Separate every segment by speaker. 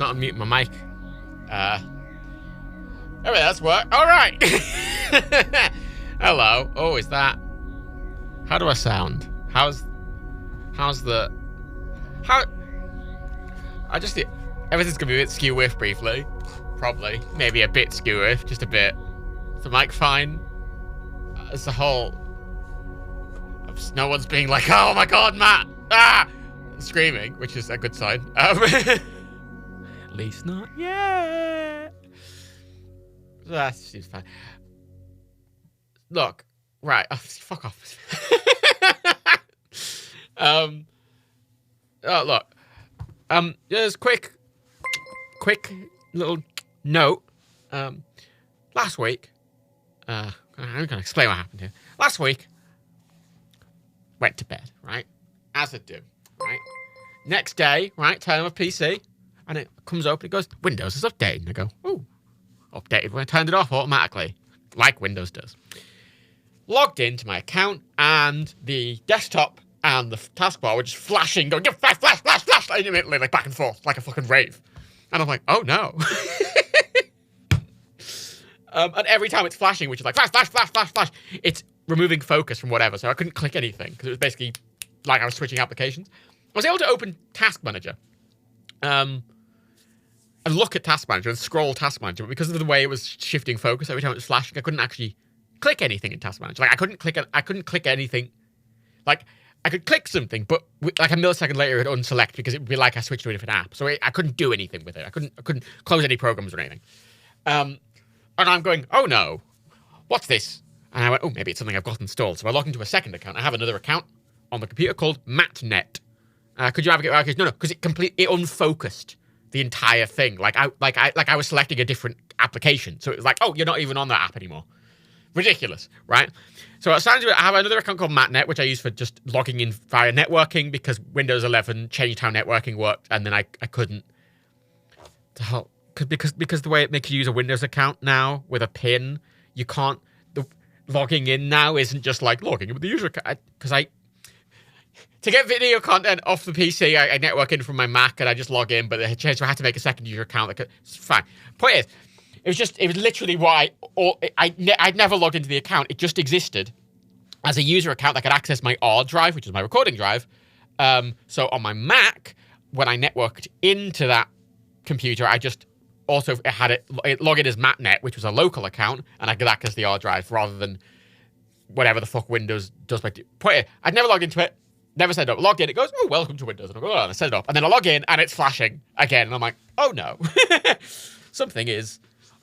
Speaker 1: not unmute my mic. Oh, that's work. All right. Hello. Oh, is that? How do I sound? How's the? How? Everything's gonna be a bit skew-whiff briefly. Probably. Maybe a bit skew-whiff, just a bit. Is the mic fine? As a whole. No one's being like, oh my god, Matt! Ah! Screaming, which is a good sign. At least not yet. That seems fine. Look, right. Oh, fuck off. Oh, look. Just quick little note. Last week, I'm gonna explain what happened here. Last week, went to bed, right? As I do, right? Next day, right? Turn on my PC, and it comes open. It goes, Windows is updated. And I go, ooh, updated when I turned it off automatically, like Windows does. Logged into my account, and the desktop and the taskbar were just flashing, going, flash, flash, flash, flash, immediately, like back and forth, like a fucking rave. And I'm like, oh no. And every time it's flashing, which is like flash, flash, flash, flash, flash, it's removing focus from whatever. So I couldn't click anything because it was basically like I was switching applications. I was able to open Task Manager and look at Task Manager and scroll Task Manager, but because of the way it was shifting focus every time it was flashing, I couldn't actually click anything in Task Manager. Like I couldn't click anything. Like I could click something, but like a millisecond later it would unselect because it would be like I switched to a different app. So I couldn't do anything with it. I couldn't close any programs or anything. And I'm going, oh no, what's this? And I went, oh, maybe it's something I've got installed. So I log into a second account. I have another account on the computer called MatNet. Could you advocate? No, because it unfocused the entire thing. Like I was selecting a different application. So it was like, oh, you're not even on that app anymore. Ridiculous, right? So I have another account called MatNet, which I use for just logging in via networking because Windows 11 changed how networking worked, and then I couldn't. Because the way it makes you use a Windows account now with a PIN, you can't. The logging in now isn't just like logging in with the user account. Because to get video content off the PC, I network in from my Mac and I just log in. But I had to make a second user account. It's fine. Point is, it was literally why I'd never logged into the account. It just existed as a user account that could access my R drive, which is my recording drive. So on my Mac, when I networked into that computer, I just also had it log in as MatNet, which was a local account, and I could access the R drive rather than whatever the fuck Windows does. I'd never logged into it, never set it up. Logged in, it goes, oh, welcome to Windows. And I go, oh, and I set it up. And then I log in, and it's flashing again. And I'm like, oh no. Something is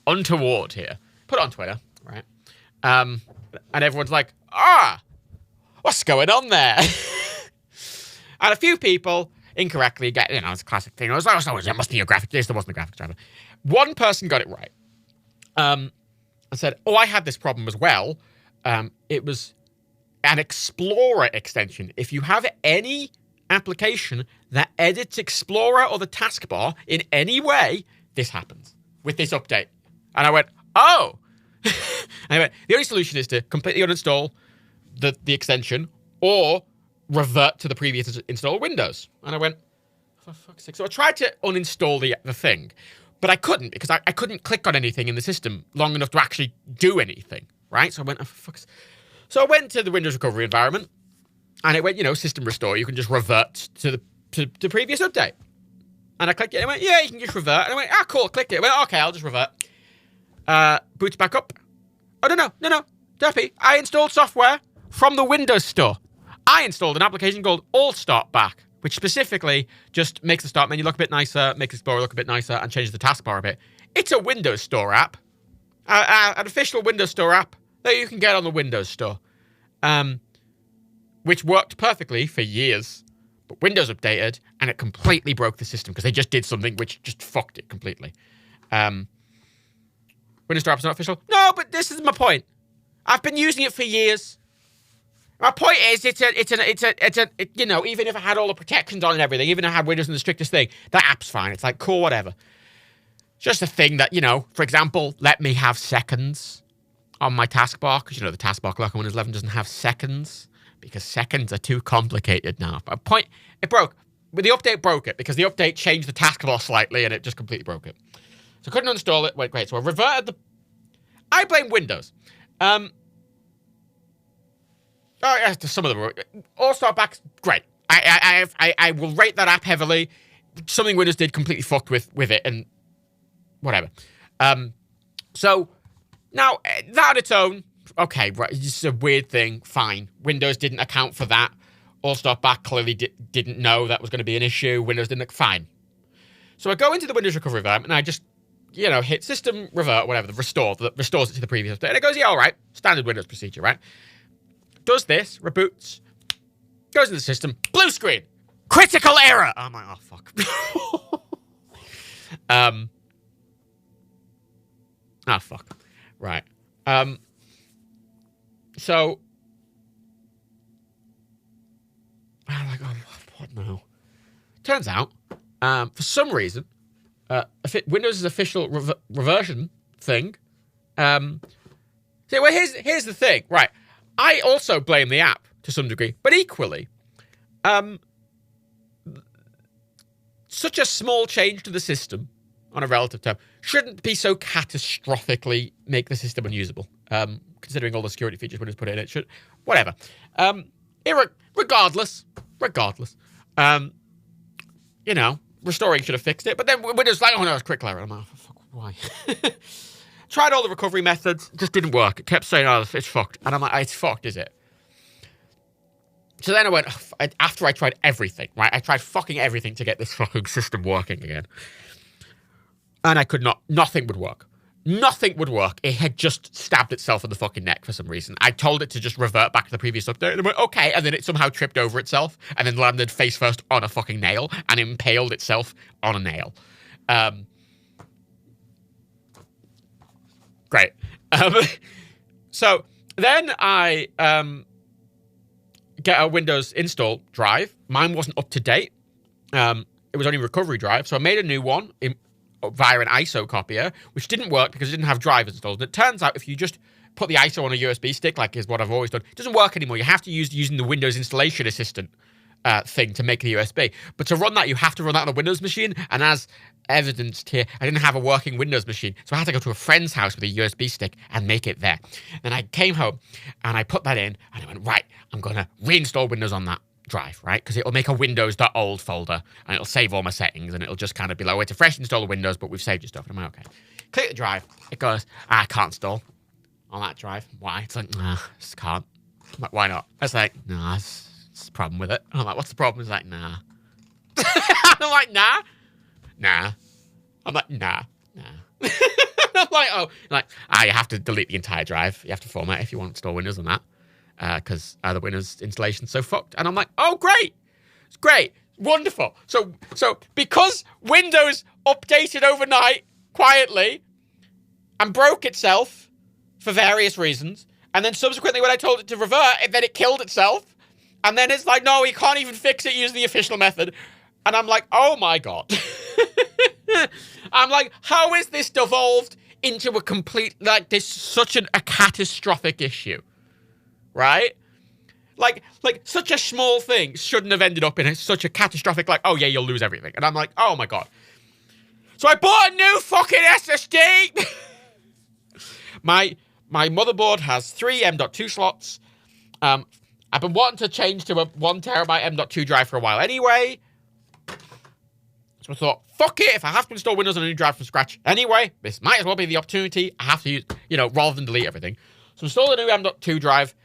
Speaker 1: untoward here. Put it on Twitter, right? And everyone's like, what's going on there? And a few people incorrectly get, it's a classic thing. I was like, oh, it must be your graphic. There wasn't a graphic driver. One person got it right. And said, oh, I had this problem as well. It was an Explorer extension. If you have any application that edits Explorer or the taskbar in any way, this happens with this update. And I went, oh. And I went, the only solution is to completely uninstall the extension or revert to the previous installed Windows. And I went, for fuck's sake. So I tried to uninstall the thing, but I couldn't because I couldn't click on anything in the system long enough to actually do anything, right? So I went, oh, for fuck's sake. So I went to the Windows recovery environment, and it went, system restore. You can just revert to the previous update. And I clicked it, and it went, yeah, you can just revert. And I went, cool, clicked it. I went, okay, I'll just revert. Boots back up. Oh, no, Derpy. I installed software from the Windows Store. I installed an application called All Start Back, which specifically just makes the start menu look a bit nicer, makes Explorer look a bit nicer, and changes the taskbar a bit. It's a Windows Store app, an official Windows Store app that you can get on the Windows Store, which worked perfectly for years. But Windows updated, and it completely broke the system because they just did something which just fucked it completely. Windows Store app is not official. No, but this is my point. I've been using it for years. My point is, even if I had all the protections on and everything, even if I had Windows in the strictest thing, that app's fine. It's like, cool, whatever. It's just a thing that, for example, let me have seconds on my taskbar, because, the taskbar clock on Windows 11 doesn't have seconds, because seconds are too complicated now. But point, it broke. but the update broke it because the update changed the taskbar slightly and it just completely broke it. So I couldn't install it. Wait, great. So I reverted the... I blame Windows. Oh, yeah, some of them. All-Star Back's great. I will rate that app heavily. Something Windows did completely fucked with it and whatever. So now that on its own, okay, right, it's just a weird thing. Fine. Windows didn't account for that. All-Star Back clearly didn't know that was going to be an issue. Windows didn't. Fine. So I go into the Windows recovery environment and I just, hit system revert, whatever, the restore that restores it to the previous update. And it goes, yeah, all right. Standard Windows procedure, right? Does this, reboots, goes into the system, blue screen, critical error. I'm like, oh, fuck. Oh, fuck. Right. So, I'm like, oh, what now? Turns out, for some reason, Windows' official reversion thing. Well, here's the thing, right? I also blame the app to some degree, but equally, such a small change to the system on a relative term shouldn't be so catastrophically make the system unusable. Considering all the security features Windows put in, it should, whatever. Regardless, restoring should have fixed it, but then Windows like, oh no, it's quick error. I'm like, oh, fuck, why? Tried all the recovery methods, just didn't work. It kept saying, oh, it's fucked. And I'm like, it's fucked, is it? So then I went, after I tried everything, right? I tried fucking everything to get this fucking system working again. And I could not, nothing would work. Nothing would work. It had just stabbed itself in the fucking neck for some reason. I told it to just revert back to the previous update, and it went, okay, and then it somehow tripped over itself, and then landed face first on a fucking nail, and impaled itself on a nail. Great. So then I get a Windows install drive. Mine wasn't up to date. It was only recovery drive, so I made a new one via an ISO copier, which didn't work because it didn't have drivers installed. And it turns out if you just put the ISO on a USB stick, like is what I've always done, it doesn't work anymore. You have to use using the Windows Installation Assistant thing to make the USB. But to run that, you have to run that on a Windows machine. And as evidenced here, I didn't have a working Windows machine. So I had to go to a friend's house with a USB stick and make it there. Then I came home and I put that in and I went, right, I'm going to reinstall Windows on that drive, right? Because it'll make a windows.old folder and it'll save all my settings and it'll just kind of be like, oh, it's a fresh install of Windows, but we've saved your stuff. And I'm like, okay. Click the drive. It goes, I can't install on that drive. Why? It's like, nah, just can't. I'm like, why not? It's like, nah, it's a problem with it. And I'm like, what's the problem? It's like, nah. I'm like, nah. I'm like, nah. I'm like, oh, you have to delete the entire drive. You have to format if you want to install Windows on that. Because the Windows installation's so fucked. And I'm like, oh, great. It's great. Wonderful. So because Windows updated overnight, quietly, and broke itself for various reasons, and then subsequently when I told it to revert, then it killed itself, and then it's like, no, you can't even fix it using the official method. And I'm like, oh my God. I'm like, how is this devolved into a complete, like, this such a catastrophic issue? Right? Like such a small thing shouldn't have ended up in such a catastrophic, like, oh yeah, you'll lose everything. And I'm like, oh my God. So I bought a new fucking SSD. My motherboard has 3 M.2 slots. I've been wanting to change to a 1 terabyte M.2 drive for a while anyway. So I thought, fuck it, if I have to install Windows on a new drive from scratch anyway, this might as well be the opportunity. I have to use, rather than delete everything. So install the new M.2 drive.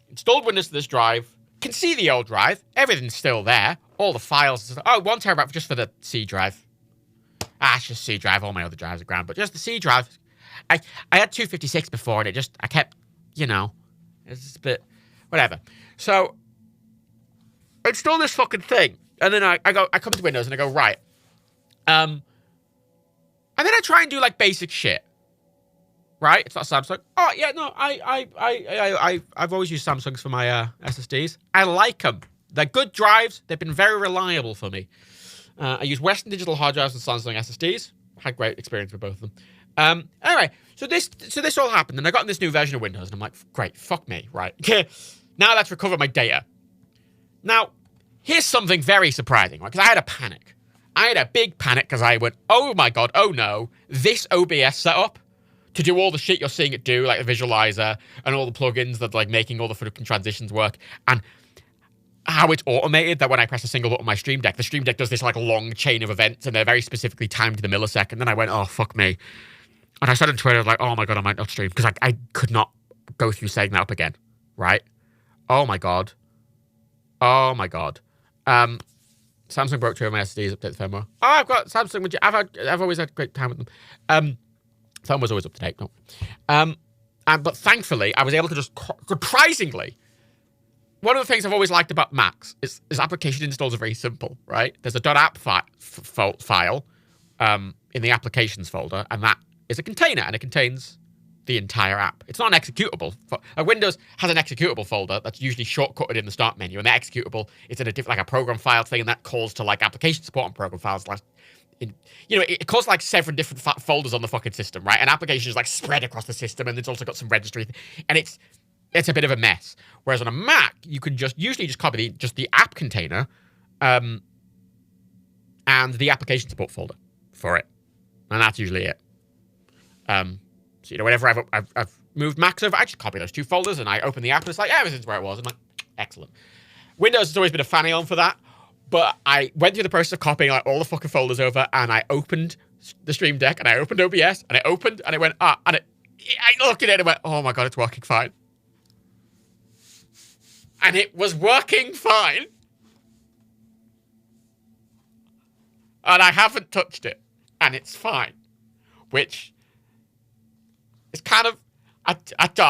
Speaker 1: Installed Windows to this drive. Can see the old drive. Everything's still there. All the files. Oh, 1 terabyte just for the C drive. It's just C drive. All my other drives are grand. But just the C drive. I had 256 before, and I kept, it's just a bit, whatever. So, I install this fucking thing. And then I come to Windows and I go, right. And then I try and do, like, basic shit. Right? It's not Samsung. Oh, yeah, no, I've always used Samsungs for my SSDs. I like them. They're good drives. They've been very reliable for me. I use Western Digital hard drives and Samsung SSDs. Had great experience with both of them. Anyway, so this all happened, and I got in this new version of Windows, and I'm like, great, fuck me, right? Now let's recover my data. Now, here's something very surprising, right? Because I had a panic. I had a big panic because I went, oh my God, oh no, this OBS setup to do all the shit you're seeing it do, like the visualizer and all the plugins that like making all the fucking transitions work, and how it's automated that when I press a single button on my Stream Deck, the Stream Deck does this like long chain of events and they're very specifically timed to the millisecond. Then I went, oh, fuck me. And I said on Twitter, like, oh my God, I might not stream because I could not go through setting that up again, right? Oh my God. Oh my God. Samsung broke 2 of my SSDs, update the firmware. Oh, I've got Samsung. I've always had a great time with them. Phone was always up to date. No. But thankfully, I was able to just surprisingly. One of the things I've always liked about Macs is application installs are very simple, right? There's a .app file in the applications folder, and that is a container, and it contains the entire app. It's not an executable. Windows has an executable folder that's usually shortcutted in the start menu, and the executable is in a different, like a program file thing, and that calls to like application support on program files. Like, it calls like 7 different folders on the fucking system, right? And applications like spread across the system, and it's also got some registry, and it's a bit of a mess. Whereas on a Mac, you can usually just copy the app container, and the application support folder for it, and that's usually it. So, whenever I've moved Macs over, I just copy those 2 folders and I open the app and it's like, everything's where it was. I'm like, excellent. Windows has always been a fanny on for that, but I went through the process of copying like all the fucking folders over, and I opened the Stream Deck and I opened OBS and I went, and I looked at it and went, oh my God, it's working fine. And it was working fine. And I haven't touched it. And it's fine. Which is kind of...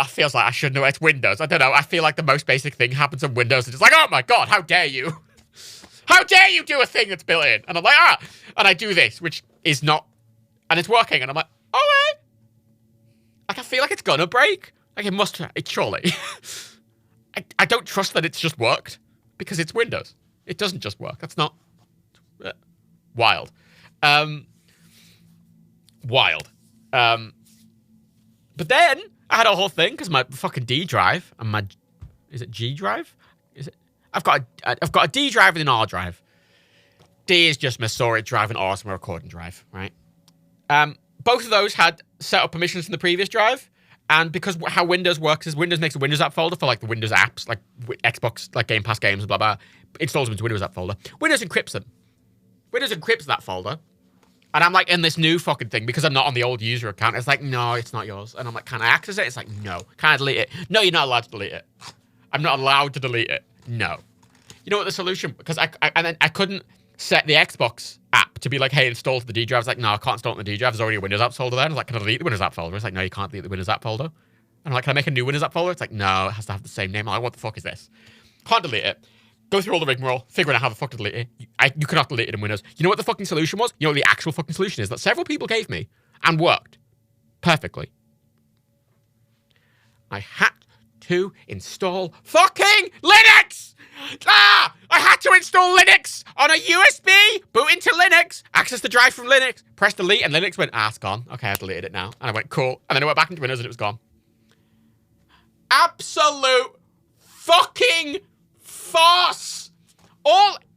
Speaker 1: feels like I should know it's Windows. I don't know. I feel like the most basic thing happens on Windows. And it's like, oh my God, how dare you? How dare you do a thing that's built in? And I'm like, And I do this, which is not... And it's working. And I'm like, all right. Like, I feel like it's gonna break. Like, it must... It surely... I don't trust that it's just worked because it's Windows. It doesn't just work. That's not wild. Wild. But then I had a whole thing because my fucking D drive and my is it G drive? Is it? I've got a D drive and an R drive. D is just my storage drive and R is my recording drive, right? Both of those had set up permissions from the previous drive. And because how Windows works is Windows makes a Windows app folder for like the Windows apps, like Xbox, like Game Pass games, blah, blah, installs them into Windows app folder. Windows encrypts them. Windows encrypts that folder. And I'm like in this new fucking thing because I'm not on the old user account. It's like, no, it's not yours. And I'm like, can I access it? It's like, no. Can I delete it? No, you're not allowed to delete it. I'm not allowed to delete it. No. You know what the solution, because I couldn't set the Xbox app to be like, hey, install to the D drive. I was like, no, I can't install it on the D drive. There's already a Windows apps folder there. And I was like, can I delete the Windows app folder? It's like, no, you can't delete the Windows app folder. And I'm like, can I make a new Windows app folder? It's like, no, it has to have the same name. I'm like, what the fuck is this? Can't delete it. Go through all the rigmarole, figuring out how the fuck to delete it. You cannot delete it in Windows. You know what the fucking solution was? You know what the actual fucking solution is that several people gave me and worked perfectly. I had to install fucking Linux! I had to install Linux on a USB, boot into Linux, access the drive from Linux, press delete, and Linux went, it's gone. Okay, I've deleted it now. And I went, cool. And then I went back into Windows and it was gone. Absolute fucking farce.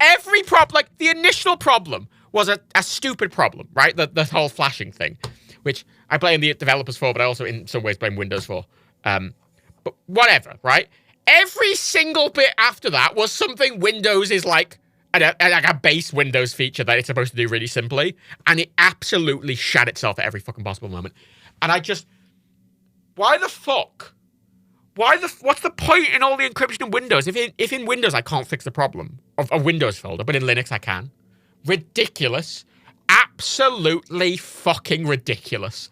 Speaker 1: Every problem, like the initial problem was a stupid problem, right? The whole flashing thing, which I blame the developers for, but I also in some ways blame Windows for. But whatever, right? Every single bit after that was something Windows is like a base Windows feature that it's supposed to do really simply, and it absolutely shat itself at every fucking possible moment. And I just, why the fuck? What's the point in all the encryption in Windows? If in Windows I can't fix the problem of a Windows folder, but in Linux I can. Ridiculous. Absolutely fucking ridiculous.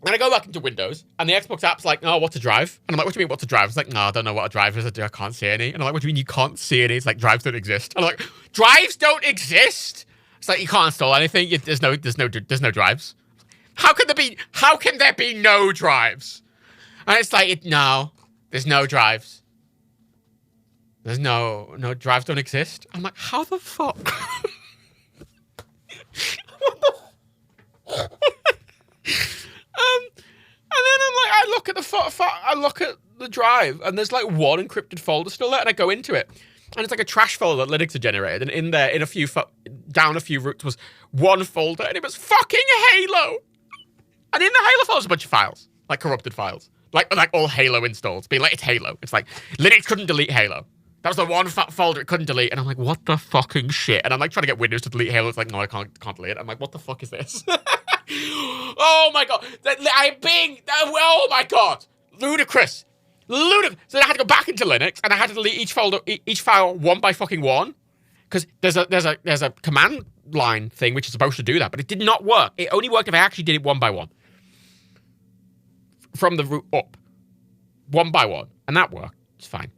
Speaker 1: Then I go back into Windows, and the Xbox app's like, oh, what's a drive? And I'm like, what do you mean, what's a drive? It's like, no, I don't know what a drive is. I can't see any. And I'm like, what do you mean you can't see any? It's like, drives don't exist. And I'm like, drives don't exist? It's like, you can't install anything. There's no drives. How can there be no drives? And it's like, no, there's no drives. There's no drives don't exist. I'm like, how the fuck? What the and then I'm like, I look at the drive, and there's like one encrypted folder still there, and I go into it. And it's like a trash folder that Linux had generated. And in there, in a few, down a few routes was one folder, and it was fucking Halo. And in the Halo folder was a bunch of files, like corrupted files. Like all Halo installs. Being like, it's Halo. It's like, Linux couldn't delete Halo. That was the one folder it couldn't delete. And I'm like, what the fucking shit? And I'm like trying to get Windows to delete Halo. It's like, no, I can't delete it. I'm like, what the fuck is this? Oh my god. Oh my god. Ludicrous. So then I had to go back into Linux and I had to delete each file one by fucking one. Because there's a command line thing which is supposed to do that, but it did not work. It only worked if I actually did it one by one. From the root up. One by one. And that worked. It's fine.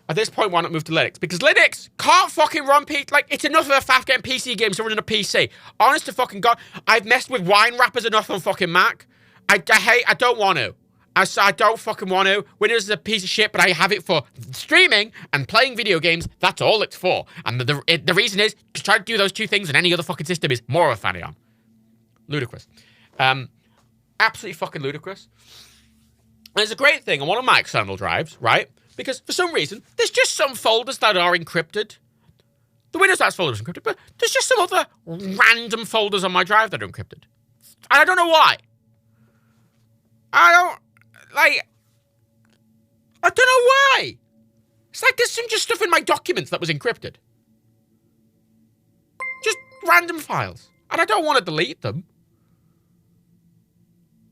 Speaker 1: At this point, why not move to Linux? Because Linux can't fucking run PC. Like, it's enough of a faff getting PC games to run on a PC. Honest to fucking God, I've messed with wine wrappers enough on fucking Mac. I don't want to. I don't fucking want to. Windows is a piece of shit, but I have it for streaming and playing video games. That's all it's for. And the reason is, to try to do those two things in any other fucking system is more of a fanny on. Ludicrous. Absolutely fucking ludicrous. And it's a great thing on one of my external drives, right? Because for some reason, there's just some folders that are encrypted. The Windows apps folder is encrypted, but there's just some other random folders on my drive that are encrypted. And I don't know why. I don't know why. It's like there's some just stuff in my documents that was encrypted. Just random files. And I don't want to delete them.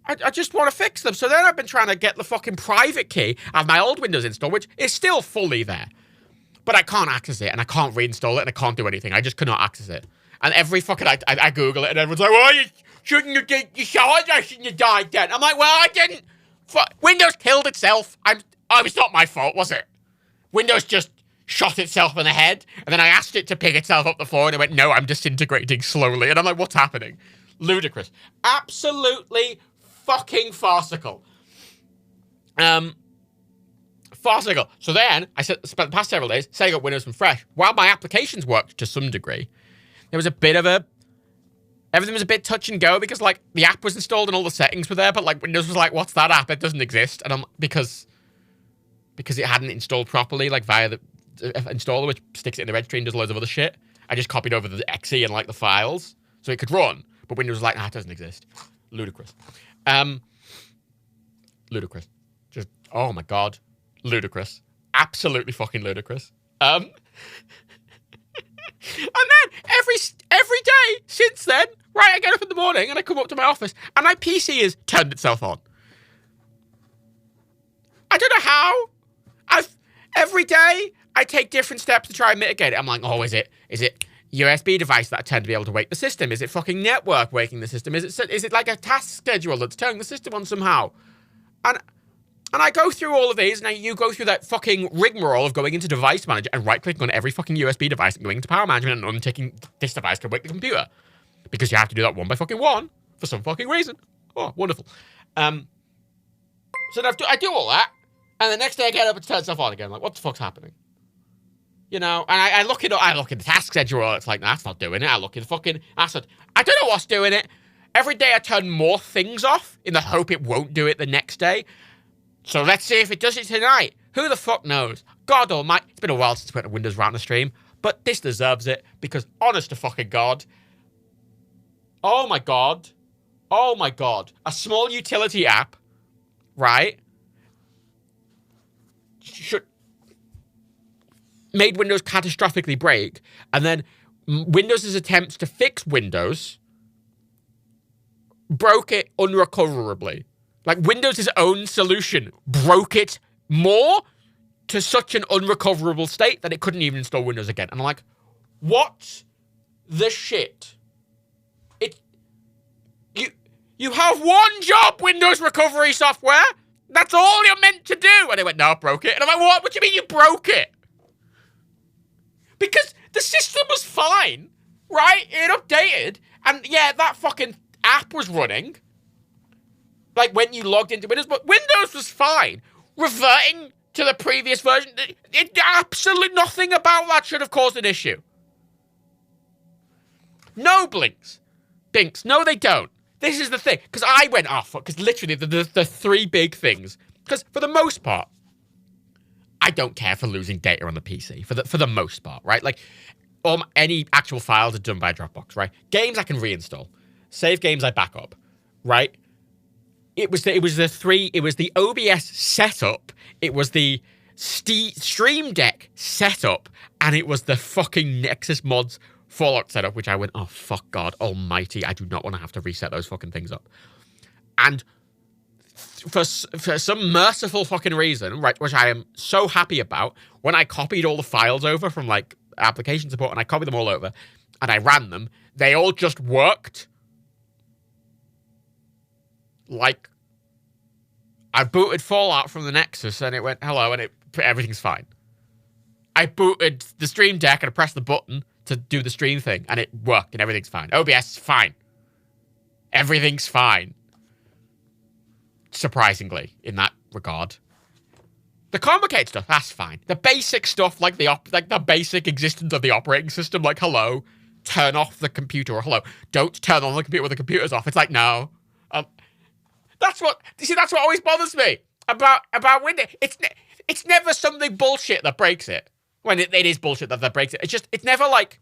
Speaker 1: I just want to fix them. So then I've been trying to get the fucking private key of my old Windows install, which is still fully there. But I can't access it, and I can't reinstall it, and I can't do anything. I just cannot access it. And every fucking... I Google it, and everyone's like, well, you shouldn't have died. I shouldn't have died then. I'm like, well, I didn't. Windows killed itself. It's not my fault, was it? Windows just shot itself in the head, and then I asked it to pick itself up the floor, and it went, no, I'm disintegrating slowly. And I'm like, what's happening? Ludicrous. Absolutely fucking farcical. Farcical. So then, I spent the past several days setting up Windows from fresh. While my applications worked to some degree, there was a bit of everything was a bit touch and go because, like, the app was installed and all the settings were there, but, like, Windows was like, what's that app? It doesn't exist. And because it hadn't installed properly, like, via the installer, which sticks it in the registry and does loads of other shit, I just copied over the exe and, like, the files so it could run. But Windows was like, it doesn't exist. Ludicrous. Ludicrous. Just, oh my god. Ludicrous. Absolutely fucking ludicrous. And then, every day since then, right, I get up in the morning and I come up to my office and my PC has turned itself on. I don't know how. Every day, I take different steps to try and mitigate it. I'm like, oh, is it USB device that I tend to be able to wake the system? Is it fucking network waking the system? Is it like a task schedule that's turning the system on somehow? And I go through all of these, and you go through that fucking rigmarole of going into device manager and right-clicking on every fucking USB device and going into power management and unticking this device to wake the computer. Because you have to do that one by fucking one for some fucking reason. Oh, wonderful. So I do all that, and the next day I get up and turn stuff on again. I'm like, what the fuck's happening? You know, and I look at the task schedule, it's like, that's not doing it. I look at the fucking asset. I don't know what's doing it. Every day I turn more things off in the hope it won't do it the next day. So let's see if it does it tonight. Who the fuck knows? God almighty. It's been a while since we went to Windows Router stream, but this deserves it because honest to fucking God. Oh my God. Oh my God. A small utility app, right? Made Windows catastrophically break, and then Windows' attempts to fix Windows broke it unrecoverably. Like, Windows' own solution broke it more to such an unrecoverable state that it couldn't even install Windows again. And I'm like, what the shit? You have one job, Windows recovery software. That's all you're meant to do. And they went, no, I broke it. And I'm like, what? What do you mean you broke it? Because the system was fine, right? It updated. And yeah, that fucking app was running. Like when you logged into Windows, but Windows was fine. Reverting to the previous version, absolutely nothing about that should have caused an issue. No blinks. Binks. No, they don't. This is the thing. Because I went, oh, fuck. Because literally the three big things. Because for the most part, I don't care for losing data on the PC for the most part, right? Like, any actual files are done by Dropbox, right? Games I can reinstall. Save games I back up, right? It was the OBS setup, it was the Stream Deck setup, and it was the fucking Nexus Mods Fallout setup, which I went, oh, fuck God almighty, I do not want to have to reset those fucking things up. And for some merciful fucking reason, right, which I am so happy about, when I copied all the files over from, like, application support, and I copied them all over, and I ran them, they all just worked. Like, I booted Fallout from the Nexus, and it went, hello, and everything's fine. I booted the Stream Deck, and I pressed the button to do the stream thing, and it worked, and everything's fine. OBS is fine. Everything's fine. Surprisingly, in that regard. The complicated stuff, that's fine. The basic stuff, like the basic existence of the operating system, like, hello, turn off the computer, or hello, don't turn on the computer when the computer's off. It's like, no. That's what always bothers me about Windows. It's never something bullshit that breaks it. When it is bullshit that breaks it. It's never like,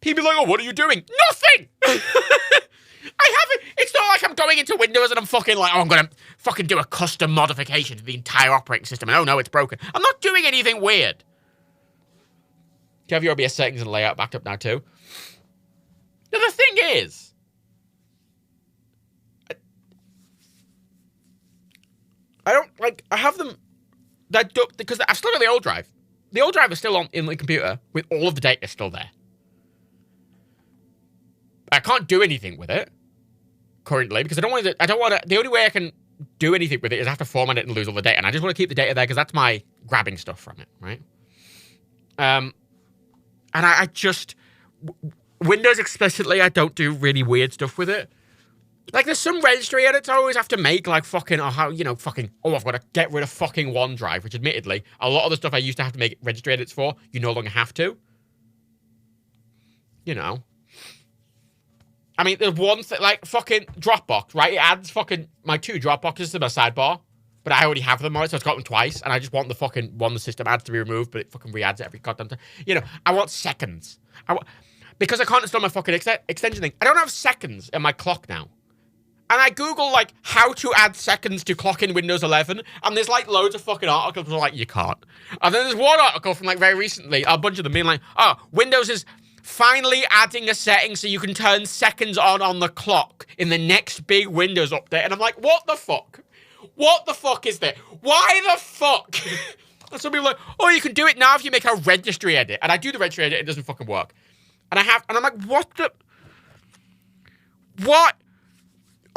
Speaker 1: people are like, oh, what are you doing? Nothing! I haven't, it's not like I'm going into Windows and I'm fucking like, oh, I'm gonna fucking do a custom modification to the entire operating system, and oh no, it's broken. I'm not doing anything weird. Do you have your OBS settings and layout backed up now too? Now, the thing is, I have them, because I've still got the old drive. The old drive is still on in the computer with all of the data still there. I can't do anything with it currently because I don't want to, the only way I can do anything with it is I have to format it and lose all the data. And I just want to keep the data there because that's my grabbing stuff from it, right? And I just, Windows explicitly, I don't do really weird stuff with it. Like, there's some registry edits I always have to make, like, fucking, I've got to get rid of fucking OneDrive, which admittedly, a lot of the stuff I used to have to make registry edits for, you no longer have to. You know. I mean, there's one thing, like, fucking Dropbox, right? It adds fucking my 2 Dropboxes to my sidebar, but I already have them on it, so it's got them twice, and I just want the fucking one the system adds to be removed, but it fucking re-adds it every goddamn time. You know, I want seconds. Because I can't install my fucking extension thing, I don't have seconds in my clock now. And I Google, like, how to add seconds to clock in Windows 11, and there's, like, loads of fucking articles where, like, you can't. And then there's one article from, like, very recently, a bunch of them being like, oh, Windows is finally adding a setting so you can turn seconds on the clock in the next big Windows update. And I'm like, what the fuck? What the fuck is that? Why the fuck? And some people are like, oh, you can do it now if you make a registry edit. And I do the registry edit, it doesn't fucking work. And I'm like, what the? What?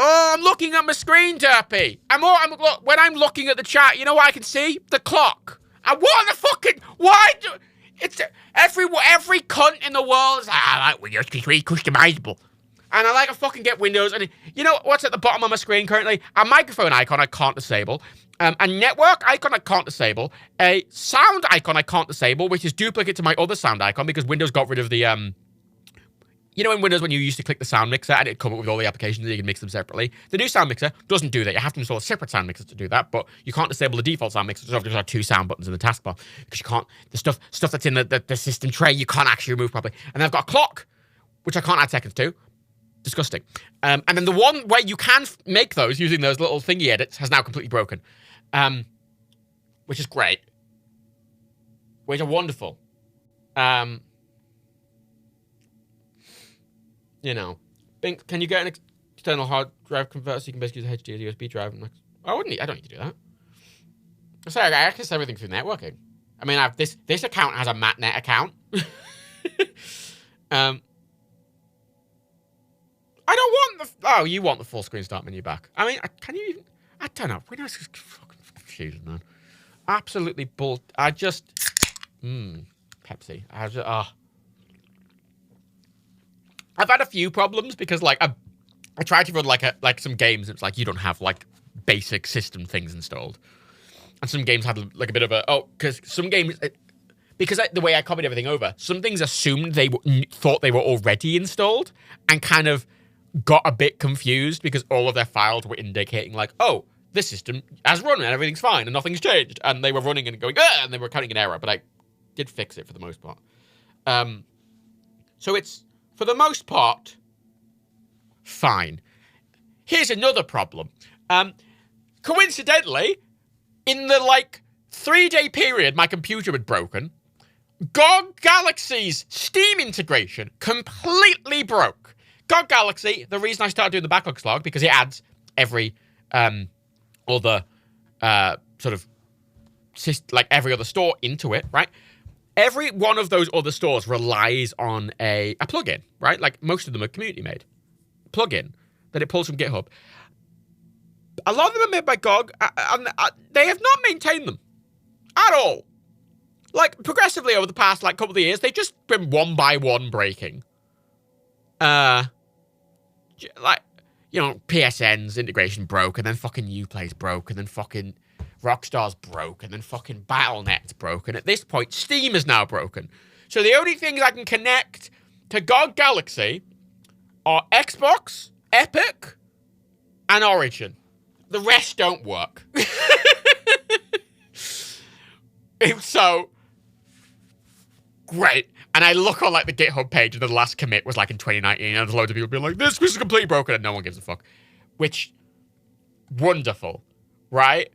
Speaker 1: Oh, I'm looking at my screen, Derpy. When I'm looking at the chat, you know what I can see? The clock. And what the fucking, it's every cunt in the world is like, I like Windows, it's really customizable. And I like to fucking get Windows, and you know what's at the bottom of my screen currently? A microphone icon I can't disable, a network icon I can't disable, a sound icon I can't disable, which is duplicate to my other sound icon because Windows got rid of the, you know in Windows when you used to click the sound mixer and it'd come up with all the applications and you can mix them separately? The new sound mixer doesn't do that. You have to install a separate sound mixer to do that, but you can't disable the default sound mixer. So there's like 2 sound buttons in the taskbar because you can't, the stuff that's in the system tray, you can't actually remove properly. And then I've got a clock, which I can't add seconds to. Disgusting. And then the one where you can make those using those little thingy edits has now completely broken. Which is great. Which are wonderful. You know, Bink, can you get an external hard drive converter so you can basically use a HD or USB drive? Like, I don't need to do that. Sorry, I access everything through networking. I mean, this account has a MatNet account. I don't want oh, you want the full screen start menu back. I mean, can you even, I don't know. Windows is fucking confusing, man. Absolutely bull. Pepsi. I've had a few problems because, like, I tried to run, like some games. It's like, you don't have, like, basic system things installed. And some games had, like, a bit of a, because some games, because the way I copied everything over, some things assumed thought they were already installed and kind of got a bit confused because all of their files were indicating, like, oh, this system has run and everything's fine and nothing's changed. And they were running and going, and they were counting an error, but I did fix it for the most part. So it's, for the most part, fine. Here's another problem. Coincidentally, in the, 3-day period my computer had broken, GOG Galaxy's Steam integration completely broke. GOG Galaxy, the reason I started doing the backlog slog, because it adds every other every other store into it, right? Every one of those other stores relies on a plugin, right? Like, most of them are community-made. Plugin that it pulls from GitHub. A lot of them are made by GOG, and they have not maintained them at all. Like, progressively over the past, couple of years, they've just been one by one breaking. PSN's integration broke, and then fucking Uplay's broke, and then fucking Rockstar's broke, and then fucking Battle.net's broken. At this point, Steam is now broken. So the only things I can connect to GOG Galaxy are Xbox, Epic, and Origin. The rest don't work. So, great. And I look on, the GitHub page, and the last commit was, in 2019, and there's loads of people being like, this is completely broken, and no one gives a fuck. Which, wonderful. Right?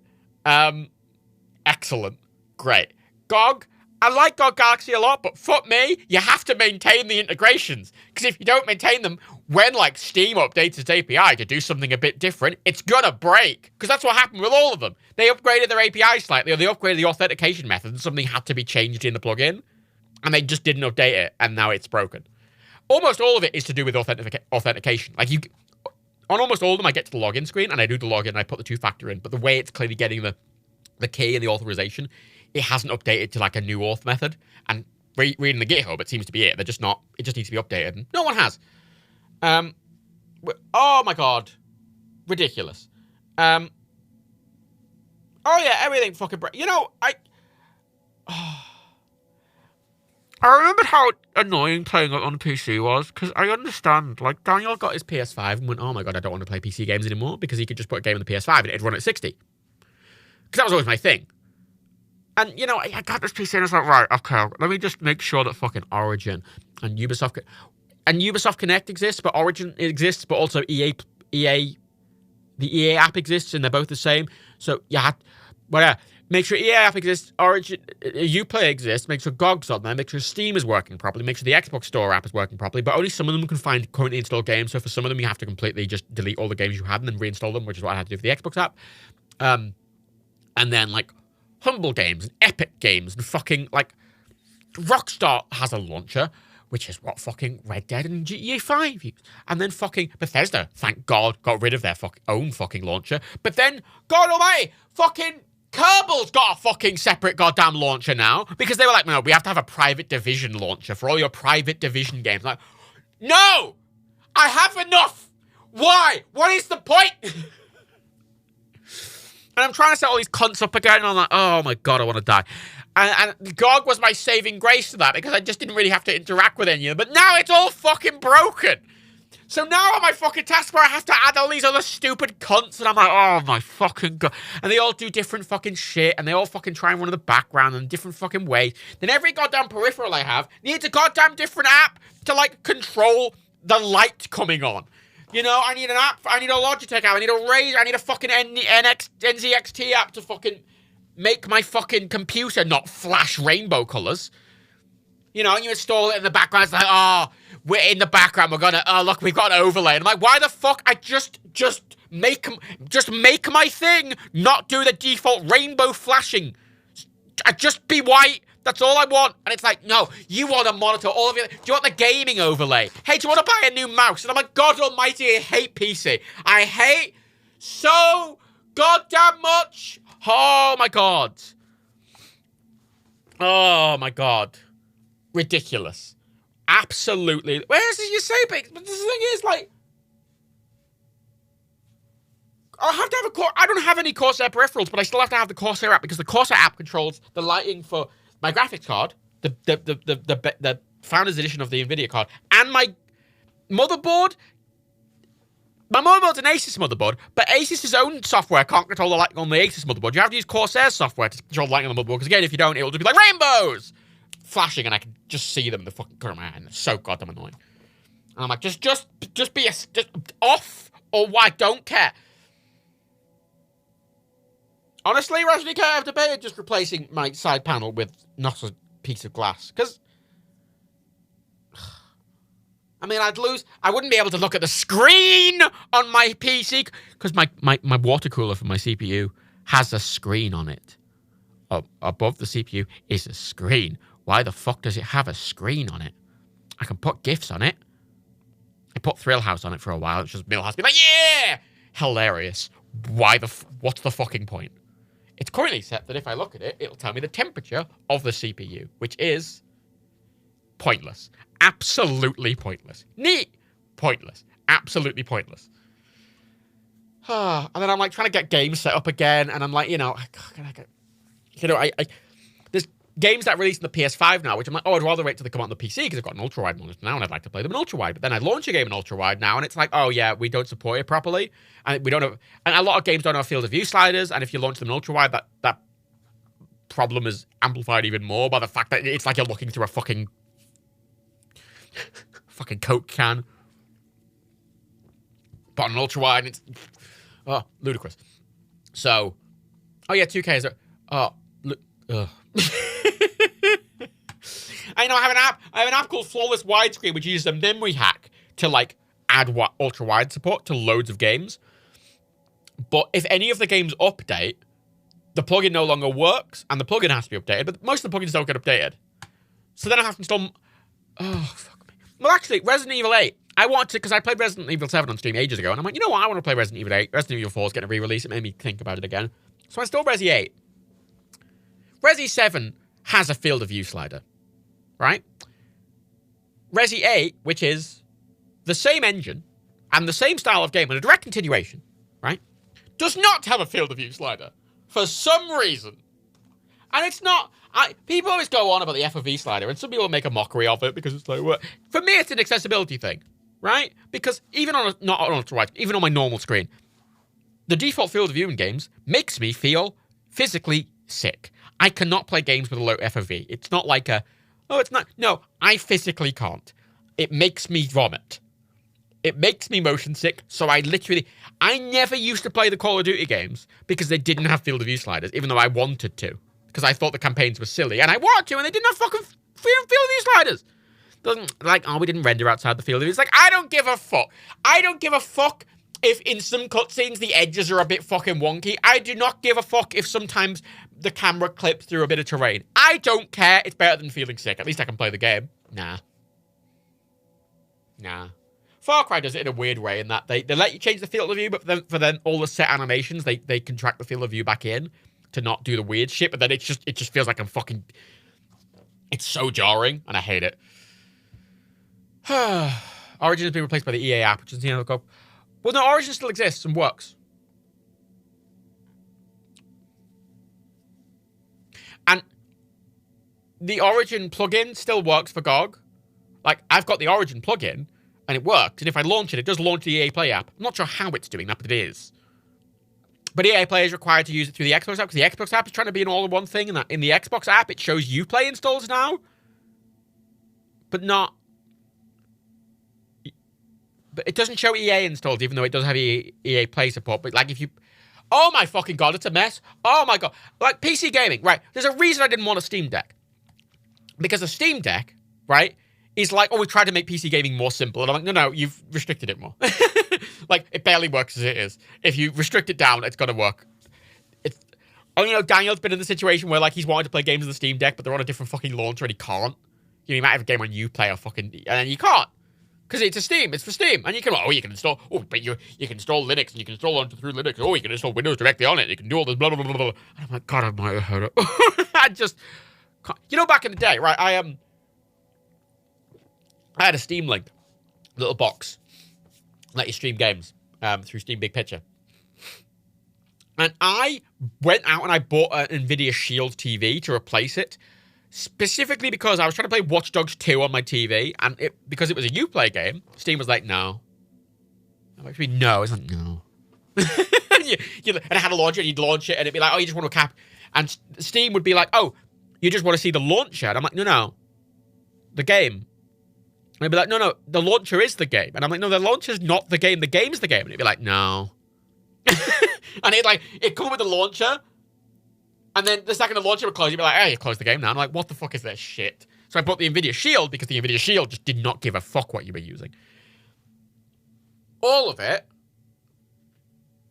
Speaker 1: Excellent. Great. GOG, I like GOG Galaxy a lot, but fuck me, you have to maintain the integrations. Because if you don't maintain them, when, Steam updates its API to do something a bit different, it's gonna break. Because that's what happened with all of them. They upgraded their API slightly, or they upgraded the authentication method, and something had to be changed in the plugin. And they just didn't update it, and now it's broken. Almost all of it is to do with authentication. On almost all of them, I get to the login screen, and I do the login, and I put the two-factor in. But the way it's clearly getting the key and the authorization, it hasn't updated to, a new auth method. And reading the GitHub, it seems to be it. They're just not. It just needs to be updated. And no one has. Oh, my God. Ridiculous. Oh, yeah, everything fucking... I remembered how annoying playing it on PC was, because I understand, Daniel got his PS5 and went, oh my God, I don't want to play PC games anymore, because he could just put a game on the PS5 and it'd run at 60. Because that was always my thing. And, I got this PC and I was like, right, okay, let me just make sure that fucking Origin and Ubisoft Connect exists, but Origin exists, but also the EA app exists, and they're both the same. So, make sure EA app exists, Origin, Uplay exists, make sure GOG's on there, make sure Steam is working properly, make sure the Xbox Store app is working properly, but only some of them can find currently installed games, so for some of them you have to completely just delete all the games you had and then reinstall them, which is what I had to do for the Xbox app. And then, Humble Games and Epic Games and fucking, Rockstar has a launcher, which is what fucking Red Dead and GTA 5 use. And then fucking Bethesda, thank God, got rid of their own fucking launcher. But then, God almighty, fucking Kerbal's got a fucking separate goddamn launcher now, because they were like, no, we have to have a private Division launcher for all your private Division games. No! I have enough! Why? What is the point? And I'm trying to set all these cunts up again, and I'm like, oh my God, I want to die. And GOG was my saving grace to that, because I just didn't really have to interact with any of them. But now it's all fucking broken. So now on my fucking taskbar, I have to add all these other stupid cunts, and I'm like, oh my fucking God. And they all do different fucking shit, and they all fucking try and run in the background in different fucking ways. Then every goddamn peripheral I have needs a goddamn different app to, control the light coming on. I need an app, I need a Logitech app, I need a Razer, I need a fucking NZXT app to fucking make my fucking computer not flash rainbow colors. And you install it in the background, it's like, oh, we're in the background, look, we've got an overlay. And I'm like, why the fuck? I just make my thing not do the default rainbow flashing. I just be white. That's all I want. And it's like, no, you want to monitor all of it. Do you want the gaming overlay? Hey, do you want to buy a new mouse? And I'm like, God almighty, I hate PC. I hate so goddamn much. Oh, my God. Oh, my God. Ridiculous. Absolutely. Where's you say, but the thing is, I have to have a core. I don't have any Corsair peripherals, but I still have to have the Corsair app, because the Corsair app controls the lighting for my graphics card, the Founders Edition of the NVIDIA card, and my motherboard. My motherboard's an Asus motherboard, but Asus's own software can't control the lighting on the Asus motherboard. You have to use Corsair's software to control the lighting on the motherboard, because again, if you don't, it'll just be like rainbows! Flashing, and I can just see them in the fucking corner of my hand. It's so goddamn annoying. And I'm like, just be just off, or why? Don't care. Honestly, Resident Evil, I've debated just replacing my side panel with not a piece of glass, because I mean, I wouldn't be able to look at the screen on my PC, because my water cooler for my CPU has a screen on it. Above the CPU is a screen. Why the fuck does it have a screen on it? I can put GIFs on it. I put Thrill House on it for a while. It's just Millhouse being like, yeah! Hilarious. What's the fucking point? It's currently set that if I look at it, it'll tell me the temperature of the CPU, which is pointless. Absolutely pointless. Neat. Pointless. Absolutely pointless. And then I'm like trying to get games set up again, and I'm like, there's games that release on the PS5 now, which I'm like, oh, I'd rather wait till they come out on the PC because I've got an ultra-wide monitor now and I'd like to play them in ultra-wide. But then I launch a game in ultra-wide now and it's like, oh yeah, we don't support it properly. And we don't have, and a lot of games don't have field of view sliders. And if you launch them in ultra-wide, that problem is amplified even more by the fact that it's like you're looking through a fucking Coke can. But on an ultra-wide, it's, ludicrous. So, oh yeah, 2K is, I have an app called Flawless Widescreen, which uses a memory hack to like add ultra wide support to loads of games. But if any of the games update, the plugin no longer works, and the plugin has to be updated. But most of the plugins don't get updated, so then I have to install. Oh fuck me. Well, actually, Resident Evil 8. I wanted to, because I played Resident Evil 7 on stream ages ago, and I'm like, you know what? I want to play Resident Evil 8. Resident Evil 4 is getting a re-release. It made me think about it again. So I installed Resi 8. Resi 7 has a field of view slider, right? Resi 8, which is the same engine and the same style of game and a direct continuation, right, does not have a field of view slider for some reason. And it's not... people always go on about the FOV slider, and some people make a mockery of it because it's like, what? For me, it's an accessibility thing, right? Because even on not on ultra-wide, even on my normal screen, the default field of view in games makes me feel physically sick. I cannot play games with a low FOV. It's not like it's not. No, I physically can't. It makes me vomit. It makes me motion sick. So I never used to play the Call of Duty games because they didn't have field of view sliders, even though I wanted to. Because I thought the campaigns were silly. And I wanted to, and they didn't have fucking field of view sliders. We didn't render outside the field of view. It's like, I don't give a fuck. I don't give a fuck if in some cutscenes the edges are a bit fucking wonky. I do not give a fuck if sometimes the camera clips through a bit of terrain. I don't care. It's better than feeling sick. At least I can play the game. Nah. Far Cry does it in a weird way in that they let you change the field of view, but then all the set animations, they contract the field of view back in to not do the weird shit, but then it just feels like I'm fucking... It's so jarring, and I hate it. Origin has been replaced by the EA app, which is, well, no, Origin still exists and works. And the Origin plugin still works for GOG. Like, I've got the Origin plugin, and it works. And if I launch it, it does launch the EA Play app. I'm not sure how it's doing that, but it is. But EA Play is required to use it through the Xbox app, because the Xbox app is trying to be an all-in-one thing, and that in the Xbox app, it shows Uplay installs now. But it doesn't show EA installed, even though it does have EA Play support. But, like, if you... Oh, my fucking God, it's a mess. Oh, my God. Like, PC gaming, right. There's a reason I didn't want a Steam Deck. Because a Steam Deck, right, is like, we tried to make PC gaming more simple. And I'm like, no, you've restricted it more. Like, it barely works as it is. If you restrict it down, it's going to work. Daniel's been in the situation where, like, he's wanted to play games on the Steam Deck, but they're on a different fucking launcher and he can't. You might have a game on Uplay or fucking... And then you can't. Because it's for Steam. And you can install... but you can install Linux and you can install through Linux. You can install Windows directly on it. You can do all this blah, blah, blah, blah. And I'm like, God, I might have heard it. I just... back in the day, right, I had a Steam Link little box. Let you stream games through Steam Big Picture. And I went out and I bought an NVIDIA Shield TV to replace it. Specifically because I was trying to play Watch Dogs 2 on my TV. And because it was a Uplay game, Steam was like, no. I'm like, no. It's like, no. And I had a launcher, and you'd launch it, and it'd be like, oh, you just want to cap. And Steam would be like, oh, you just want to see the launcher. And I'm like, no. The game. And it'd be like, no, the launcher is the game. And I'm like, no, the launcher's not the game. The game's the game. And it'd be like, no. And it'd come with the launcher. And then the second the launcher would close, you'd be like, oh, you closed the game now. I'm like, what the fuck is this shit? So I bought the NVIDIA Shield because the NVIDIA Shield just did not give a fuck what you were using. All of it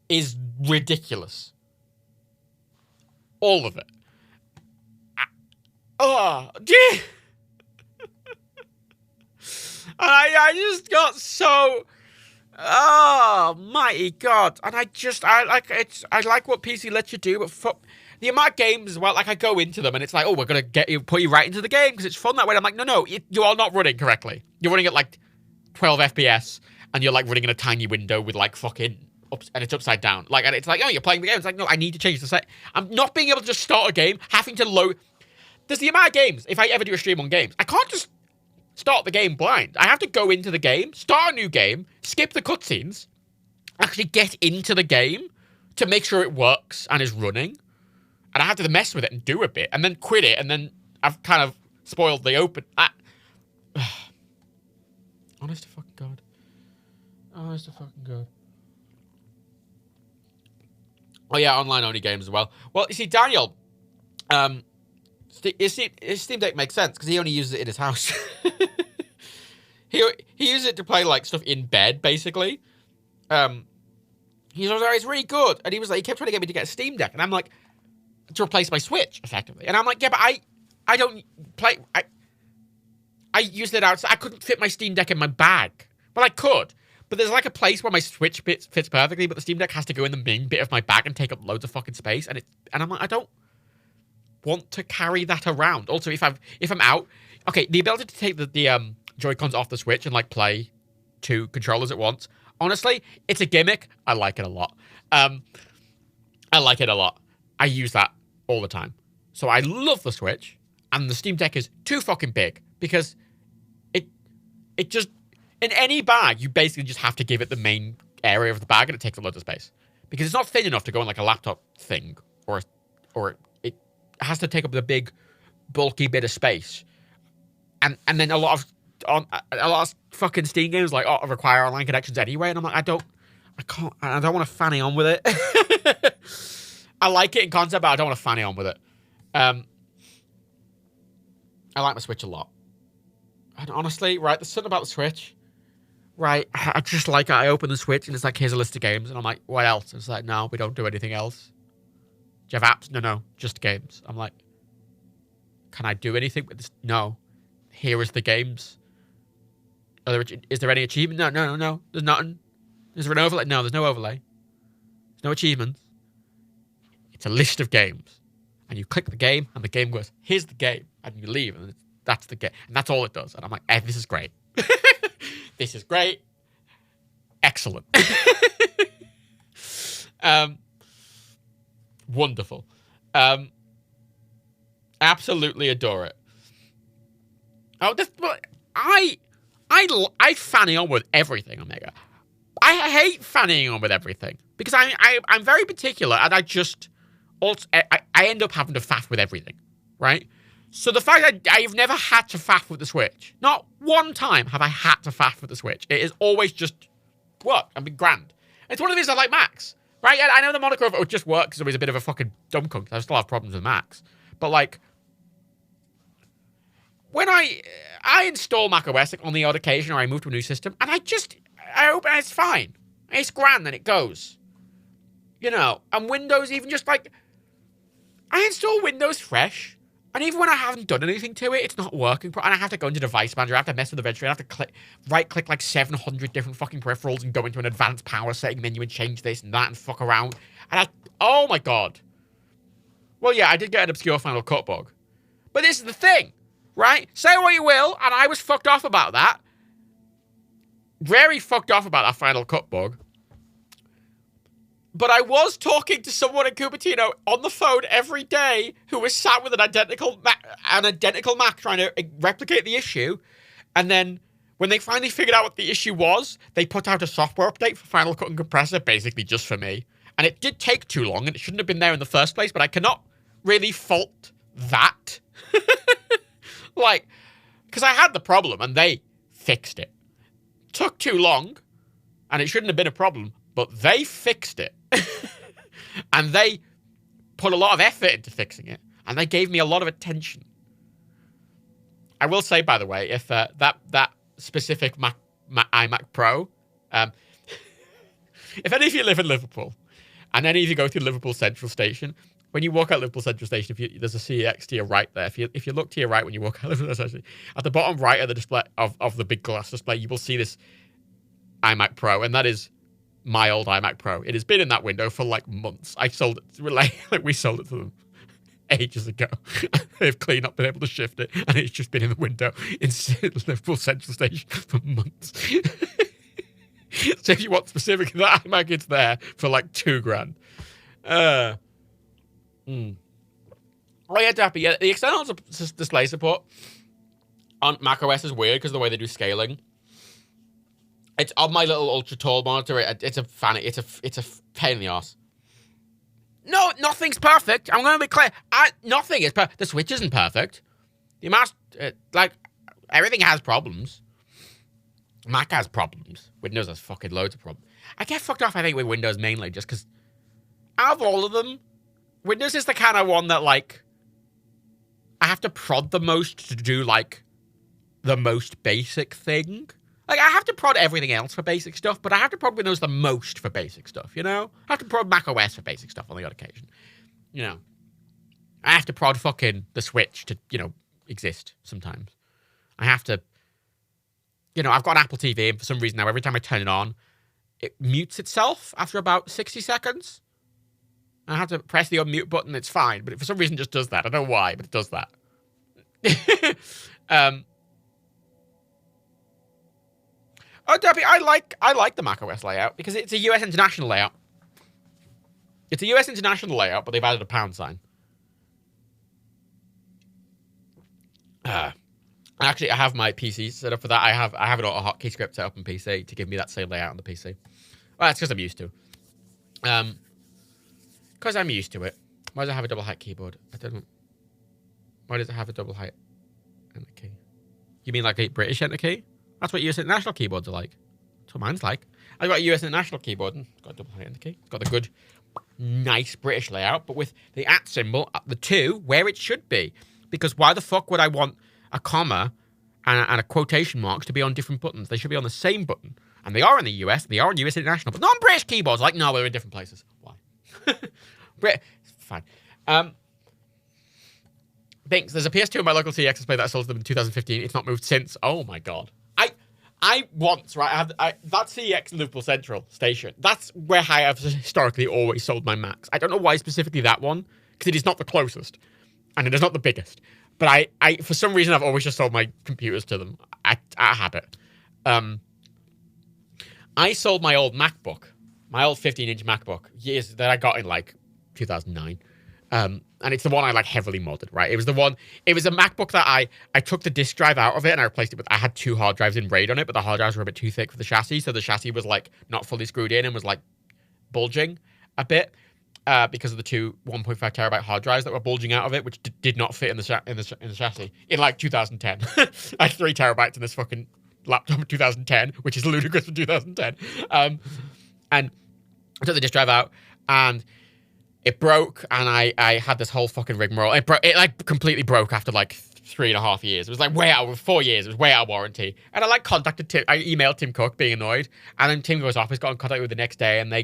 Speaker 1: is ridiculous. All of it. Oh, gee. And I just got so... Oh, mighty God. And I like what PC lets you do, but fuck... The amount of games as well, like I go into them and it's like, oh, we're going to put you right into the game because it's fun that way. And I'm like, no, you are not running correctly. You're running at like 12 FPS and you're like running in a tiny window with like fucking... and it's upside down. Like, and it's like, oh, you're playing the game. It's like, no, I need to change the set. I'm not being able to just start a game, having to load... There's the amount of games, if I ever do a stream on games, I can't just start the game blind. I have to go into the game, start a new game, skip the cutscenes, actually get into the game to make sure it works and is running. And I have to mess with it and do a bit, and then quit it, and then I've kind of spoiled the open... Honest to fucking God. Honest to fucking God. Oh yeah, online-only games as well. Well, you see, Daniel... his Steam Deck makes sense, because he only uses it in his house. he uses it to play, like, stuff in bed, basically. He was like, it's really good. And he was like, he kept trying to get me to get a Steam Deck. And I'm like... to replace my Switch, effectively. And I'm like, yeah, but I don't play... I used it outside. I couldn't fit my Steam Deck in my bag. Well, I could. But there's like a place where my Switch fits perfectly, but the Steam Deck has to go in the main bit of my bag and take up loads of fucking space. And I'm like, I don't want to carry that around. Also, if I'm out... Okay, the ability to take the Joy-Cons off the Switch and, like, play 2 controllers at once. Honestly, it's a gimmick. I like it a lot. I like it a lot. I use that all the time. So I love the Switch, and the Steam Deck is too fucking big because it just... In any bag, you basically just have to give it the main area of the bag, and it takes a lot of space. Because it's not thin enough to go in like a laptop thing, or it has to take up the big, bulky bit of space. And then a lot of fucking Steam games like require online connections anyway, and I'm like, I don't want to fanny on with it. I like it in concept, but I don't want to fanny on with it. I like my Switch a lot. And honestly, right, there's something about the Switch. Right, I just like it. I open the Switch and it's like, here's a list of games. And I'm like, what else? And it's like, no, we don't do anything else. Do you have apps? No, just games. I'm like, can I do anything with this? No. Here is the games. Is there any achievement? No. There's nothing. Is there an overlay? No, there's no overlay. There's no achievements. It's a list of games. And you click the game and the game goes, here's the game. And you leave and that's the game. And that's all it does. And I'm like, this is great. This is great. Excellent. Wonderful. Absolutely adore it. Oh, I fanny on with everything, Omega. I hate fannying on with everything because I'm very particular, and I end up having to faff with everything, right? So the fact that I've never had to faff with the Switch, not one time have I had to faff with the Switch. It is always just work and be grand. It's one of the reasons I like Macs, right? Yeah, I know the moniker of it just works because it was a bit of a fucking dumb cunt. I still have problems with Macs, but like when I install macOS on the odd occasion or I move to a new system, and I open and it's fine, it's grand, and it goes, you know. And Windows, even just like I install Windows fresh. And even when I haven't done anything to it, it's not working. And I have to go into Device Manager. I have to mess with the registry. I have to right-click like 700 different fucking peripherals and go into an advanced power setting menu and change this and that and fuck around. And oh my God. Well, yeah, I did get an obscure Final Cut bug. But this is the thing, right? Say what you will, and I was fucked off about that. Very fucked off about that Final Cut bug. But I was talking to someone in Cupertino on the phone every day who was sat with an identical Mac trying to replicate the issue. And then When they finally figured out what the issue was, they put out a software update for Final Cut and Compressor, basically just for me. And it did take too long, and it shouldn't have been there in the first place, but I cannot really fault that. Like, because I had the problem, and they fixed it. Took too long, and it shouldn't have been a problem, but they fixed it. And they put a lot of effort into fixing it, and they gave me a lot of attention. I will say, by the way, if that specific iMac Pro, if any of you live in Liverpool, and any of you go through Liverpool Central Station, when you walk out Liverpool Central Station, there's a CEX to your right there. If you look to your right when you walk out Liverpool Central Station, at the bottom right of the display of the big glass display, you will see this iMac Pro, and that is my old iMac Pro. It has been in that window for like months. I sold it, like we sold it to them ages ago. They've clearly not been able to shift it, and it's just been in the window in Liverpool Central Station for months. So if you want specifically that iMac, it's there for like $2,000. Oh yeah, Dappy. Yeah, the external display support on macOS is weird because of the way they do scaling. It's on my little ultra tall monitor. It's a pain in the arse. No, nothing's perfect. I'm going to be clear. Nothing is perfect. The Switch isn't perfect. The mouse, everything has problems. Mac has problems. Windows has fucking loads of problems. I get fucked off, I think, with Windows mainly just because out of all of them, Windows is the kind of one that, like, I have to prod the most to do, like, the most basic thing. Like, I have to prod everything else for basic stuff, but I have to prod Windows the most for basic stuff, you know? I have to prod Mac OS for basic stuff on the odd occasion. You know? I have to prod fucking the Switch to, you know, exist sometimes. I have to... You know, I've got an Apple TV, and for some reason now, every time I turn it on, it mutes itself after about 60 seconds. I have to press the unmute button, it's fine, but it for some reason just does that. I don't know why, but it does that. Oh, Debbie, I like the macOS layout because it's a US international layout. It's a US international layout, but they've added a pound sign. Actually, I have my PC set up for that. I have an auto hotkey script set up on PC to give me that same layout on the PC. Well, that's because I'm used to. Because I'm used to it. Why does it have a double height keyboard? I don't know. Why does it have a double height enter key? You mean like a British enter key? That's what US International keyboards are like. That's what mine's like. I've got a US International keyboard and it's got a double height enter key. It's got the good, nice British layout, but with the @ symbol at the 2 where it should be. Because why the fuck would I want a comma and a quotation marks to be on different buttons? They should be on the same button. And they are in the US, they are on US International, but not on British keyboards. Like, no, they're in different places. Why? Fine. Thanks. There's a PS2 in my local CX display that I sold to them in 2015. It's not moved since. Oh my god. I once, right, that CX Liverpool Central station, that's where I have historically always sold my Macs. I don't know why specifically that one, because it is not the closest, and it is not the biggest. But I for some reason, I've always just sold my computers to them. I habit. I sold my old MacBook, my old 15-inch MacBook, years that I got in like 2009. And it's the one I like heavily modded, right? It was a MacBook that I took the disk drive out of it and I replaced it with, I had 2 hard drives in RAID on it, but the hard drives were a bit too thick for the chassis. So the chassis was like not fully screwed in and was like bulging a bit because of the 2 1.5 terabyte hard drives that were bulging out of it, which did not fit in the chassis in like 2010. I had 3 terabytes in this fucking laptop in 2010, which is ludicrous for 2010. And I took the disk drive out and it broke, and I had this whole fucking rigmarole. It like completely broke after like 3.5 years. It was like way out, 4 years. It was way out of warranty. And I like contacted Tim. I emailed Tim Cook, being annoyed, and then Tim goes office, got in contact with the next day, and I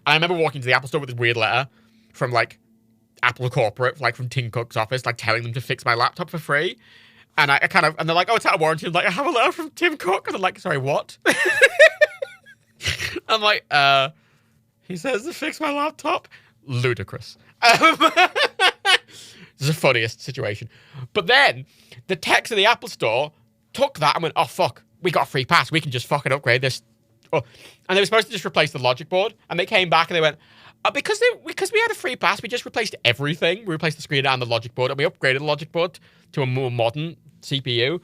Speaker 1: remember walking to the Apple store with this weird letter from like Apple corporate, like from Tim Cook's office, like telling them to fix my laptop for free. And and they're like, oh, it's out of warranty. I'm like, I have a letter from Tim Cook, and they're like, sorry, what? I'm like, he says to fix my laptop. Ludicrous. This is the funniest situation. But then the techs in the Apple store took that and went, oh, fuck, we got a free pass. We can just fucking upgrade this. Oh. And they were supposed to just replace the logic board. And they came back and they went, because we had a free pass, we just replaced everything. We replaced the screen and the logic board, and we upgraded the logic board to a more modern CPU.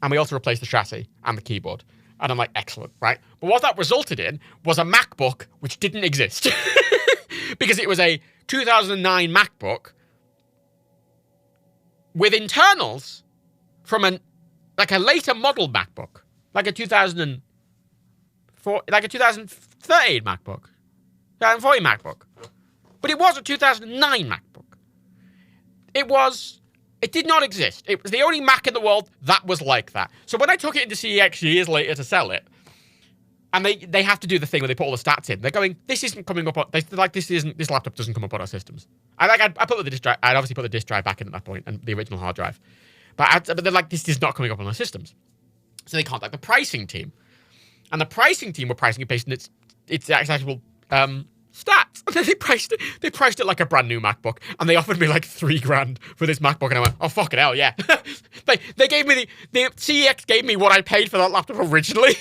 Speaker 1: And we also replaced the chassis and the keyboard. And I'm like, excellent, right? But what that resulted in was a MacBook which didn't exist. Because it was a 2009 MacBook with internals from a later model MacBook. Like a 2004, like a 2013 MacBook. 2014 MacBook. But it was a 2009 MacBook. It did not exist. It was the only Mac in the world that was like that. So when I took it into CEX years later to sell it, and they have to do the thing where they put all the stats in, they're going, this isn't coming up on, this laptop doesn't come up on our systems. I put the disk drive, I'd obviously put the disk drive back in at that point, and the original hard drive. But they're like, this is not coming up on our systems. So they contact the pricing team. And the pricing team were pricing it based on its actual stats. And then they priced it like a brand new MacBook, and they offered me like $3,000 for this MacBook, and I went, oh fucking hell, yeah. they gave me the CEX gave me what I paid for that laptop originally.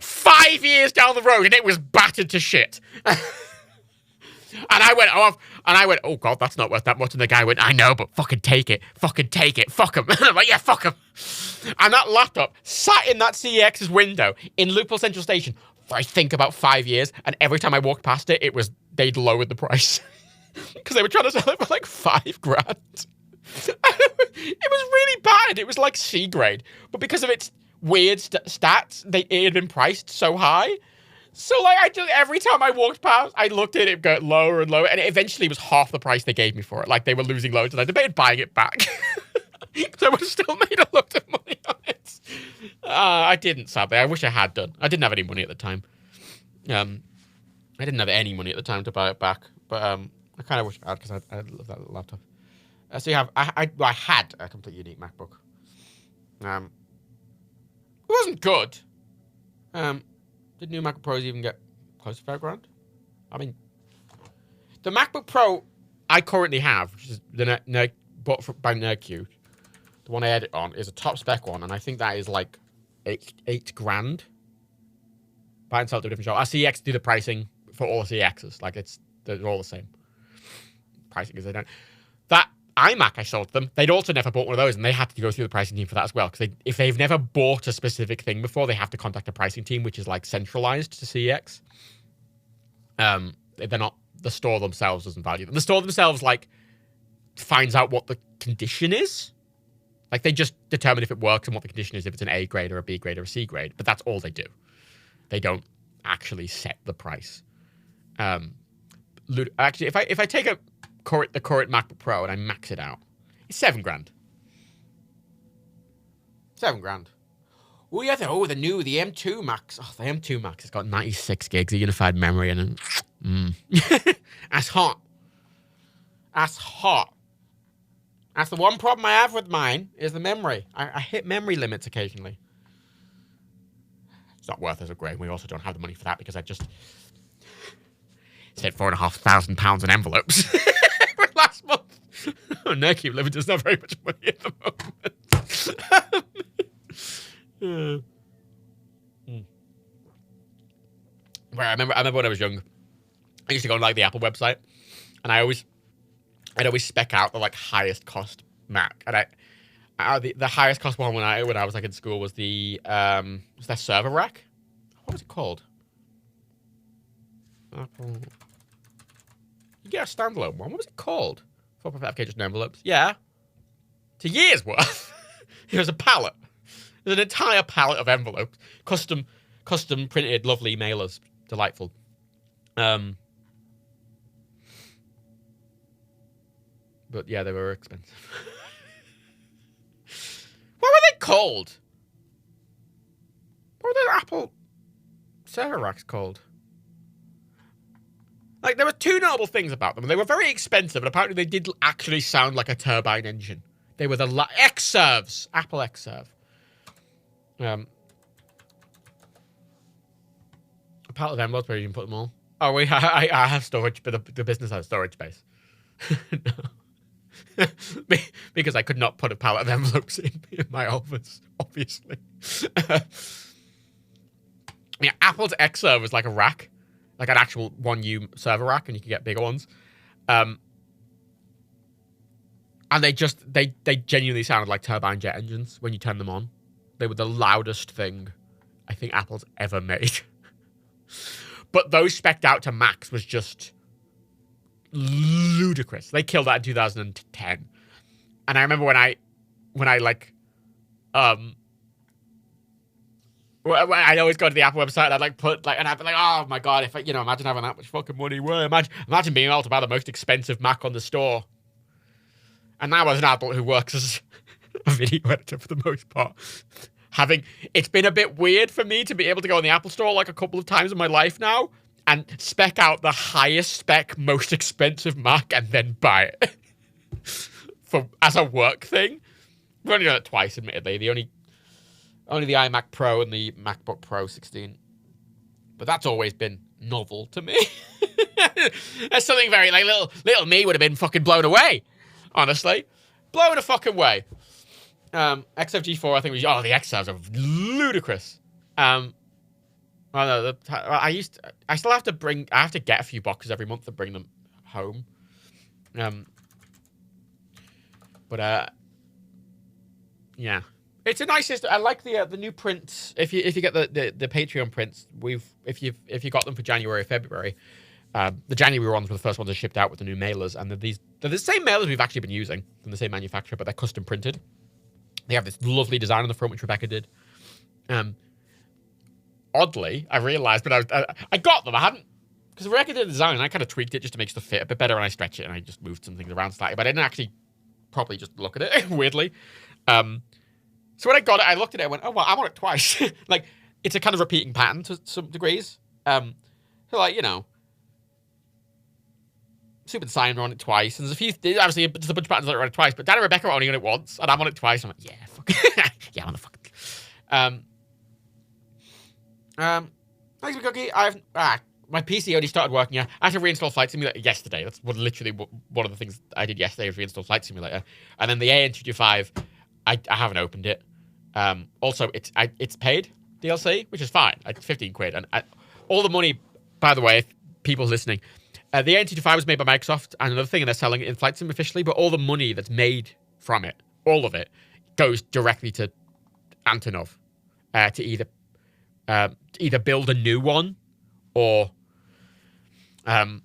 Speaker 1: 5 years down the road, and it was battered to shit. And I went, oh god, that's not worth that much. And the guy went, I know, but fucking take it, fuck him. And I'm like, yeah, fuck him. And that laptop sat in that CEX's window in Liverpool Central Station for I think about 5 years, and every time I walked past it, they'd lowered the price because they were trying to sell it for like $5,000. It was really bad. It was like C grade, but because of its weird stats, it had been priced so high. So like every time I walked past, I looked at it go lower and lower, and it eventually was half the price they gave me for it. Like they were losing loads, and I debated buying it back. So I would have still made a lot of money on it. I didn't, sadly. I wish I had done. I didn't have any money at the time. I didn't have any money at the time to buy it back, but I kind of wish I had, because I love that laptop. So you have, I had a completely unique MacBook. It wasn't good. Did new MacBook Pros even get close to $5,000? I mean, the MacBook Pro I currently have, which is the bought by NerdQ, the one I edit on, is a top spec one, and I think that is like $8,000. Buy and sell to a different shop. Our CEX do the pricing for all the CEXs. Like they're all the same pricing, because they don't. That iMac I sold to them, they'd also never bought one of those, and they had to go through the pricing team for that as well, because if they've never bought a specific thing before, they have to contact a pricing team, which is like centralized to CEX. They're not, the store themselves doesn't value them. The store themselves like finds out what the condition is. Like they just determine if it works and what the condition is, if it's an A grade or a B grade or a C grade, but that's all they do. They don't actually set the price. Actually, if I take the current MacBook Pro and I max it out, it's $7,000. $7,000. Oh yeah, the M2 Max. Oh, the M2 Max has got 96 gigs of unified memory and that's hot. That's hot. That's the one problem I have with mine, is the memory. I hit memory limits occasionally. It's not worth as a grade. We also don't have the money for that, because I just spent £4,500 in envelopes last month. Oh, NerdQ Limited doesn't have very much money at the moment. Where I remember when I was young, I used to go on like the Apple website, and I'd always spec out the like highest cost Mac, and the highest cost one when I was like in school was their server rack. What was it called? Apple. You get a standalone one. What was it called? 4.5K just in envelopes. Yeah, it's a year's worth. It was a pallet. There's an entire pallet of envelopes, custom printed, lovely mailers, delightful. But yeah, they were expensive. What were they called? What were the Apple server racks called? Like, there were two notable things about them. They were very expensive, and apparently they did actually sound like a turbine engine. They were the X-Serves. Apple X-Serve. A pallet of envelopes where you can put them all. Oh, I have storage, but the business has storage space. No. Because I could not put a pallet of envelopes in my office, obviously. Yeah, Apple's X-Serve was like a rack, like an actual 1U server rack, and you can get bigger ones. I And they genuinely sounded like turbine jet engines when you turn them on. They were the loudest thing I think Apple's ever made. But those spec'd out to max was just ludicrous. They killed that in 2010. And I remember when I like, when I'd always go to the Apple website and I'd like put like, and I'd be like, oh my God, if I, imagine having that much fucking money. Imagine being able to buy the most expensive Mac on the store. And now as an adult who works as a video editor for the most part, it's been a bit weird for me to be able to go in the Apple store like a couple of times in my life now and spec out the highest spec, most expensive Mac and then buy it as a work thing. We've only done it twice, admittedly. Only the iMac Pro and the MacBook Pro 16. But that's always been novel to me. That's something very, like, little me would have been fucking blown away. Honestly. Blown a fucking way. XFG4, I think, the XRs are ludicrous. I still have to get a few boxes every month to bring them home. Yeah. It's a nice system. I like the new prints. If you get the Patreon prints, if you got them for January or February, the January ones were the first ones that shipped out with the new mailers, and they're the same mailers we've actually been using from the same manufacturer, but they're custom printed. They have this lovely design on the front, which Rebecca did. Oddly, I realized, but I got them. I hadn't, because Rebecca did the design, and I kind of tweaked it just to make stuff fit a bit better, and I stretched it, and I just moved some things around slightly, but I didn't actually properly just look at it, weirdly. So when I got it, I looked at it, I went, oh, well, I want it twice. Like, it's a kind of repeating pattern to some degrees. So, like, Soup and Simon are on it twice, and there's obviously, there's a bunch of patterns that are on it twice, but Dan and Rebecca are only on it once, and I'm on it twice. I'm like, yeah, fuck. Yeah, I'm on the fucking. Thanks, Cookie. My PC only started working. I had to reinstall Flight Simulator yesterday. That's literally one of the things I did yesterday was reinstall Flight Simulator, and then the AN225, I haven't opened it. Also, it's paid DLC, which is fine. It's 15 quid, and all the money. By the way, if people listening. The AN225 was made by Microsoft, and another thing, and they're selling it in Flight Sim officially, but all the money that's made from it, all of it, goes directly to Antonov to either build a new one or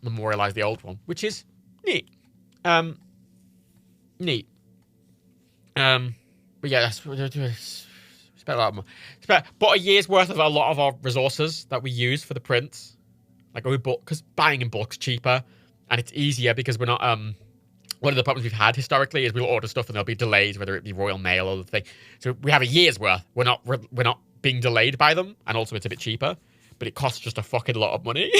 Speaker 1: memorialize the old one, which is neat. Neat. But yeah, spent a lot of money. Bought a year's worth of a lot of our resources that we use for the prints. Like, we bought, because buying in bulk's cheaper, and it's easier because we're not, one of the problems we've had historically is we'll order stuff and there'll be delays, whether it be Royal Mail or the thing. So we have a year's worth. We're not being delayed by them, and also it's a bit cheaper, but it costs just a fucking lot of money.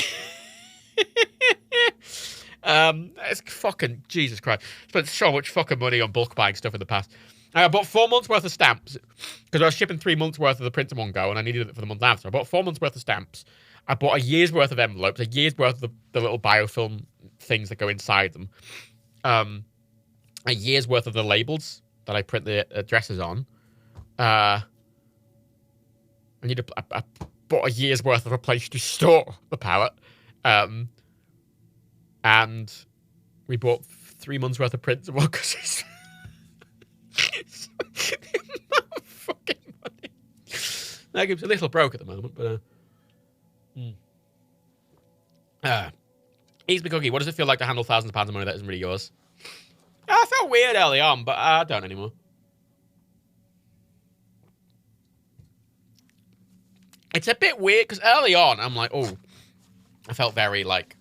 Speaker 1: It's fucking, Jesus Christ. Spent so much fucking money on bulk buying stuff in the past. I bought 4 months worth of stamps, because I was shipping 3 months worth of the print in one go, and I needed it for the month after. I bought 4 months worth of stamps. I bought a year's worth of envelopes, a year's worth of the little biofilm things that go inside them, a year's worth of the labels that I print the addresses on. I bought a year's worth of a place to store the palette, and we bought 3 months worth of prints. Well, because it's fucking money. Like, it's a little broke at the moment, but. Eats me Cookie, what does it feel like to handle thousands of pounds of money that isn't really yours? I felt weird early on, but I don't anymore. It's a bit weird, because early on, I'm like, oh, I felt very like,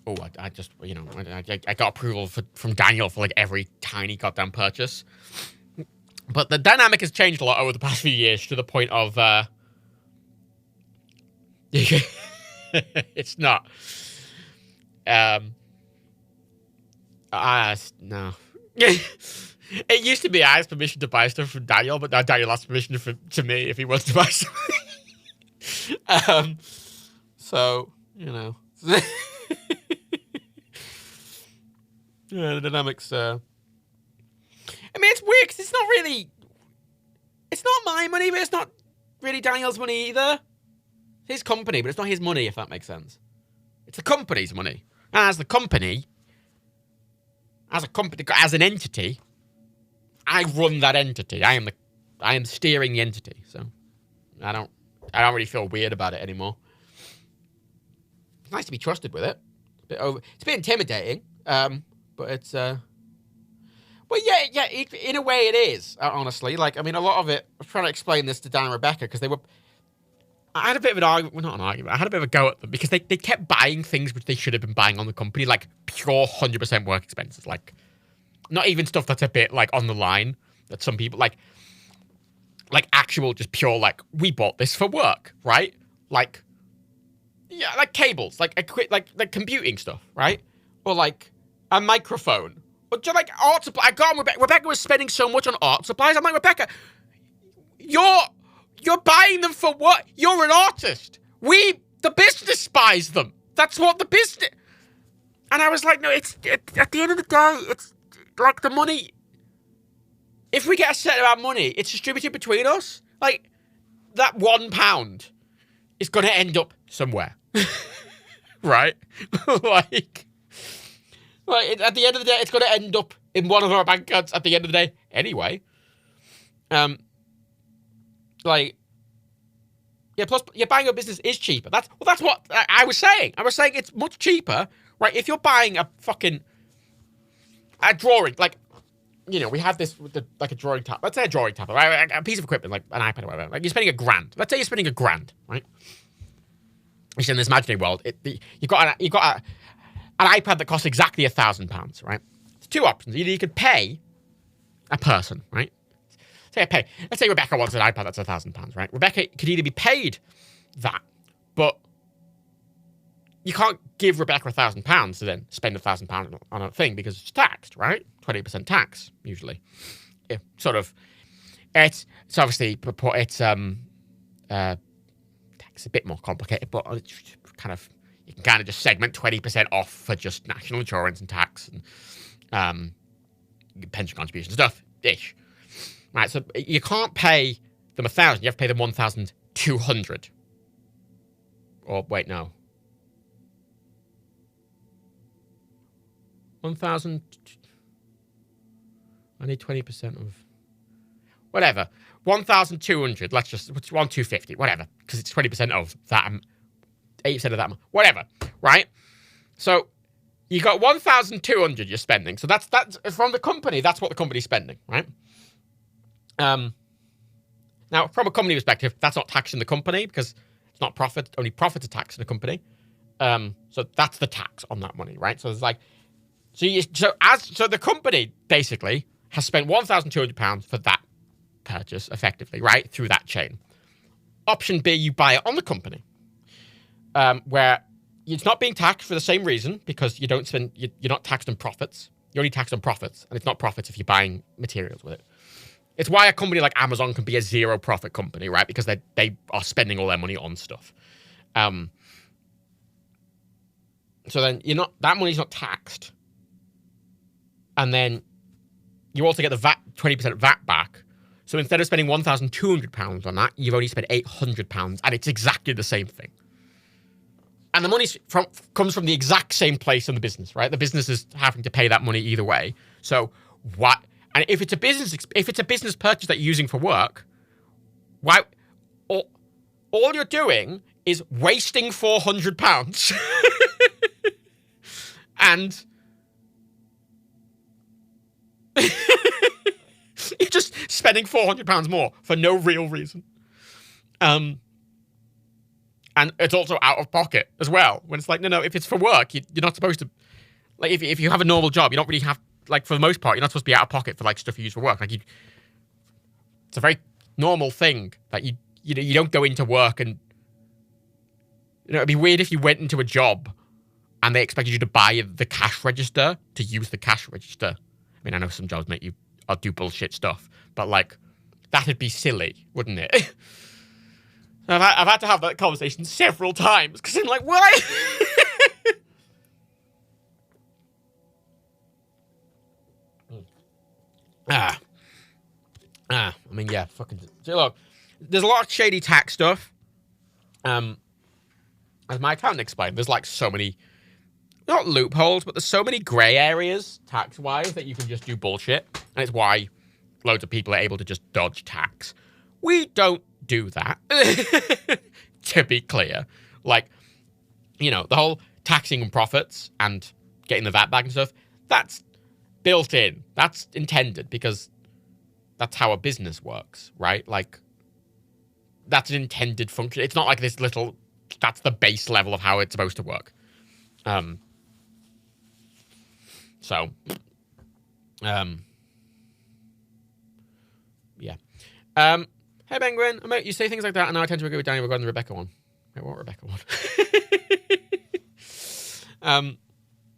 Speaker 1: oh, I just, I got approval from Daniel for like every tiny goddamn purchase. But the dynamic has changed a lot over the past few years to the point of, it's not. No. It used to be I asked permission to buy stuff from Daniel, but now Daniel asks permission to me if he wants to buy something. So, Yeah, the dynamics, I mean, it's weird, because it's not really... It's not my money, but it's not really Daniel's money either. His company, but it's not his money, if that makes sense. It's the company's money. And as the company, as a company, as an entity, I run that entity. I am steering the entity. So I don't really feel weird about it anymore. It's nice to be trusted with it. It's a bit intimidating, but it's well, yeah. In a way, it is. Honestly, like, I mean, a lot of it. I was trying to explain this to Dan and Rebecca because they were. I had a bit of an argument. Well, not an argument. I had a bit of a go at them because they kept buying things which they should have been buying on the company, like pure 100% work expenses, like not even stuff that's a bit like on the line that some people like actual just pure like we bought this for work, right? Like, yeah, like cables, like like computing stuff, right? Or like a microphone. Or just like art supply. I got on Rebecca was spending so much on art supplies. I'm like, Rebecca, you're buying them for what? You're an artist. The business buys them. That's what the business. And I was like, no, it's at the end of the day, it's like the money. If we get a set amount of money, it's distributed between us. Like that £1 is going to end up somewhere, right? like at the end of the day, it's going to end up in one of our bank accounts at the end of the day anyway. Like, yeah, plus, yeah, buying a business is cheaper. That's what I was saying. I was saying it's much cheaper, right? If you're buying a drawing, like, you know, we have this with like a drawing tab. Let's say a drawing tab, right? A piece of equipment, like an iPad or whatever. Like, you're spending £1,000. Let's say you're spending £1,000, right? Which in this imaginary world, you got an iPad that costs exactly £1,000, right? There's two options. Either you could pay a person, right? Let's say Rebecca wants an iPad that's £1,000, right? Rebecca could either be paid that, but you can't give Rebecca £1,000 to then spend £1,000 on a thing because it's taxed, right? 20% tax usually. It sort of, it's obviously it's tax a bit more complicated, but it's kind of you can kind of just segment 20% off for just national insurance and tax and pension contribution stuff ish. Right, so you can't pay them 1,000. You have to pay them 1,200. Or wait, no. 1,000. I need 20% of whatever. 1,200. Let's just 1,250. Whatever, because it's 20% of that. 8% of that. Whatever. Right. So you got 1,200 you're spending. So that's from the company. That's what the company's spending. Right. Now, from a company perspective, that's not taxing the company because it's not profit. Only profits are taxed in the company. So that's the tax on that money, right? So it's like, so the company basically has spent £1,200 for that purchase, effectively, right, through that chain. Option B, you buy it on the company, where it's not being taxed for the same reason because you don't spend. You're not taxed on profits. You're only taxed on profits, and it's not profits if you're buying materials with it. It's why a company like Amazon can be a zero profit company, right? Because they are spending all their money on stuff. So then that money's not taxed. And then you also get the VAT, 20% VAT back. So instead of spending £1,200 on that, you've only spent £800, and it's exactly the same thing. And the money comes from the exact same place in the business, right? The business is having to pay that money either way. So what? And if it's a business purchase that you're using for work, why? All you're doing is wasting £400, and you're just spending £400 more for no real reason. And it's also out of pocket as well. When it's like, no, if it's for work, you're not supposed to. Like, if you have a normal job, you don't really have. Like, for the most part, you're not supposed to be out of pocket for, like, stuff you use for work. Like, it's a very normal thing that you don't go into work and, it'd be weird if you went into a job and they expected you to buy the cash register to use the cash register. I mean, I know some jobs make you do bullshit stuff, but, like, that'd be silly, wouldn't it? I've had to have that conversation several times because I'm like, why? I mean, yeah, fucking. Look, there's a lot of shady tax stuff. As my accountant explained, there's like so many not loopholes, but there's so many gray areas tax-wise that you can just do bullshit. And it's why loads of people are able to just dodge tax. We don't do that, to be clear. Like, you know, the whole taxing on profits and getting the VAT back and stuff, that's built in. That's intended because that's how a business works, right? Like, that's an intended function. It's not like this little... That's the base level of how it's supposed to work. Yeah. Hey, Penguin. You say things like that, and now I tend to agree with Danny regarding the Rebecca one. Wait, what Rebecca one?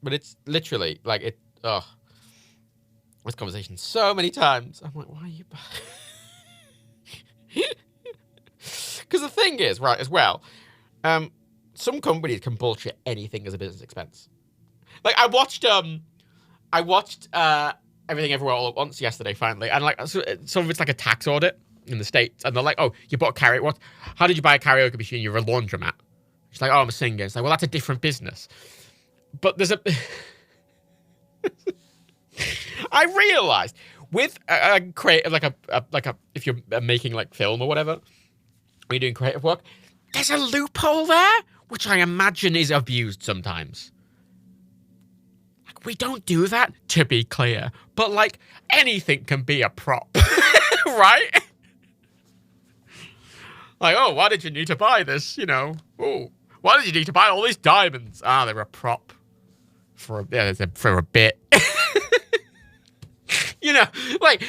Speaker 1: But it's literally, like, it... Oh. This conversation so many times. I'm like, why are you... Because the thing is, right, as well... some companies can bullshit anything as a business expense. Like, I watched Everything Everywhere All at Once yesterday, finally, and like some of it's like a tax audit in the States, and they're like, "Oh, you bought a karaoke? What? How did you buy a karaoke machine? You're a laundromat." She's like, "Oh, I'm a singer." It's like, "Well, that's a different business." But there's a. I realized with a creative, like a if you're making like film or whatever, or you're doing creative work, there's a loophole there, which I imagine is abused sometimes. Like, we don't do that, to be clear, but like anything can be a prop, right? Like, oh, why did you need to buy this? You know, oh, why did you need to buy all these diamonds? Ah, they're a prop for a bit. You know, like,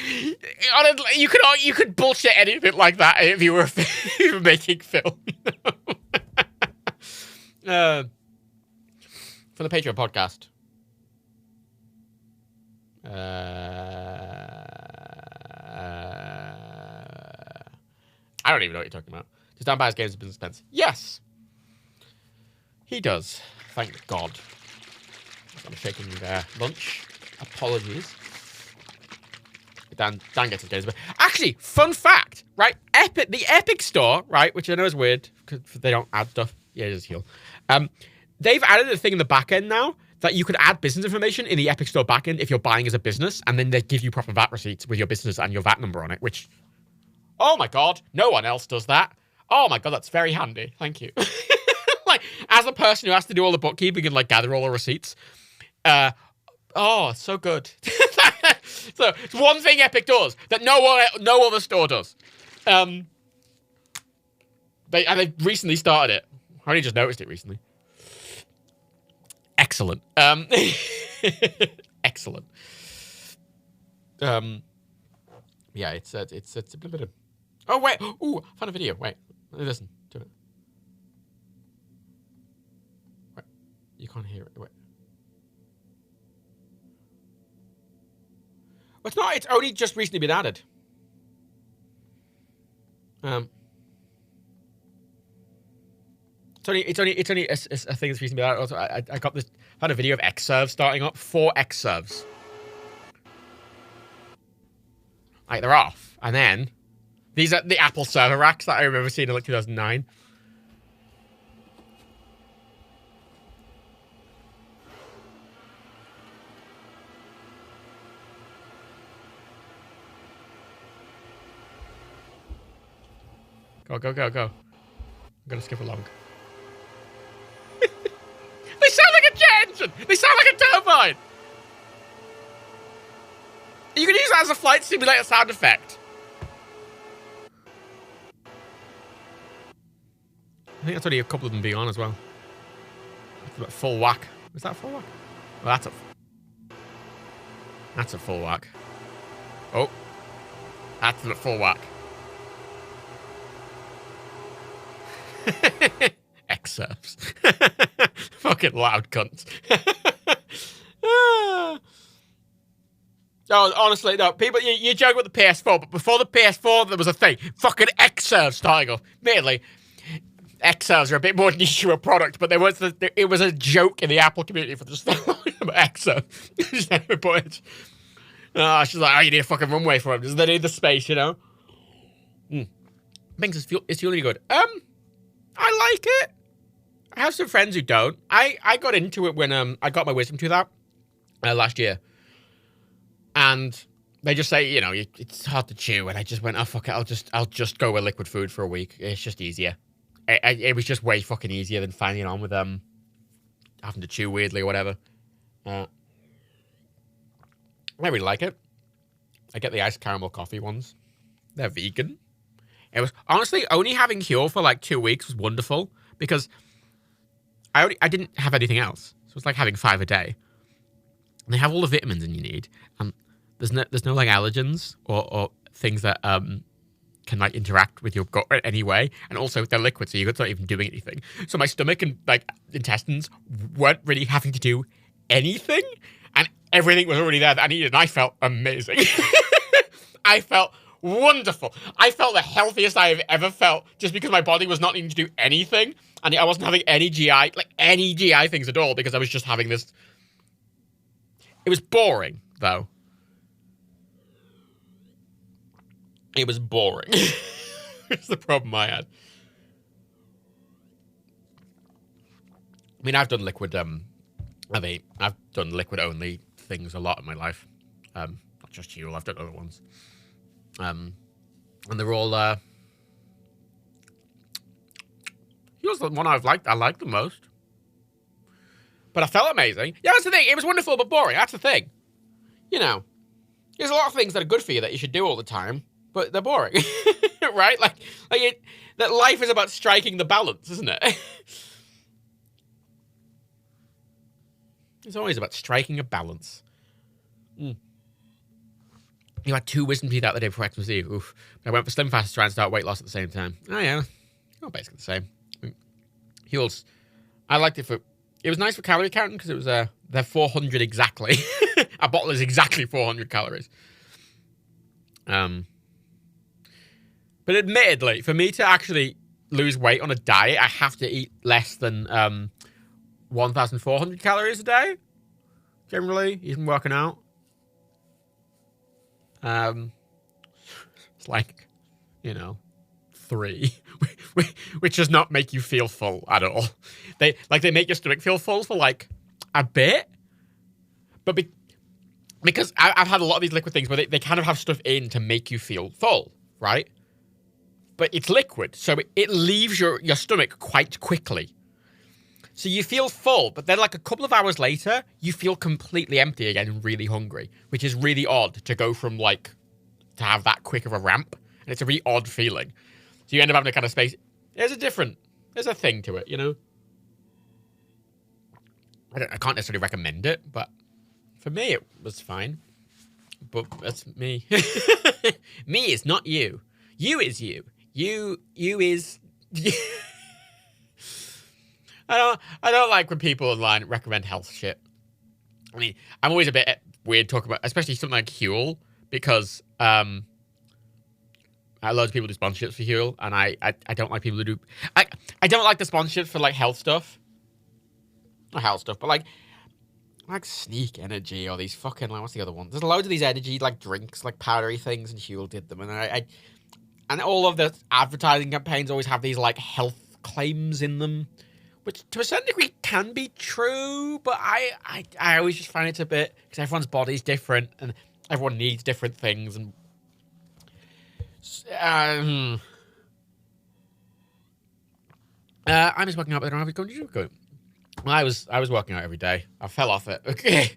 Speaker 1: you could bullshit anything like that if you were making film. You know? For the Patreon podcast. I don't even know what you're talking about. Does Dan buy his games as business expense? Yes. He does. Thank God. I'm shaking lunch. Apologies. Dan gets his games. Actually, fun fact, right? The Epic Store, right, which I know is weird because they don't add stuff. Yeah, it is heal. They've added a thing in the back end now that you could add business information in the Epic Store backend if you're buying as a business, and then they give you proper VAT receipts with your business and your VAT number on it, which, oh my God, no one else does that. Oh my God, that's very handy. Thank you. Like, as a person who has to do all the bookkeeping and like gather all the receipts, so good. So it's one thing Epic does that no other store does. They recently started it. I only just noticed it recently. Excellent. Excellent. Yeah, it's a bit of. Oh wait! Ooh, I found a video. Wait, listen to it. Wait, you can't hear it. Wait. Well, it's not. It's only just recently been added. It's only a thing that's recently been added. Also, I found a video of Xserve starting up. 4 Xserves. Like, they're off, and then these are the Apple server racks that I remember seeing in like 2009. Go. I'm gonna skip along. They sound like a jet engine! They sound like a turbine! You can use that as a flight simulator sound effect. I think that's only a couple of them being on as well. That's full whack. Is that full whack? Well, that's a full whack. Oh. That's a full whack. X-Surfs. Fucking loud cunts. Oh, honestly, no. People, you joke with the PS4, but before the PS4, there was a thing. Fucking X-Serves starting off. Admittedly, X-Serves are a bit more niche of a product, but it was a joke in the Apple community for just about X-Serves. She's like, oh, you need a fucking runway for them. Does they need the space, you know? Thinks it's feeling good. I like it. I have some friends who don't. I got into it when I got my wisdom tooth out last year. And they just say, you know, it's hard to chew. And I just went, oh, fuck it. I'll just go with liquid food for a week. It's just easier. It was just way fucking easier than finding on with having to chew weirdly or whatever. I really like it. I get the iced caramel coffee ones. They're vegan. It was honestly only having Huel for like 2 weeks was wonderful because I didn't have anything else. So it's like having 5 a day. And they have all the vitamins you need. There's no like allergens or things that can like interact with your gut in any way, and also they're liquid, so your gut's not even doing anything. So my stomach and like intestines weren't really having to do anything, and everything was already there that I needed, and I felt amazing. I felt wonderful. I felt the healthiest I have ever felt, just because my body was not needing to do anything, and I wasn't having any GI things at all, because I was just having this. It was boring though. It was boring. It's the problem I had. I mean, I've done liquid. I've done liquid only things a lot in my life. Not just Huel. I've done other ones. And they're all. Huel's the one I've liked. I like the most. But I felt amazing. Yeah, that's the thing. It was wonderful, but boring. That's the thing. You know, there's a lot of things that are good for you that you should do all the time. But they're boring, right? That life is about striking the balance, isn't it? It's always about striking a balance. You had 2 wisdom teeth out the day before Xmas Eve. Oof. I went for Slim Fast to try and start weight loss at the same time. Oh, yeah. Well, basically the same. Huel's, I liked it for... It was nice for calorie counting because it was... they're 400 exactly. A bottle is exactly 400 calories. But admittedly, for me to actually lose weight on a diet, I have to eat less than 1,400 calories a day. Generally, even working out. It's like, 3, which does not make you feel full at all. They make your stomach feel full for like a bit, but because I've had a lot of these liquid things where they kind of have stuff in to make you feel full, right? But it's liquid, so it leaves your stomach quite quickly. So you feel full, but then like a couple of hours later, you feel completely empty again and really hungry, which is really odd to go from like, to have that quick of a ramp. And it's a really odd feeling. So you end up having a kind of space. There's a thing to it, I can't necessarily recommend it, but for me, it was fine. But that's me. Me is not you. You is you. You is you. I don't like when people online recommend health shit. I mean, I'm always a bit weird talking about, especially something like Huel, because loads of people do sponsorships for Huel, and I don't like people who do. I don't like the sponsorships for like health stuff. Not health stuff, but like Sneak Energy or these fucking, like, what's the other one? There's loads of these energy like drinks, like powdery things, and Huel did them, and and all of the advertising campaigns always have these like health claims in them, which to a certain degree can be true, but I always just find it a bit, because everyone's body's different and everyone needs different things, and I'm just working out, but I don't have it going to go. Well, I was working out every day. I fell off it. Okay,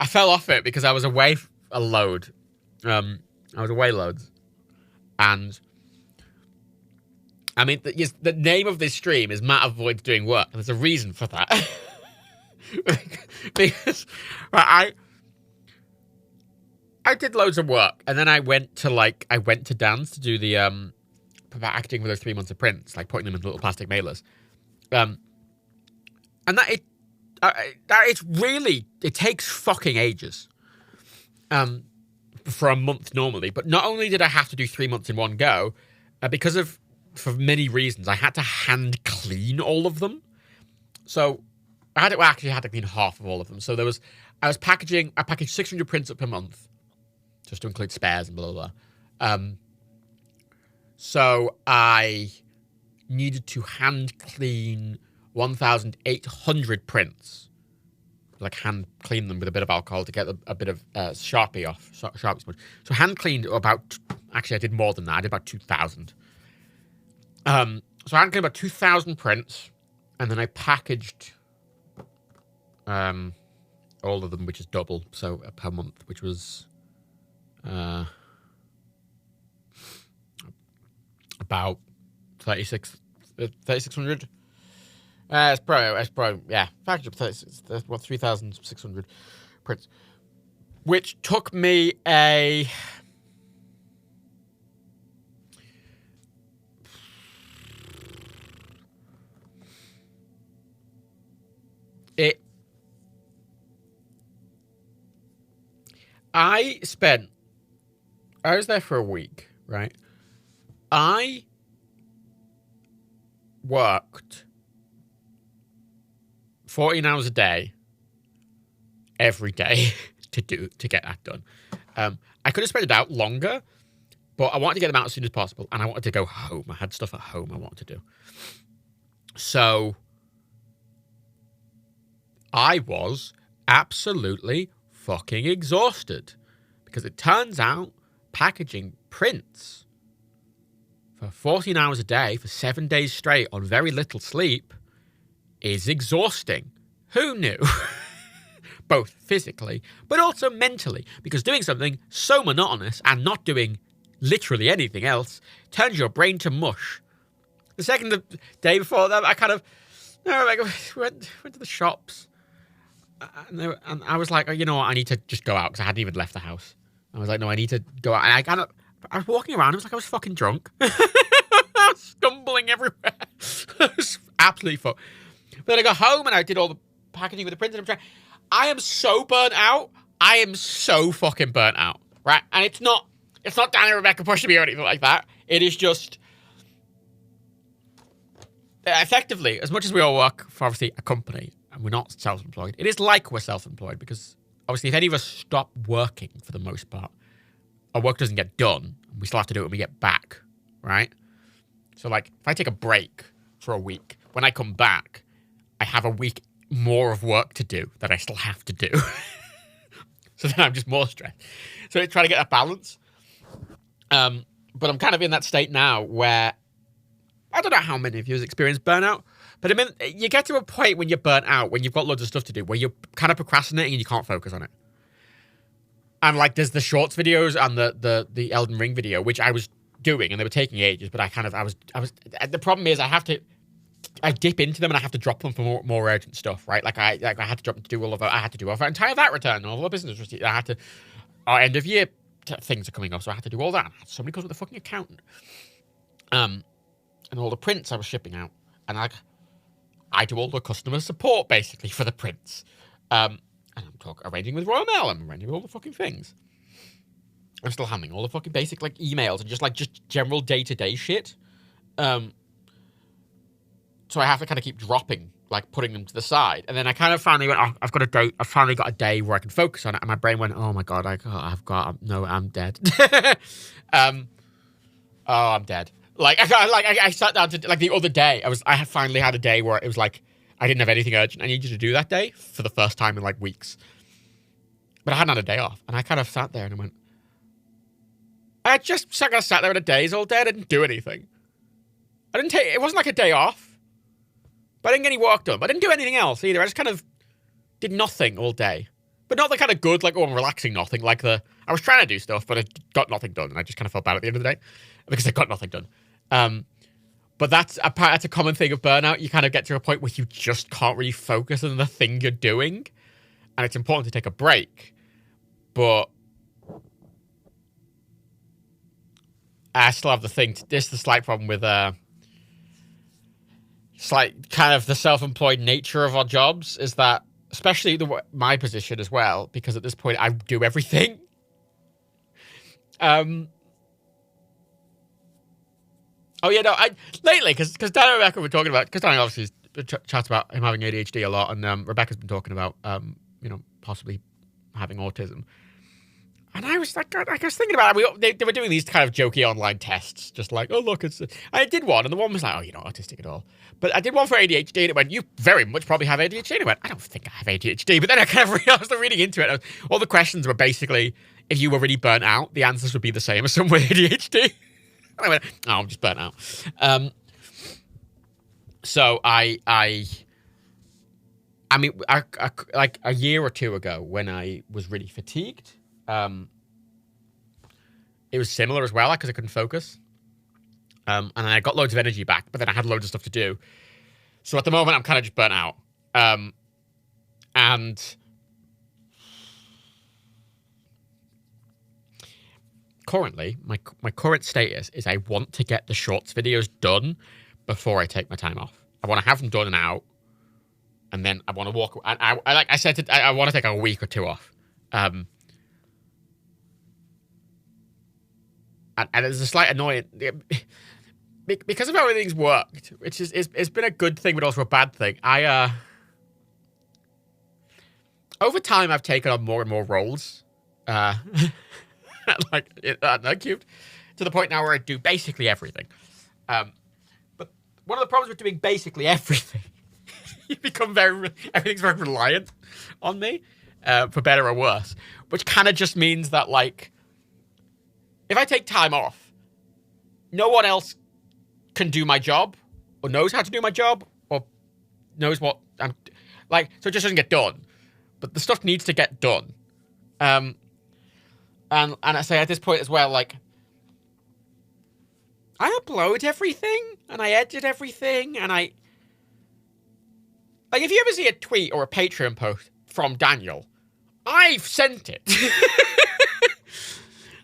Speaker 1: I fell off it because I was away a load. I was away loads, and I mean, the name of this stream is Matt Avoids Doing Work, and there's a reason for that. Because I did loads of work, and then I went to dance to do the acting for those 3 months of prints, like putting them in little plastic mailers, and that it's really, it takes fucking ages, for a month normally. But not only did I have to do 3 months in one go, for many reasons, I had to hand clean all of them. So I actually had to clean half of all of them. So I packaged 600 prints up per month, just to include spares and blah, blah, blah. So I needed to hand clean 1,800 prints. Like hand clean them with a bit of alcohol to get a bit of Sharpie off. Sharpie smudge. So hand cleaned about, actually I did more than that. I did about 2,000. So I hand cleaned about 2,000 prints, and then I packaged all of them, which is double, so per month, which was about 3,600. It's probably, yeah, package of 36, that's what, 3,600 prints, which took me I was there for a week, right? I worked 14 hours a day, every day, to get that done. I could have spread it out longer, but I wanted to get them out as soon as possible, and I wanted to go home. I had stuff at home I wanted to do. So I was absolutely fucking exhausted, because it turns out packaging prints for 14 hours a day for 7 days straight on very little sleep is exhausting. Who knew? Both physically, but also mentally, because doing something so monotonous and not doing literally anything else turns your brain to mush. The day before that, I kind of went to the shops, and I was like, oh, you know what, I need to just go out, because I hadn't even left the house. I was like, no, I need to go out. And I was walking around, it was like I was fucking drunk. I was stumbling everywhere. I was absolutely fucked. But then I got home and I did all the packaging with the printer. I am so burnt out. I am so fucking burnt out, right? And it's not Danny and Rebecca pushing me or anything like that. It is just, effectively, as much as we all work for, obviously, a company, and we're not self-employed, it is like we're self-employed, because obviously if any of us stop working, for the most part, our work doesn't get done. We still have to do it when we get back, right? So, like, if I take a break for a week, when I come back, I have a week more of work to do that I still have to do. So then I'm just more stressed. So I try to get a balance. But I'm kind of in that state now where I don't know how many of you experience burnout, but I mean, you get to a point when you're burnt out, when you've got loads of stuff to do, where you're kind of procrastinating and you can't focus on it. And like, there's the shorts videos and the Elden Ring video, which I was doing, and they were taking ages, but I was, the problem is I dip into them and I have to drop them for more urgent stuff, right? Like I had to drop them to do all of it. I had to do our entire VAT return and all the business receipts. I had to, our end of year things are coming up, so I had to do all that. Somebody goes with the fucking accountant. And all the prints I was shipping out. And I do all the customer support, basically, for the prints. And I'm arranging with Royal Mail. I'm arranging with all the fucking things. I'm still handling all the fucking basic, like, emails and just general day-to-day shit. So I have to kind of keep dropping, like, putting them to the side. And then I kind of finally went, oh, I've finally got a day where I can focus on it. And my brain went, oh my God, I'm dead. I'm dead. Like, I sat down to, like, the other day, I finally had a day where it was like, I didn't have anything urgent I needed to do that day for the first time in, like, weeks. But I hadn't had a day off. And I kind of sat there and I went, I just sat there in a daze all day. I didn't do anything. It wasn't like a day off. But I didn't get any work done. But I didn't do anything else either. I just kind of did nothing all day. But not the kind of good, like, oh, I'm relaxing nothing. Like I was trying to do stuff, but I got nothing done. And I just kind of felt bad at the end of the day because I got nothing done. But that's a common thing of burnout. You kind of get to a point where you just can't really focus on the thing you're doing. And it's important to take a break. But I still have this is the slight problem with slight kind of the self-employed nature of our jobs is that, especially my position as well, because at this point I do everything. Oh yeah, no, lately, because Dan and Rebecca were talking about, because Dan obviously chats about him having ADHD a lot, and Rebecca's been talking about, possibly having autism. And I was like, I was thinking about it. They were doing these kind of jokey online tests, just like, oh, look, it's... I did one, and the one was like, oh, you're not autistic at all. But I did one for ADHD, and it went, you very much probably have ADHD. And I went, I don't think I have ADHD. But then I kind of realized, reading into it, all the questions were basically, if you were really burnt out, the answers would be the same as someone with ADHD. I went, oh, I'm just burnt out. So I mean, like a year or two ago, when I was really fatigued, it was similar as well, because I couldn't focus. And I got loads of energy back, but then I had loads of stuff to do. So at the moment, I'm kind of just burnt out. And currently, my current status is I want to get the shorts videos done before I take my time off. I want to have them done and out, and then I want to walk. And like I said, I want to take a week or two off. And there's a slight annoyance because of how everything's worked, which is it's been a good thing, but also a bad thing. Over time, I've taken on more and more roles, like cubed, to the point now where I do basically everything. But one of the problems with doing basically everything, you become everything's very reliant on me, for better or worse, which kind of just means that, like, if I take time off, no one else can do my job, or knows how to do my job, or knows what I'm like. So it just doesn't get done. But the stuff needs to get done. And I say at this point as well, like, I upload everything and I edit everything, and like, if you ever see a tweet or a Patreon post from Daniel, I've sent it.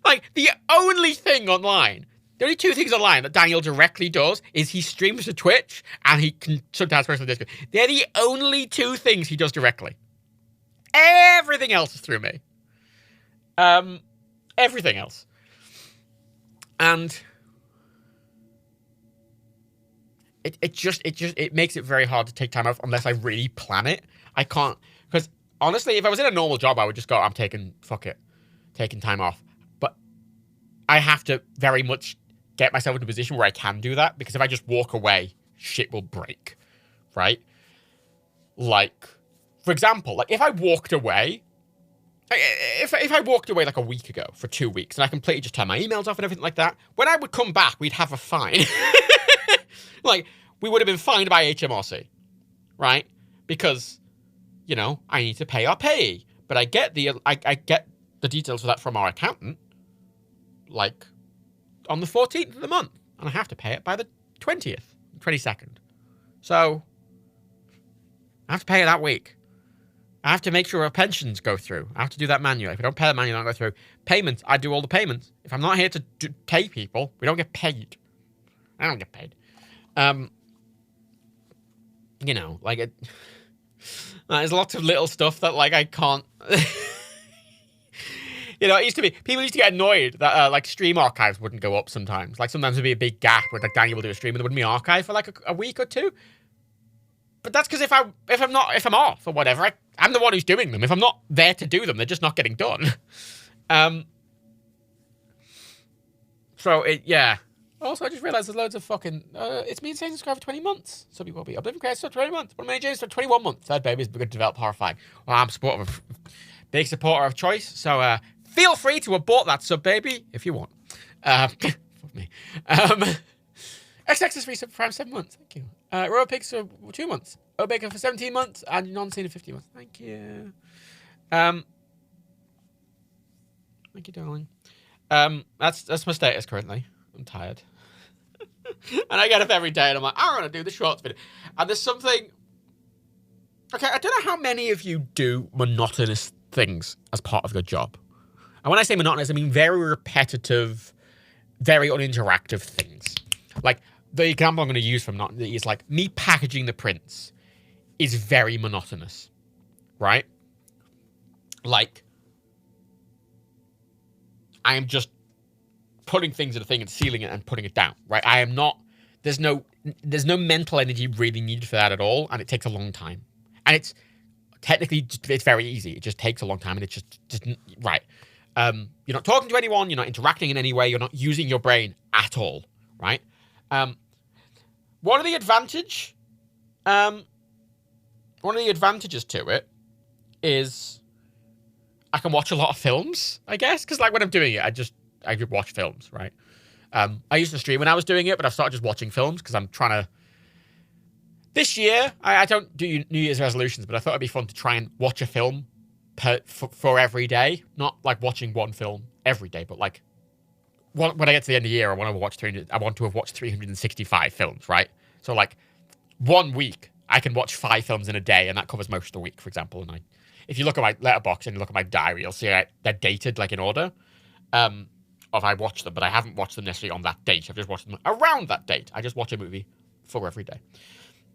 Speaker 1: Like, the only thing online, the only two things online that Daniel directly does is he streams to Twitch and he can sometimes post on Discord. They're the only two things he does directly. Everything else is through me. Everything else. And it makes it very hard to take time off unless I really plan it. I can't, because honestly, if I was in a normal job, I would just go, I'm taking time off. But I have to very much get myself into a position where I can do that, because if I just walk away, shit will break, right? Like, for example, like if I walked away, if I walked away like a week ago for 2 weeks and I completely just turned my emails off and everything like that, when I would come back, we'd have a fine. Like, we would have been fined by HMRC, right? Because, you know, I need to pay our pay. But I get the details for that from our accountant, like, on the 14th of the month. And I have to pay it by the 20th, 22nd. So, I have to pay it that week. I have to make sure our pensions go through. I have to do that manually. If I don't pay the manually, I don't go through. Payments, I do all the payments. If I'm not here to pay people, we don't get paid. I don't get paid. You know, like, there's lots of little stuff that, like, I can't... You know, people used to get annoyed that, like, stream archives wouldn't go up sometimes. Like, sometimes there'd be a big gap where, like, Daniel will do a stream and there wouldn't be archive for, like, a week or two. But that's because if I'm off or whatever, I'm the one who's doing them. If I'm not there to do them, they're just not getting done. Yeah. Also, I just realized there's loads of fucking... it's been saying subscribe for 20 months. Some people will be. I've been creating for 20 months. One of my James for 21 months. Third baby is going to develop horrifying. Well, I'm big supporter of choice. So feel free to abort that sub baby if you want. Fuck me. XX is free sub for 7 months. Thank you. Royal Pigs for 2 months. Obeka for 17 months. And Non-Scene for 15 months. Thank you. Thank you, darling. That's my status currently. I'm tired. And I get up every day and I'm like, I want to do the shorts video. And there's something... Okay, I don't know how many of you do monotonous things as part of your job. And when I say monotonous, I mean very repetitive, very uninteractive things. Like, the example I'm going to use from monotonous is, like, me packaging the prints is very monotonous, right? Like, I am just putting things in a thing and sealing it and putting it down, right? I am not... There's no mental energy really needed for that at all, and it takes a long time. And it's... Technically, it's very easy. It just takes a long time, and it's just right. You're not talking to anyone. You're not interacting in any way. You're not using your brain at all, right? One of the advantages to it is I can watch a lot of films, I guess, because like when I'm doing it, I just watch films, right? I used to stream when I was doing it, but I've started just watching films because I'm trying to. This year, I don't do New Year's resolutions, but I thought it'd be fun to try and watch a film for every day. Not like watching one film every day, but like when I get to the end of the year, I want to have watched 365 films, right? So like 1 week, I can watch 5 films in a day, and that covers most of the week, for example. And if you look at my letterbox and you look at my diary, you'll see they're dated like in order. Of I watched them, but I haven't watched them necessarily on that date. I've just watched them around that date. I just watch a movie for every day.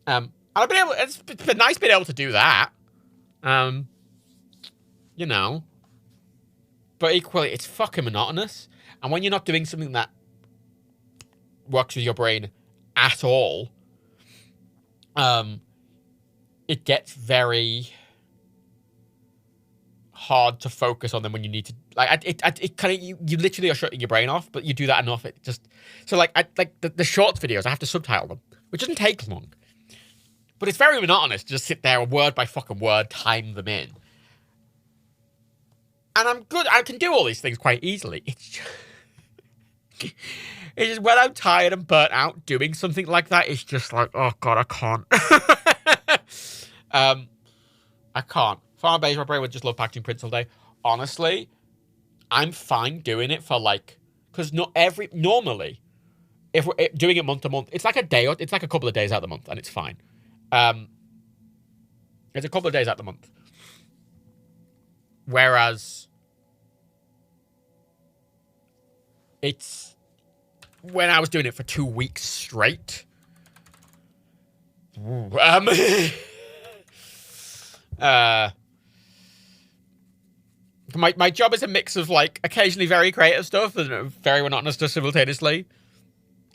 Speaker 1: And I've been it's been nice being able to do that. You know. But equally, it's fucking monotonous. And when you're not doing something that works with your brain at all, it gets very hard to focus on them when you need to. Like it kind of you literally are shutting your brain off, but you do that enough, it just so like the short videos I have to subtitle them, which doesn't take long, but it's very monotonous to just sit there word by fucking word time them in. And I'm good. I can do all these things quite easily. It's just when I'm tired and burnt out, doing something like that is just like, oh god, I can't. I can't. Farmer Base, my brain would just love packaging prints all day. Honestly, I'm fine doing it for like, because normally, if we're doing it month to month, it's like it's like a couple of days out of the month, and it's fine. It's a couple of days out of the month. Whereas, it's when I was doing it for 2 weeks straight. My job is a mix of like occasionally very creative stuff and very monotonous stuff simultaneously,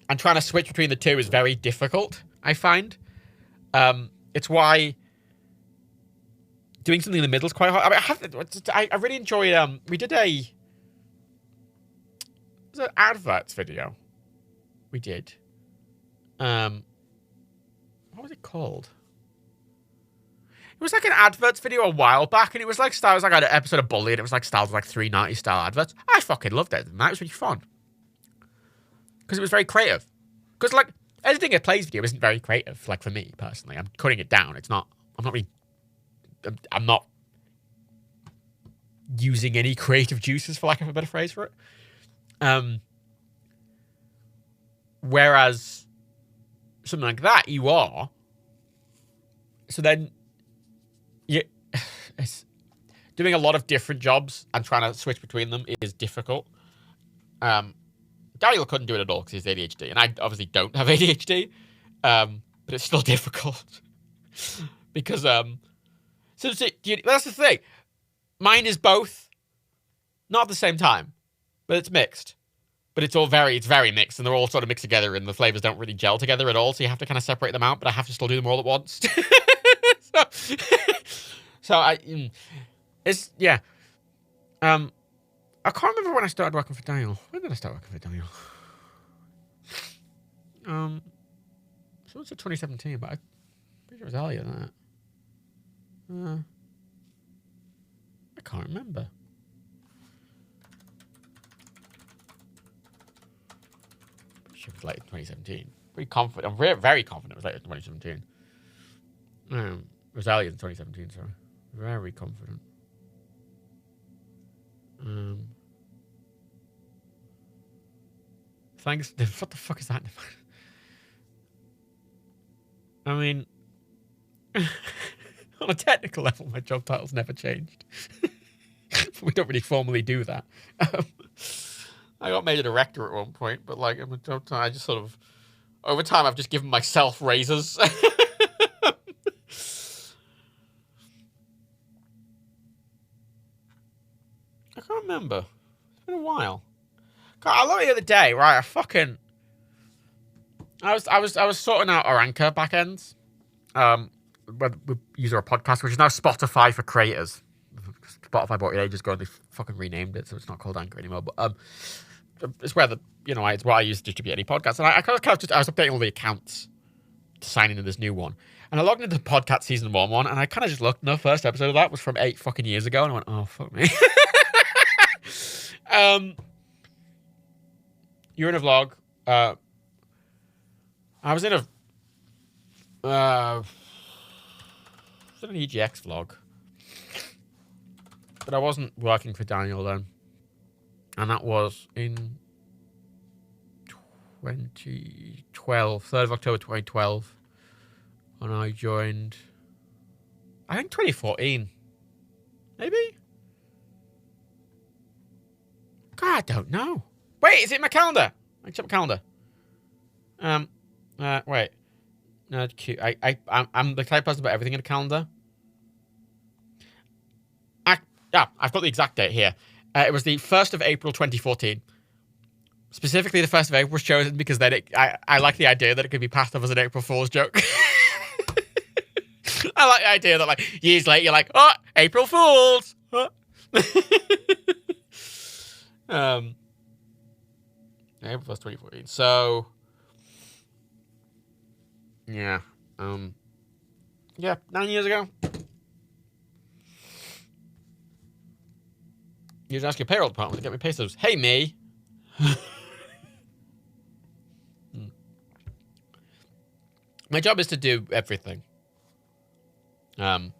Speaker 1: and trying to switch between the two is very difficult, I find. It's why doing something in the middle is quite hard. I really enjoyed. We did it was an adverts video. We did. What was it called? It was like an adverts video a while back, and it was like Styles like had an episode of Bully, and it was like Styles like 390 style adverts. I fucking loved it, and that was really fun because it was very creative. Because like editing a plays video isn't very creative, like for me personally. I'm cutting it down. It's not. I'm not using any creative juices, for lack of a better phrase for it. Whereas something like that, you are. So then. Yeah, it's doing a lot of different jobs and trying to switch between them is difficult. Daniel couldn't do it at all because he's ADHD, and I obviously don't have ADHD, but it's still difficult because so that's the thing. Mine is both, not at the same time, but it's mixed. But it's very mixed, and they're all sort of mixed together, and the flavors don't really gel together at all. So you have to kind of separate them out, but I have to still do them all at once. So it's yeah. I can't remember when I started working for Daniel. When did I start working for Daniel? So it's 2017, but I'm pretty sure it was earlier than that. I can't remember. Pretty sure it was late in 2017. Pretty confident. I'm very confident it was late in 2017. It was earlier than 2017, sorry. Very confident. Thanks. What the fuck is that? I mean, on a technical level, my job title's never changed. We don't really formally do that. I got made a director at one point, but like, in my job title, I just sort of, over time, I've just given myself raises. I can't remember. It's been a while. God, I looked the other day, right? I was sorting out our Anchor backends. We use our podcast, which is now Spotify for creators. Spotify bought it ages ago, and they fucking renamed it, so it's not called Anchor anymore. But it's where it's what I use to distribute any podcast. And I was updating all the accounts to sign into this new one, and I logged into the podcast season 1 one, and I kind of just looked, and the first episode of that was from 8 fucking years ago, and I went, oh fuck me. You're in a vlog. I was in an EGX vlog, but I wasn't working for Daniel then, and that was in 2012, 3rd of October 2012, and I joined, I think 2014, maybe? God, I don't know. Wait, is it my calendar? I check my calendar. Wait. No, cute. I'm the type of person about everything in a calendar. I've got the exact date here. It was the 1st of April 2014. Specifically, the 1st of April was chosen because then I like the idea that it could be passed off as an April Fool's joke. I like the idea that, like, years later, you're like, oh, April Fools! April 1st, 2014. So, yeah. 9 years ago. You just ask your payroll department to get me pay stubs. Hey, me. My job is to do everything. Now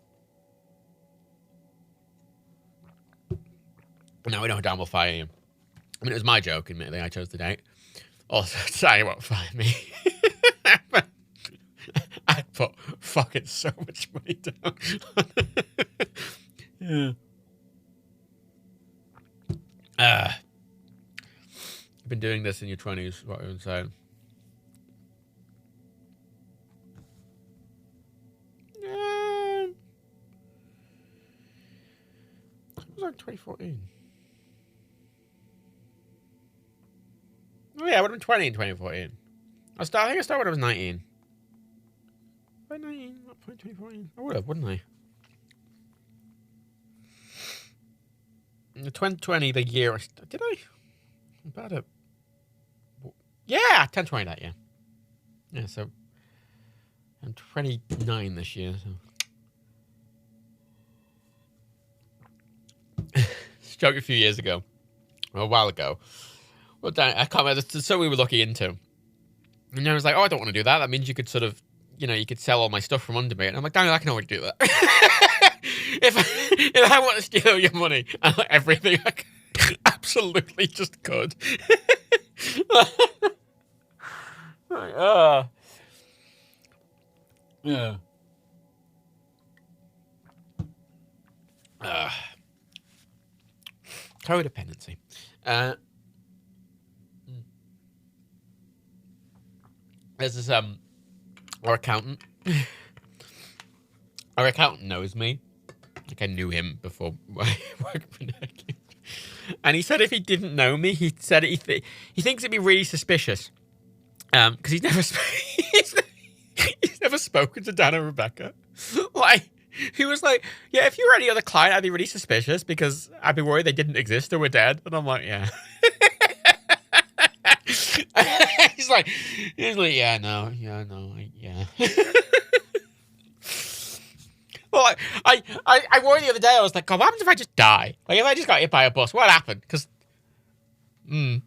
Speaker 1: we know Dan will fire you. I mean, it was my joke, admittedly. I chose the date. Also, Sally won't fire me. I put fucking so much money down. Yeah. You've been doing this in your 20s, what I'm saying. It was like 2014. Oh yeah, I would have been 20 in 2014. I think I started when I was 19. By 19, not 2014. I would have, wouldn't I? In 2020, the year did I? About it. Yeah, 10/20 that year. Yeah, so I'm 29 this year. So. This joke a few years ago, or a while ago. Well, I can't remember. So we were looking into, and I was like, "Oh, I don't want to do that. That means you could sort of, you could sell all my stuff from under me." And I'm like, "Daniel, I can already do that. if I want to steal your money, everything, I absolutely just could." Yeah. Codependency. There's this our accountant. Our accountant knows me. Like, I knew him before I worked for Nike. And he said if he didn't know me, he said he thinks it'd be really suspicious. Because he's never spoken to Dan or Rebecca. Like, he was like, yeah, if you were any other client, I'd be really suspicious because I'd be worried they didn't exist or were dead. And I'm like, yeah. He's like, yeah, no. Well, I worried the other day. I was like, God, what happens if I just die? Like, if I just got hit by a bus, what happened? Because, oh,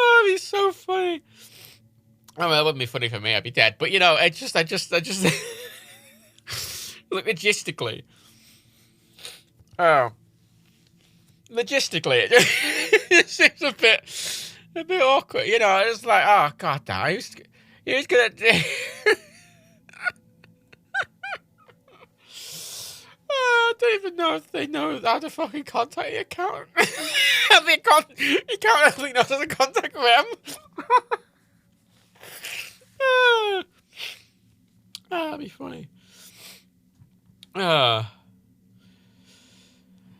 Speaker 1: it'd be so funny. I mean, it wouldn't be funny for me. I'd be dead. But, I just look, logistically. Oh. Logistically, it seems a bit awkward. It's like, oh, God, damn. Who's going to do... I don't even know if they know how to fucking contact the accountant. The accountant only knows how to contact them. That'd be funny.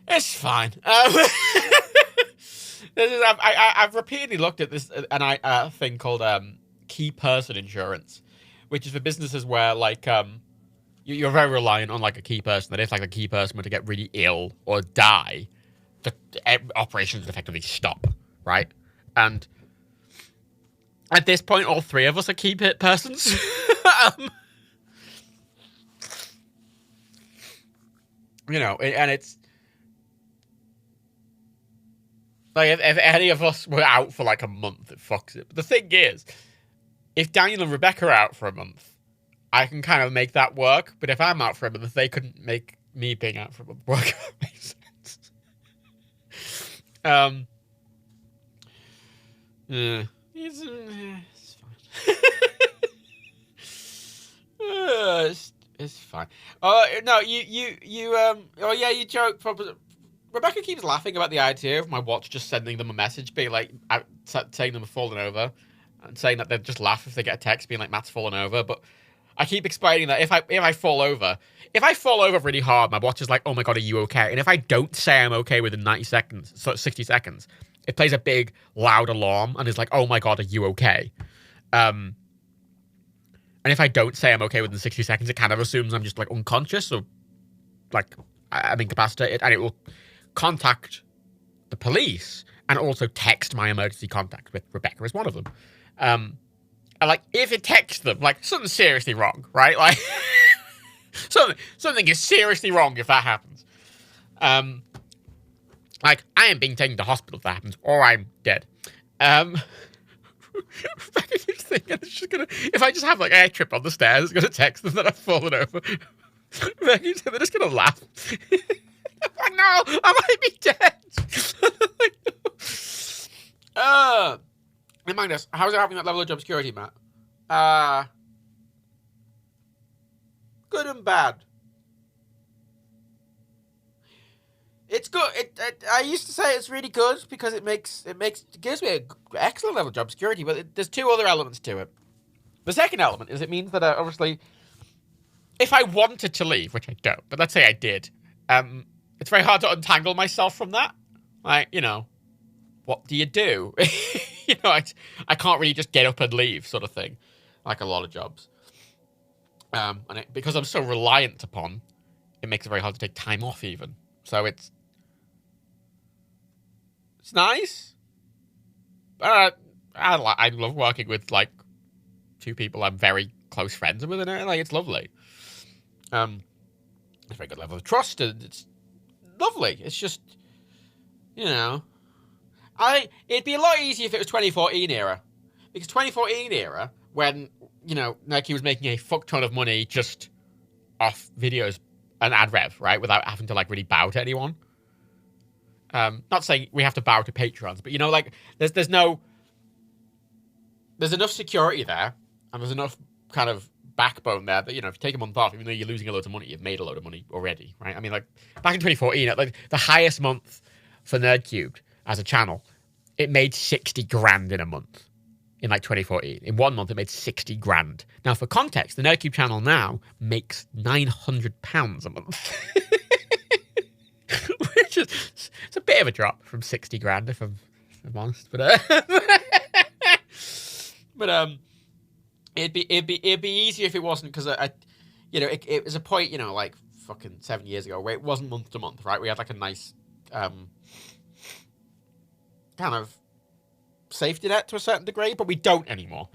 Speaker 1: It's fine. I've repeatedly looked at this thing called key person insurance, which is for businesses where like you're very reliant on like a key person. That if like a key person were to get really ill or die, the operations effectively stop, right? And at this point, all three of us are key persons. You know, and it's like if any of us were out for like a month, it fucks it. But the thing is, if Daniel and Rebecca are out for a month, I can kind of make that work. But if I'm out for a month, they couldn't make me being out for a month work. If that makes sense. It's fine. It's fine. Oh no, oh yeah, you joke. Probably. Rebecca keeps laughing about the idea of my watch just sending them a message, being like, saying them have fallen over, and saying that they'd just laugh if they get a text being like, Matt's fallen over. But I keep explaining that if I fall over really hard, my watch is like, oh my god, are you okay? And if I don't say I'm okay within 90 seconds, so 60 seconds, it plays a big, loud alarm and is like, oh my god, are you okay? And if I don't say I'm okay within 60 seconds, it kind of assumes I'm just like unconscious or like I'm incapacitated, and it will contact the police and also text my emergency contact, with Rebecca as one of them. And like, if it texts them, like, something's seriously wrong, right? Like, something is seriously wrong if that happens. Like, I am being taken to hospital if that happens, or I'm dead. Rebecca keeps thinking it's just gonna, if I just have like a trip on the stairs, it's gonna text them that I've fallen over. Rebecca keeps saying they're just gonna laugh. Like, no, I might be dead. Like, remind us, how's it having that level of job security, Matt? Good and bad. It's good. I used to say it's really good because it gives me an excellent level of job security, but there's two other elements to it. The second element is it means that obviously, if I wanted to leave, which I don't, but let's say I did, it's very hard to untangle myself from that. Like, you know, what do you do? You know, I can't really just get up and leave, sort of thing, like a lot of jobs. And because I'm so reliant upon, it makes it very hard to take time off even. So it's nice. I love working with like two people I'm very close friends with, and like it's lovely. It's a very good level of trust, and it's lovely. It's just, you know, it'd be a lot easier if it was 2014 era, because 2014 era, when, you know, Nike was making a fuck ton of money just off videos and ad rev, right, without having to like really bow to anyone. Not saying we have to bow to patrons, but you know, like there's enough security there, and there's enough kind of backbone there that, you know, if you take a month off, even though you're losing a load of money, you've made a load of money already, right? I mean, like back in 2014, like the highest month for Nerdcubed as a channel, it made 60 grand in a month. In like 2014, in 1 month, it made 60 grand. Now, for context, the Nerdcube channel now makes £900 a month. Which is, it's a bit of a drop from 60 grand, if I'm honest. But it'd be easier if it wasn't, because you know, it was a point, you know, like fucking 7 years ago, where it wasn't month to month, right? We had like a nice kind of safety net to a certain degree, but we don't anymore.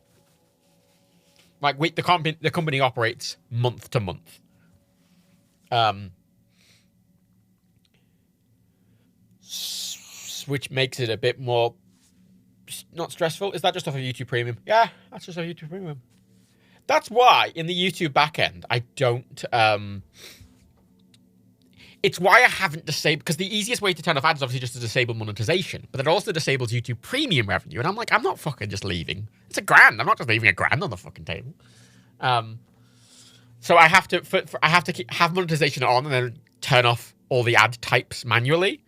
Speaker 1: Like the company operates month to month. Which makes it a bit more not stressful. Is that just off of YouTube Premium? Yeah, that's just off YouTube Premium. That's why in the YouTube backend I don't. It's why I haven't disabled, because the easiest way to turn off ads is obviously just to disable monetization, but it also disables YouTube Premium revenue, and I'm like, I'm not fucking just leaving. It's $1,000. I'm not just leaving $1,000 on the fucking table. So I have to have monetization on and then turn off all the ad types manually.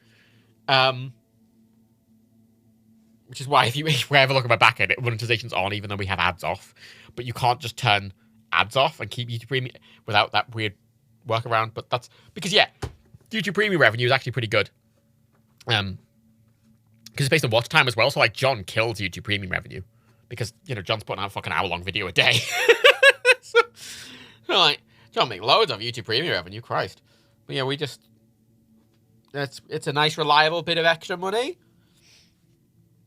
Speaker 1: Which is why if you ever look at my backend, monetization's on even though we have ads off, but you can't just turn ads off and keep YouTube Premium without that weird workaround. But that's because, yeah, YouTube Premium revenue is actually pretty good. Because it's based on watch time as well. So like John kills YouTube Premium revenue because, you know, John's putting out a fucking hour-long video a day. Like, don't make loads of YouTube Premium revenue, Christ. But yeah, we just... It's a nice, reliable bit of extra money.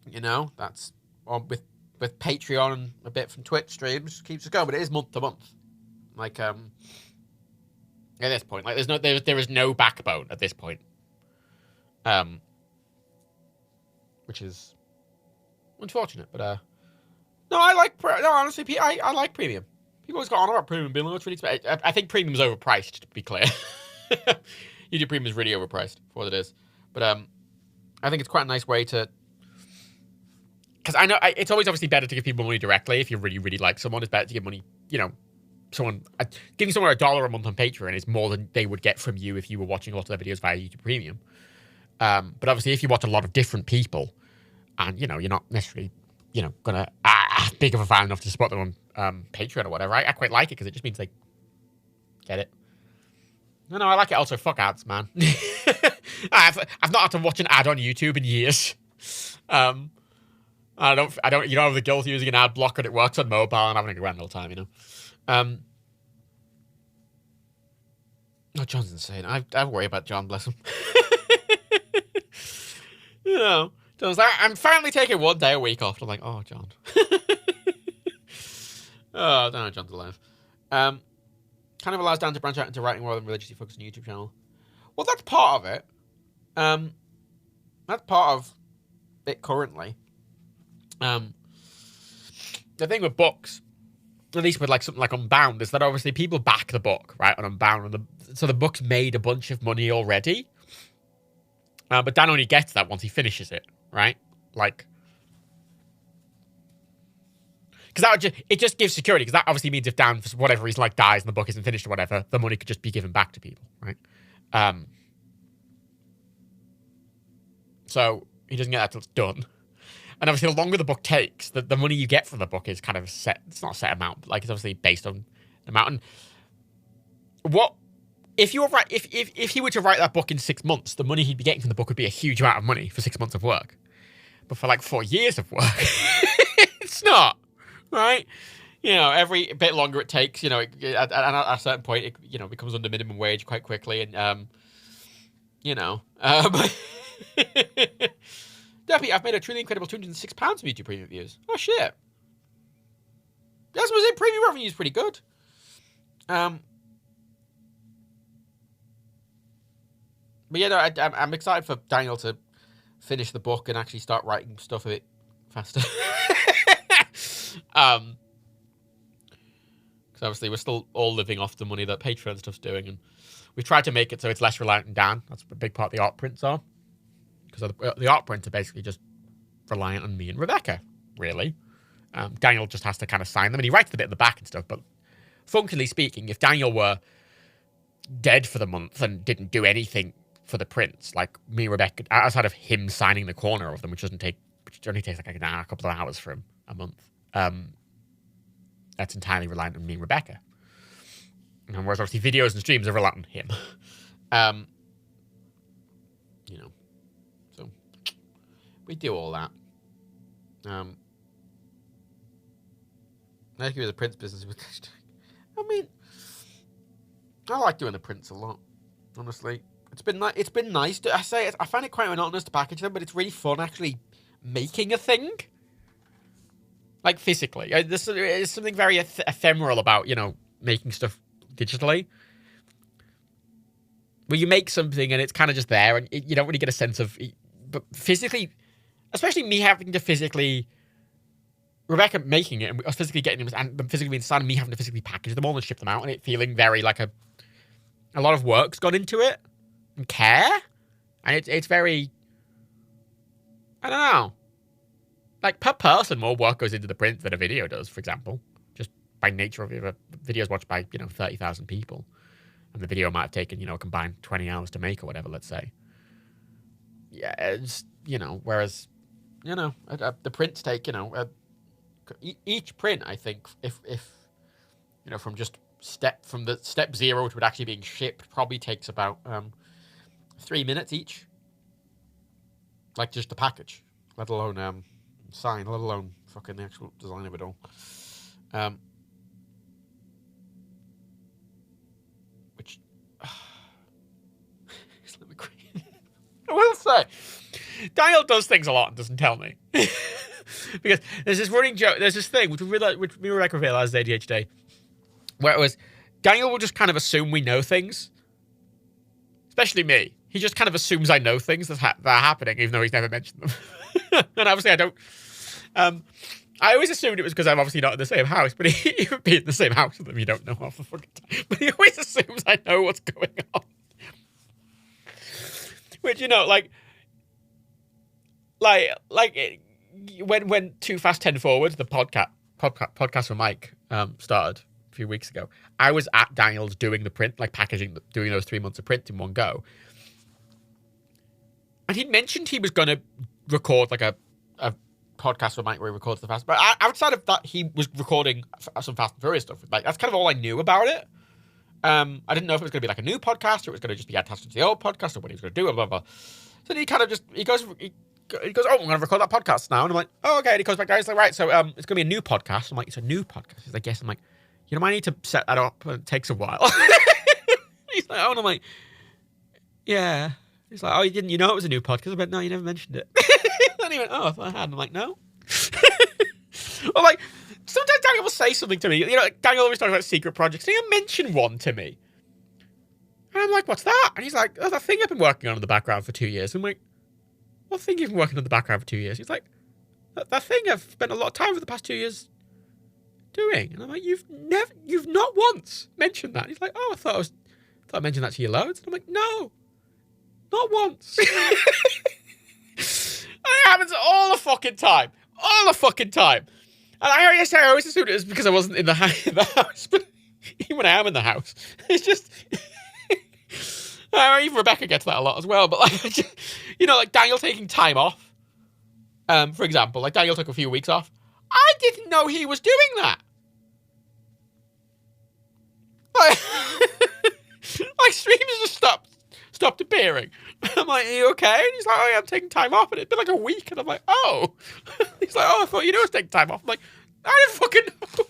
Speaker 1: You know, that's... with Patreon and a bit from Twitch streams, keeps us going. But it is month to month. Like, at this point. Like, there is no backbone at this point. Which is unfortunate, but no, honestly, I like premium. People always got on about premium being really expensive. I think premium's overpriced, to be clear. YouTube Premium is really overpriced for what it is, but I think it's quite a nice way to, because I know it's always obviously better to give people money directly if you really, really like someone. It's better to give money, you know, giving someone $1 a month on Patreon is more than they would get from you if you were watching a lot of their videos via YouTube Premium. But obviously, if you watch a lot of different people, and you know you're not necessarily, you know, gonna big of a fan enough to support them on Patreon or whatever, I quite like it because it just means they get it. No, I like it. Also, fuck ads, man. I've not had to watch an ad on YouTube in years. I don't. You don't have the guilt of using an ad blocker, and it works on mobile, and having a grand old time, you know. Oh, John's insane. I worry about John, bless him. You know, John's like, I'm finally taking 1 day a week off. I'm like, oh, John. Oh, I don't know, John's alive. Kind of allows Dan to branch out into writing rather than religiously focus on YouTube channel. Well, that's part of it. That's part of it currently. The thing with books, at least with like something like Unbound, is that obviously people back the book, right, on Unbound, and so the book's made a bunch of money already. But Dan only gets that once he finishes it, right? Like, because it just gives security. Because that obviously means if Dan, for whatever reason, like dies and the book isn't finished or whatever, the money could just be given back to people, right? So he doesn't get that till it's done. And obviously, the longer the book takes, the money you get from the book is kind of set. It's not a set amount, but like it's obviously based on the amount. And what? If you were if he were to write that book in 6 months, the money he'd be getting from the book would be a huge amount of money for 6 months of work. But for like 4 years of work, it's not, right? You know, every bit longer it takes, you know, at a certain point, it, you know, becomes under minimum wage quite quickly, and you know, Debbie, I've made a truly incredible £206 from YouTube Premium views. Oh shit! That's what premium revenue is pretty good. But yeah, no, I'm excited for Daniel to finish the book and actually start writing stuff a bit faster. Because obviously we're still all living off the money that Patreon stuff's doing, and we've tried to make it so it's less reliant on Dan. That's a big part of the art prints are. Because the art prints are basically just reliant on me and Rebecca, really. Daniel just has to kind of sign them, and he writes the bit at the back and stuff, but functionally speaking, if Daniel were dead for the month and didn't do anything for the prints, like me and Rebecca, outside of him signing the corner of them, which only takes like a couple of hours for him a month, that's entirely reliant on me and Rebecca. And whereas obviously videos and streams are reliant on him. You know, so we do all that. I agree with the prints business. I mean, I like doing the prints a lot, honestly. It's been nice. I find it quite monotonous to package them, but it's really fun actually making a thing. Like physically, there's something very ephemeral about, you know, making stuff digitally. Where you make something and it's kind of just there, and you don't really get a sense of. But physically, especially me having to physically, Rebecca making it and us physically getting them, and them physically being signed, and me having to physically package them all and ship them out, and it feeling very like a lot of work's gone into it. And care, and it's very, I don't know, like per person more work goes into the print than a video does, for example, just by nature of it. A video's watched by, you know, 30,000 people, and the video might have taken, you know, a combined 20 hours to make or whatever, let's say. Yeah, it's, you know, whereas, you know, the prints take, you know, each print, I think, if you know, from step 0 to it actually being shipped, probably takes about 3 minutes each. Like just the package, let alone sign, let alone fucking the actual design of it all. I will say, Daniel does things a lot and doesn't tell me. Because there's this running joke, there's this thing, which we realized ADHD, where it was, Daniel will just kind of assume we know things. Especially me. He just kind of assumes I know things that are happening, even though he's never mentioned them. And obviously I don't... I always assumed it was because I'm obviously not in the same house, but he would be in the same house with them. You don't know half the fucking time. But he always assumes I know what's going on. Which, you know, when Too Fast 10 Forward, the podcast with Mike started a few weeks ago, I was at Daniel's doing the print, like packaging, doing those 3 months of print in one go. And he mentioned he was going to record like a podcast with Mike where he records the Fast. But outside of that, he was recording some Fast and Furious stuff. Like, that's kind of all I knew about it. I didn't know if it was going to be like a new podcast or it was going to just be attached to the old podcast or what he was going to do, blah, blah, blah. So he kind of just, he goes, oh, I'm going to record that podcast now. And I'm like, oh, okay. And he goes back down. He's like, right, so it's going to be a new podcast. I'm like, it's a new podcast. He's like, yes. I'm like, you know, I need to set that up. It takes a while. He's like, oh, and I'm like, yeah. He's like, oh, you know it was a new podcast? I'm like, no, you never mentioned it. And he went, oh, I thought I had. And I'm like, no. Or like, sometimes Daniel will say something to me. You know, like, Daniel always talks about secret projects. And he'll mention one to me. And I'm like, what's that? And he's like, oh, that thing I've been working on in the background for 2 years. I'm like, what thing you've been working on in the background for 2 years? He's like, that thing I've spent a lot of time for the past 2 years doing. And I'm like, you've not once mentioned that. He's like, oh, I thought I mentioned that to you loads. And I'm like, no, not once. And it happens all the fucking time. All the fucking time. And I always assumed it was because I wasn't in the house. But even when I am in the house, it's just... even Rebecca gets that a lot as well. But, like, just, you know, like Daniel taking time off. For example, like Daniel took a few weeks off. I didn't know he was doing that. Like streams just stopped appearing. I'm like, are you okay? And he's like, oh yeah, I'm taking time off. And it's been like a week. And I'm like, oh. He's like, oh, I thought you knew I was taking time off. I'm like, I didn't fucking know.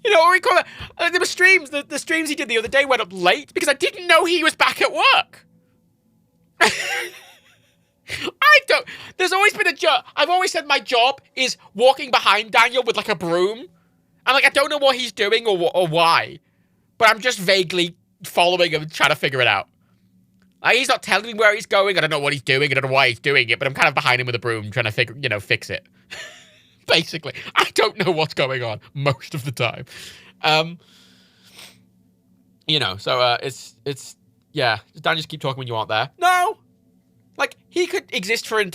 Speaker 1: You know what we call it? There were streams. The streams he did the other day went up late because I didn't know he was back at work. There's always been a job. I've always said my job is walking behind Daniel with like a broom. And like, I don't know what he's doing or why. But I'm just vaguely following him and trying to figure it out. Like, he's not telling me where he's going. I don't know what he's doing. I don't know why he's doing it. But I'm kind of behind him with a broom trying to fix it. Basically. I don't know what's going on most of the time. You know, so yeah. Does Dan just keep talking when you aren't there? No! Like, he could exist for an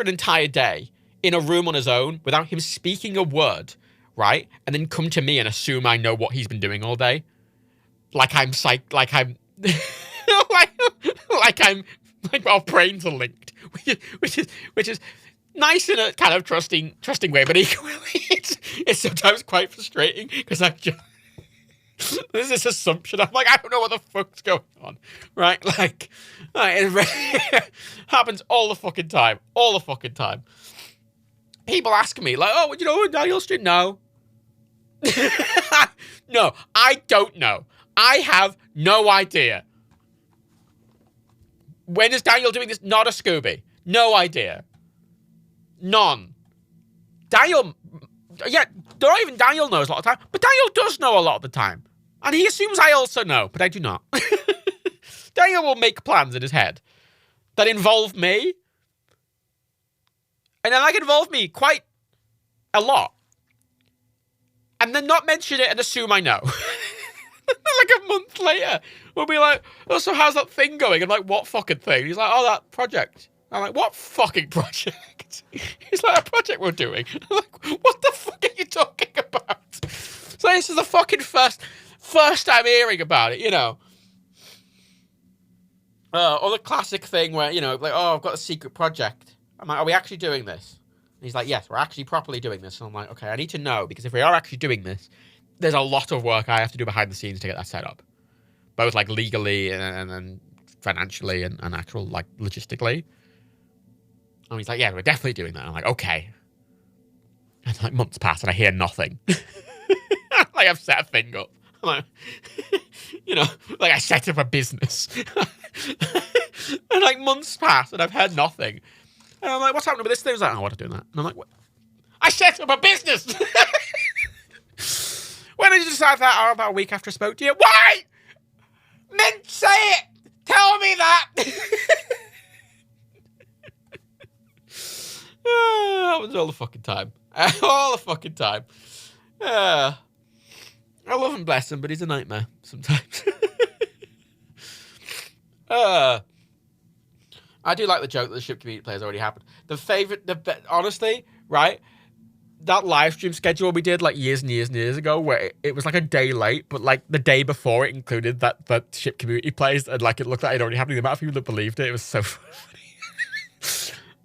Speaker 1: entire day in a room on his own without him speaking a word, right? And then come to me and assume I know what he's been doing all day. Like our brains are linked, which is nice in a kind of trusting way, but equally it's sometimes quite frustrating because there's this assumption. I'm like, I don't know what the fuck's going on, right? Like it happens all the fucking time, People ask me like, oh, you know, Daniel stream? No. No, I don't know. I have no idea. When is Daniel doing this? Not a Scooby. No idea. None. Daniel, yeah, not even Daniel knows a lot of the time, but Daniel does know a lot of the time. And he assumes I also know, but I do not. Daniel will make plans in his head that involve me. And then like involve me quite a lot. And then not mention it and assume I know. Like a month later, we'll be like, oh, so how's that thing going? I'm like, what fucking thing? He's like, oh, that project. I'm like, what fucking project? He's like, a project we're doing. I'm like, what the fuck are you talking about? So this is the fucking first time hearing about it, you know. Or the classic thing where, you know, like, oh, I've got a secret project. I'm like, are we actually doing this? And he's like, yes, we're actually properly doing this. And I'm like, okay, I need to know, because if we are actually doing this, there's a lot of work I have to do behind the scenes to get that set up. Both, like, legally and financially and actual, like, logistically. And he's like, yeah, we're definitely doing that. I'm like, okay. And, like, months pass and I hear nothing. Like, I've set a thing up. I'm like, you know, like I set up a business. And like months pass and I've heard nothing. And I'm like, what's happening with this thing? He's like, oh, what are doing that? And I'm like, what? I set up a business. When did you decide that? Oh, about a week after I spoke to you. Why? Mint, say it. Tell me that. That was all the fucking time. All the fucking time. I love and bless him, but he's a nightmare sometimes. I do like the joke that the ship community play has already happened. Honestly, right? That live stream schedule we did like years and years and years ago, where it was like a day late, but like the day before it included that ship community plays, and like it looked like it already happened. The amount of people that believed it, it was so funny.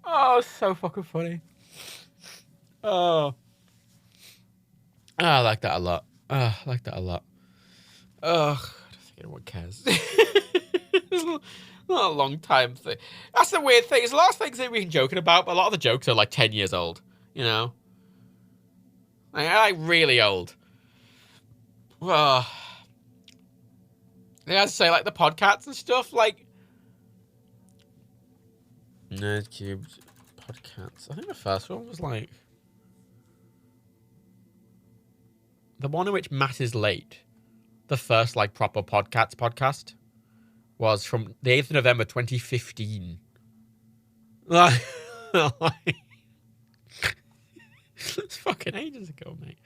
Speaker 1: Oh, so fucking funny. Oh, I like that a lot. Oh, I like that a lot. Oh, I don't think anyone cares. It's not a long time thing. That's the weird thing. There's a lot of things that we've been joking about, but a lot of the jokes are like 10 years old, you know? Like really old. Well, I have to say, like, the podcasts and stuff, like... Nerdcube podcasts. I think the first one was, like... The one in which Matt is late. The first, like, proper podcast was from the 8th of November, 2015. Like... It's fucking ages ago, mate.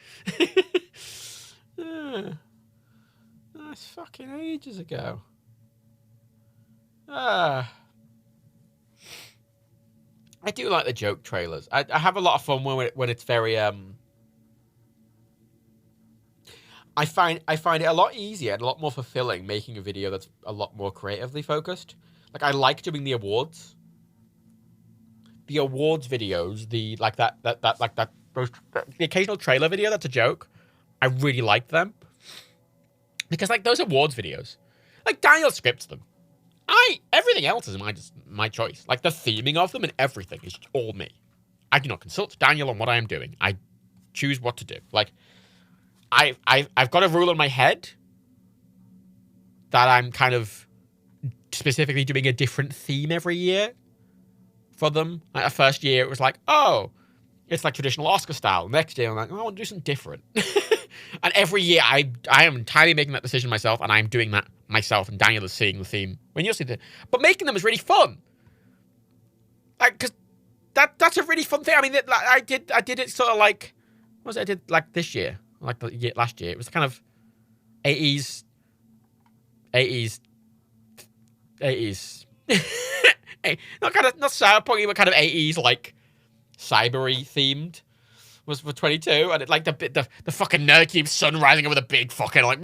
Speaker 1: That's fucking ages ago. I do like the joke trailers. I have a lot of fun when it's very I find it a lot easier and a lot more fulfilling making a video that's a lot more creatively focused. Like, I like doing the awards. The awards videos, the occasional trailer video that's a joke, I really like them. Because, like, those awards videos, like, Daniel scripts them. Everything else is my choice. Like, the theming of them and everything is all me. I do not consult Daniel on what I am doing. I choose what to do. Like, I've got a rule in my head that I'm kind of specifically doing a different theme every year for them. Like, the first year, it was like, oh, it's like traditional Oscar style. Next year, I'm like, oh, I want to do something different. And every year, I am entirely making that decision myself, and I'm doing that myself, and Daniel is seeing the theme. When you'll see the... But making them is really fun. Like, because that's a really fun thing. I mean, I did it sort of like... What was it I did, like, this year? Like, last year. It was kind of 80s... not cyberpunk, but kind of 80s, like, cybery themed. Was for 22, and it, like, the fucking Nerdcube sun rising over the big fucking, like,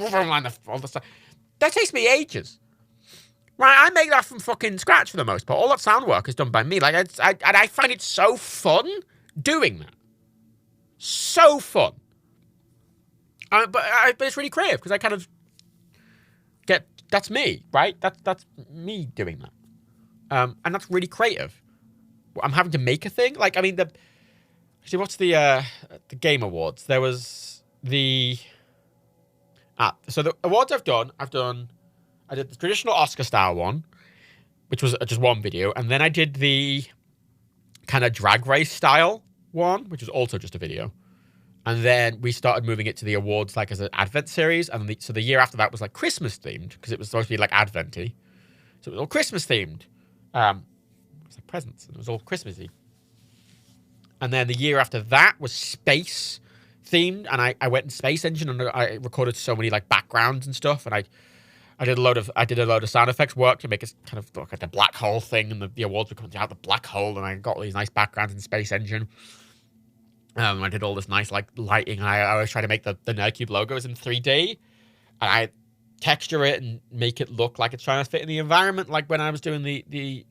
Speaker 1: all the stuff. That takes me ages. Right, I make that from fucking scratch for the most part. All that sound work is done by me. Like, I find it so fun doing that. So fun. But it's really creative, because I kind of get... That's me, right? That's me doing that. And that's really creative. I'm having to make a thing. Like, I mean, actually, what's the Game Awards? There was the... so the awards I did the traditional Oscar-style one, which was just one video, and then I did the kind of Drag Race style one, which was also just a video. And then we started moving it to the awards, like, as an Advent series, and so the year after that was, like, Christmas-themed, because it was supposed to be, like, Advent-y. So it was all Christmas-themed. It was like presents, and it was all Christmassy. And then the year after that was space themed, and I went in Space Engine, and I recorded so many, like, backgrounds and stuff, and I did a load of sound effects work to make it kind of look like the black hole thing, and the awards were coming out the black hole, and I got all these nice backgrounds in Space Engine. I did all this nice, like, lighting. I always try to make the Nerdcube logos in 3D, and I texture it and make it look like it's trying to fit in the environment. Like, when I was doing the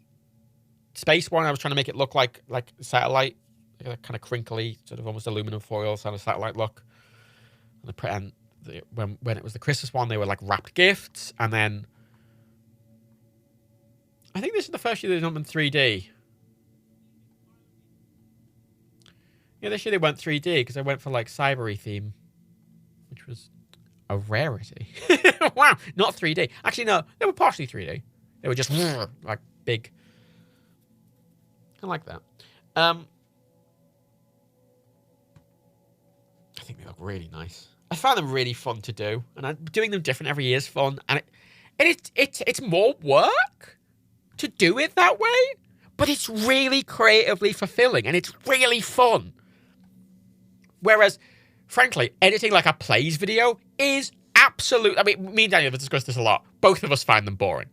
Speaker 1: space one, I was trying to make it look like satellite, kind of crinkly, sort of almost aluminum foil sort of satellite look. And when it was the Christmas one, they were like wrapped gifts. And then I think this is the first year they've done them in 3D. Yeah, this year they went 3D because I went for like cybery theme, which was a rarity. Wow, not 3D. Actually, no, they were partially 3D. They were just like big. I like that. I think they look really nice. I found them really fun to do, and doing them different every year is fun. And it's more work to do it that way, but it's really creatively fulfilling, and it's really fun. Whereas, frankly, editing like a plays video is absolute. I mean, me and Daniel have discussed this a lot. Both of us find them boring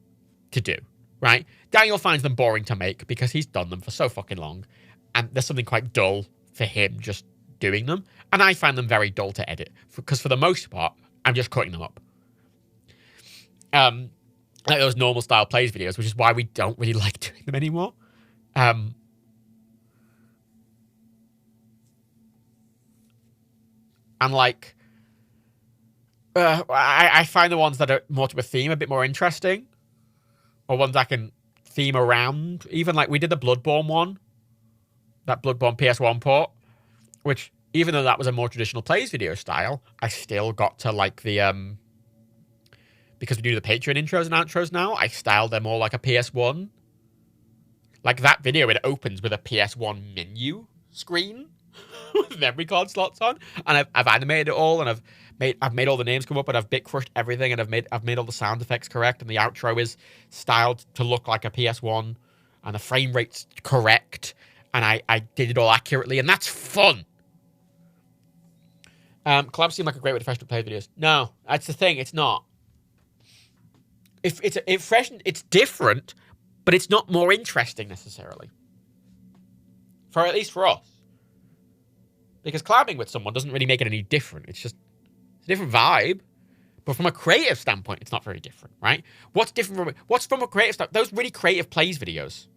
Speaker 1: to do, right? Daniel finds them boring to make because he's done them for so fucking long, and there's something quite dull for him just doing them. And I find them very dull to edit because for the most part, I'm just cutting them up. Like those normal style plays videos, which is why we don't really like doing them anymore. And like, I find the ones that are more to a theme a bit more interesting, or ones I can theme around. Even like we did the Bloodborne one, that Bloodborne PS1 port, which even though that was a more traditional plays video style, I still got to like the because we do the Patreon intros and outros now, I styled them all like a PS1. Like that video, it opens with a PS1 menu screen with memory card slots on, and I've animated it all, and I've made all the names come up, and I've bit crushed everything, and I've made all the sound effects correct, and the outro is styled to look like a PS1, and the frame rate's correct, and I did it all accurately, and that's fun. Collabs seem like a great way to freshen up play videos. No, that's the thing. It's not. If it's different, but it's not more interesting necessarily. For at least for us, because collabing with someone doesn't really make it any different. It's just a different vibe. But from a creative standpoint, it's not very different, right? What's different from a creative standpoint? Those really creative plays videos.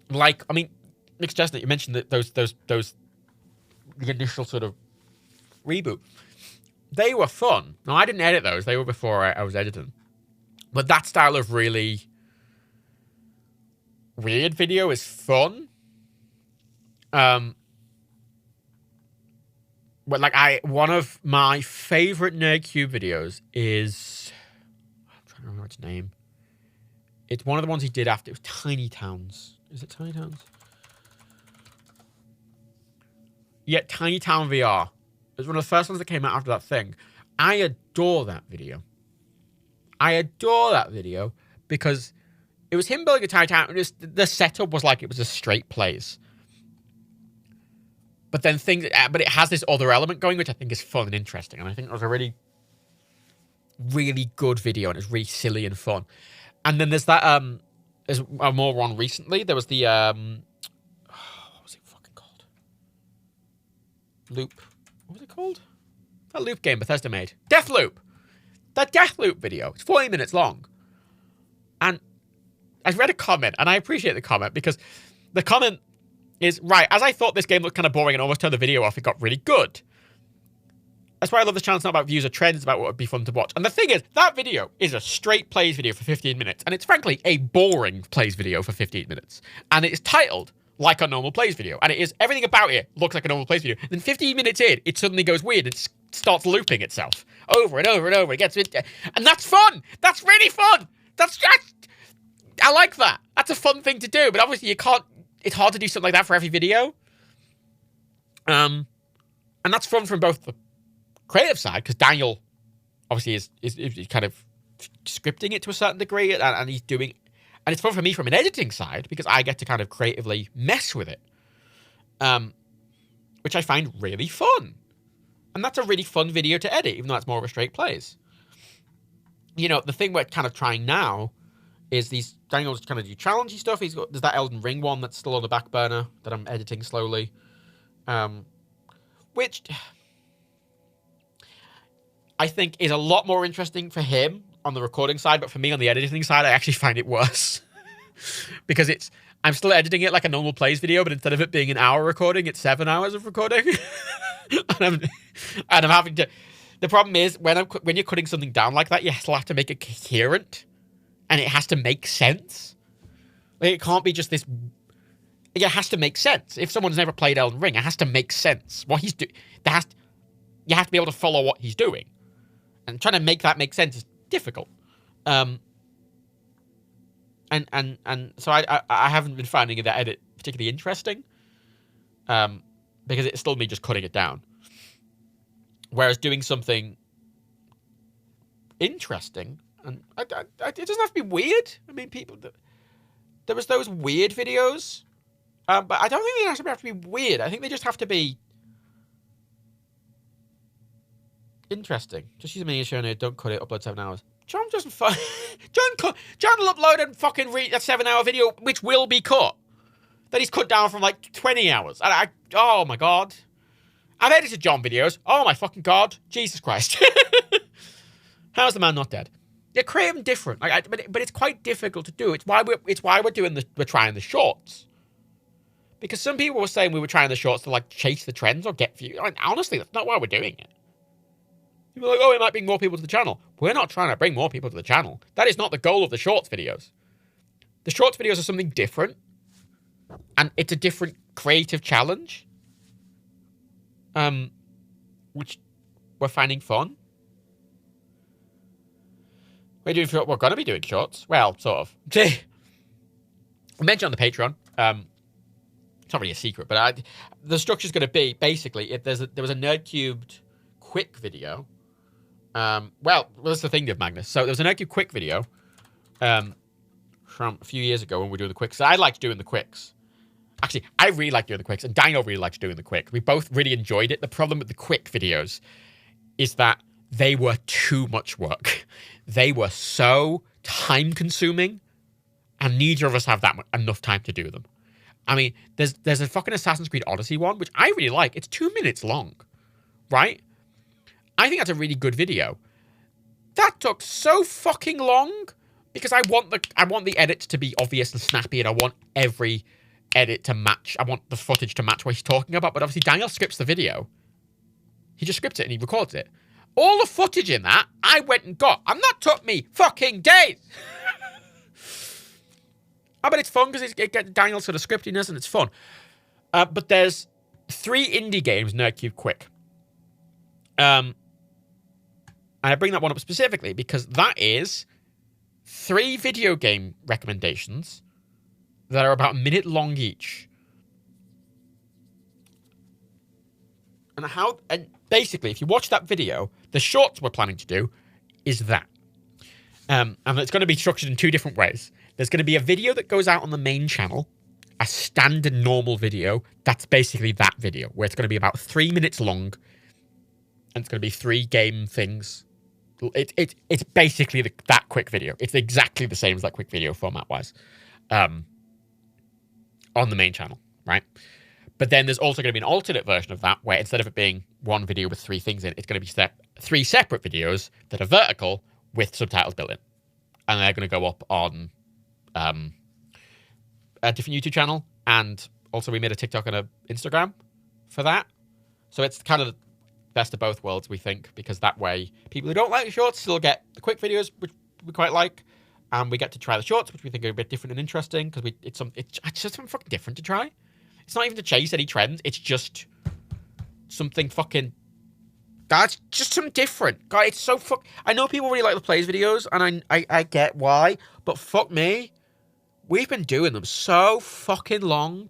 Speaker 1: Like, I mean, Nick Chestnut, you mentioned that those the initial sort of reboot. They were fun. No, I didn't edit those. They were before I was editing. But that style of really weird video is fun. But like one of my favorite NerdCube videos is, I'm trying to remember its name. It's one of the ones he did after. It was Tiny Towns. Is it Tiny Towns? Yeah, Tiny Town VR. It was one of the first ones that came out after that thing. I adore that video. Because it was him building a tiny town. The setup was like it was a straight plays. But then but it has this other element going, which I think is fun and interesting. And I think it was a really, really good video, and it's really silly and fun. And then there's that, there's a more one recently. There was the, what was it fucking called? Loop. What was it called? That Loop game Bethesda made. Deathloop. That Deathloop video. It's 40 minutes long. And I read a comment, and I appreciate the comment, because the comment is, right, as I thought this game looked kind of boring and almost turned the video off, it got really good. That's why I love this channel. It's not about views or trends, it's about what would be fun to watch. And the thing is, that video is a straight plays video for 15 minutes, and it's frankly a boring plays video for 15 minutes. And it is titled like a normal plays video, and it is, everything about it looks like a normal plays video. Then 15 minutes in, it suddenly goes weird. It starts looping itself over and over and over. It gets, and that's fun. That's really fun. I like that. That's a fun thing to do, but obviously you can't. It's hard to do something like that for every video. And that's fun from both the creative side, because Daniel obviously is kind of scripting it to a certain degree, and he's doing, and it's fun for me from an editing side, because I get to kind of creatively mess with it, which I find really fun. And that's a really fun video to edit, even though it's more of a straight plays. You know, the thing we're kind of trying now is Daniel's kind of do challengey stuff. There's that Elden Ring one that's still on the back burner that I'm editing slowly. Which I think is a lot more interesting for him on the recording side, but for me on the editing side, I actually find it worse. Because I'm still editing it like a normal plays video, but instead of it being an hour recording, it's 7 hours of recording. and I'm having to. The problem is when you're cutting something down like that, you still have to make it coherent, and it has to make sense. Like, it can't be just this. It has to make sense. If someone's never played Elden Ring, it has to make sense. What he's doing, you have to be able to follow what he's doing, and trying to make that make sense is difficult. And so I haven't been finding that edit particularly interesting, because it's still me just cutting it down. Whereas doing something interesting, and it doesn't have to be weird. I mean, there was those weird videos, but I don't think they actually have to be weird. I think they just have to be interesting. Just use a mini show note, don't cut it, upload 7 hours. John doesn't John will upload and fucking read a 7-hour video, which will be cut. That he's cut down from like 20 hours. And oh my god. I've edited John videos. Oh my fucking god. Jesus Christ. How's the man not dead? Yeah, create them different. But it's quite difficult to do. It's why we're trying the shorts. Because some people were saying we were trying the shorts to like chase the trends or get views. I mean, honestly, that's not why we're doing it. People are like, oh, it might bring more people to the channel. We're not trying to bring more people to the channel. That is not the goal of the shorts videos. The shorts videos are something different. And it's a different creative challenge. Which we're finding fun. We're going to be doing shorts. Well, sort of. I mentioned on the Patreon. It's not really a secret, but the structure's going to be, basically, there was a Nerdcubed quick video. Well, that's the thing with Magnus. So there was a Nerdcube quick video from a few years ago when we were doing the quicks. So I liked doing the quicks. Actually, I really liked doing the quicks, and Dino really liked doing the quick. We both really enjoyed it. The problem with the quick videos is that they were too much work. They were so time-consuming, and neither of us have enough time to do them. I mean, there's a fucking Assassin's Creed Odyssey one, which I really like. It's 2 minutes long, right? I think that's a really good video. That took so fucking long because I want the edits to be obvious and snappy, and I want every edit to match. I want the footage to match what he's talking about. But obviously, Daniel scripts the video. He just scripts it and he records it. All the footage in that, I went and got, and that took me fucking days. But it's fun because it gets Daniel's sort of scriptiness and it's fun. But there's 3 indie games Nerdcube quick. And I bring that one up specifically because that is 3 video game recommendations that are about a minute long each. And basically, if you watch that video, the shorts we're planning to do is that. And it's going to be structured in 2 different ways. There's going to be a video that goes out on the main channel, a standard normal video. That's basically that video, where it's going to be about 3 minutes long, and it's going to be 3 game things. It's basically that quick video. It's exactly the same as that quick video format-wise, on the main channel, right? But then there's also going to be an alternate version of that, where instead of it being one video with 3 things in, it's going to be 3 separate videos that are vertical with subtitles built in, and they're going to go up on a different YouTube channel, and also we made a TikTok and an Instagram for that. So it's kind of the best of both worlds, we think, because that way people who don't like the shorts still get the quick videos, which we quite like, and we get to try the shorts, which we think are a bit different and interesting because it's just something fucking different to try. It's not even to chase any trends. It's just something fucking. That's just something different. God, it's so fuck. I know people really like the plays videos, and I get why, but fuck me. We've been doing them so fucking long.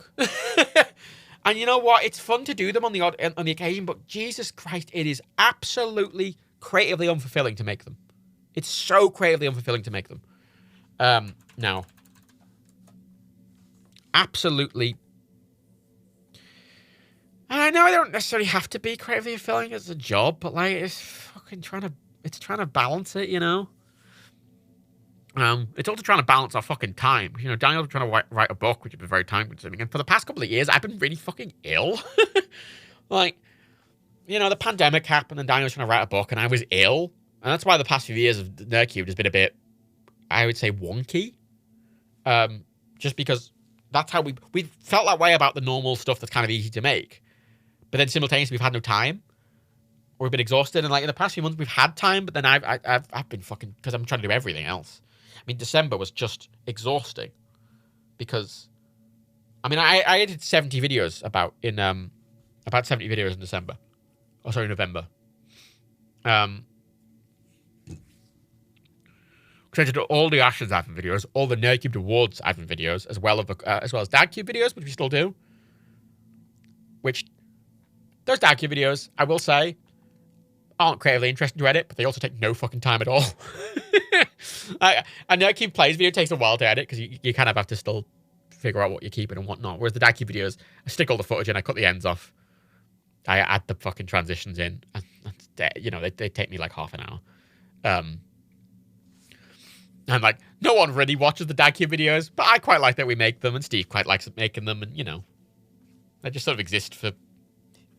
Speaker 1: And you know what? It's fun to do them on the occasion, but Jesus Christ, it is absolutely creatively unfulfilling to make them. It's so creatively unfulfilling to make them. Now, absolutely. I know I don't necessarily have to be creatively fulfilling as a job, but like it's fucking trying to balance it, you know. It's also trying to balance our fucking time. You know, Daniel's trying to write a book, which has been very time consuming, and for the past couple of years, I've been really fucking ill. Like, you know, the pandemic happened, and Daniel was trying to write a book, and I was ill, and that's why the past few years of Nerdcube has been a bit, I would say, wonky. Just because that's how we felt that way about the normal stuff that's kind of easy to make. But then simultaneously, we've had no time, or we've been exhausted. And like in the past few months, we've had time, but then I've been fucking, because I'm trying to do everything else. I mean, December was just exhausting because, I mean, I edited 70 videos about 70 videos in December, or sorry, November. created all the Ashes admin videos, all the Nerdcube Awards admin videos, as well as DadCube videos, which we still do. Which, those DadCube videos, I will say, aren't creatively interesting to edit, but they also take no fucking time at all. A Nerdcube Plays video takes a while to edit, because you kind of have to still figure out what you're keeping and whatnot. Whereas the DadCube videos, I stick all the footage in, I cut the ends off, I add the fucking transitions in, and you know, they take me like half an hour. And like, no one really watches the DadCube videos, but I quite like that we make them, and Steve quite likes making them, and you know, they just sort of exist for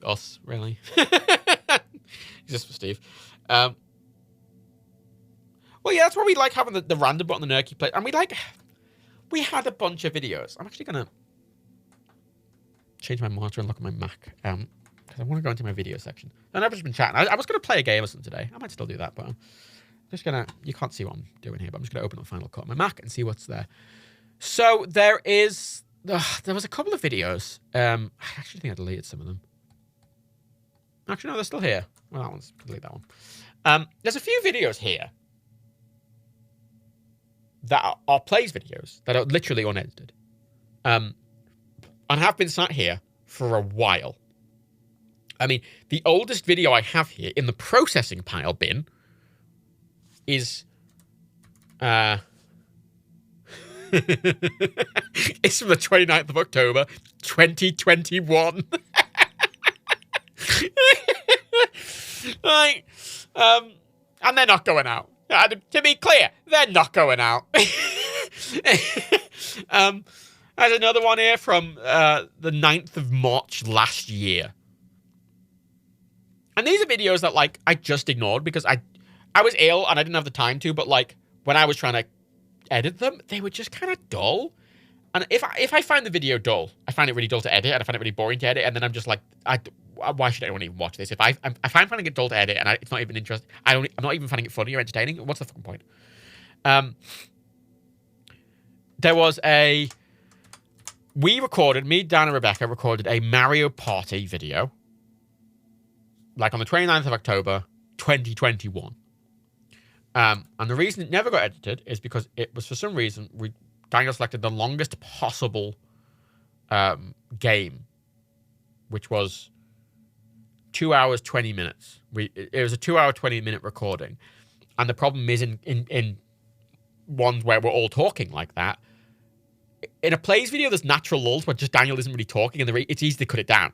Speaker 1: us, really. Exist for Steve. Well, yeah, that's why we like having the random button on the Nerdcube Play, and we had a bunch of videos. I'm actually gonna change my monitor and look at my Mac, because I want to go into my video section. And I've just been chatting. I was gonna play a game or something today. I might still do that, but I'm just gonna. You can't see what I'm doing here, but I'm just gonna open up Final Cut on my Mac and see what's there. So there was a couple of videos. I actually think I deleted some of them. Actually, no, they're still here. Well, that one's delete that one. There's a few videos here that are plays videos that are literally unedited, and have been sat here for a while. I mean, the oldest video I have here in the processing pile bin is it's from the 29th of October, 2021. Like, and they're not going out. To be clear, they're not going out. There's another one here from the 9th of March last year. And these are videos that, like, I just ignored because I was ill and I didn't have the time to, but, like, when I was trying to edit them, they were just kind of dull. And if I find the video dull, I find it really dull to edit, and I find it really boring to edit, and then I'm just like, why should anyone even watch this? If I'm finding it dull to edit, and it's not even interesting, I'm not even finding it funny or entertaining, what's the fucking point? There was me, Dan and Rebecca recorded a Mario Party video, like on the 29th of October, 2021. And the reason it never got edited is because it was, for some reason, Daniel selected the longest possible game, which was 2 hours, 20 minutes. It was a 2 hour, 20-minute recording. And the problem is in ones where we're all talking like that, in a plays video, there's natural lulls where just Daniel isn't really talking, and it's easy to cut it down.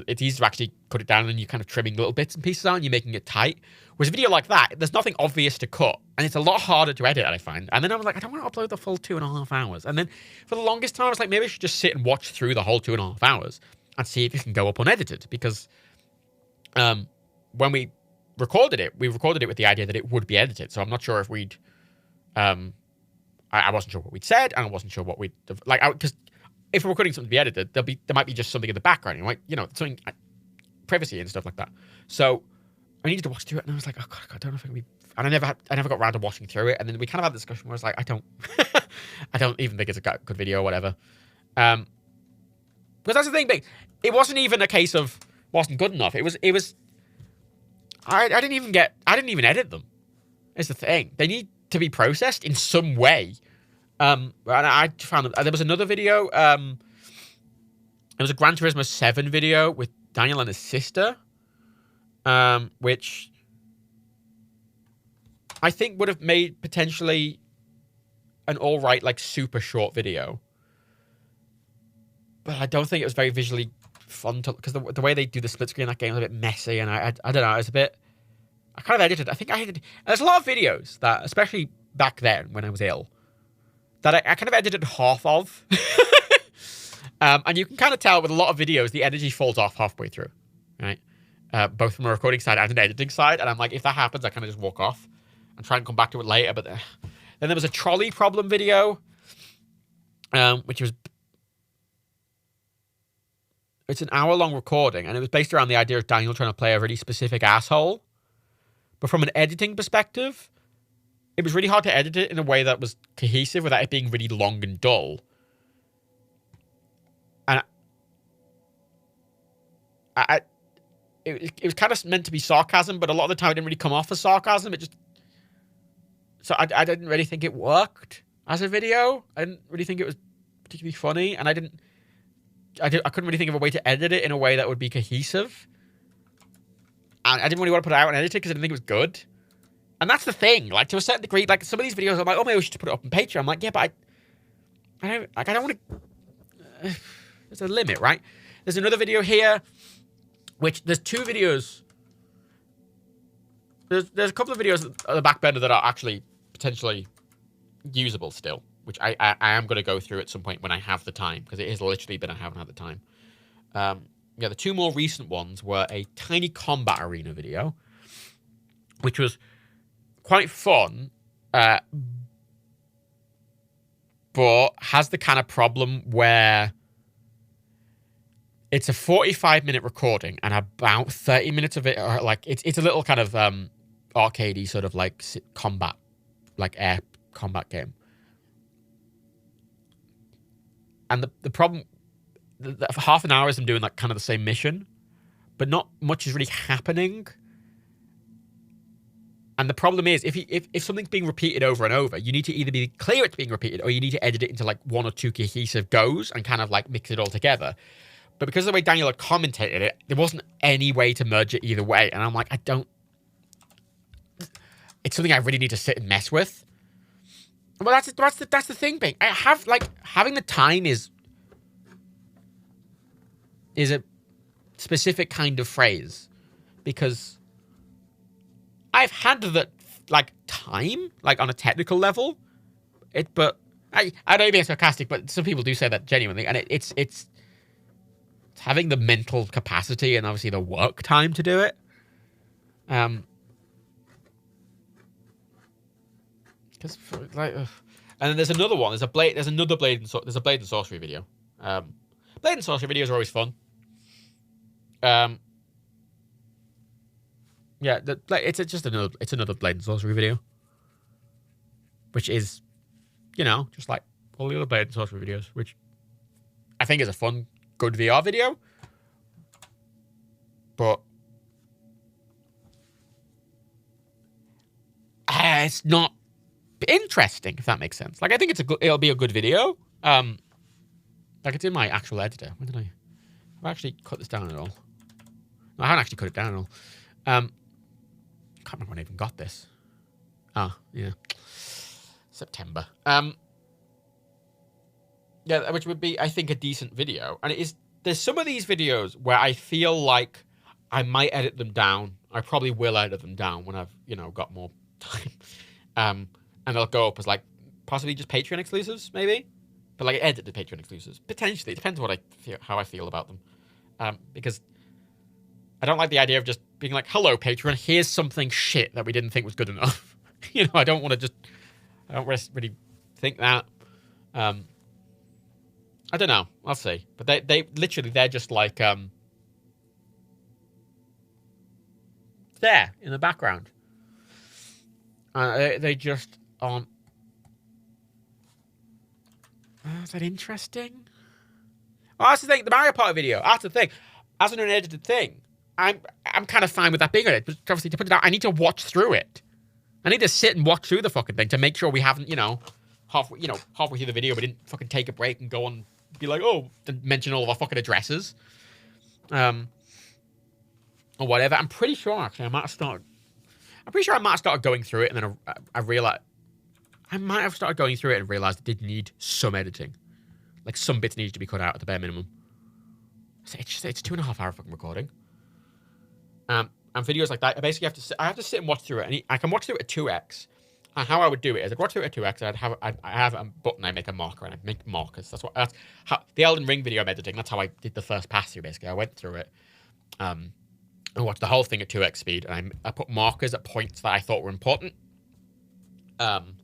Speaker 1: It's easy to actually cut it down, and you're kind of trimming little bits and pieces out, and you're making it tight. Whereas a video like that, there's nothing obvious to cut, and it's a lot harder to edit, I find. And then I was like, I don't want to upload the full 2.5 hours. And then for the longest time, I was like, maybe I should just sit and watch through the whole 2.5 hours and see if it can go up unedited. Because when we recorded it with the idea that it would be edited. So I'm not sure if we'd... I wasn't sure what we'd said, and I wasn't sure what we'd... Because if we're recording something to be edited, there might be just something in the background, right? You know, something... privacy and stuff like that. So I needed to watch through it, and I was like, oh god, I don't know if I can be... And I never got around to watching through it, and then we kind of had a discussion where I was like, I don't even think it's a good video or whatever. Because that's the thing, it wasn't even a case of wasn't good enough. It was I didn't even edit them. It's the thing. They need to be processed in some way. And I found there was another video. It was a Gran Turismo 7 video with Daniel and his sister, which I think would have made potentially an all right, like, super short video. But I don't think it was very visually fun to, because the way they do the split screen in that game was a bit messy, and I don't know, it's a bit... I kind of edited. I think I edited... There's a lot of videos that, especially back then when I was ill, that I kind of edited half of. And you can kind of tell with a lot of videos, the energy falls off halfway through, right? Both from a recording side and an editing side. And I'm like, if that happens, I kind of just walk off and try and come back to it later. But then there was a trolley problem video, which was... It's an hour-long recording, and it was based around the idea of Daniel trying to play a really specific asshole. But from an editing perspective, it was really hard to edit it in a way that was cohesive without it being really long and dull. And it was kind of meant to be sarcasm, but a lot of the time it didn't really come off as sarcasm. It just... So I didn't really think it worked as a video. I didn't really think it was particularly funny, and I couldn't really think of a way to edit it in a way that would be cohesive. And I didn't really want to put it out and edit it because I didn't think it was good. And that's the thing. Like, to a certain degree, like, some of these videos, I'm like, oh, maybe we should put it up on Patreon. I'm like, yeah, but I don't want to... There's a limit, right? There's another video here, which there's two videos. There's a couple of videos at the back burner that are actually potentially usable still, which I am going to go through at some point when I have the time, because it has literally been I haven't had the time. Yeah, the two more recent ones were a tiny combat arena video, which was quite fun, but has the kind of problem where it's a 45-minute recording and about 30 minutes of it are like, it's a little kind of arcadey sort of like combat, like air combat game. And the problem, for half an hour is I'm doing like kind of the same mission, but not much is really happening. And the problem is, if something's being repeated over and over, you need to either be clear it's being repeated, or you need to edit it into like one or two cohesive goes and kind of like mix it all together. But because of the way Daniel had commentated it, there wasn't any way to merge it either way. And I'm like, it's something I really need to sit and mess with. Well, that's the thing, Bing. I have, like, having the time is a specific kind of phrase, because I've had the, like, time, like, on a technical level, but I don't know, being sarcastic, but some people do say that genuinely, and it's having the mental capacity and obviously the work time to do it. Because like, and then there's another one. There's a blade and sorcery video. Blade and sorcery videos are always fun. Yeah, it's another blade and sorcery video, which is, you know, just like all the other blade and sorcery videos, which I think is a fun, good VR video, but it's not interesting, if that makes sense. Like, I think it'll be a good video. Like, it's in my actual editor. When did have I actually cut this down at all? No, I haven't actually cut it down at all. Can't remember when I even got this. Ah, yeah, September. Yeah, which would be, I think, a decent video. And it is. There's some of these videos where I feel like I might edit them down. I probably will edit them down when I've, you know, got more time. And they'll go up as, like, possibly just Patreon exclusives, maybe. But, like, edited Patreon exclusives. Potentially. It depends on how I feel about them. Because I don't like the idea of just being like, hello, Patreon, here's something shit that we didn't think was good enough. You know, I don't really think that. I don't know. I'll see. But they're just like, there in the background. They just aren't. Is that interesting? Well, that's the thing. The Mario Party video. That's the thing. As an unedited thing, I'm kind of fine with that being on it. But obviously, to put it out, I need to watch through it. I need to sit and watch through the fucking thing to make sure we haven't, halfway through the video, we didn't fucking take a break and go on, be like, oh, and mention all of our fucking addresses, or whatever. I'm pretty sure actually I might have started going through it, and then I realized I might have started going through it and realized it did need some editing, like some bits needed to be cut out at the bare minimum. So it's 2.5 hour fucking recording. And videos like that, I have to sit and watch through it, and I can watch through it at 2x. And how I would do it is I'd watch through it at 2x, and I have a button, I make a marker, and I make markers. That's how the Elden Ring video I'm editing. That's how I did the first pass through. Basically, I went through it, and watched the whole thing at 2x speed, and I put markers at points that I thought were important. And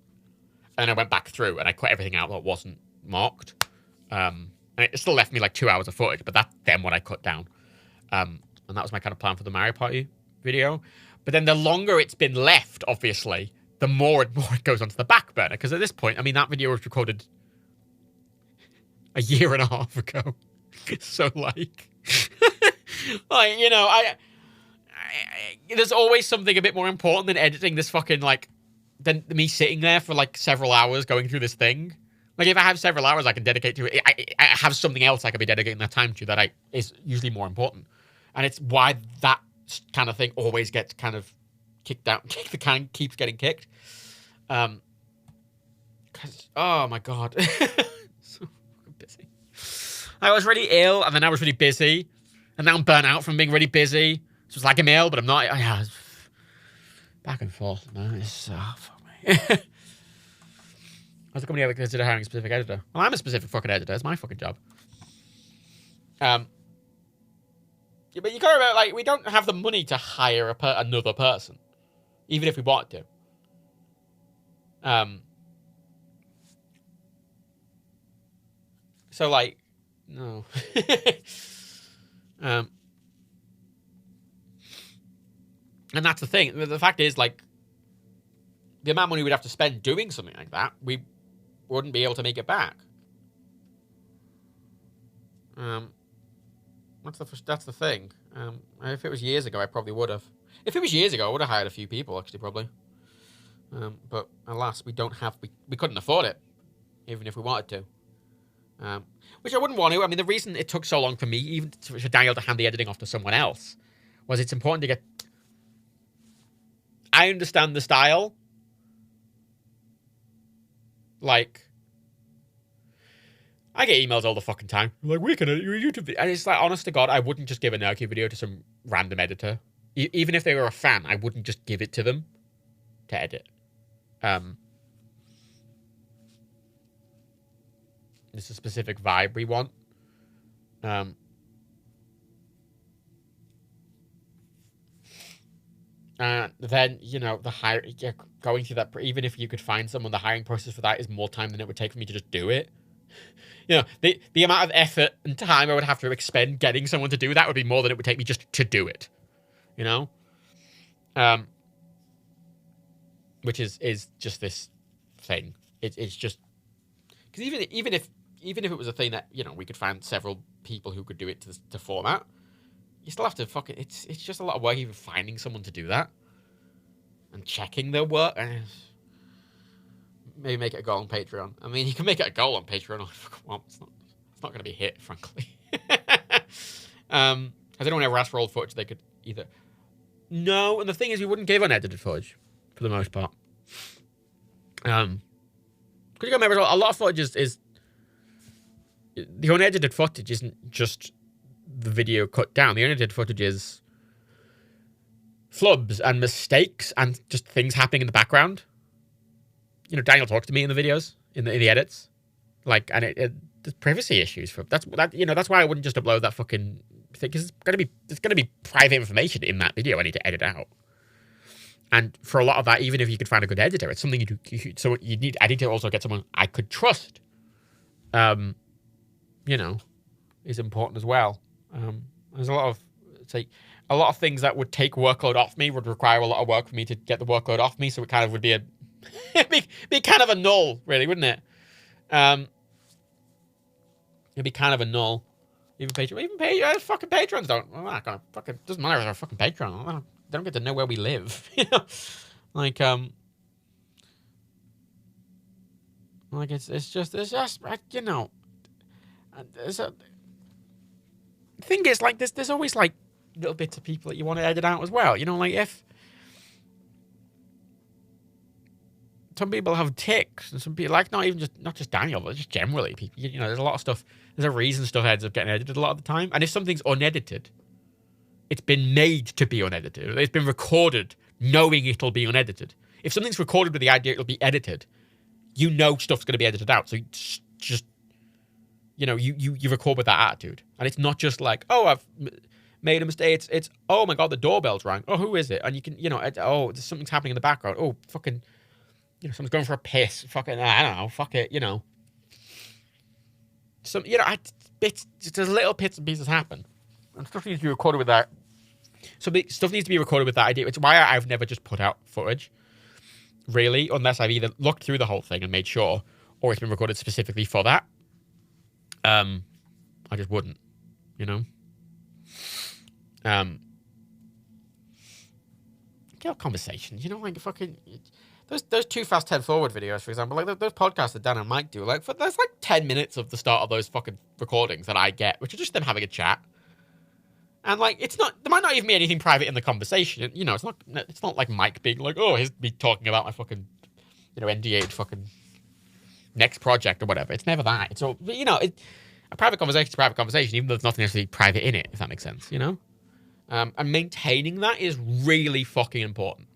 Speaker 1: I went back through, and I cut everything out that wasn't marked. And it still left me like 2 hours of footage, but that's then what I cut down. And that was my kind of plan for the Mario Party video. But then the longer it's been left, obviously, the more and more it goes onto the back burner. Because at this point, I mean, that video was recorded a year and a half ago. So, like, there's always something a bit more important than editing this fucking, like, than me sitting there for like several hours going through this thing. Like if I have several hours I can dedicate to it, I have something else I could be dedicating that time to that is usually more important. And it's why that kind of thing always gets kind of kicked out. The can keeps getting kicked. Cause oh my god, so busy. I was really ill, and then I was really busy, and now I'm burnt out from being really busy. So it's like I'm ill, but I'm not. Yeah, back and forth, man. It's fuck me. Has the company ever considered hiring a specific editor? Well, I'm a specific fucking editor. It's my fucking job. Yeah, but you gotta remember, like, we don't have the money to hire another person, even if we wanted to. So like, no. And that's the thing. The fact is, like, the amount of money we'd have to spend doing something like that, we wouldn't be able to make it back. That's the thing. If it was years ago, I probably would have. If it was years ago, I would have hired a few people, actually, probably. But alas, we couldn't afford it, even if we wanted to. Which I wouldn't want to. I mean, the reason it took so long for me, even for Daniel to hand the editing off to someone else, was it's important to get... I understand the style. Like, I get emails all the fucking time. Like, we can edit your YouTube video. And it's like, honest to God, I wouldn't just give a Nerky video to some random editor. Even if they were a fan, I wouldn't just give it to them to edit. It's a specific vibe we want. Then, you know, going through that, even if you could find someone, the hiring process for that is more time than it would take for me to just do it. You know, the amount of effort and time I would have to expend getting someone to do that would be more than it would take me just to do it. You know? Which is just this thing. It's just... Because even if it was a thing that, you know, we could find several people who could do it to format, you still have to fucking... It's just a lot of work even finding someone to do that. And checking their work. Maybe make it a goal on Patreon. I mean, you can make it a goal on Patreon all you fucking want. It's not going to be hit, frankly. Has anyone ever asked for old footage they could either... No, and the thing is, we wouldn't give unedited footage, for the most part. Because you got to remember, a lot of footage is... The unedited footage isn't just the video cut down. The unedited footage is flubs and mistakes and just things happening in the background. You know, Daniel talks to me in the videos, in the edits, like, and there's privacy issues for that's why I wouldn't just upload that fucking thing, because it's gonna be private information in that video I need to edit out. And for a lot of that, even if you could find a good editor, it's something so you need. I need to also get someone I could trust. You know, is important as well. There's a lot of things that would take workload off me would require a lot of work for me to get the workload off me. So it kind of would be be kind of a null, really, wouldn't it? It'd be kind of a null. Even fucking patrons don't. Well, not gonna fucking doesn't matter if they're a fucking patron. They don't get to know where we live. You know, like it's just you know. The thing is, like, there's always like little bits of people that you want to edit out as well. You know, like if some people have tics, and some people, like, not just Daniel, but just generally people. You know, there's a lot of stuff. There's a reason stuff ends up getting edited a lot of the time. And if something's unedited, it's been made to be unedited. It's been recorded knowing it'll be unedited. If something's recorded with the idea it'll be edited, you know stuff's going to be edited out. So you just, you know, you record with that attitude. And it's not just like, oh, I've made a mistake. It's oh my God, the doorbell's rang. Oh, who is it? And you can, you know, something's happening in the background. Oh, fucking, you know, someone's going for a piss. Fucking, I don't know. Fuck it, you know. Some, you know, just little bits and pieces happen. And stuff needs to be recorded with that. Stuff needs to be recorded with that idea. It's why I've never just put out footage, really, unless I've either looked through the whole thing and made sure, or it's been recorded specifically for that. I just wouldn't, you know. Get conversations, you know, like fucking those Too Fast 10 Forward videos, for example, like those podcasts that Dan and Mike do, like there's like 10 minutes of the start of those fucking recordings that I get, which are just them having a chat. And like, there might not even be anything private in the conversation. You know, it's not like Mike being like, oh, he's me talking about my fucking, NDA'd fucking next project or whatever. It's never that. It's all, a private conversation is a private conversation, even though there's nothing necessarily private in it, if that makes sense, And maintaining that is really fucking important.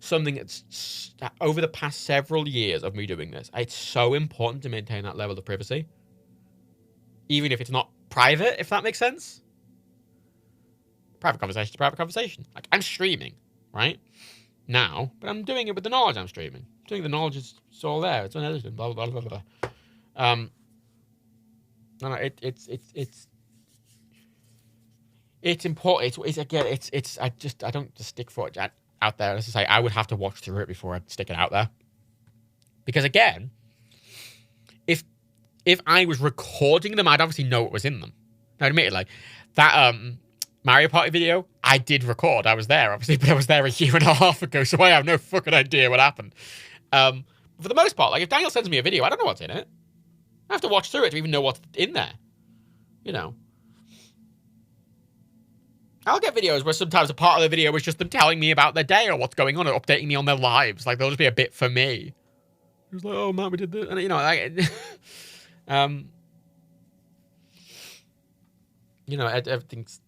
Speaker 1: Something that's, over the past several years of me doing this, it's so important to maintain that level of privacy. Even if it's not private, if that makes sense. Private conversation to private conversation. Like, I'm streaming, right? Now, but I'm doing it with the knowledge I'm streaming. Doing the knowledge is all there. It's unedited, blah, blah, blah, blah, blah. No, it's important. I don't just stick for it out there. As I say, I would have to watch through it before I'd stick it out there. Because again, if I was recording them, I'd obviously know what was in them. Now, admittedly, that Mario Party video, I did record. I was there, obviously, but I was there a year and a half ago, so I have no fucking idea what happened. For the most part, like, if Daniel sends me a video, I don't know what's in it. I have to watch through it to even know what's in there. I'll get videos where sometimes a part of the video is just them telling me about their day or what's going on or updating me on their lives. Like, there'll just be a bit for me. It's like, oh, man, we did this. And, everything's...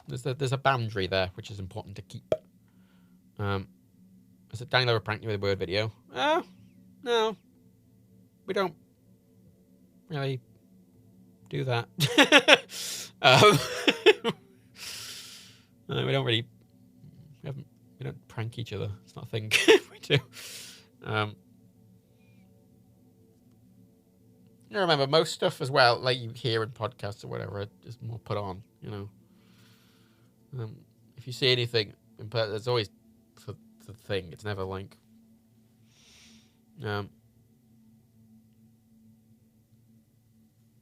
Speaker 1: There's a boundary there, which is important to keep. Is it Daniel ever pranked you with a word video? No. We don't really do that. We don't really... We don't prank each other. It's not a thing we do. I remember most stuff as well, like you hear in podcasts or whatever, is more put on, If you see anything, there's always the thing. It's never like...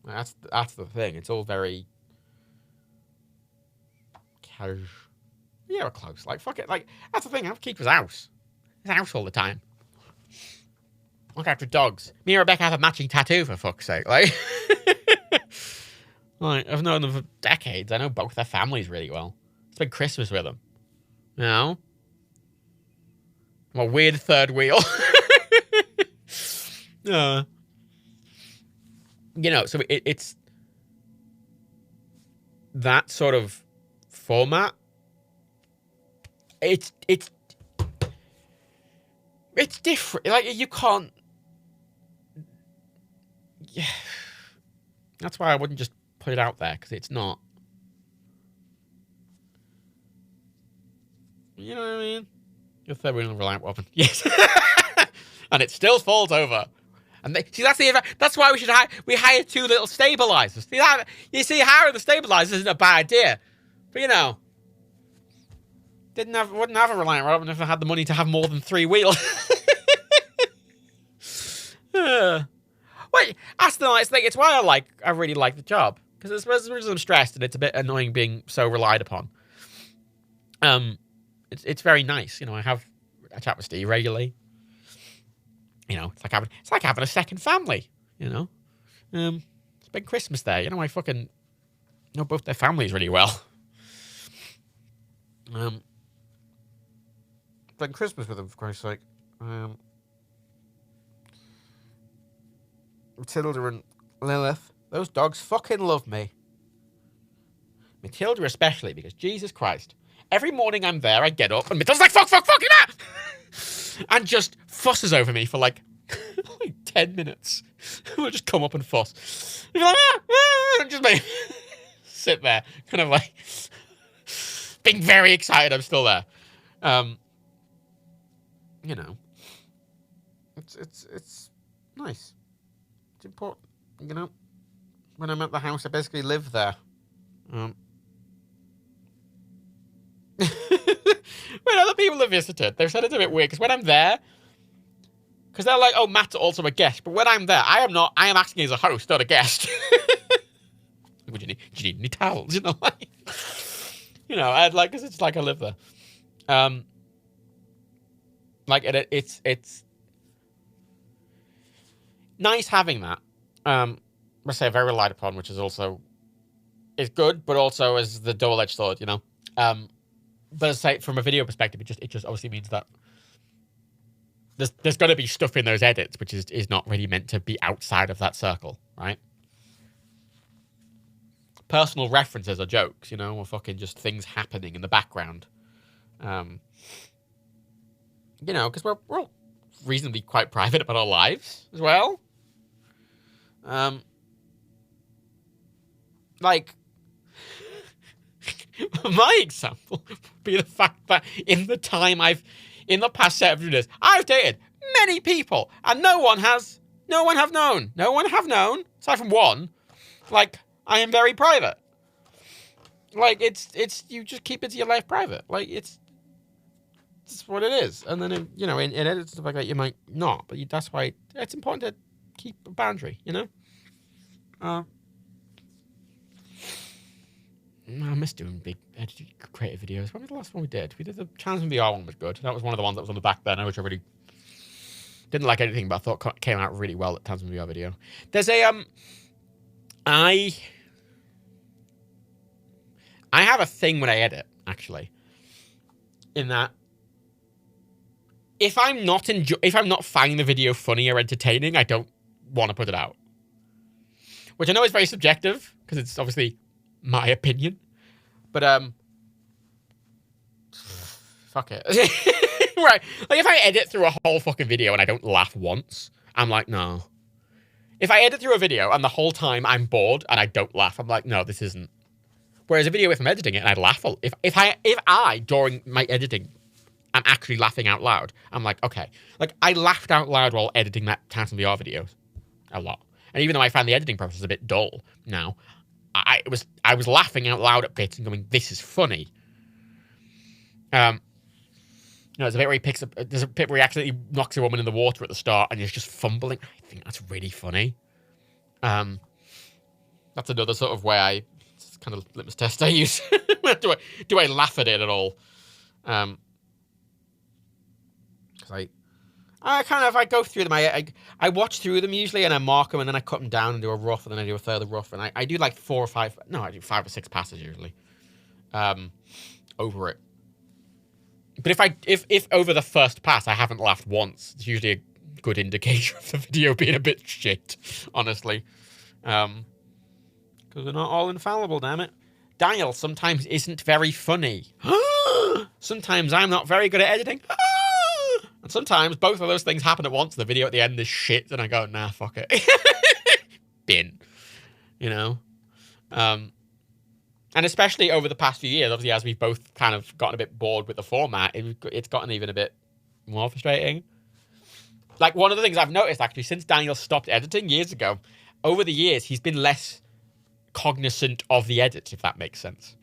Speaker 1: That's the thing. It's all very... casual. Yeah, we're close. Like, fuck it. Like, that's the thing. I have to keep his house. His house all the time. Look after dogs. Me and Rebecca have a matching tattoo, for fuck's sake. Like, like, I've known them for decades. I know both their families really well. Spend Christmas with them. I'm a weird third wheel. So it's that sort of format. It's different. Like, you can't... Yeah. That's why I wouldn't just put it out there, because it's not... You know what I mean? Your third wheel reliant weapon. Yes. And it still falls over. And that's why we hired 2 little stabilizers. You see, hiring the stabilizers isn't a bad idea. But wouldn't have a reliant weapon if I had the money to have more than 3 wheels. Wait, that's the nice thing. It's why I really like the job, because as much as I'm stressed and it's a bit annoying being so relied upon. It's very nice. I chat with Steve regularly. It's like having a second family. Spend Christmas there. I fucking know both their families really well. Spend Christmas with them, for Christ's sake. Matilda and Lilith, those dogs fucking love me. Matilda especially, because Jesus Christ, every morning I'm there, I get up, and Matilda's like, fuck, and just fusses over me for like 10 minutes. We'll just come up and fuss. And you're like, just like sit there, kind of like being very excited I'm still there. It's nice. It's important, When I'm at the house, I basically live there. When other people have visited, they've said it's a bit weird, because when I'm there, because they're like, oh, Matt's also a guest, but when I'm there, I am not. I am acting as a host, not a guest. Do you need any towels? I'd like, because it's like I live there. Like, it's nice having that. Let's say very relied upon, which is also is good, but also is the double-edged sword, you know. But as I say, from a video perspective, it just obviously means that there's got to be stuff in those edits which is not really meant to be outside of that circle, right? Personal references or jokes, you know, or fucking just things happening in the background. You know, because we're all reasonably quite private about our lives as well. Like, my example would be the fact that in the past 7 years, I've dated many people, and no one have known, aside from one, like, I am very private. Like, it's you just keep it to your life private. Like, it's what it is. And then, you know, in edits and stuff like that, you might not, but that's why it's important to keep a boundary, you know? I miss doing big creative videos. When was the last one we did? We did the Challenge VR one was good. That was one of the ones that was on the back burner, which I really didn't like anything, but I thought came out really well at Challenge VR video. There's a I have a thing when I edit, actually, in that if I'm not finding the video funny or entertaining, I don't want to put it out. Which I know is very subjective because it's obviously my opinion, but fuck it. Right, like if I edit through a whole fucking video and I don't laugh once, I'm like, no. If I edit through a video and the whole time I'm bored and I don't laugh, I'm like, no, this isn't. Whereas a video, if I'm editing it and I laugh, if I during my editing, I'm actually laughing out loud, I'm like, okay. Like, I laughed out loud while editing that Task VR video a lot, and even though I found the editing process a bit dull now, I was laughing out loud at bits and going, this is funny. You know, there's a bit where there's a bit where he accidentally knocks a woman in the water at the start and he's just fumbling. I think that's really funny. That's another sort of way it's kind of litmus test I use. do I laugh at it at all? Because I go through them. I watch through them usually, and I mark them, and then I cut them down and do a rough, and then I do a further rough, and I do like 4 or 5. No, I do 5 or 6 passes usually. Over it. But if over the first pass I haven't laughed once, it's usually a good indicator of the video being a bit shit, honestly. Because they're not all infallible, damn it. Daniel sometimes isn't very funny. Sometimes I'm not very good at editing. And sometimes both of those things happen at once. The video at the end is shit, and I go, nah, fuck it. Bin. You know? And especially over the past few years, obviously, as we've both kind of gotten a bit bored with the format, it's gotten even a bit more frustrating. Like, one of the things I've noticed, actually, since Daniel stopped editing years ago, over the years, he's been less cognizant of the edit, if that makes sense.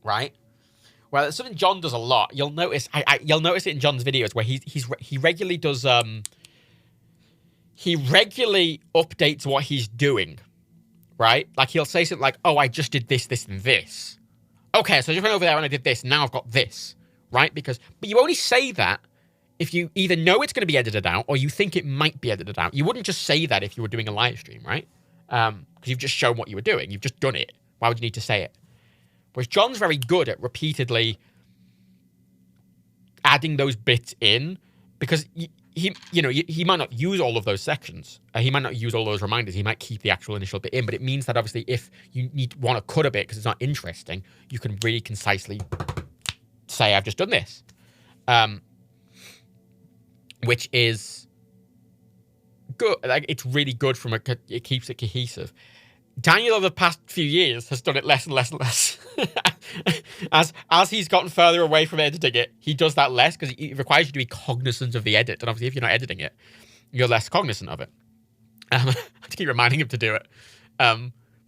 Speaker 1: Right? Well, it's something John does a lot. You'll notice you'll notice it in John's videos where he regularly does he regularly updates what he's doing. Right? Like, he'll say something like, oh, I just did this, this, and this. Okay, so I just went over there and I did this, and now I've got this. Right? But you only say that if you either know it's going to be edited out or you think it might be edited out. You wouldn't just say that if you were doing a live stream, right? Because you've just shown what you were doing. You've just done it. Why would you need to say it? Whereas John's very good at repeatedly adding those bits in, because he might not use all of those sections. He might not use all those reminders. He might keep the actual initial bit in, but it means that obviously if you want to cut a bit because it's not interesting, you can really concisely say, I've just done this. Which is good. Like, it's really good it keeps it cohesive. Daniel over the past few years has done it less and less and less. as he's gotten further away from editing it, he does that less because it requires you to be cognizant of the edit. And obviously, if you're not editing it, you're less cognizant of it. I have to keep reminding him to do it.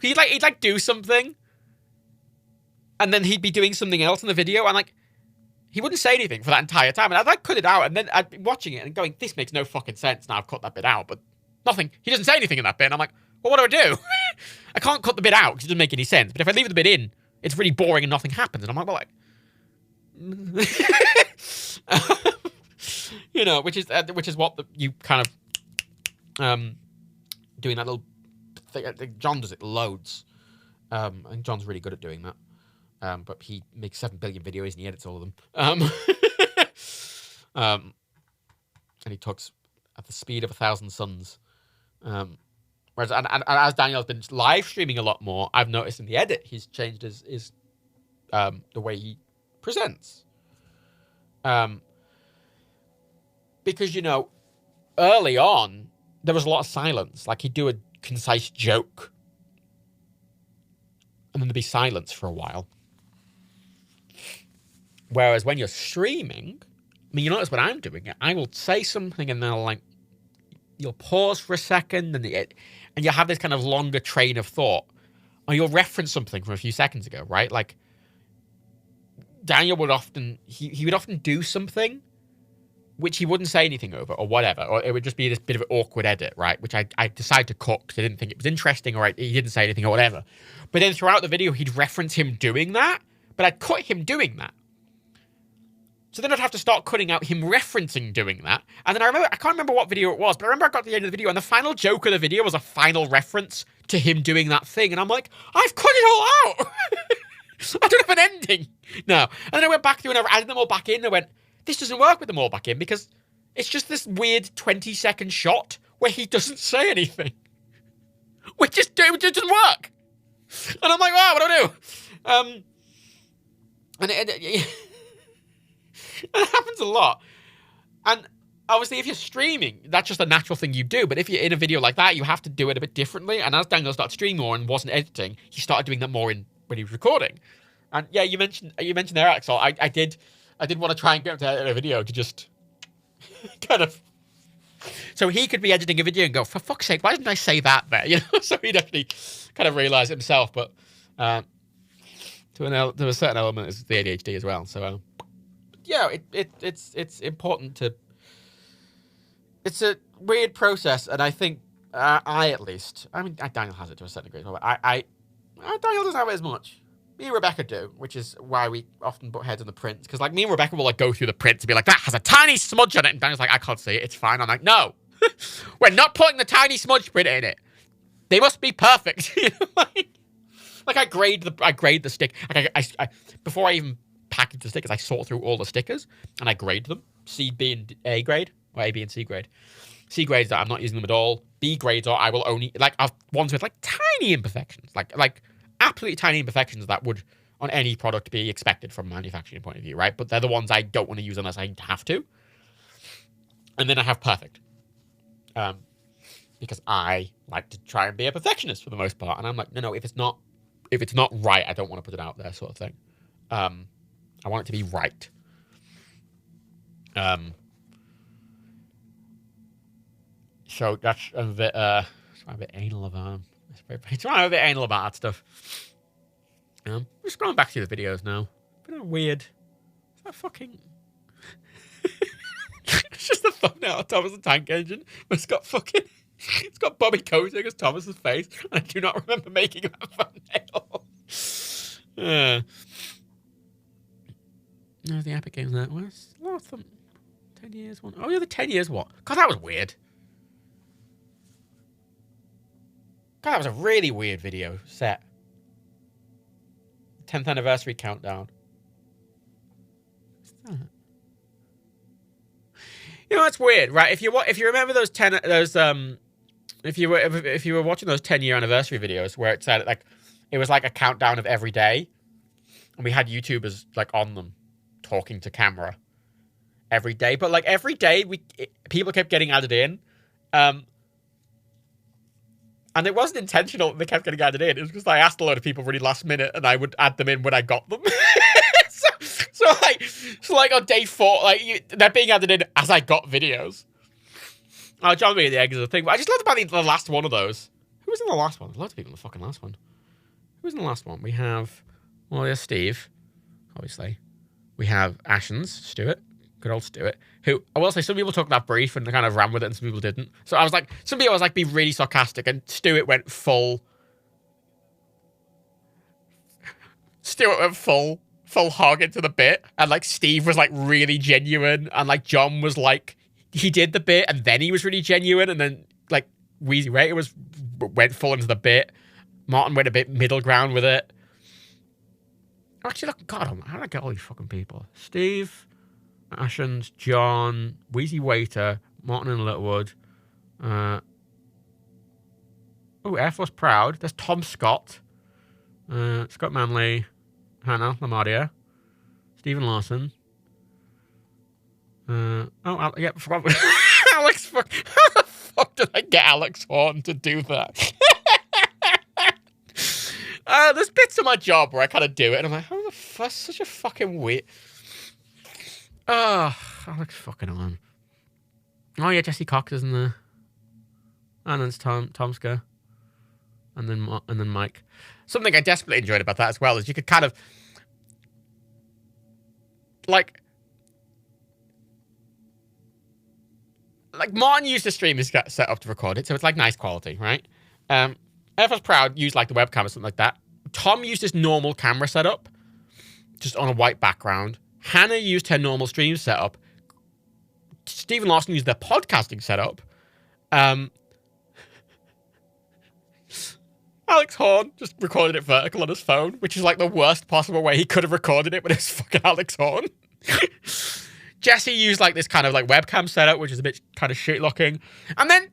Speaker 1: He'd do something, and then he'd be doing something else in the video, and he wouldn't say anything for that entire time. And I'd cut it out, and then I'd be watching it and going, this makes no fucking sense. Now I've cut that bit out, but nothing. He doesn't say anything in that bit. And I'm like, well, what do I do? I can't cut the bit out because it doesn't make any sense. But if I leave the bit in, it's really boring and nothing happens. And I'm like, well, You know, which is what you kind of doing that little thing. I think John does it loads. And John's really good at doing that. But he makes 7 billion videos and he edits all of them. And he talks at the speed of 1,000 suns. Whereas, and as Daniel's been live streaming a lot more, I've noticed in the edit he's changed his the way he presents. Because, you know, early on, there was a lot of silence. Like, he'd do a concise joke, and then there'd be silence for a while. Whereas when you're streaming, I mean, you notice what I'm doing. I will say something, and then you'll pause for a second, and you'll have this kind of longer train of thought, or you'll reference something from a few seconds ago, right? Like, Daniel would often, he would often do something which he wouldn't say anything over or whatever, or it would just be this bit of an awkward edit, right? Which I decided to cut because I didn't think it was interesting, or he didn't say anything or whatever. But then throughout the video, he'd reference him doing that, but I'd cut him doing that. So then I'd have to start cutting out him referencing doing that. And then I can't remember what video it was, but I remember I got to the end of the video and the final joke of the video was a final reference to him doing that thing. And I'm like, I've cut it all out. I don't have an ending. No. And then I went back through and I added them all back in and I went, this doesn't work with them all back in because it's just this weird 20-second shot where he doesn't say anything. It just doesn't work. And I'm like, wow, what do I do? And it happens a lot. And obviously, if you're streaming, that's just a natural thing you do. But if you're in a video like that, you have to do it a bit differently. And as Daniel started streaming more and wasn't editing, he started doing that more when he was recording. And yeah, you mentioned there, Axel. I did want to try and get him to edit a video to just kind of, so he could be editing a video and go, for fuck's sake, why didn't I say that there? You know, so he'd actually kind of realize it himself. But to a certain element, it's the ADHD as well. So yeah, it's important to. It's a weird process, and I think I at least, I mean, Daniel has it to a certain degree, but Daniel doesn't have it as much. Me and Rebecca do, which is why we often butt heads on the prints. Because like me and Rebecca will like go through the prints and be like, that has a tiny smudge on it, and Daniel's like, I can't see it, it's fine. I'm like, no, we're not putting the tiny smudge print in it. They must be perfect. You know, like I grade the stick. Like I before I even package the stickers, I sort through all the stickers and I grade them. C, B, and A grade, or A, B, and C grade. C grades that I'm not using them at all. B grades are I will only like ones with like tiny imperfections, like absolutely tiny imperfections that would on any product be expected from a manufacturing point of view, right? But they're the ones I don't want to use unless I have to. And then I have perfect, because I like to try and be a perfectionist for the most part. And I'm like, no, if it's not right, I don't want to put it out there, sort of thing. I want it to be right. So that's a bit, I'm a bit anal about. I'm a bit anal about that stuff. We're scrolling back through the videos now. Bit of weird. Is that fucking? It's just the thumbnail of Thomas the Tank Engine. But it's got fucking. It's got Bobby Kotick as Thomas's face, and I do not remember making that thumbnail. No, the Epic Games that was last of them. 10 years one. Oh yeah, the 10 years what? God, that was weird. God, that was a really weird video set. 10th anniversary countdown. What's that? You know, it's weird, right? If you remember those if you were watching those 10-year anniversary videos where it said like it was like a countdown of every day, and we had YouTubers like on them talking to camera every day, but like every day people kept getting added in. And it wasn't intentional that they kept getting added in. It was because I asked a load of people really last minute and I would add them in when I got them. so like on day 4, like they're being added in as I got videos. Oh, John being the egg is a thing. But I just loved about the last one of those. Who was in the last one? There's loads of people in the fucking last one. Who was in the last one? We have, well, there's Steve, obviously. We have Ashens, Stuart. Good old Stuart, who I will say some people took that brief and kind of ran with it and some people didn't. So I was like, some people was like be really sarcastic and Stuart went full hog into the bit, and like Steve was like really genuine, and like John was like he did the bit and then he was really genuine, and then like Wheezy Waiter went full into the bit. Martin went a bit middle ground with it. Actually, look, God, how did I get all these fucking people? Steve, Ashens, John, Wheezy Waiter, Martin and Littlewood. Air Force Proud. There's Tom Scott. Scott Manley. Hannah Lamardia. Stephen Larson. Yeah, forgot. Alex, how the fuck did I get Alex Horn to do that? There's bits of my job where I kind of do it, and I'm like, how the fuck? Such a fucking weird. Oh, Alex fucking on. Oh yeah, Jesse Cox is in there. And then it's Tomska. And then Mike. Something I desperately enjoyed about that as well is you could kind of like Martin used the stream he's got set up to record it, so it's like nice quality, right? Air Force Proud used like the webcam or something like that. Tom used his normal camera setup, just on a white background. Hannah used her normal stream setup. Stephen Larson used their podcasting setup. Alex Horn just recorded it vertical on his phone, which is like the worst possible way he could have recorded it, but it's fucking Alex Horn. Jesse used like this kind of like webcam setup, which is a bit kind of shit looking. And then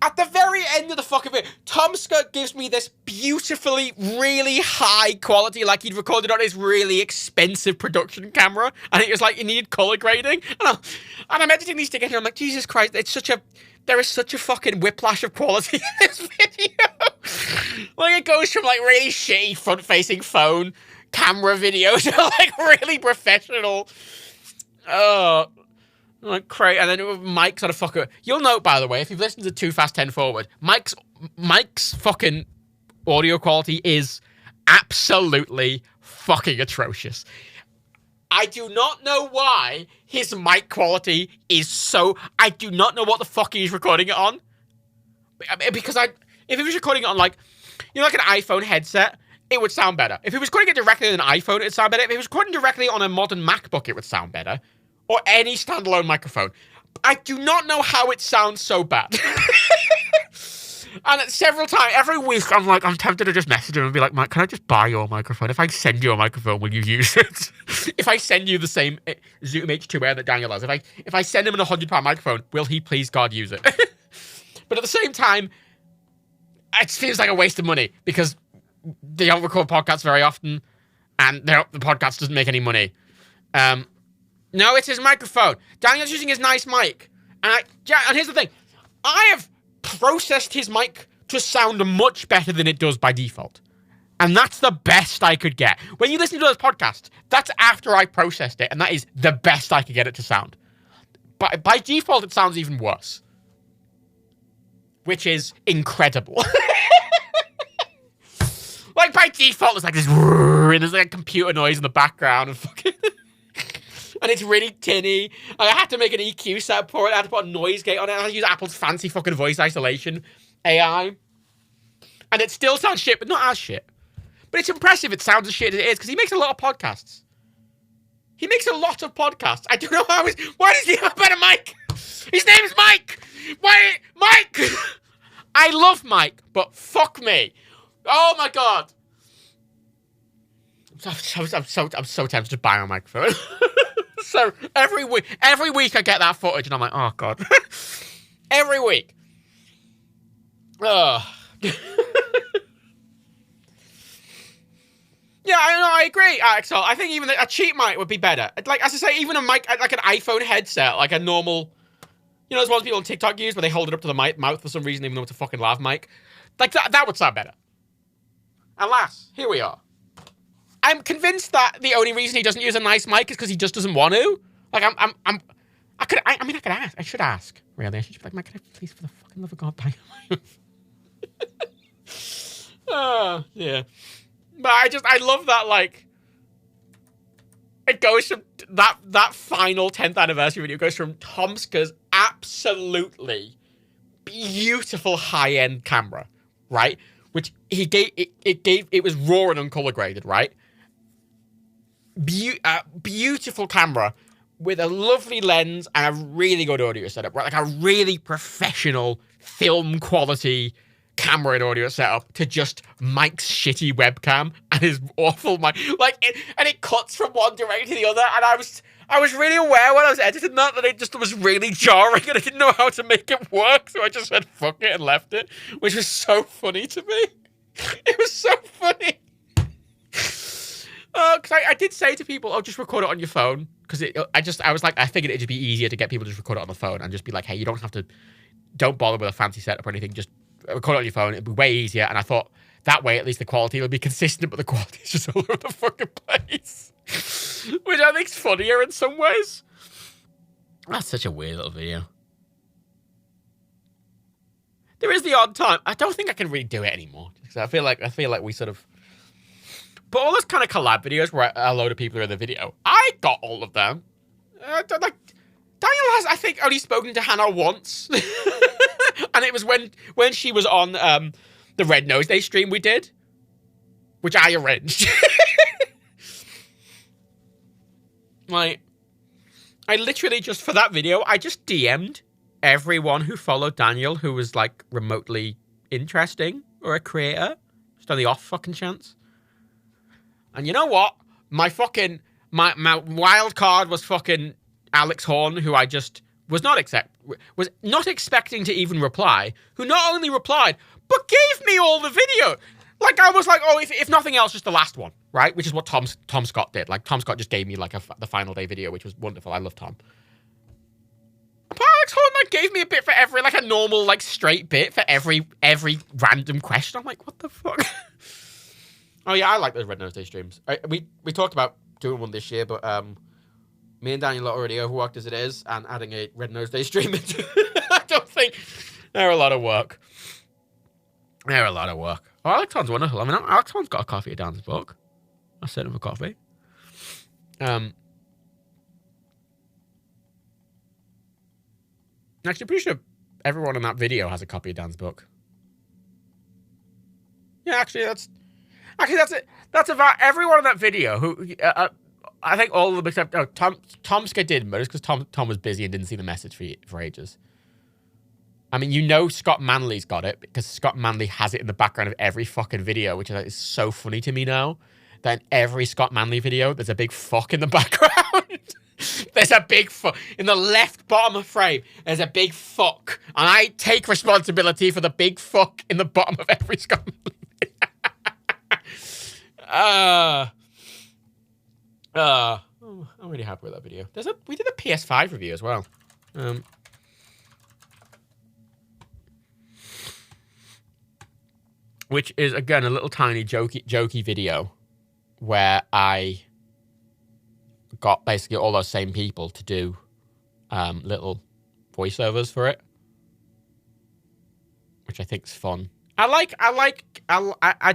Speaker 1: at the very end of the fucking video, Tom Scott gives me this beautifully, really high quality, like he'd recorded on his really expensive production camera, and it was like, it needed color grading. And I'm editing these together, and I'm like, Jesus Christ, there is such a fucking whiplash of quality in this video. Like, it goes from like really shitty front-facing phone camera video to like really professional. Like crazy. And then Mike's on a fucker. You'll note, by the way, if you've listened to Too Fast 10 Forward, Mike's fucking audio quality is absolutely fucking atrocious. I do not know why his mic quality is so... I do not know what the fuck he's recording it on. Because if he was recording it on like, you know, like an iPhone headset, it would sound better. If he was recording it directly on an iPhone, it'd sound better. If he was recording directly on a modern MacBook, it would sound better. Or any standalone microphone. I do not know how it sounds so bad. And several times, every week, I'm tempted to just message him and be like, Mike, can I just buy your microphone? If I send you a microphone, will you use it? If I send you the same Zoom H2Air that Daniel has, if I send him an £100 microphone, will he please God use it? But at the same time, it feels like a waste of money because they don't record podcasts very often, and the podcast doesn't make any money. No, it's his microphone. Daniel's using his nice mic. And here's the thing. I have processed his mic to sound much better than it does by default. And that's the best I could get. When you listen to those podcasts, that's after I processed it, and that is the best I could get it to sound. But by default, it sounds even worse. Which is incredible. Like, by default, it's like this... And there's like a computer noise in the background and fucking... And it's really tinny. I had to make an EQ set for it. I had to put a noise gate on it. I had to use Apple's fancy fucking voice isolation AI. And it still sounds shit, but not as shit. But it's impressive it sounds as shit as it is, because he makes a lot of podcasts. He makes a lot of podcasts. I don't know how why does he have a better mic? His name's Mike! Why? Mike! I love Mike, but fuck me. Oh my God. I'm so tempted to buy a microphone. So every week I get that footage and I'm like, oh God. Every week. Ugh. Yeah, I agree, Axel. I think even a cheap mic would be better. Like, as I say, even a mic, like an iPhone headset, like a normal, you know, those ones people on TikTok use where they hold it up to the mouth for some reason, even though it's a fucking lav mic. Like, that would sound better. Alas, here we are. I'm convinced that the only reason he doesn't use a nice mic is because he just doesn't want to. Like, I could ask. I should ask, really. I should be like, Mike, can I please, for the fucking love of God, buy a mic? Oh, yeah. But I love that, like, it goes from that final 10th anniversary video goes from Tomska's absolutely beautiful high-end camera, right? Which he gave, it was raw and uncolor graded, right? Beautiful camera with a lovely lens and a really good audio setup, right? Like a really professional film quality camera and audio setup to just Mike's shitty webcam and his awful mic. And it cuts from one direction to the other. And I was really aware when I was editing that it just was really jarring and I didn't know how to make it work. So I just said, fuck it, and left it, which was so funny to me. It was so funny. Because I did say to people, oh, just record it on your phone. Because I figured it'd just be easier to get people to just record it on the phone and just be like, hey, you don't bother with a fancy setup or anything. Just record it on your phone. It'd be way easier. And I thought that way, at least the quality will be consistent, but the quality is just all over the fucking place. Which I think's funnier in some ways. That's such a weird little video. There is the odd time. I don't think I can really do it anymore. Because I feel like we sort of. But all those kind of collab videos where a load of people are in the video, I got all of them. Daniel has, I think, only spoken to Hannah once. And it was when she was on the Red Nose Day stream we did, which I arranged. I literally just, for that video, I just DM'd everyone who followed Daniel who was, like, remotely interesting or a creator. Just on the off fucking chance. And you know what? My wild card was fucking Alex Horn, who I just was not expecting to even reply, who not only replied, but gave me all the video. Like, I was like, oh, if nothing else, just the last one, right? Which is what Tom Scott did. Like, Tom Scott just gave me, like, the final day video, which was wonderful. I love Tom. But Alex Horn, like, gave me a bit for every, like, a normal, like, straight bit for every random question. I'm like, what the fuck? Oh, yeah, I like those Red Nose Day streams. We talked about doing one this year, but me and Daniel are already overworked as it is, and adding a Red Nose Day stream into I don't think they're a lot of work. They're a lot of work. Oh, Alex Horn's wonderful. I mean, Alex Horn's got a coffee at Dan's book. I sent him a coffee. Actually, pretty sure everyone in that video has a copy of Dan's book. Yeah, actually, that's it. That's about everyone in that video who, I think all of them except, Tomska did, but it's because Tom was busy and didn't see the message for ages. I mean, you know Scott Manley's got it because Scott Manley has it in the background of every fucking video, which is so funny to me now. That in every Scott Manley video, there's a big fuck in the background. There's a big fuck. In the left bottom of frame, there's a big fuck. And I take responsibility for the big fuck in the bottom of every Scott Manley video. I'm really happy with that video. We did a PS5 review as well. Which is, again, a little tiny jokey video where I got basically all those same people to do little voiceovers for it, which I think is fun. I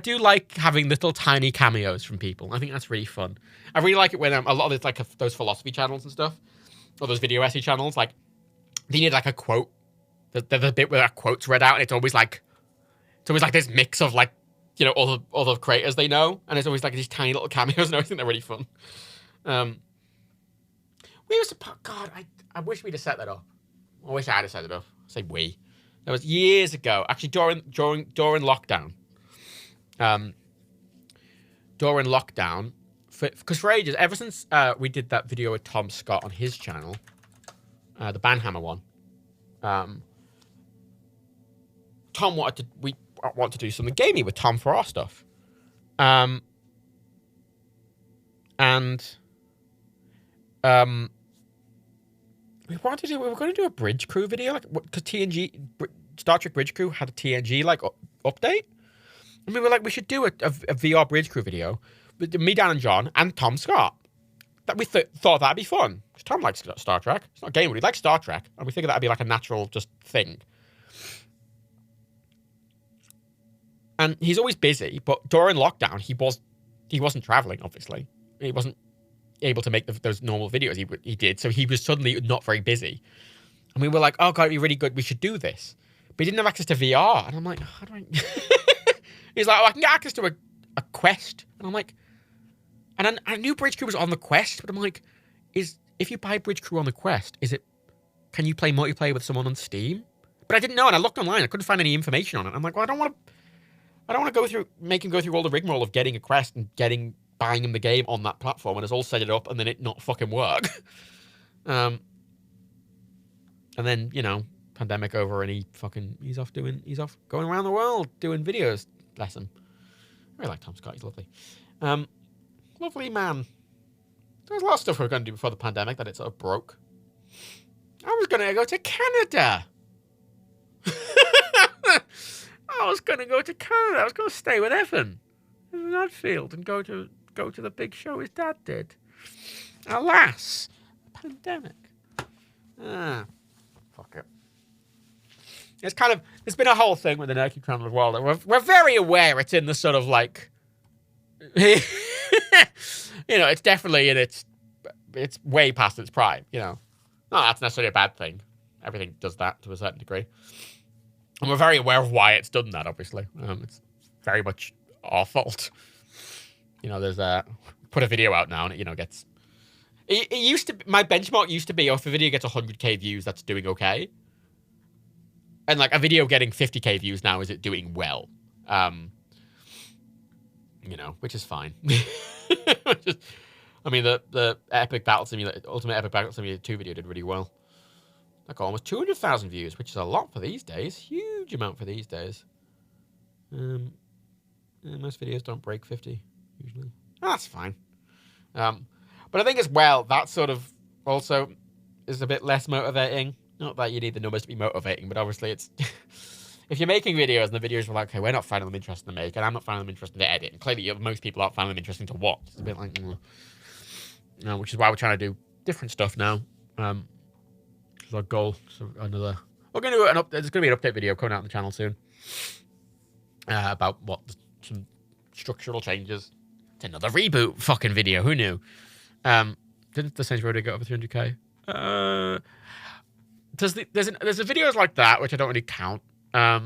Speaker 1: do like having little tiny cameos from people. I think that's really fun. I really like it when a lot of it's like those philosophy channels and stuff, or those video essay channels, like they need like a quote. There's a bit where that quote's read out, and it's always like this mix of like, you know, all the creators they know, and it's always like these tiny little cameos, and I think they're really fun. We used to, God, I wish we'd have set that up. I wish I had set it up. I say we. That was years ago, actually during lockdown. During lockdown, because for ages, ever since we did that video with Tom Scott on his channel, the Banhammer one, Tom wanted to do something gamey with Tom for our stuff, and we were going to do a Bridge Crew video, like, because Star Trek Bridge Crew had a TNG like update, and we were like, we should do a VR Bridge Crew video with me, Dan, and John, and Tom Scott. That we thought that'd be fun, because Tom likes Star Trek. It's not a game, but he likes Star Trek, and we figured that'd be like a natural just thing. And he's always busy, but during lockdown, he wasn't traveling, obviously. He wasn't able to make those normal videos he did, so he was suddenly not very busy. And we were like, oh, God, it'd be really good. We should do this. But he didn't have access to VR. And I'm like, how do I... He's like, oh, I can get access to a Quest. And I'm like... And I knew Bridge Crew was on the Quest, but I'm like, is if you buy Bridge Crew on the Quest, can you play multiplayer with someone on Steam? But I didn't know, and I looked online. I couldn't find any information on it. I'm like, well, I don't want to go through all the rigmarole of getting a quest and buying him the game on that platform, and it's all set it up, and then it not fucking work. And then, you know, pandemic over, and he's off going around the world doing videos. Bless him. I really like Tom Scott. He's lovely. Lovely man. There's a lot of stuff we were going to do before the pandemic that it sort of broke. I was going to go to Canada. I was going to go to Canada. I was going to stay with Evan in Radfield and go to the big show his dad did. Alas, pandemic. Fuck it. There's been a whole thing with the Nerky channel as well. That we're very aware it's in the sort of like, you know, it's definitely it's way past its prime. You know, not that's necessarily a bad thing. Everything does that to a certain degree. And we're very aware of why it's done that, obviously. It's very much our fault. You know, there's put a video out now and it, you know, gets... It used to... My benchmark used to be, if a video gets 100k views, that's doing okay. And, like, a video getting 50k views now, is it doing well? You know, which is fine. I mean, the Epic Battle Simulator... Ultimate Epic Battle Simulator 2 video did really well. That got almost 200,000 views, which is a lot for these days. Huge amount for these days. Most videos don't break 50, usually. Oh, that's fine. But I think as well, that sort of also is a bit less motivating. Not that you need the numbers to be motivating, but obviously it's... if you're making videos and the videos are like, okay, we're not finding them interesting to make, and I'm not finding them interesting to edit, and clearly most people aren't finding them interesting to watch. It's a bit like... which is why we're trying to do different stuff now. Our goal. So we're going to do there's going to be an update video coming out on the channel soon about some structural changes. It's another reboot fucking video. Who knew? Didn't the Saints Row get over 300k? There's videos like that which I don't really count. Let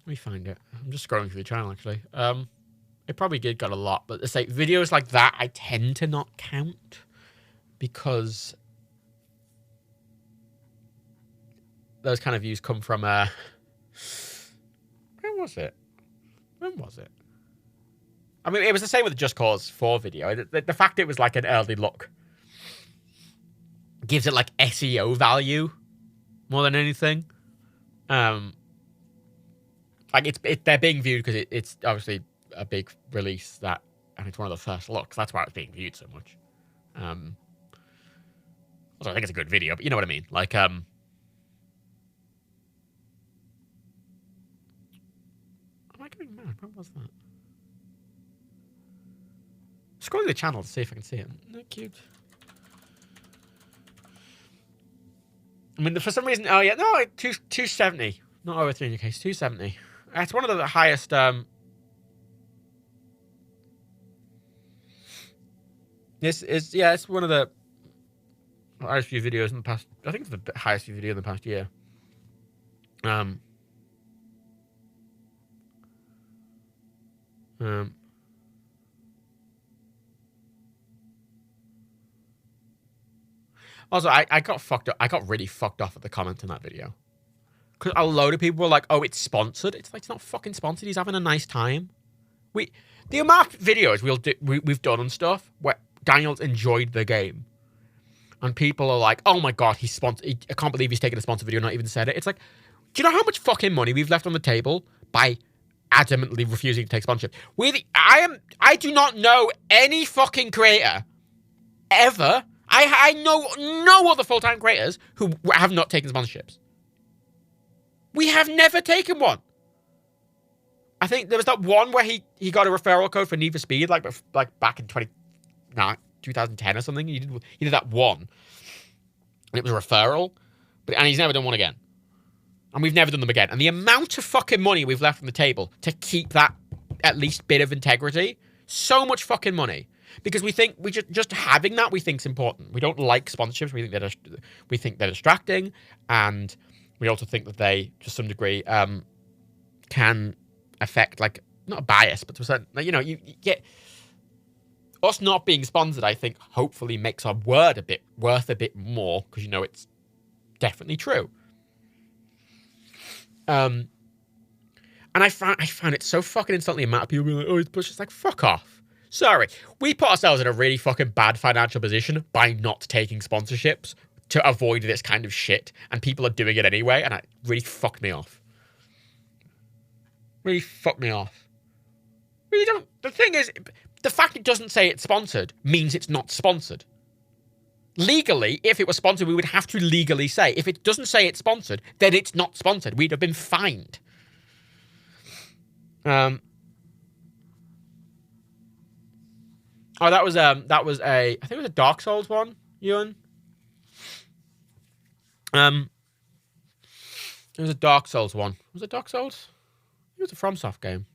Speaker 1: me find it. I'm just scrolling through the channel actually. It probably got a lot, but it's like videos like that I tend to not count because those kind of views come from when was it? I mean, it was the same with the Just Cause 4 video. The fact it was like an early look gives it like SEO value more than anything. Like they're being viewed because it's obviously a big release and it's one of the first looks. That's why it's being viewed so much. Also, I think it's a good video, but you know what I mean. Like, am I going mad? What was that? Scrolling the channel to see if I can see it. Isn't that cute? I mean, for some reason, 270. Not over 300k, it's 270. It's one of the highest, it's one of the highest view videos in the past, I think it's the highest view video in the past year. Also, I got fucked up. I got really fucked off at the comments in that video. Because a load of people were like, oh, it's sponsored. It's like, it's not fucking sponsored. He's having a nice time. The amount of videos we've done and stuff where Daniel's enjoyed the game. And people are like, oh my God, he's sponsored. I can't believe he's taking a sponsored video and not even said it. It's like, do you know how much fucking money we've left on the table by adamantly refusing to take sponsorship? I do not know any fucking creator ever. I know no other full-time creators who have not taken sponsorships. We have never taken one. I think there was that one where he got a referral code for Need for Speed, like back in 2010 or something. He did that one, and it was a referral, and he's never done one again. And we've never done them again. And the amount of fucking money we've left on the table to keep that at least bit of integrity, so much fucking money. Because we think just having that we think's important. We don't like sponsorships. We think they're distracting, and we also think that they, to some degree, can affect, like, not a bias, but to a certain, like, you know, you get us not being sponsored, I think, hopefully makes our word worth a bit more, because, you know, it's definitely true. And I found it so fucking insulting, the amount of people being like, oh, it's just like, fuck off. Sorry. We put ourselves in a really fucking bad financial position by not taking sponsorships to avoid this kind of shit, and people are doing it anyway, and it really fucked me off. Really fucked me off. Really don't. The thing is, the fact it doesn't say it's sponsored means it's not sponsored. Legally, if it was sponsored, we would have to legally say, if it doesn't say it's sponsored, then it's not sponsored. We'd have been fined. Oh, that was I think it was a Dark Souls one, Ewan. It was a Dark Souls one. Was it Dark Souls? It was a FromSoft game.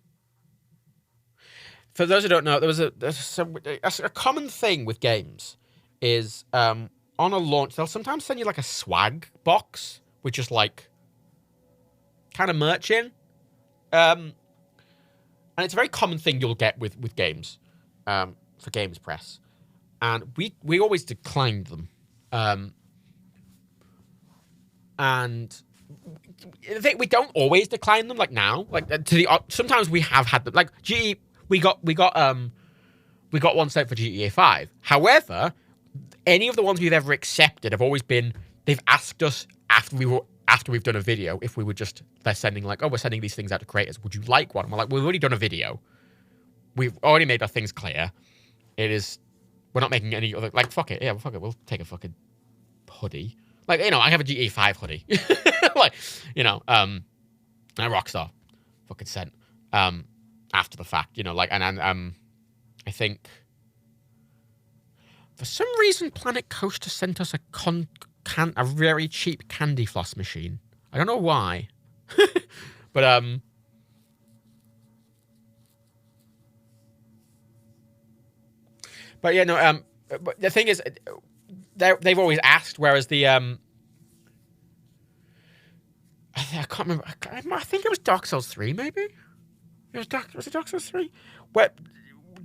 Speaker 1: For those who don't know, there's a common thing with games is on a launch, they'll sometimes send you like a swag box with just like kind of merch in. And it's a very common thing you'll get with games, for Games Press. And we always declined them. And we don't always decline them, like now. Like sometimes we have had them. Like GE, we got one sent for GTA 5. However, any of the ones we've ever accepted have always been, they've asked us after we've done a video if we would just, they're sending like, oh, we're sending these things out to creators, would you like one? And we're like, we've already done a video, we've already made our things clear, we're not making any other, like, fuck it, yeah, fuck it, we'll take a fucking hoodie, like, you know, I have a GTA 5 hoodie, like, you know, a Rockstar fucking sent after the fact, you know, like, and I think for some reason Planet Coaster sent us a very cheap candy floss machine. I don't know why. But yeah, no, but the thing is, they've always asked, whereas the I can't remember. I think it was Dark Souls 3, maybe. Was it Dark Souls 3? Where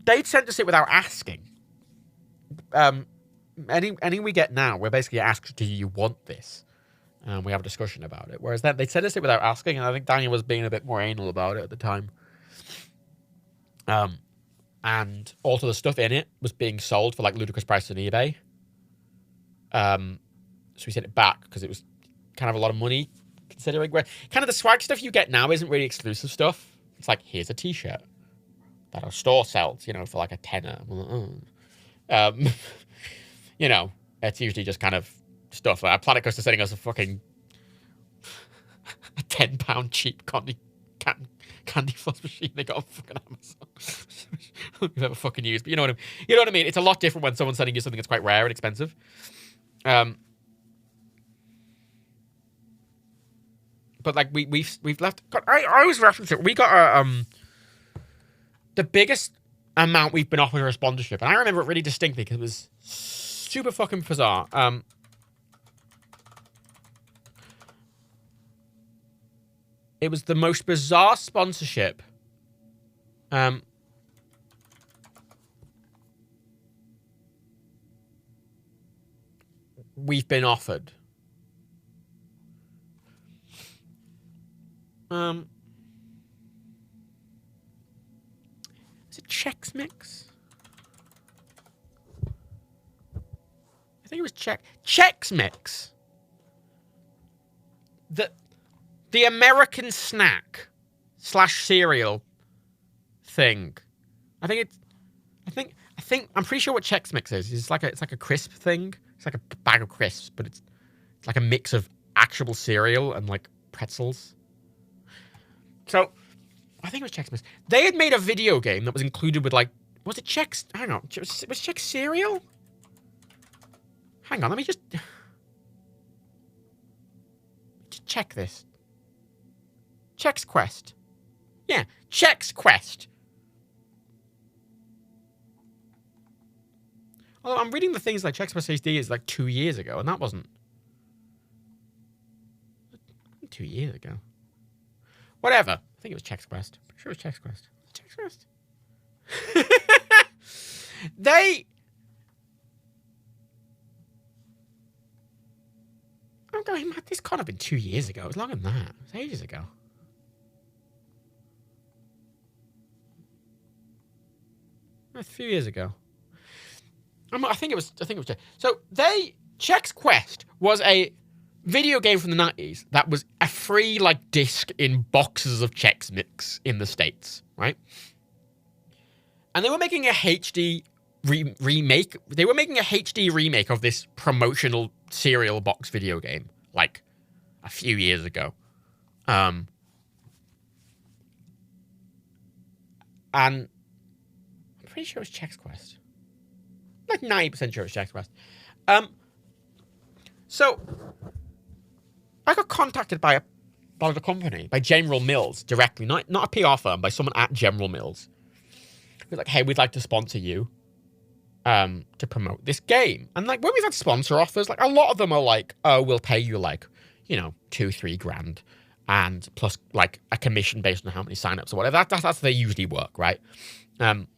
Speaker 1: they'd sent us it without asking. Any we get now, we're basically asked, do you want this? And we have a discussion about it. Whereas they sent us it without asking, and I think Daniel was being a bit more anal about it at the time. And also the stuff in it was being sold for like ludicrous prices on eBay. So we sent it back because it was kind of a lot of money, considering where kind of the swag stuff you get now isn't really exclusive stuff. It's like, here's a t-shirt that our store sells, you know, for like a tenner. You know, it's usually just kind of stuff. Planet Coaster sending us a fucking a £10 cheap candy floss machine they got on fucking Amazon. We've ever fucking used, but you know what I mean. It's a lot different when someone's sending you something that's quite rare and expensive. But like we've left. God, I always reference it. We got the biggest amount we've been offered for a sponsorship, and I remember it really distinctly because it was super fucking bizarre. It was the most bizarre sponsorship. We've been offered. Is it Chex Mix? I think it was Chex Mix. The American snack / cereal thing. I'm pretty sure what Chex Mix is. It's like a crisp thing. It's like a bag of crisps, but it's like a mix of actual cereal and like pretzels. So I think it was Chex Mix. They had made a video game that was included with like, was it Chex? I don't know. Was Chex cereal? Hang on, let me just check this. Chex Quest. Yeah, Chex Quest. Although I'm reading the things like Chex Quest HD is like 2 years ago, and that wasn't 2 years ago. Whatever. I think it was Chex Quest. I'm sure it was Chex Quest. Chex Quest. I'm going, man, this can't have been 2 years ago. It was longer than that. It was ages ago. A few years ago. I think it was. So Chex Quest was a video game from the 90s that was a free disc in boxes of Chex Mix in the States, right? And they were making a HD remake. They were making a HD remake of this promotional cereal box video game a few years ago. And I'm pretty sure it was Chex Quest. 90% sure it's Chex Quest. So I got contacted by the company, by General Mills directly, not a PR firm, by someone at General Mills. Who's like, hey, we'd like to sponsor you to promote this game. And when we've had sponsor offers, a lot of them are like, oh, we'll pay you $2-3 grand and plus a commission based on how many signups or whatever. That's how they usually work, right?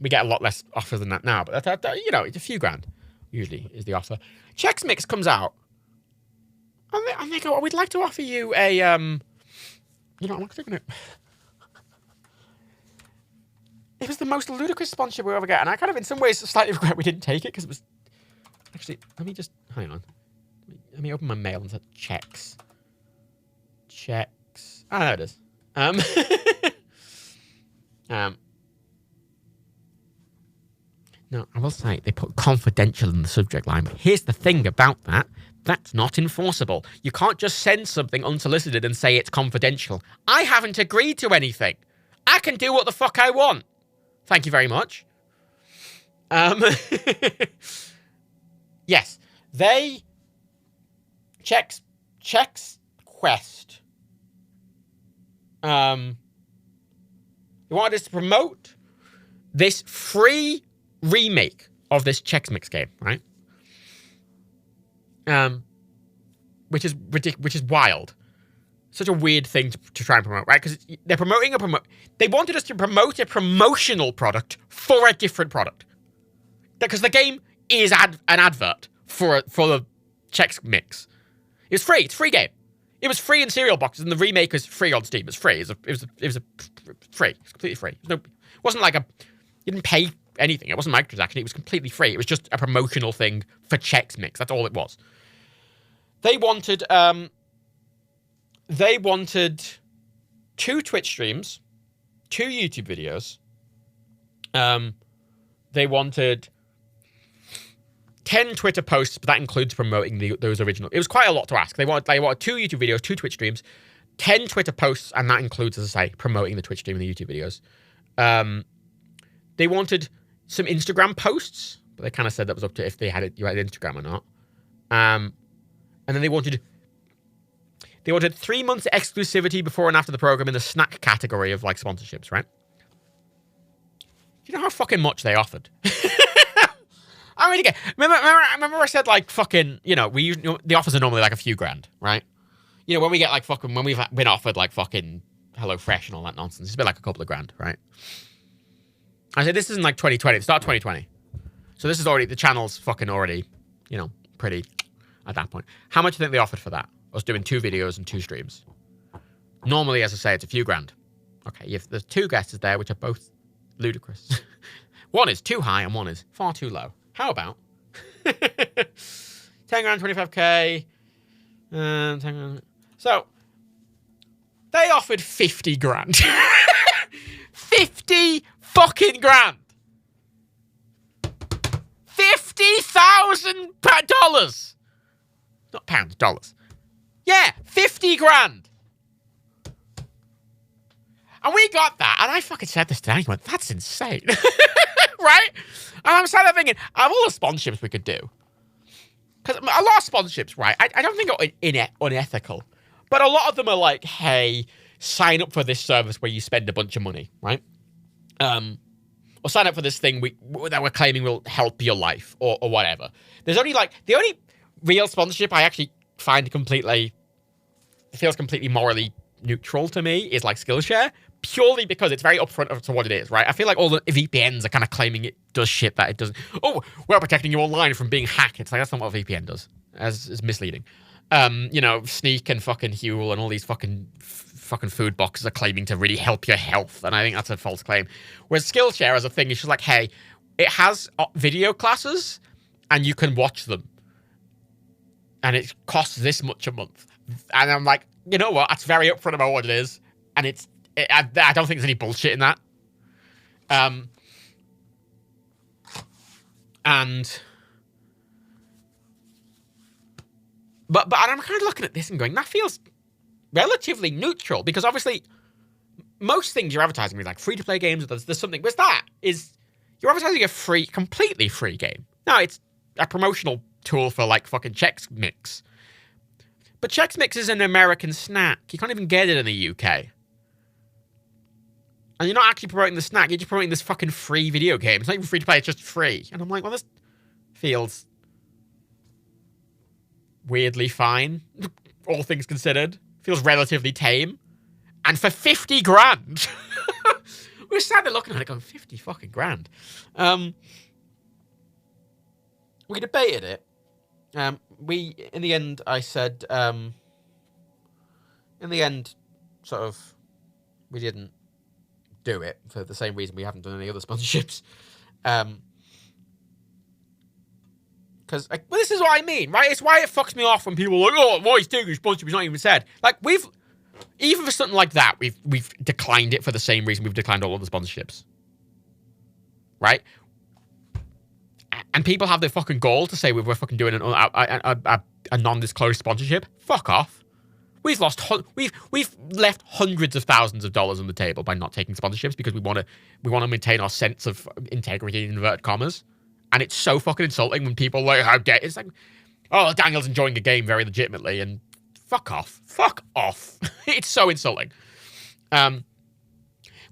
Speaker 1: We get a lot less offers than that now, but it's a few grand usually is the offer. Chex Mix comes out, and they go, oh, we'd like to offer you a I'm actually gonna. It was the most ludicrous sponsorship we ever get, and I kind of, in some ways, slightly regret we didn't take it because it was actually. Let me just hang on. Let me open my mail and say Chex. Ah, there it is. No, I will say they put confidential in the subject line, but here's the thing about that. That's not enforceable. You can't just send something unsolicited and say it's confidential. I haven't agreed to anything. I can do what the fuck I want. Thank you very much. Yes, they Chex Quest. They wanted us to promote this free remake of this Chex Mix game, right? Which is wild. Such a weird thing to try and promote, right? Because they're promoting they wanted us to promote a promotional product for a different product. Because the game is an advert for the Chex Mix. It's free. It's a free game. It was free in cereal boxes, and the remake is free on Steam. It's free. It was free. It's completely free. It wasn't you didn't pay anything. It wasn't microtransaction. It was completely free. It was just a promotional thing for Chex Mix. That's all it was. They wanted 2 Twitch streams, 2 YouTube videos. They wanted 10 Twitter posts, but that includes promoting those original. It was quite a lot to ask. They wanted 2 YouTube videos, 2 Twitch streams, 10 Twitter posts, and that includes, as I say, promoting the Twitch stream and the YouTube videos. They wanted some Instagram posts, but they kind of said that was up to if you had Instagram or not. And then they wanted 3 months exclusivity before and after the program in the snack category of sponsorships, right? Do you know how fucking much they offered? I really get. Remember I said fucking. The offers are normally a few grand, right? When we get when we've been offered fucking HelloFresh and all that nonsense, it's been a couple of grand, right? I said this isn't 2020. It's start 2020, so this is already the channel's fucking already, pretty at that point. How much do you think they offered for that? Us doing 2 videos and 2 streams. Normally, as I say, it's a few grand. Okay, there's 2 guesses there, which are both ludicrous. One is too high and one is far too low. How about 10 grand, 25k, 10 grand. So they offered 50 grand. 50 fucking grand. $50,000. Not pounds, dollars. Yeah, 50 grand. And we got that, and I fucking said this to Danny, went, that's insane. Right? And I'm sat there thinking, of all the sponsorships we could do, because a lot of sponsorships, right, I don't think are unethical, but a lot of them are hey, sign up for this service where you spend a bunch of money, right? Or sign up for this thing that we're claiming will help your life, or whatever. There's only, the only real sponsorship I actually find feels completely morally neutral to me is Skillshare, purely because it's very upfront as to what it is, right? I feel like all the VPNs are kind of claiming it does shit that it doesn't. Oh, we're protecting you online from being hacked. It's like, that's not what a VPN does. It's misleading. Sneak and fucking Huel and all these fucking food boxes are claiming to really help your health, and I think that's a false claim. Whereas Skillshare as a thing is just like, hey, it has video classes, and you can watch them, and it costs this much a month. And I'm like, you know what? That's very upfront about what it is, and I don't think there's any bullshit in that. And I'm kind of looking at this and going, that feels relatively neutral, because obviously most things you're advertising with, like free-to-play games, there's something. Whereas that is, you're advertising a completely free game. Now, it's a promotional tool for like fucking Chex Mix. But Chex Mix is an American snack. You can't even get it in the UK. And you're not actually promoting the snack, you're just promoting this fucking free video game. It's not even free to play, it's just free. And I'm like, well, this feels weirdly fine, all things considered. Feels relatively tame. And for 50 grand. We're sat there looking at it going, 50 fucking grand. We debated it. In the end, I said, we didn't do it for the same reason we haven't done any other sponsorships. Because this is what I mean, right? It's why it fucks me off when people are like, oh, why is doing a sponsorship? It's not even said. Like, even for something like that, we've declined it for the same reason we've declined all of the sponsorships. Right? And people have the fucking gall to say we're fucking doing a non-disclosed sponsorship. Fuck off. We've left hundreds of thousands of dollars on the table by not taking sponsorships because we want to maintain our sense of integrity in inverted commas. And it's so fucking insulting when people are like, how dare, it's like, oh, Daniel's enjoying the game very legitimately, and fuck off. Fuck off. It's so insulting. Well,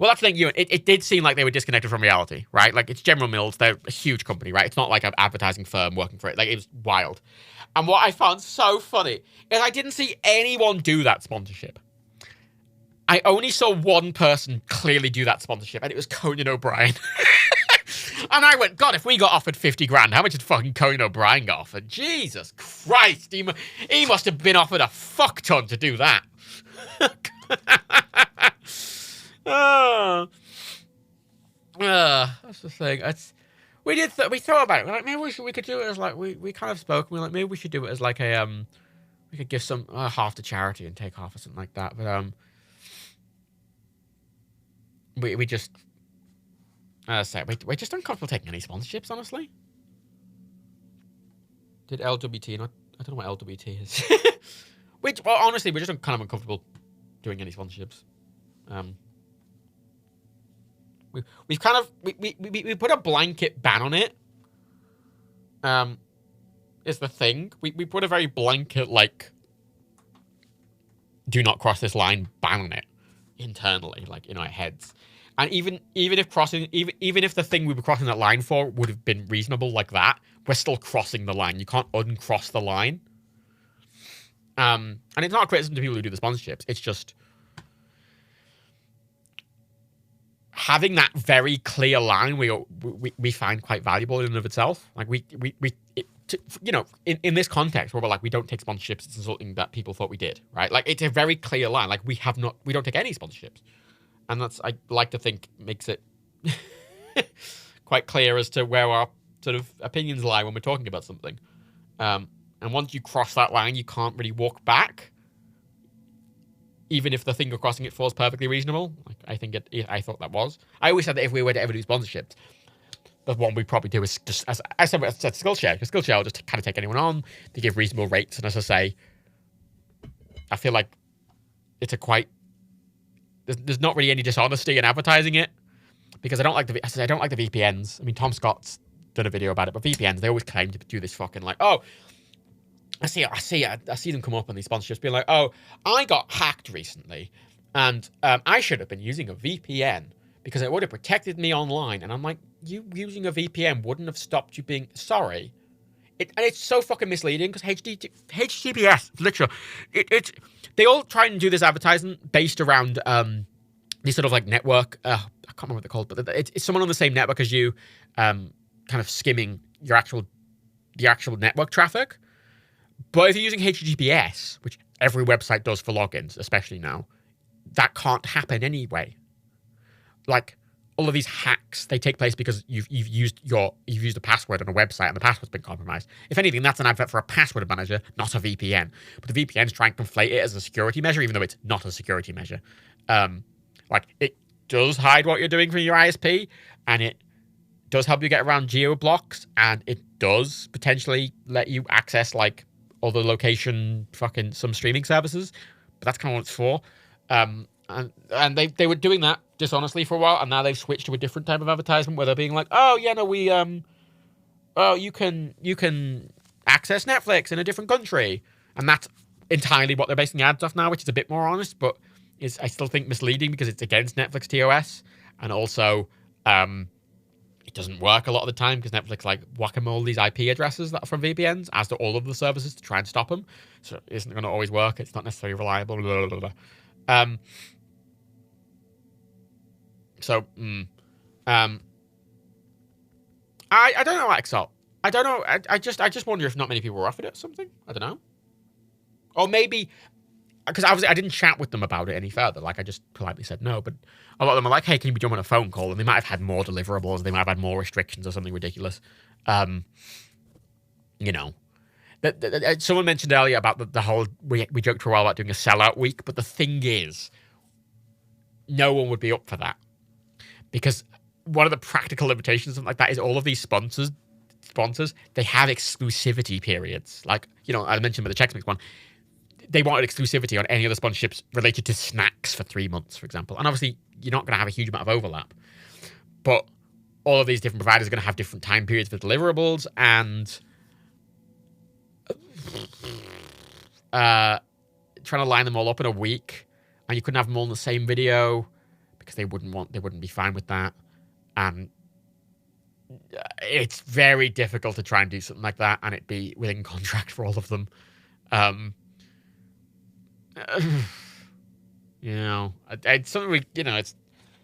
Speaker 1: that's the thing, it did seem like they were disconnected from reality, right? Like, it's General Mills, they're a huge company, right? It's not like an advertising firm working for it. Like, it was wild. And what I found so funny is I didn't see anyone do that sponsorship. I only saw one person clearly do that sponsorship, and it was Conan O'Brien. And I went, God, if we got offered 50 grand, how much did fucking Conan O'Brien get offered? Jesus Christ, he must have been offered a fuck ton to do that. That's the thing. We thought about it. We're like, maybe we could do it as like, we kind of spoke. We were like, maybe we should do it as like a, we could give some, half to charity and take half or something like that. But, we just, we're just uncomfortable taking any sponsorships, honestly. Did LWT not? I don't know what LWT is. Well, honestly, we're just kind of uncomfortable doing any sponsorships. We've kind of we put a blanket ban on it. Is the thing we put a very blanket like do not cross this line ban on it internally, like in our heads. And even if the thing we were crossing that line for would have been reasonable like that, we're still crossing the line. You can't uncross the line. And it's not a criticism to people who do the sponsorships. It's just having that very clear line we find quite valuable in and of itself. Like in this context where we're like, we don't take sponsorships, it's insulting that people thought we did, right? Like, it's a very clear line. Like, we don't take any sponsorships. And that's, I like to think, makes it quite clear as to where our sort of opinions lie when we're talking about something. And once you cross that line, you can't really walk back, even if the thing you're crossing it for is perfectly reasonable. Like, I thought that was. I always said that if we were to ever do sponsorships, the one we'd probably do is just, as I said Skillshare, because Skillshare will just kind of take anyone on. They give reasonable rates, and as I say, I feel like it's a quite... There's not really any dishonesty in advertising it, because I don't like the VPNs. I mean, Tom Scott's done a video about it, but VPNs, they always claim to do this fucking like, oh, I see them come up on these sponsorships being like, oh, I got hacked recently, and I should have been using a VPN because it would have protected me online. And I'm like, you using a VPN wouldn't have stopped you being sorry. And it's so fucking misleading because HTTPS, literally, they all try and do this advertising based around these sort of like network, I can't remember what they're called, but it's someone on the same network as you, kind of skimming the actual network traffic. But if you're using HTTPS, which every website does for logins, especially now, that can't happen anyway. Like, all of these hacks, they take place because you've used a password on a website and the password's been compromised. If anything, that's an advert for a password manager, not a VPN. But the VPN's trying to conflate it as a security measure, even though it's not a security measure. Like, it does hide what you're doing from your ISP, and it does help you get around geo blocks, and it does potentially let you access, like, other location some streaming services. But that's kind of what it's for. And they were doing that dishonestly for a while, and now they've switched to a different type of advertisement where they're being like, oh yeah, no, you can access Netflix in a different country, and that's entirely what they're basing the ads off now, which is a bit more honest, but is I still think misleading because it's against Netflix TOS, and also it doesn't work a lot of the time because Netflix like whack-a-mole these IP addresses that are from VPNs as to all of the services to try and stop them, so it isn't going to always work. It's not necessarily reliable. Blah, blah, blah. I don't know, Axel. I don't know. I just wonder if not many people were offered it or something. I don't know. Or maybe, because obviously I didn't chat with them about it any further. Like, I just politely said no. But a lot of them are like, hey, can you be jumping on a phone call? And they might have had more deliverables. They might have had more restrictions or something ridiculous. You know. Someone mentioned earlier about the whole, we joked for a while about doing a sellout week. But the thing is, no one would be up for that. Because one of the practical limitations of something like that is all of these sponsors, they have exclusivity periods. Like, you know, I mentioned with the Chex Mix one, they wanted exclusivity on any other sponsorships related to snacks for 3 months, for example. And obviously, you're not going to have a huge amount of overlap. But all of these different providers are going to have different time periods for deliverables, and trying to line them all up in a week, and you couldn't have them all in the same video because they wouldn't be fine with that. And it's very difficult to try and do something like that and it be within contract for all of them. You know, it's something it's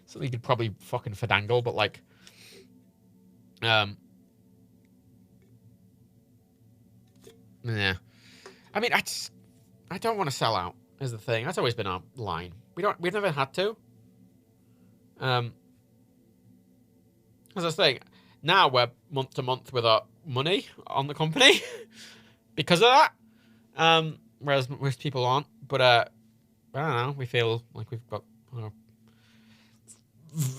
Speaker 1: something you could probably fucking finagle, but like, yeah. I mean, I don't want to sell out is the thing. That's always been our line. We've never had to. As I was saying, now we're month to month with our money on the company because of that. Whereas most people aren't. But I don't know. We feel like we've got,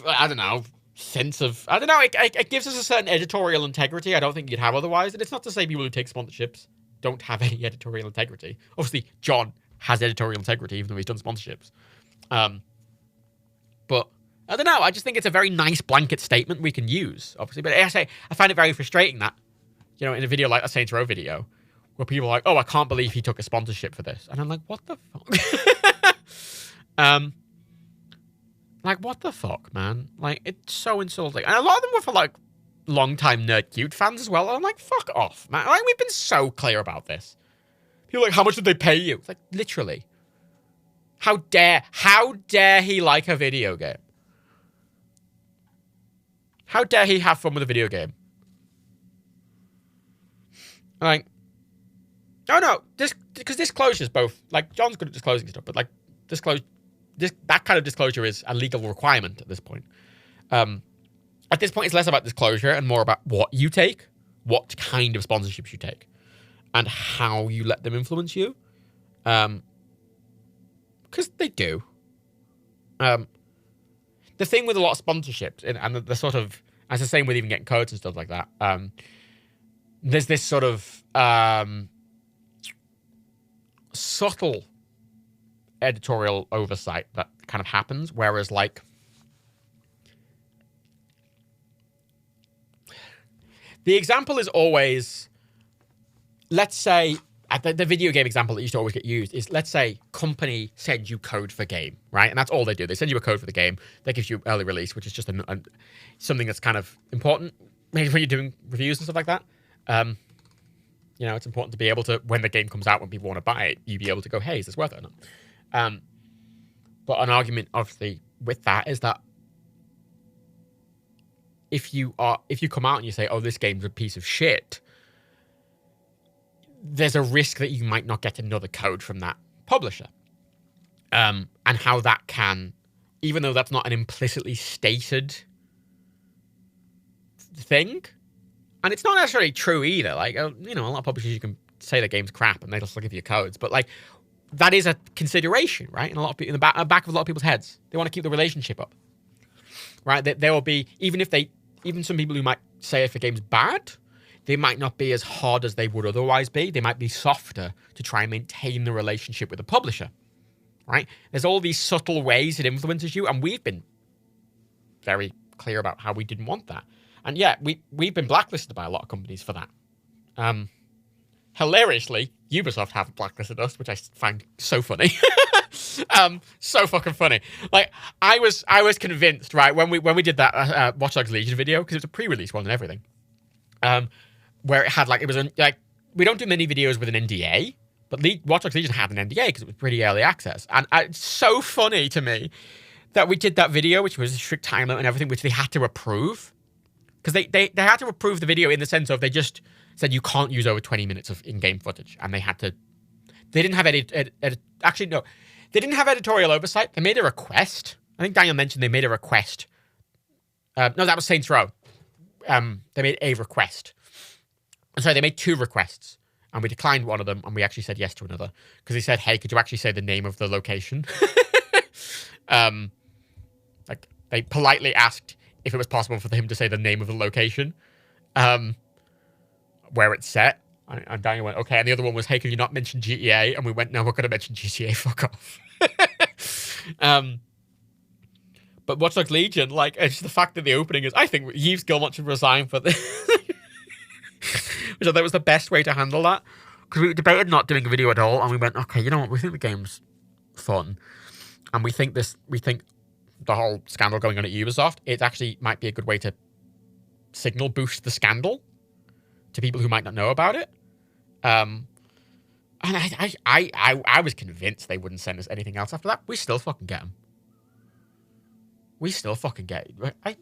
Speaker 1: I don't know, sense of, I don't know. It gives us a certain editorial integrity I don't think you'd have otherwise. And it's not to say people who take sponsorships don't have any editorial integrity. Obviously, John has editorial integrity even though he's done sponsorships. But I don't know. I just think it's a very nice blanket statement we can use, obviously. But I find it very frustrating that, you know, in a video like a Saints Row video, where people are like, oh, I can't believe he took a sponsorship for this. And I'm like, what the fuck? Like, what the fuck, man? Like, it's so insulting. And a lot of them were for, like, long-time Nerd Cute fans as well. And I'm like, fuck off, man. Like, we've been so clear about this. People are like, how much did they pay you? It's like, literally. How dare he like a video game? How dare he have fun with a video game? Like, oh no, because disclosure is both, like, John's good at disclosing stuff, but like, that kind of disclosure is a legal requirement at this point. At this point, it's less about disclosure and more about what you take, what kind of sponsorships you take, and how you let them influence you. Because they do. The thing with a lot of sponsorships, and the sort of, as the same with even getting codes and stuff like that, there's this sort of subtle editorial oversight that kind of happens, whereas, like, the example is always, let's say, the video game example that used to always get used is, let's say, company sends you code for game, right? And that's all they do. They send you a code for the game. That gives you early release, which is just something that's kind of important, maybe when you're doing reviews and stuff like that. You know, it's important to be able to, when the game comes out, when people want to buy it, you be able to go, hey, is this worth it or not? But an argument, obviously, with that is that if you come out and you say, oh, this game's a piece of shit, there's a risk that you might not get another code from that publisher. And how that can, even though that's not an implicitly stated thing, and it's not necessarily true either. Like, a lot of publishers, you can say the game's crap and they'll still give you codes, but like, that is a consideration, right? In a lot of people, in the back of a lot of people's heads, they want to keep the relationship up, right? There will be, even some people who might say if a game's bad, they might not be as hard as they would otherwise be. They might be softer to try and maintain the relationship with the publisher, right? There's all these subtle ways it influences you, and we've been very clear about how we didn't want that. And yeah, we've been blacklisted by a lot of companies for that. Hilariously, Ubisoft have blacklisted us, which I find so funny. So fucking funny. Like, I was convinced, right, when we did that Watch Dogs Legion video, because it was a pre-release one and everything, where it had we don't do many videos with an NDA, but Watch Dogs Legion had an NDA because it was pretty early access, and it's so funny to me that we did that video, which was a strict time limit and everything, which they had to approve, because they had to approve the video in the sense of they just said you can't use over 20 minutes of in-game footage, and they didn't have they didn't have editorial oversight. They made a request. I think Daniel mentioned they made a request. No, that was Saints Row. They made a request. Sorry, they made 2 requests, and we declined one of them, and we actually said yes to another, because they said, hey, could you actually say the name of the location? Like, they politely asked if it was possible for him to say the name of the location, where it's set. And Daniel went, okay. And the other one was, hey, can you not mention GTA? And we went, no, we're going to mention GTA, fuck off. But Watch Dogs Legion, like, it's the fact that the opening is, I think Yves Guillemot should resign for this. Which I thought was the best way to handle that. Because we debated not doing a video at all, and we went, okay, you know what, we think the game's fun. And we think the whole scandal going on at Ubisoft, it actually might be a good way to signal boost the scandal to people who might not know about it. And I was convinced they wouldn't send us anything else after that. We still fucking get them. We still fucking get it.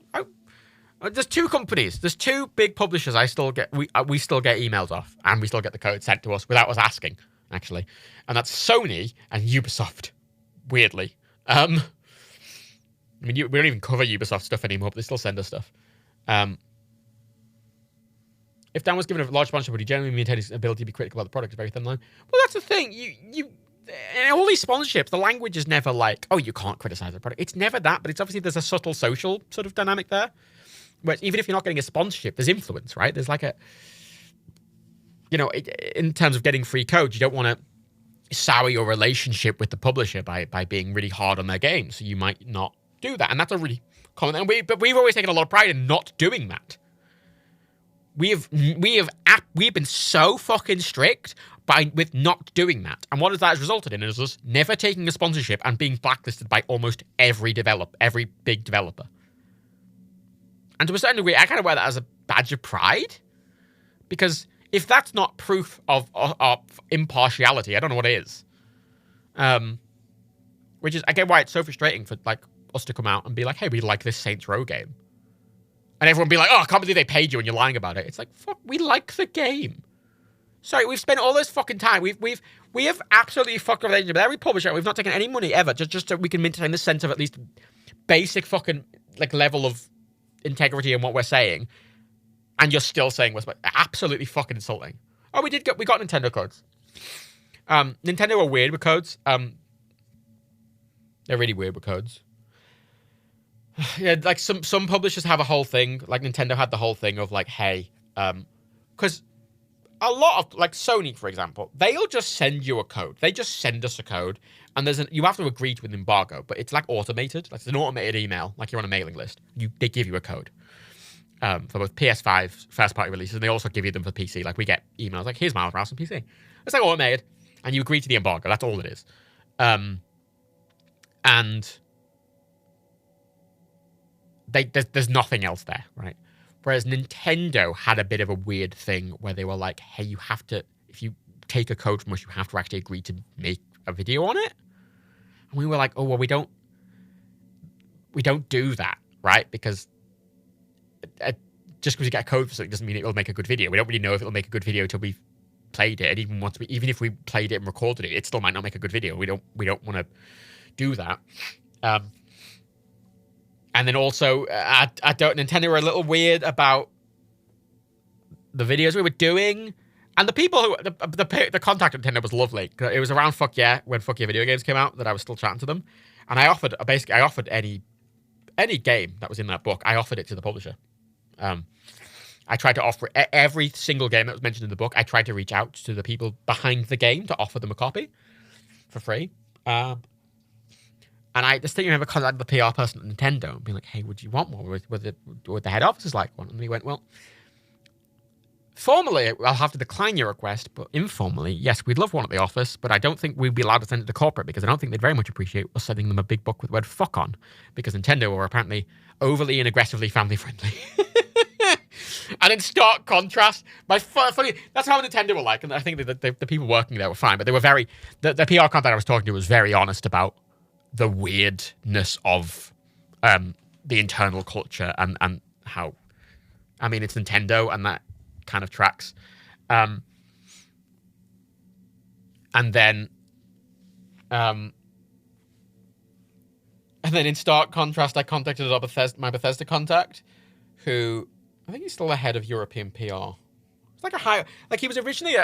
Speaker 1: There's 2 companies. There's 2 big publishers we still get emails off, and we still get the code sent to us without us asking, actually. And that's Sony and Ubisoft, weirdly. I mean, we don't even cover Ubisoft stuff anymore, but they still send us stuff. If Dan was given a large sponsorship, would he generally maintain his ability to be critical about the product? It's a very thin line. Well, that's the thing. In all these sponsorships, the language is never like, oh, you can't criticize the product. It's never that, but it's obviously there's a subtle social sort of dynamic there. Where even if you're not getting a sponsorship, there's influence, right? There's like in terms of getting free code, you don't want to sour your relationship with the publisher by being really hard on their game. So you might not do that. And that's a really common thing. But we've always taken a lot of pride in not doing that. We've been so fucking strict with not doing that. And what that has resulted in is us never taking a sponsorship and being blacklisted by almost every big developer. And to a certain degree, I kind of wear that as a badge of pride. Because if that's not proof of impartiality, I don't know what is. Which is, I get why it's so frustrating for like us to come out and be like, hey, we like this Saints Row game. And everyone be like, oh, I can't believe they paid you and you're lying about it. It's like, fuck, we like the game. Sorry, we've spent all this fucking time. We have absolutely fucked a relationship with every publisher. We've not taken any money ever, just so we can maintain this sense of at least basic fucking like level of integrity in what we're saying. And you're still saying we're absolutely fucking insulting. Oh, we got Nintendo codes. Nintendo are weird with codes. They're really weird with codes. Yeah, like some publishers have a whole thing, like Nintendo had the whole thing of like, hey, because a lot of, like Sony, for example, they'll just send you a code. They just send us a code, and you have to agree to an embargo, but it's like automated. Like it's an automated email, like you're on a mailing list. They give you a code for both PS5 first-party releases, and they also give you them for PC. Like we get emails like, here's Miles Morales on PC. It's like automated, and you agree to the embargo. That's all it is. And there's nothing else there, right? Whereas Nintendo had a bit of a weird thing where they were like, hey, you have to, if you take a code from us, you have to actually agree to make a video on it. And we were like, oh, well, we don't. we don't do that, right? Because just because you get a code for something doesn't mean it will make a good video. We don't really know if it'll make a good video until we've played it. And even if we played it and recorded it, it still might not make a good video. We don't want to do that. And then also, Nintendo were a little weird about the videos we were doing. And the people who, the contact at Nintendo was lovely. It was around Fuck Yeah, when Fuck Yeah video games came out, that I was still chatting to them. And I offered any game that was in that book, I offered it to the publisher. I tried to offer every single game that was mentioned in the book. I tried to reach out to the people behind the game to offer them a copy for free. And I distinctly remember contacting the PR person at Nintendo and being like, hey, would you want one? Would the head officers like one? And he went, well, formally, I'll have to decline your request, but informally, yes, we'd love one at the office, but I don't think we'd be allowed to send it to corporate because I don't think they'd very much appreciate us sending them a big book with the word fuck on, because Nintendo were apparently overly and aggressively family-friendly. And in stark contrast, funny, that's how Nintendo were like, and I think the people working there were fine, but they were very, the PR contact I was talking to was very honest about the weirdness of the internal culture and how, I mean, it's Nintendo and that kind of tracks. And then in stark contrast, I contacted my Bethesda contact, who I think he's still the head of European PR. It's like he was originally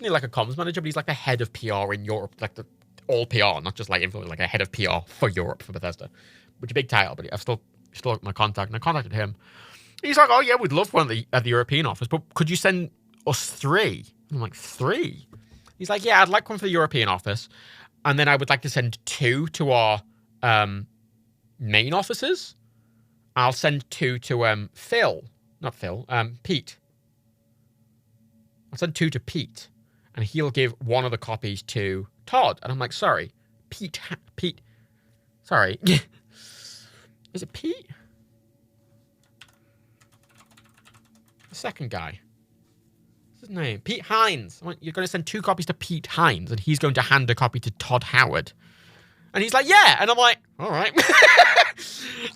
Speaker 1: like a comms manager, but he's like the head of PR in Europe, like all PR, not just like influence, like a head of PR for Europe for Bethesda, which is a big title. But I've still got my contact, and I contacted him. He's like, oh yeah, we'd love one at the European office, but could you send us 3? I'm like, 3? He's like, yeah, I'd like one for the European office, and then I would like to send 2 to our main offices. I'll send 2 to Pete. I'll send 2 to Pete, and he'll give one of the copies to Todd. And I'm like, sorry, Pete, sorry. Is it Pete? The second guy. What's his name? Pete Hines. You're going to send 2 copies to Pete Hines, and he's going to hand a copy to Todd Howard. And he's like, yeah. And I'm like, all right.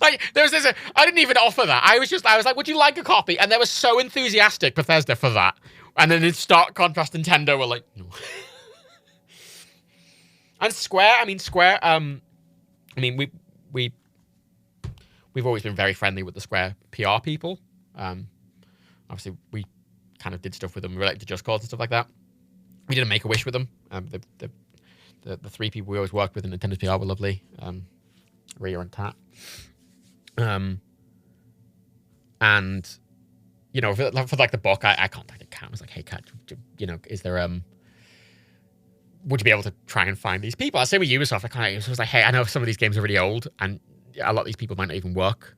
Speaker 1: Like, I didn't even offer that. I was like, would you like a copy? And they were so enthusiastic, Bethesda, for that. And then in stark contrast, Nintendo were like, no. And Square, we've always been very friendly with the Square PR people. Obviously, we kind of did stuff with them related to Just Cause and stuff like that. We did a Make-A-Wish with them. The 3 people we always worked with in Nintendo's PR were lovely. Rhea and Tat. And, you know, for like the book, I contacted Kat. I was like, hey, Kat, you know, is there, would you be able to try and find these people? I say with Ubisoft, I was like, hey, I know some of these games are really old, and a lot of these people might not even work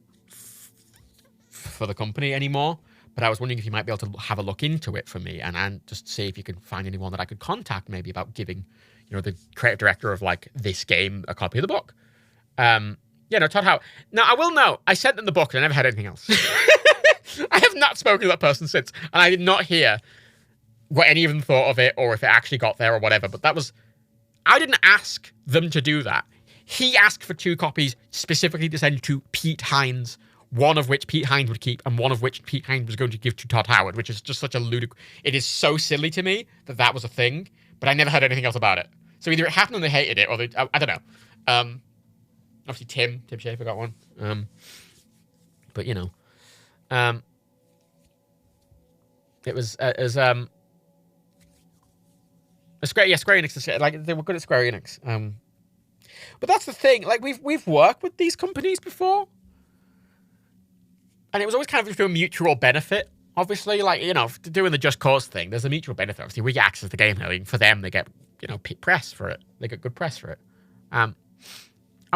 Speaker 1: for the company anymore. But I was wondering if you might be able to have a look into it for me and just see if you could find anyone that I could contact maybe about giving, you know, the creative director of like this game a copy of the book. Yeah, no, Todd Howard. Now, I will know, I sent them the book and I never had anything else. I have not spoken to that person since, and I did not hear what any of them thought of it or if it actually got there or whatever. But I didn't ask them to do that. He asked for 2 copies specifically to send to Pete Hines, one of which Pete Hines would keep, and one of which Pete Hines was going to give to Todd Howard, which is just such a ludicrous... It is so silly to me that was a thing, but I never heard anything else about it. So either it happened and they hated it, or I don't know. Obviously, Tim Schafer got one. But, you know. It was... Square Enix, like, they were good at Square Enix. But that's the thing. Like, we've worked with these companies before. And it was always kind of through a mutual benefit, obviously. Like, you know, doing the Just Cause thing, there's a mutual benefit. Obviously, we get access to the game now. For them, they get, you know, press for it. They get good press for it. And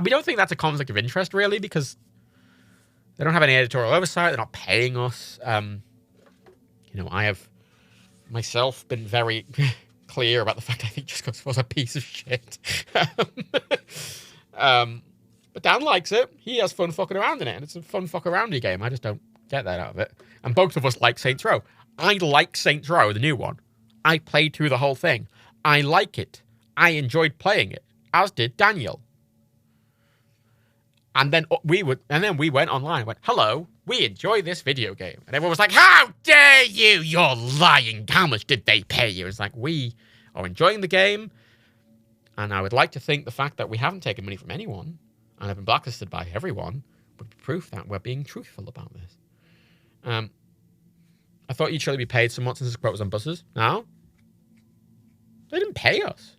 Speaker 1: we don't think that's a conflict of interest, really, because they don't have any editorial oversight. They're not paying us. You know, I have myself been very clear about the fact I think Just Cause was a piece of shit. But Dan likes it. He has fun fucking around in it, and it's a fun fuck aroundy game. I just don't get that out of it. And both of us like Saints Row. I like Saints Row, the new one. I played through the whole thing. I like it. I enjoyed playing it, as did Daniel. And then we went online and went, hello, we enjoy this video game. And everyone was like, how dare you? You're lying. How much did they pay you? It's like, we are enjoying the game. And I would like to think the fact that we haven't taken money from anyone and have been blacklisted by everyone would be proof that we're being truthful about this. I thought you'd surely be paid somewhat since this quote was on buses. No. They didn't pay us.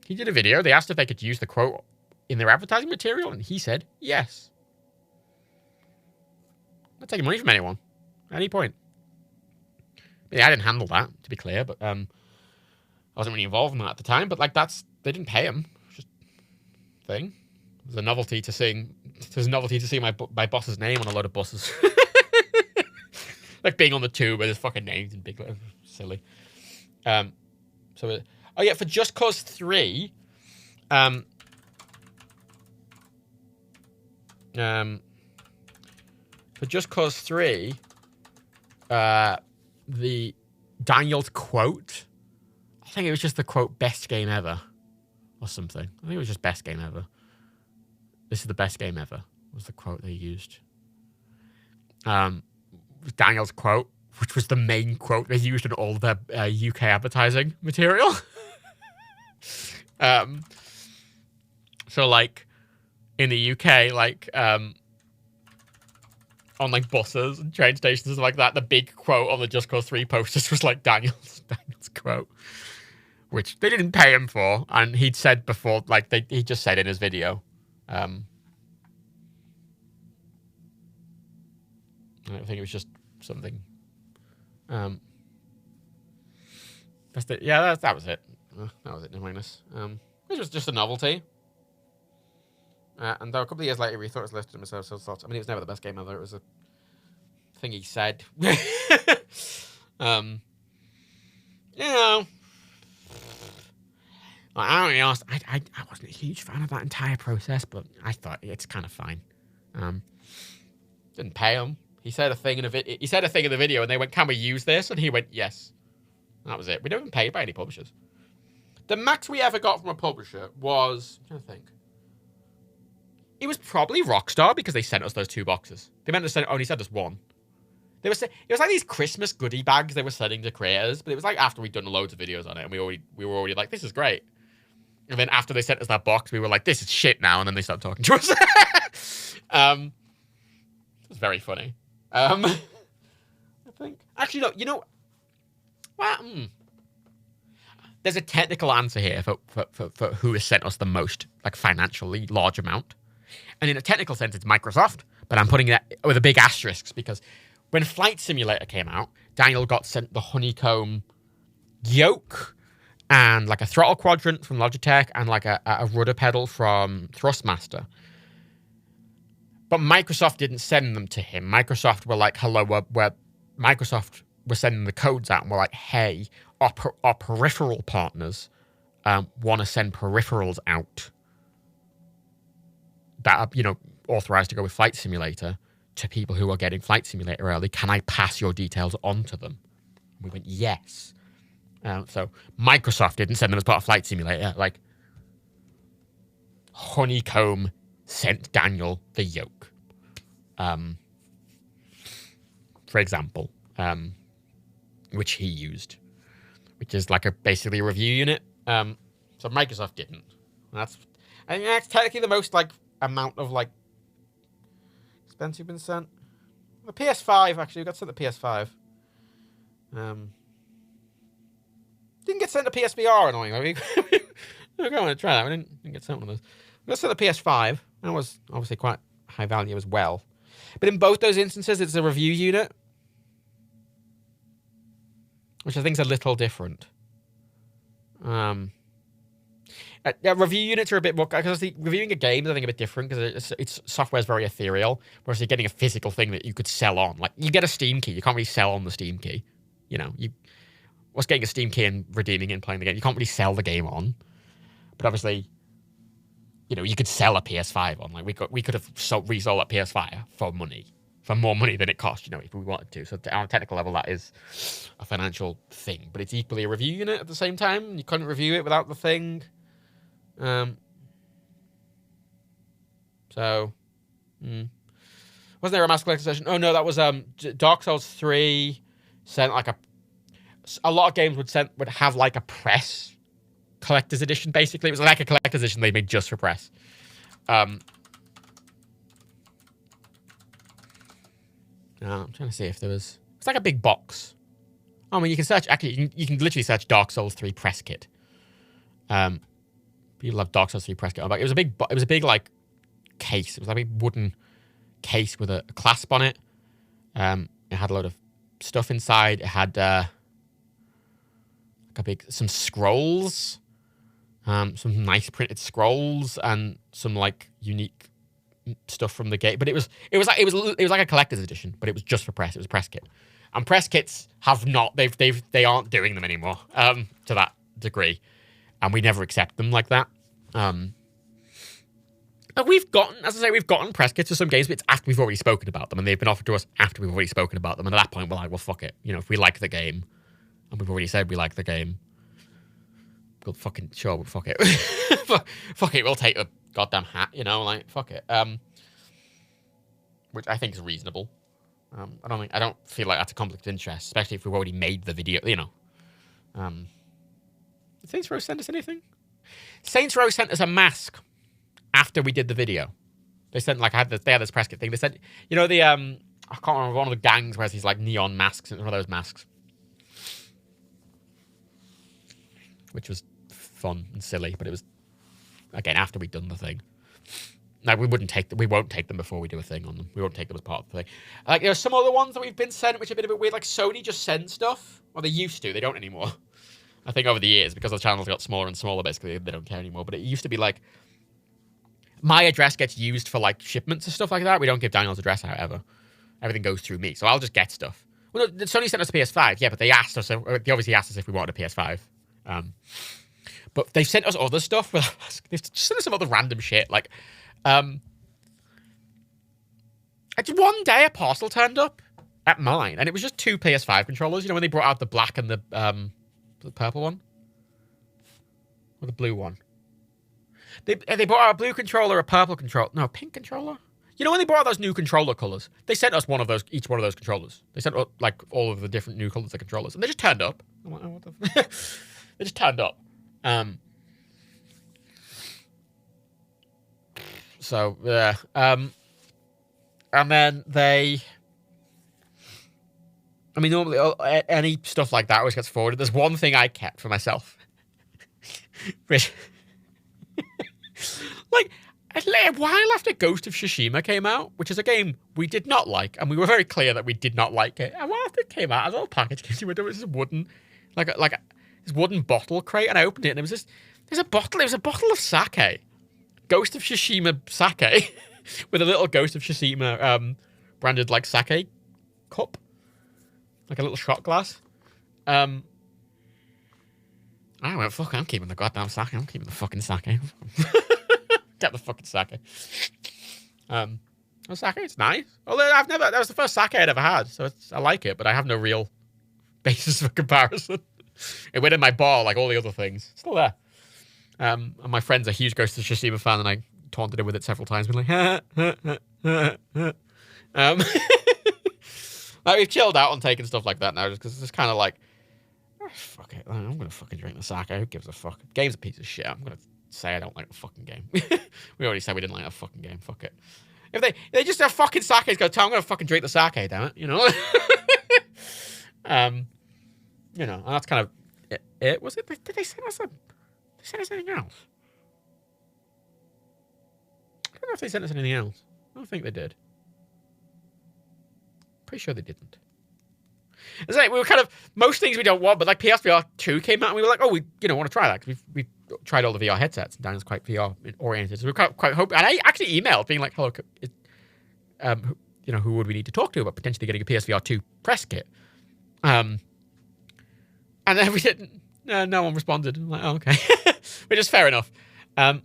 Speaker 1: He did a video. They asked if they could use the quote in their advertising material, and he said yes. I'm not taking money from anyone at any point. Yeah, I didn't handle that, to be clear, but I wasn't really involved in that at the time. But like, they didn't pay him. Just thing. There's a novelty to seeing. There's a novelty to see my boss's name on a load of buses. Like being on the tube with his fucking names in big letters. Silly. Oh yeah, for Just Cause 3, for Just Cause 3, the Daniel's quote, I think it was just the quote, best game ever, or something. I think it was just best game ever. This is the best game ever, was the quote they used. Daniel's quote, which was the main quote they used in all their UK advertising material. So like in the UK, like on like buses and train stations and stuff like that, the big quote on the Just Cause 3 posters was like Daniel's quote, which they didn't pay him for, and he'd said before, like he just said in his video. I think it was just something. That's it. Yeah, that was it. That was it. No minus. It was just a novelty. And though a couple of years later, we thought it was listed himself. So thought, I mean, it was never the best game ever. It was a thing he said. You know, I don't know. I wasn't a huge fan of that entire process, but I thought it's kind of fine. Didn't pay him. He said a thing in a video. He said a thing in the video, and they went, "Can we use this?" And he went, "Yes." And that was it. We never been paid by any publishers. The max we ever got from a publisher was, I'm trying to think. It was probably Rockstar, because they sent us those 2 boxes. They meant to only sent us 1. It was like these Christmas goodie bags they were sending to creators, but it was like after we'd done loads of videos on it, and we were already like, this is great. And then after they sent us that box, we were like, this is shit now, and then they started talking to us. It was very funny. I think actually no, you know, well, there's a technical answer here for who has sent us the most, like, financially large amount. And in a technical sense, it's Microsoft, but I'm putting that with a big asterisk, because when Flight Simulator came out, Daniel got sent the honeycomb yoke and like a throttle quadrant from Logitech and like a rudder pedal from Thrustmaster. But Microsoft didn't send them to him. Microsoft were like, hello, Microsoft were sending the codes out and were like, hey, our peripheral partners want to send peripherals out that are, you know, authorized to go with Flight Simulator to people who are getting Flight Simulator early. Can I pass your details on to them? And we went, yes. So Microsoft didn't send them as part of Flight Simulator. Like, Honeycomb sent Daniel the yoke. For example, which he used, which is like basically a review unit. So Microsoft didn't. I think that's technically the most like amount of like expensive been sent. The PS5 actually, we got sent the PS5. Didn't get sent a PSVR annoyingly. We're going to try that. We didn't get sent one of those. We got sent the PS5. That was obviously quite high value as well. But in both those instances, it's a review unit, which I think is a little different. Review units are a bit more, because reviewing a game is, I think, a bit different, because its software is very ethereal, whereas you're getting a physical thing that you could sell on. Like, you get a Steam key, you can't really sell on the Steam key. You know, what's getting a Steam key and redeeming it and playing the game? You can't really sell the game on. But obviously, you know, you could sell a PS5 on. Like, we could have resold that PS5 for more money than it cost, you know, if we wanted to. So on a technical level, that is a financial thing. But it's equally a review unit at the same time. You couldn't review it without the thing. So, wasn't there a Master Collector's Edition? Oh no, that was Dark Souls 3 sent like a lot of games would have like a press collector's edition. Basically, it was like a collector's edition they made just for press. I'm trying to see if there was. It's like a big box. I mean, you can search. Actually, you can literally search Dark Souls 3 press kit. People love Dark Souls 3 press kit. It was a big like case. It was like a big wooden case with a clasp on it. It had a load of stuff inside. It had some scrolls, some nice printed scrolls, and some like unique stuff from the game. But it was like a collector's edition, but it was just for press. It was a press kit, and press kits they aren't doing them anymore to that degree, and we never accept them like that. We've gotten press kits for some games, but it's after we've already spoken about them, and they've been offered to us after we've already spoken about them. And at that point, we're like, well, fuck it. You know, if we like the game, and we've already said we like the game, well, fucking sure, fuck it. Fuck it, we'll take the goddamn hat, you know, like, fuck it. Which I think is reasonable. I don't feel like that's a conflict of interest, especially if we've already made the video, you know. Did Saints Row send us anything? Saints Row sent us a mask after we did the video. They sent they had this press kit thing. They sent, you know, I can't remember, one of the gangs wears these like neon masks. It's one of those masks, which was fun and silly, but it was again after we'd done the thing. Like we won't take them before we do a thing on them. We won't take them as part of the thing. Like there are some other ones that we've been sent which have been a bit weird. Like Sony just sends stuff. Well, they used to. They don't anymore. I think over the years, because the channels got smaller and smaller, basically they don't care anymore. But it used to be like my address gets used for like shipments and stuff like that. We don't give Daniel's address out ever. Everything goes through me, so I'll just get stuff. Well, no, Sony sent us a PS5, yeah, but they obviously asked us if we wanted a PS5. But they've sent us other stuff. They've just sent us some other random shit. Like, one day a parcel turned up at mine, and it was just 2 PS5 controllers. You know when they brought out the black and the purple one, or the blue one. They brought out a blue controller, a purple controller, no, a pink controller. You know when they brought out those new controller colors? They sent us each one of those controllers. They sent like all of the different new colors of controllers, and they just turned up. I'm like, oh, what the they just turned up. So yeah. And then normally any stuff like that always gets forwarded. There's one thing I kept for myself, which, like, a while after Ghost of Tsushima came out, which is a game we did not like, and we were very clear that we did not like it. And while after it came out, a little package came to me. It was this wooden, this wooden bottle crate, and I opened it, and it was a bottle of sake, Ghost of Tsushima sake, with a little Ghost of Tsushima branded like sake cup, like a little shot glass. I went, fuck, I'm keeping the goddamn sake. I'm keeping the fucking sake. Get the fucking sake. Sake, it's nice. Although that was the first sake I'd ever had, so I like it, but I have no real basis for comparison. It went in my bar like all the other things. It's still there. And my friend's a huge Ghost of Tsushima fan, and I taunted him with it several times. Been like, like we've chilled out on taking stuff like that now, just because it's kind of like, oh, fuck it, I'm gonna fucking drink the sake. Who gives a fuck? Game's a piece of shit. I'm gonna say I don't like the fucking game. We already said we didn't like the fucking game. Fuck it. If they just have fucking sake, go, I'm gonna fucking drink the sake, damn it. You know. You know, and that's kind of it. Was it? Did they send us anything else? I don't know if they sent us anything else. I don't think they did. Pretty sure they didn't. It's like we were kind of, most things we don't want, but like PSVR 2 came out and we were like, oh, we want to try that because we've tried all the VR headsets and Daniel's quite VR oriented. So we're quite hoping, and I actually emailed being like, hello, who would we need to talk to about potentially getting a PSVR 2 press kit? And then we didn't, no one responded. I'm like, oh, okay. Which is fair enough. I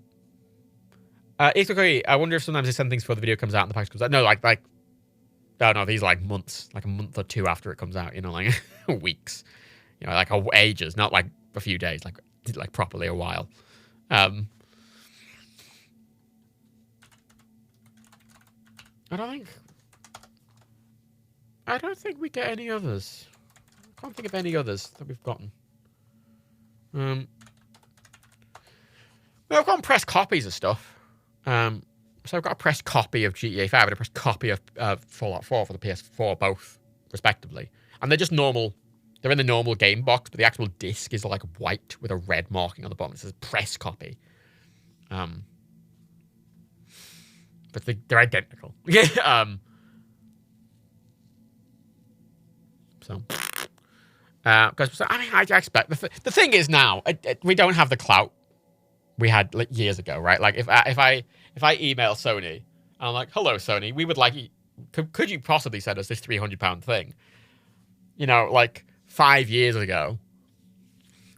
Speaker 1: wonder if sometimes they send things before the video comes out and the package comes out. No, no, these like months, like a month or two after it comes out, you know, like weeks, you know, like ages, not like a few days, like properly a while. I don't think we get any others. I can't think of any others that we've gotten. Well, I've gotten press copies of stuff. So I've got a press copy of GTA 5 and a press copy of Fallout 4 for the PS4, both, respectively. And they're just normal. They're in the normal game box, but the actual disc is like white with a red marking on the bottom. It says press copy. But they're identical. Yeah. Because I mean, I expect the thing is now we don't have the clout we had like years ago, right? Like if I email Sony, I'm like, hello Sony, we would like, could you possibly send us this £300 thing? You know, like 5 years ago,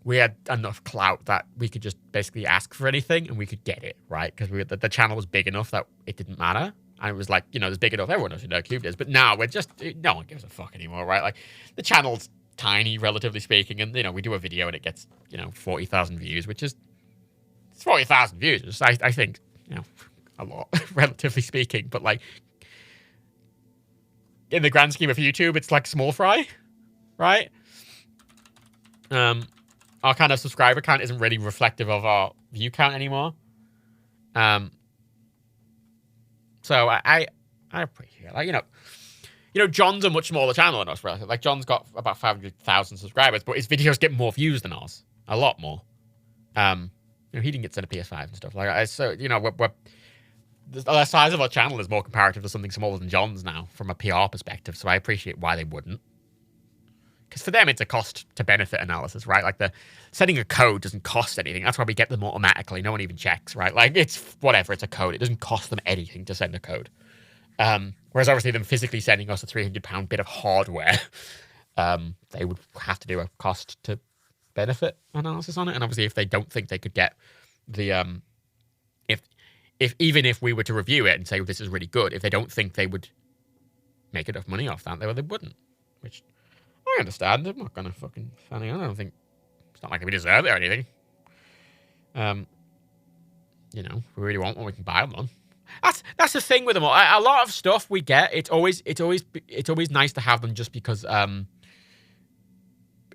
Speaker 1: we had enough clout that we could just basically ask for anything and we could get it, right? Because the channel was big enough that it didn't matter. And it was like, you know, it's big enough, everyone knows who NerdCubed is. But now we're just, no one gives a fuck anymore, right? Like, the channel's tiny, relatively speaking. And, you know, we do a video and it gets, you know, 40,000 views, which is, it's 40,000 views. I think, you know, a lot, relatively speaking. But, like, in the grand scheme of YouTube, it's like small fry, right? Our kind of subscriber count isn't really reflective of our view count anymore. So I appreciate it. Like, you know, John's a much smaller channel than us, relatively. Like, John's got about 500,000 subscribers, but his videos get more views than ours. A lot more. You know, he didn't get sent a PS5 and stuff. Like, so, you know, the size of our channel is more comparative to something smaller than John's now, from a PR perspective, so I appreciate why they wouldn't. Because for them, it's a cost to benefit analysis, right? Like, sending a code doesn't cost anything. That's why we get them automatically. No one even checks, right? Like, it's whatever. It's a code. It doesn't cost them anything to send a code. Whereas obviously them physically sending us a £300 bit of hardware, they would have to do a cost to benefit analysis on it. And obviously, if they don't think they could get the if even if we were to review it and say, oh, this is really good, if they don't think they would make enough money off that, they wouldn't. Which I understand. I'm not gonna fucking funny. I don't think it's not like we deserve it or anything. You know, if we really want one, we can buy them on. That's the thing with them all. A lot of stuff we get, it's always nice to have them just because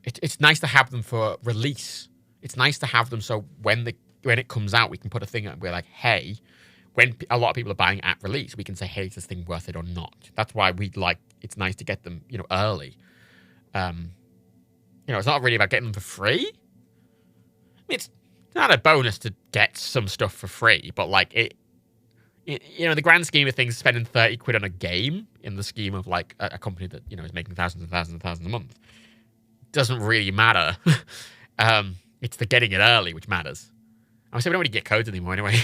Speaker 1: it's nice to have them for release. It's nice to have them so when it comes out, we can put a thing up. We're like, hey, when a lot of people are buying at release, we can say, hey, is this thing worth it or not? That's why it's nice to get them, you know, early. You know, it's not really about getting them for free. I mean, it's not a bonus to get some stuff for free, but like it you know, in the grand scheme of things, spending 30 quid on a game in the scheme of like a company that, you know, is making thousands and thousands and thousands a month doesn't really matter. It's the getting it early which matters. I say we don't really get codes anymore anyway.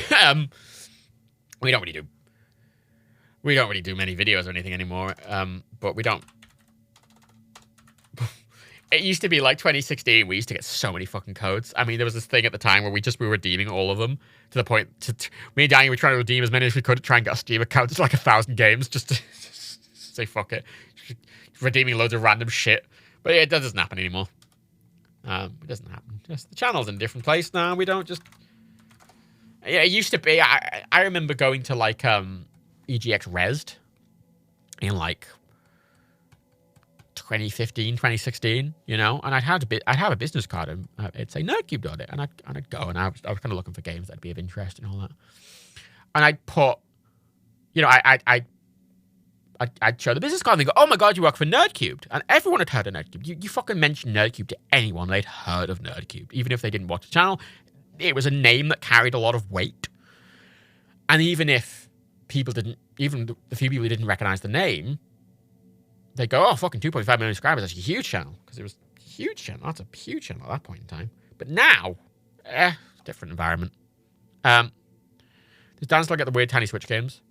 Speaker 1: We don't really do many videos or anything anymore. But we don't. It used to be like 2016. We used to get so many fucking codes. I mean, there was this thing at the time where we were redeeming all of them to the point me and Danny were trying to redeem as many as we could to try and get a Steam account to like 1,000 games just to say fuck it, redeeming loads of random shit. But yeah, that doesn't happen anymore. It doesn't happen. Just the channel's in a different place now. We don't just. Yeah, it used to be. I remember going to like EGX Rezzed in like 2015, 2016, you know, and I'd have a business card and it'd say NerdCubed on it, and I'd go and I was kind of looking for games that'd be of interest and all that, and I'd put, you know, I'd show the business card and they go, oh my god, you work for NerdCubed, and everyone had heard of NerdCubed. You fucking mentioned NerdCubed to anyone, they'd heard of NerdCubed, even if they didn't watch the channel. It was a name that carried a lot of weight, and even if people didn't, even the few people who didn't recognize the name, they go, oh, fucking 2.5 million subscribers. That's a huge channel. Because it was a huge channel. That's a huge channel at that point in time. But now, different environment. Does Dan still get the weird tiny Switch games?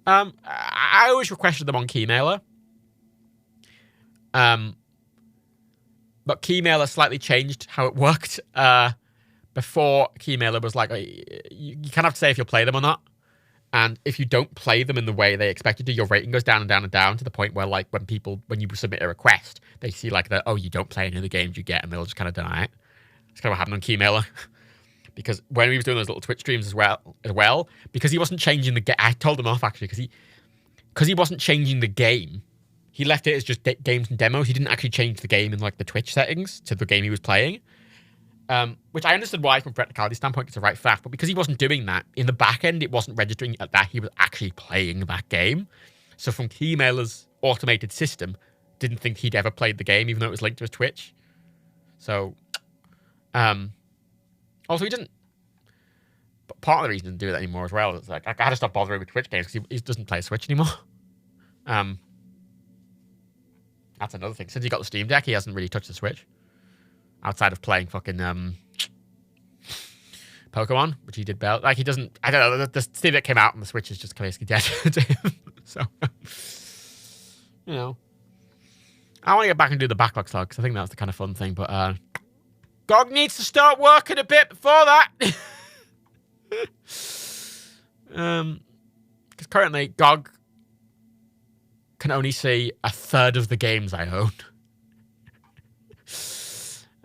Speaker 1: I always requested them on Keymailer. But Keymailer slightly changed how it worked. Before, Keymailer was like, you kind of have to say if you'll play them or not. And if you don't play them in the way they expect you to, your rating goes down and down and down to the point where, like, when you submit a request, they see, like, you don't play any of the games you get, and they'll just kind of deny it. That's kind of what happened on Keymailer. Because when he was doing those little Twitch streams as well, because he wasn't changing the game, I told him off, actually, because because he wasn't changing the game, he left it as just games and demos. He didn't actually change the game in like the Twitch settings to the game he was playing. Which I understood why from a practicality standpoint, it's the right fact, but because he wasn't doing that, in the back end, it wasn't registering that he was actually playing that game. So from Keymailer's automated system, didn't think he'd ever played the game, even though it was linked to his Twitch. So, also he didn't, but part of the reason he didn't do that anymore as well is like, I had to stop bothering with Twitch games because he doesn't play Switch anymore. That's another thing. Since he got the Steam Deck, he hasn't really touched the Switch. Outside of playing fucking Pokemon, which he did barely. Like, he doesn't... I don't know. The Steam Deck came out and the Switch is just basically dead to him. So, you know. I want to get back and do the backlog slog because I think that's the kind of fun thing. But GOG needs to start working a bit before that. Because currently, GOG can only see a third of the games I own.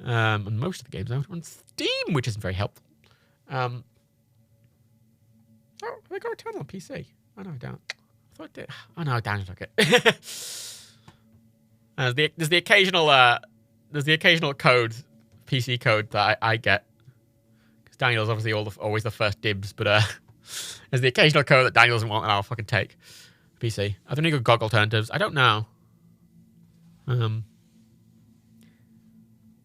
Speaker 1: And most of the games I own on Steam, which isn't very helpful. Oh, they got Returnal on PC. Oh, no, I don't. I thought it did. Oh, no, I downloaded it. There's the occasional code, PC code that I get. Because Daniel's obviously always the first dibs, but there's the occasional code that Daniel doesn't want and I'll fucking take. PC. Are there any good GOG alternatives? I don't know.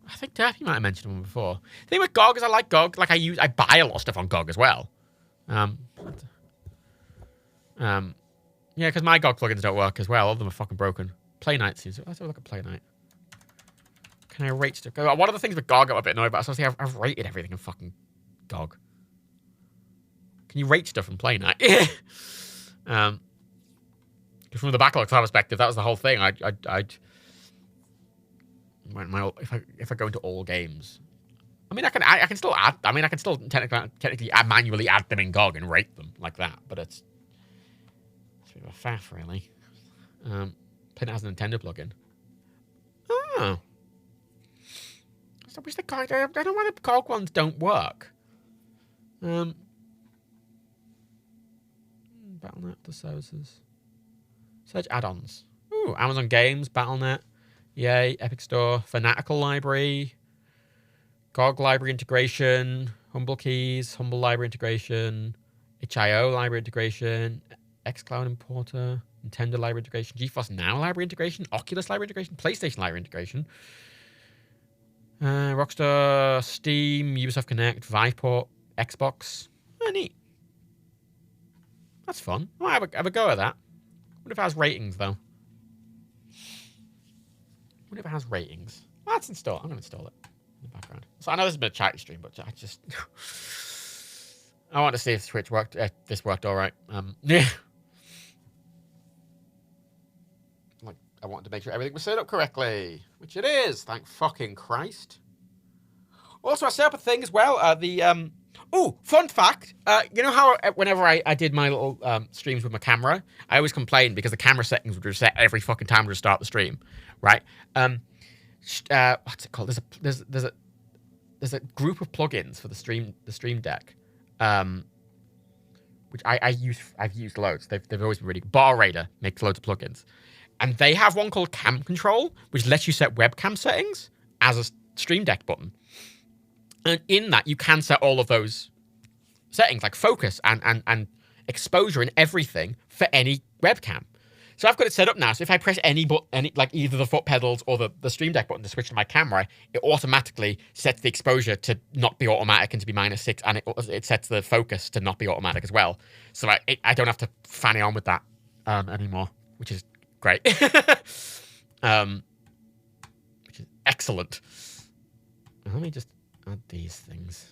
Speaker 1: I think Derpy might have mentioned one before. The thing with GOG is I like GOG. Like, I buy a lot of stuff on GOG as well. Yeah, because my GOG plugins don't work as well. All of them are fucking broken. Playknight seems... Let's have a look at Playknight. Can I rate stuff? One of the things with GOG I'm a bit annoyed about, so obviously I've rated everything in fucking GOG. Can you rate stuff in Playknight? From the backlog perspective, that was the whole thing. If I go into all games, I mean, I can still add. I mean, I can still technically manually add them in GOG and rate them like that. But it's a bit of a faff, really. Playknight has a Nintendo plugin. Oh, so I wish the GOG. I don't know why the GOG ones don't work. Battle.net, the services. Search add-ons. Ooh, Amazon Games, Battle.net. Yay, Epic Store, Fanatical Library, GOG Library Integration, Humble Keys, Humble Library Integration, HIO Library Integration, xCloud Importer, Nintendo Library Integration, GeForce Now Library Integration, Oculus Library Integration, PlayStation Library Integration, Rockstar, Steam, Ubisoft Connect, Viveport, Xbox. Oh, neat. That's fun. I might have a go at that. What if it has ratings, though? What if it has ratings? Let's install it. I'm going to install it in the background. So I know this has been a chatty stream, but I just... I want to see if Switch worked. This worked all right. Yeah. Like, I wanted to make sure everything was set up correctly, which it is. Thank fucking Christ. Also, I set up a thing as well. Oh, fun fact. You know how whenever I did my little streams with my camera, I always complained because the camera settings would reset every fucking time to start the stream, right? What's it called? There's a group of plugins for the Stream Deck, which I've used loads. They've always been really good. Bar Raider makes loads of plugins, and they have one called Cam Control, which lets you set webcam settings as a Stream Deck button. And in that, you can set all of those settings, like focus and exposure and everything for any webcam. So I've got it set up now. So if I press any like either the foot pedals or the Stream Deck button to switch to my camera, it automatically sets the exposure to not be automatic and to be -6, and it sets the focus to not be automatic as well. So I don't have to fanny on with that anymore, which is great. Which is excellent. Let me just add these things.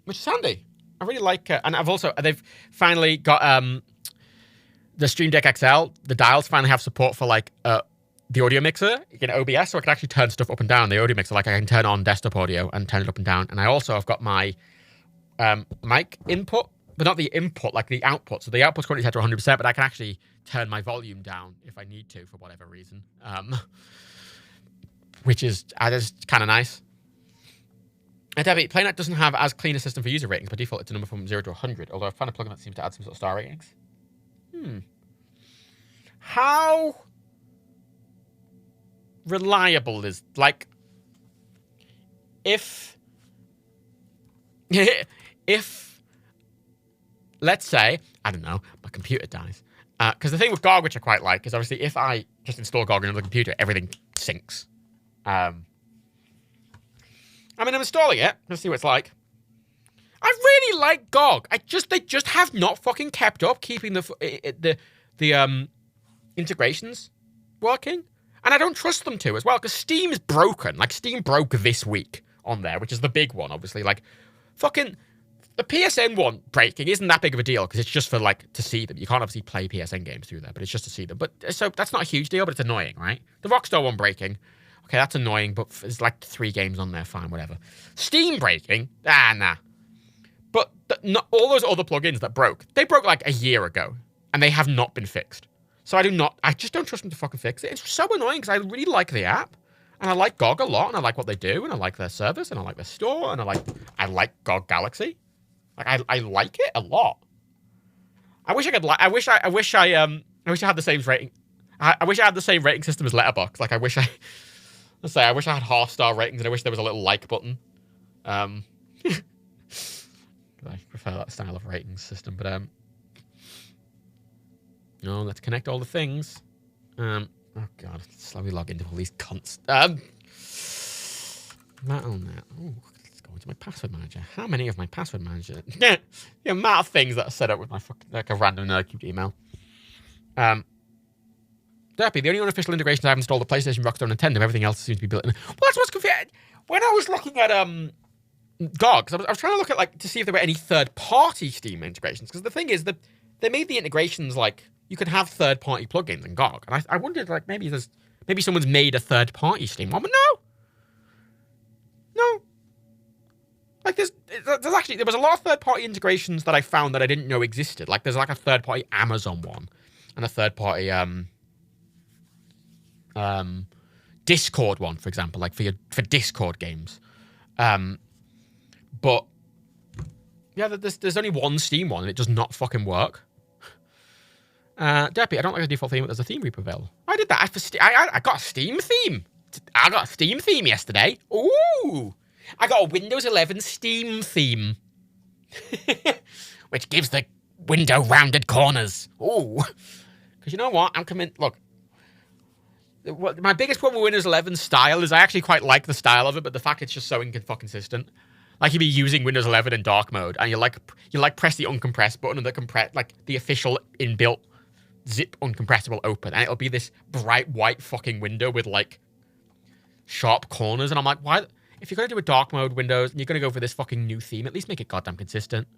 Speaker 1: Which is handy. I really like, and they've finally got the Stream Deck XL. The dials finally have support for like the audio mixer in OBS, so I can actually turn stuff up and down the audio mixer. Like I can turn on desktop audio and turn it up and down. And I also have got my mic input, but not the input, like the output. So the output's currently set to 100%, but I can actually turn my volume down if I need to for whatever reason, which is kind of nice. Debbie, PlayNet doesn't have as clean a system for user ratings. By default, it's a number from 0 to 100, although I found a plugin that seems to add some sort of star ratings. How reliable is, like, if, let's say, I don't know, my computer dies. Because the thing with GOG, which I quite like, is obviously if I just install GOG on another computer, everything syncs. I mean, I'm installing it. Let's see what it's like. I really like GOG. They just have not fucking kept up keeping the integrations working, and I don't trust them to as well because Steam is broken. Like Steam broke this week on there, which is the big one, obviously. Like, fucking the PSN one breaking isn't that big of a deal because it's just for like to see them. You can't obviously play PSN games through there, but it's just to see them. But so that's not a huge deal, but it's annoying, right? The Rockstar one breaking. Okay, that's annoying, but there's like 3 games on there, fine, whatever. Steam breaking? Nah. But not all those other plugins that broke, they broke like a year ago, and they have not been fixed. So I just don't trust them to fucking fix it. It's so annoying because I really like the app, and I like GOG a lot, and I like what they do, and I like their service, and I like their store, and I like GOG Galaxy. Like I like it a lot. I wish I had the same rating. I wish I had the same rating system as Letterboxd. Like I wish I had half-star ratings, and I wish there was a little like button. I prefer that style of rating system, but no, let's connect all the things. Oh god, slowly log into all these cunts. Mattophobia. Oh, let's go into my password manager. How many of my password manager? The amount of things that are set up with my fucking like a random nerdcube email. Derpy, the only unofficial integrations I've installed are PlayStation, Rockstar, and Nintendo. Everything else seems to be built in. Well, that's what's confusing. When I was looking at GOG, I was trying to look at like to see if there were any third-party Steam integrations. Because the thing is that they made the integrations like you could have third-party plugins in GOG, and I wondered like maybe someone's made a third-party Steam one, but no. Like there was a lot of third-party integrations that I found that I didn't know existed. Like there's like a third-party Amazon one and a third-party Discord one, for example, like for Discord games. But yeah, there's only one Steam one, and it does not fucking work. Derpy, I don't like the default theme, but there's a theme repo available. I did that. I got a Steam theme. I got a Steam theme yesterday. Ooh, I got a Windows 11 Steam theme, which gives the window rounded corners. Ooh, because you know what? I'm coming. Look. My biggest problem with Windows 11 style is I actually quite like the style of it, but the fact it's just so inconsistent. Like you'd be using Windows 11 in dark mode, and you press the uncompress button and the official inbuilt zip uncompressible open, and it'll be this bright white fucking window with like sharp corners, and I'm like, why? If you're gonna do a dark mode Windows and you're gonna go for this fucking new theme, at least make it goddamn consistent.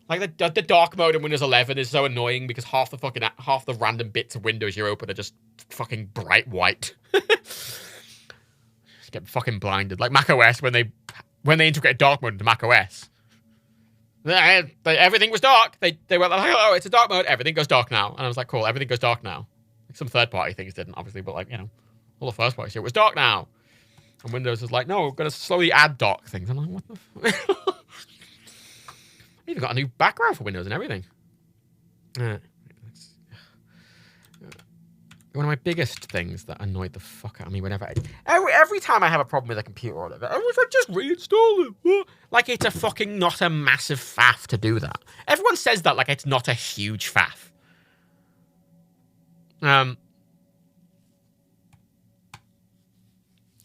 Speaker 1: Like the dark mode in Windows 11 is so annoying because half the random bits of Windows you open are just fucking bright white. Just get fucking blinded. Like macOS when they integrated dark mode into macOS, everything was dark. They were like, oh, it's a dark mode. Everything goes dark now, and I was like, cool. Everything goes dark now. Like some third party things didn't, obviously, but like all the first party shit was dark now, and Windows was like, no, we're gonna slowly add dark things. I'm like, what the fuck? I even got a new background for Windows and everything. One of my biggest things that annoyed the fuck out of me every time I have a problem with a computer or whatever, I was like, just reinstall it. Like it's not a massive faff to do that. Everyone says that like it's not a huge faff. And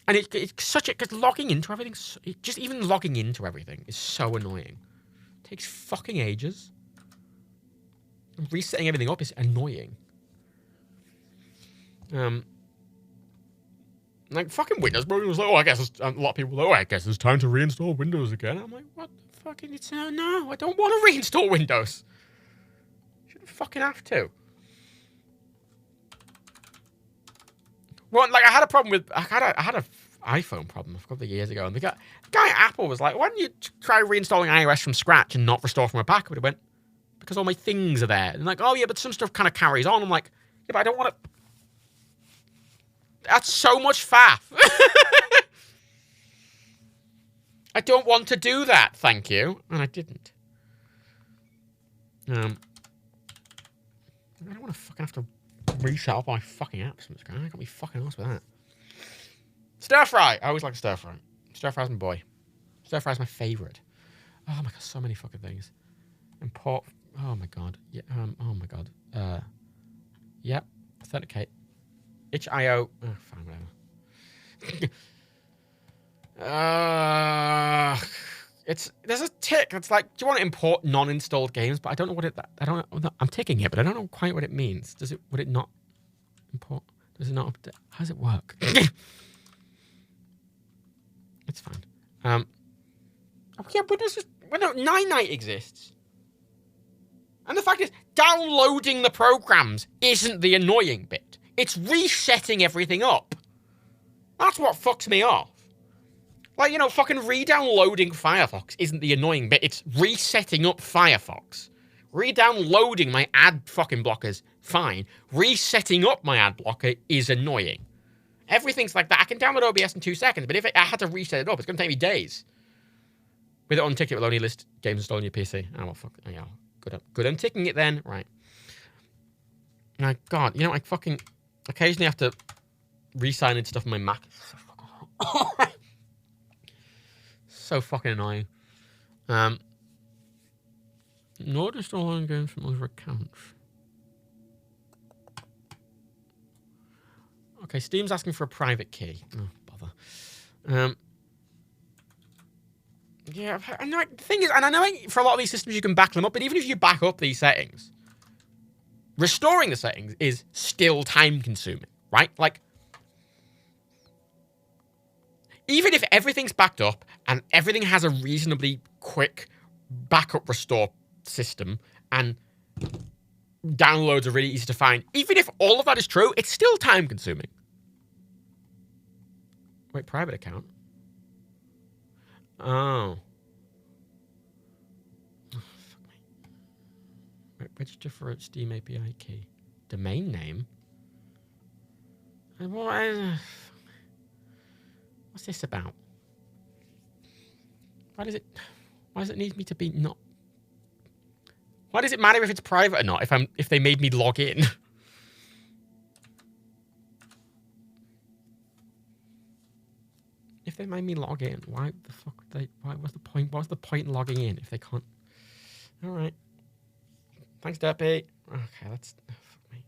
Speaker 1: it's such a, because logging into everything, just even logging into everything is so annoying. It takes fucking ages. And resetting everything up is annoying. Like fucking Windows, bro. It was like, oh, I guess a lot of people. Oh, I guess it's time to reinstall Windows again. I'm like, what the fucking? No, I don't want to reinstall Windows. Shouldn't fucking have to. Well, like I had a problem with I had a iPhone problem a couple of years ago, and the guy at Apple was like, why don't you try reinstalling iOS from scratch and not restore from a backup? It went because all my things are there, and like, oh yeah, but some stuff kind of carries on. I'm like, yeah, but I don't want to. That's so much faff. I don't want to do that, thank you. And I didn't. I don't want to fucking have to reset up my fucking apps. I got me fucking ass with that. Stir fry. I always like stir fry. Stir fry's my boy. Stir fry's my favorite. Oh my god, so many fucking things. Import. Oh my god. Yeah. Oh my god. Yep. Authenticate. itch.io. Oh, fine, whatever. There's a tick. It's like, do you want to import non-installed games? But I don't know what I don't know. I'm ticking it, but I don't know quite what it means. Would it not import? Does it not update? How does it work? It's fine. Oh yeah, but Nine Night exists. And the fact is, downloading the programs isn't the annoying bit. It's resetting everything up. That's what fucks me off. Like, fucking re-downloading Firefox isn't the annoying bit. It's resetting up Firefox. Re-downloading my ad fucking blockers, fine. Resetting up my ad blocker is annoying. Everything's like that. I can download OBS in 2 seconds, but if I had to reset it up, it's going to take me days. With it unticked, it will only list games installed on your PC. Oh, well, fuck. Yeah, good unticking it then. Right. My God, I fucking occasionally have to re-sign in stuff on my Mac. So fucking annoying. Not installing games from other accounts. Okay, Steam's asking for a private key. Oh, bother. Yeah, and the thing is, and I know for a lot of these systems you can back them up, but even if you back up these settings, restoring the settings is still time-consuming, right? Like, even if everything's backed up and everything has a reasonably quick backup restore system and downloads are really easy to find, even if all of that is true, it's still time-consuming. Wait, private account? Oh. Fuck me. Wait, register for a Steam API key. Domain name? What's this about? Why does it need me to be not? Why does it matter if it's private or not if they made me log in? If they made me log in, why the fuck what's the point? What's the point in logging in if they can't? All right. Thanks, Derpy. Okay, that's fuck me.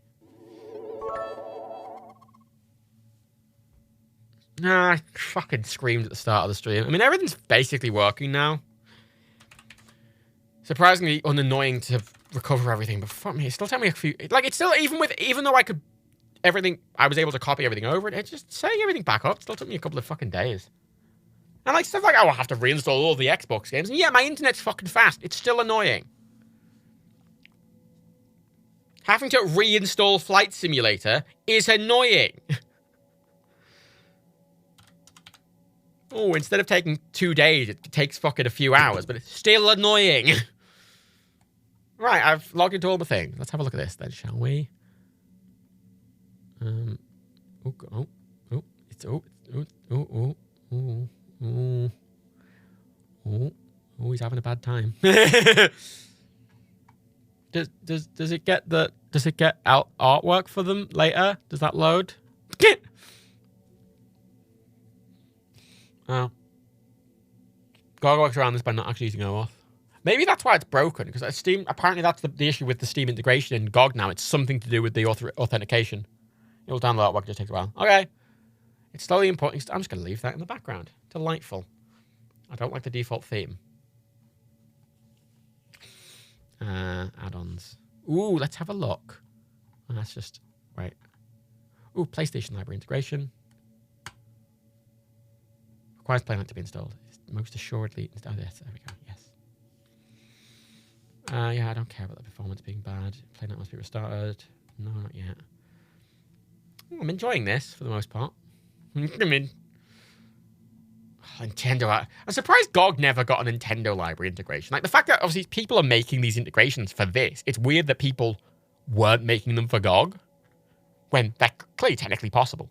Speaker 1: Nah, I fucking screamed at the start of the stream. I mean, everything's basically working now. Surprisingly unannoying to recover everything, but fuck me, it still took me a few. Like, it's still even though I was able to copy everything over. It just setting everything back up still took me a couple of fucking days. And like stuff like, I'll have to reinstall all the Xbox games. And yeah, my internet's fucking fast. It's still annoying. Having to reinstall Flight Simulator is annoying. Oh, instead of taking 2 days, it takes fucking a few hours, but it's still annoying. Right, I've logged into all the things. Let's have a look at this then, shall we? He's having a bad time. Does it get artwork for them later? Does that load? Oh. GOG works around this by not actually using OAuth. Maybe that's why it's broken, because Steam, apparently that's the issue with the Steam integration in GOG now. It's something to do with the authentication. It'll download artwork, it just takes a while. Okay. It's slowly importing. I'm just going to leave that in the background. Delightful. I don't like the default theme. Add-ons. Ooh, let's have a look. That's just, right. Ooh, PlayStation Library integration. Requires Playmat to be installed. It's most assuredly installed. Yes, there we go. Yes. Yeah, I don't care about the performance being bad. Playmat must be restarted. No, not yet. Ooh, I'm enjoying this for the most part. I mean, Nintendo. I'm surprised GOG never got a Nintendo library integration. Like the fact that obviously people are making these integrations for this. It's weird that people weren't making them for GOG when they're clearly technically possible.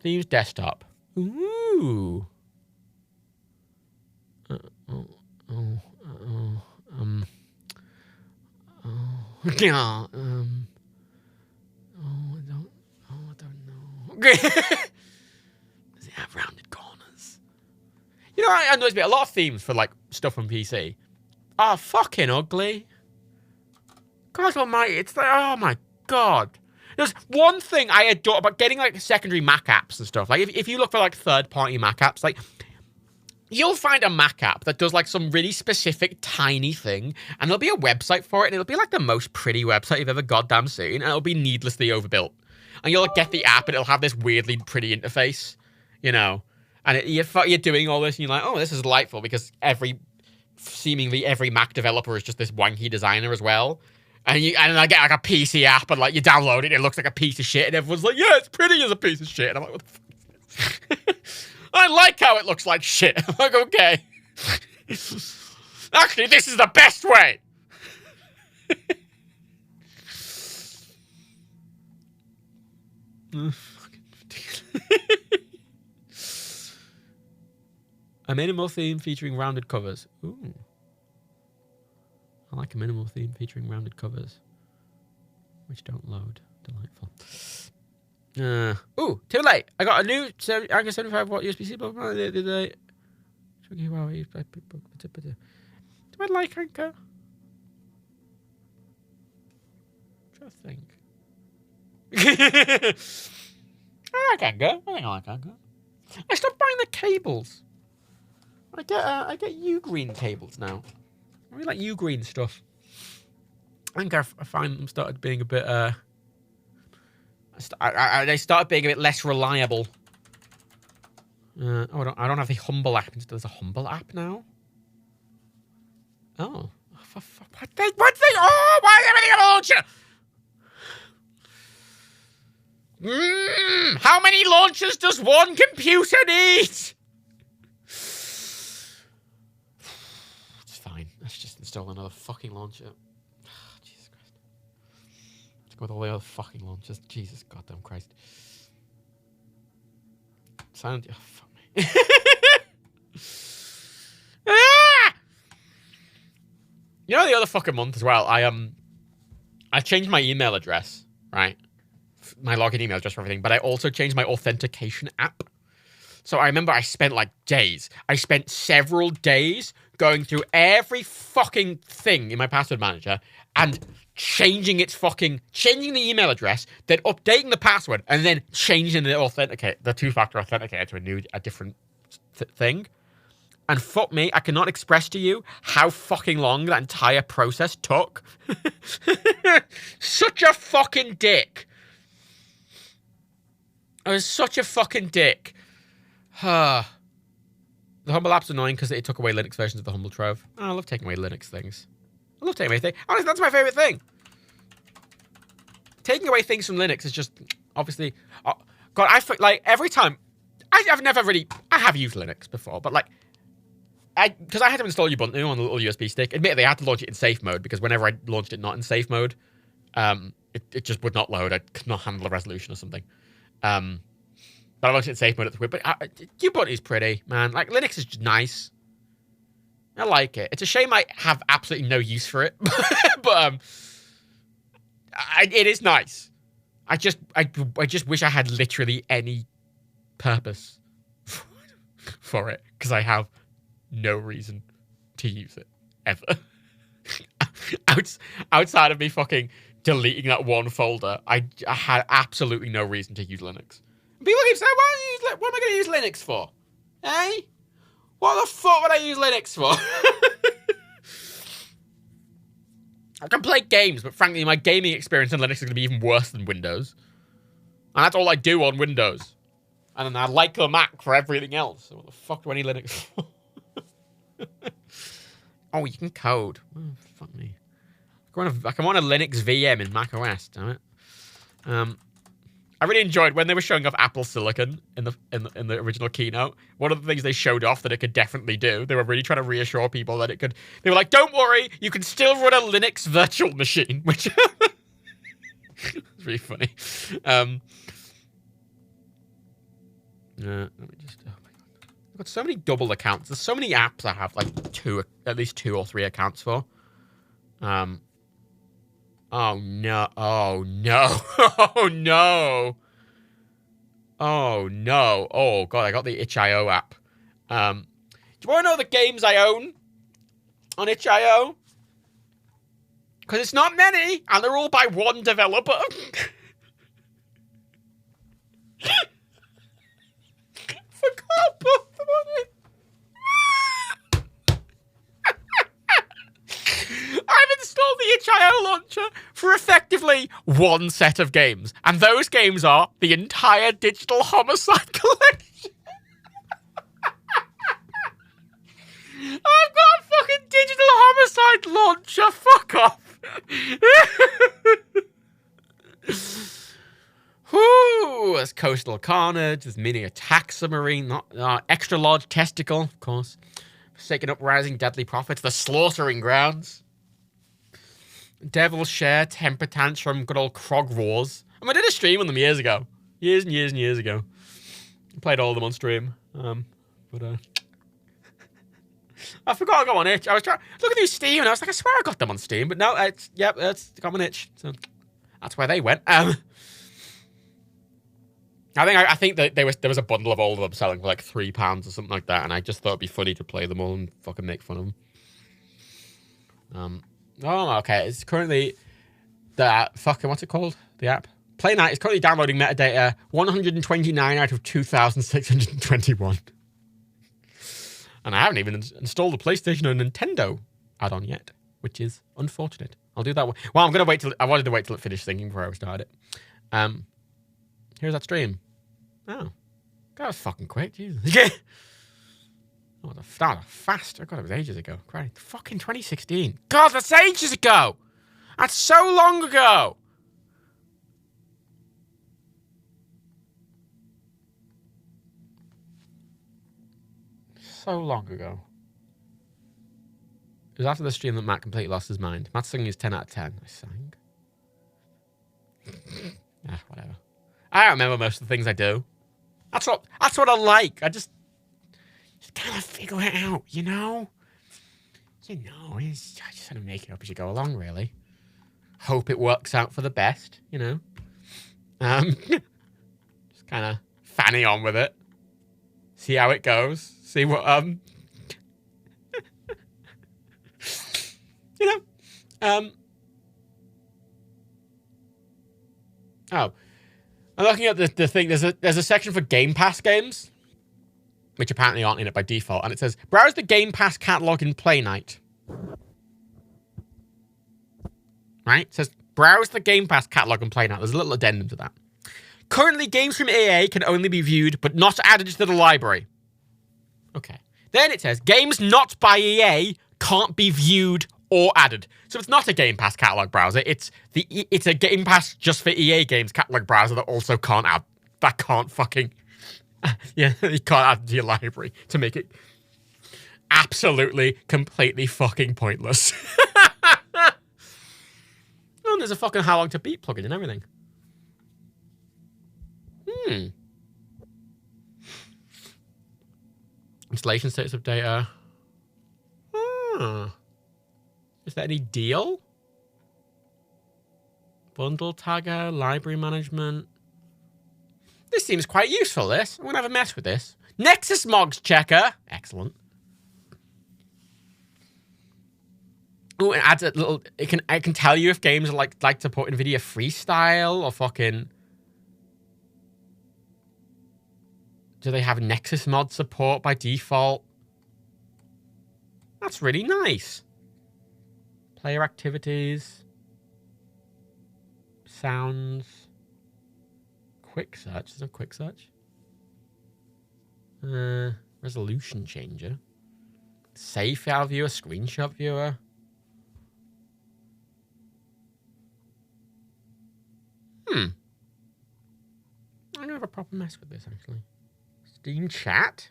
Speaker 1: Thieves desktop. Ooh. Yeah. I don't know. Does it have rounded corners? You know, I noticed a lot of themes for like stuff on PC are fucking ugly. God almighty, it's like, oh my god. There's one thing I adore about getting like secondary Mac apps and stuff. Like if you look for like third-party Mac apps, like you'll find a Mac app that does like some really specific tiny thing, and there'll be a website for it, and it'll be like the most pretty website you've ever goddamn seen, and it'll be needlessly overbuilt. And you'll like, get the app, and it'll have this weirdly pretty interface, you know. And you're doing all this, and you're like, oh, this is delightful, because seemingly every Mac developer is just this wanky designer as well. And I get like a PC app, and like you download it, and it looks like a piece of shit, and everyone's like, yeah, it's pretty as a piece of shit. And I'm like, what the fuck? I like how it looks like shit. I'm like, okay. Actually, this is the best way. A minimal theme featuring rounded covers. Ooh. I like a minimal theme featuring rounded covers, which don't load. Delightful. Ooh, too late. I got a new Anchor 75-watt USB-C plug the other day. Do I like Anchor? I'm trying to think. I like Anchor. I think I like Anchor. I stopped buying the cables. I get Ugreen cables now. I really like Ugreen stuff. Anchor, I find them started being a bit they started being a bit less reliable. I don't have the Humble app. There's a Humble app now. Oh, what's the? Oh, why is everything a launcher? How many launchers does one computer need? It's fine. Let's just install another fucking launcher. Jesus Christ. Let's go with all the other fucking launchers. Jesus goddamn Christ. Silent. Oh, fuck me. Ah! You know the other fucking month as well, I changed my email address, right? My login email address for everything, but I also changed my authentication app. So I remember I spent like days. I spent several days going through every fucking thing in my password manager and changing the email address, then updating the password, and then changing the two-factor authenticator to a different thing. And fuck me, I cannot express to you how fucking long that entire process took. Such a fucking dick. I was such a fucking dick. The Humble app's annoying because it took away Linux versions of the Humble Trove. Oh, I love taking away Linux things. I love taking away things. Honestly, that's my favorite thing. Taking away things from Linux is just, obviously... Oh, God, like, every time... I have used Linux before, but, like... Because I had to install Ubuntu on a little USB stick. Admittedly, I had to launch it in safe mode, because whenever I launched it not in safe mode, it just would not load. I could not handle the resolution or something. But I launched it in safe mode at the weird. But Ubuntu is pretty, man. Like, Linux is just nice. I like it. It's a shame I have absolutely no use for it. But it is nice. I just wish I had literally any purpose for it, because I have no reason to use it ever. Outside of me fucking deleting that one folder, I had absolutely no reason to use Linux. People keep saying, what am I going to use Linux for? Eh? What the fuck would I use Linux for? I can play games, but frankly, my gaming experience on Linux is going to be even worse than Windows. And that's all I do on Windows. And then I like the Mac for everything else. So what the fuck do I need Linux for? Oh, you can code. Oh, fuck me. I can want a Linux VM in Mac OS, damn it. I really enjoyed when they were showing off Apple Silicon in the original keynote. One of the things they showed off that it could definitely do, they were really trying to reassure people that it could. They were like, "Don't worry, you can still run a Linux virtual machine," which is really funny. Let me just. Oh my god, I've got so many double accounts. There's so many apps I have like at least two or three accounts for. Oh no! Oh no! Oh no! Oh no! Oh god! I got the itch.io app. Do you want to know the games I own on itch.io? Because it's not many, and they're all by one developer. Forgot both them on it. I've installed the itch.io launcher for effectively one set of games, and those games are the entire Digital Homicide collection. I've got a fucking Digital Homicide launcher. Fuck off. Whoo! There's Coastal Carnage, there's Mini Attack Submarine, Extra Large Testicle, of course. Forsaken Uprising, Deadly Prophets, The Slaughtering Grounds. Devil's Share, Temper Tantrum, good old Krog Wars. I mean, I did a stream on them years ago. Years and years and years ago. I played all of them on stream. I forgot I got on itch. I was trying look at these Steam, and I was like, I swear I got them on Steam, but no, it's got my itch. So that's where they went. I think that there was a bundle of all of them selling for like £3 or something like that, and I just thought it'd be funny to play them all and fucking make fun of them. Oh, okay. It's currently the fucking what's it called? The app Play Night is currently downloading metadata 129 out of 2,621, and I haven't even installed the PlayStation or Nintendo add-on yet, which is unfortunate. I'll do that. Well, I'm gonna wait till I wanted to wait till it finished thinking before I started it. Here's that stream. Oh. That was fucking quick, Jesus. Oh, that was fast. I God, it was ages ago. Great. Fucking 2016. God, that's ages ago! That's so long ago! So long ago. It was after the stream that Matt completely lost his mind. Matt's singing his 10 out of 10. I sang. Whatever. I don't remember most of the things I do. That's what I like. I just kind of figure it out, you know? I just kind of make it up as you go along, really. Hope it works out for the best, you know? Just kind of fanny on with it. See how it goes. See what, you know? Oh. I'm looking at the thing. There's a section for Game Pass games, which apparently aren't in it by default, and it says browse the Game Pass catalog in Play Night. Right? It says browse the Game Pass catalog in Play Night. There's a little addendum to that. Currently, games from EA can only be viewed but not added to the library. Okay. Then it says games not by EA can't be viewed or added. So it's not a Game Pass catalog browser. It's a Game Pass just for EA games catalog browser that also can't add. That can't fucking you can't add to your library to make it absolutely completely fucking pointless. Oh, there's a fucking How Long to Beat plugin and everything. Installation status of data. Is there any deal? Bundle tagger, library management. This seems quite useful, this. I'm going to have a mess with this. Nexus Mogs checker. Excellent. Oh, it adds a little... I can tell you if games like to put NVIDIA Freestyle or fucking... Do they have Nexus mod support by default? That's really nice. Player activities. Sounds. Quick search. There's no quick search. Resolution changer. Save file viewer. Screenshot viewer. I'm gonna have a proper mess with this, actually. Steam chat.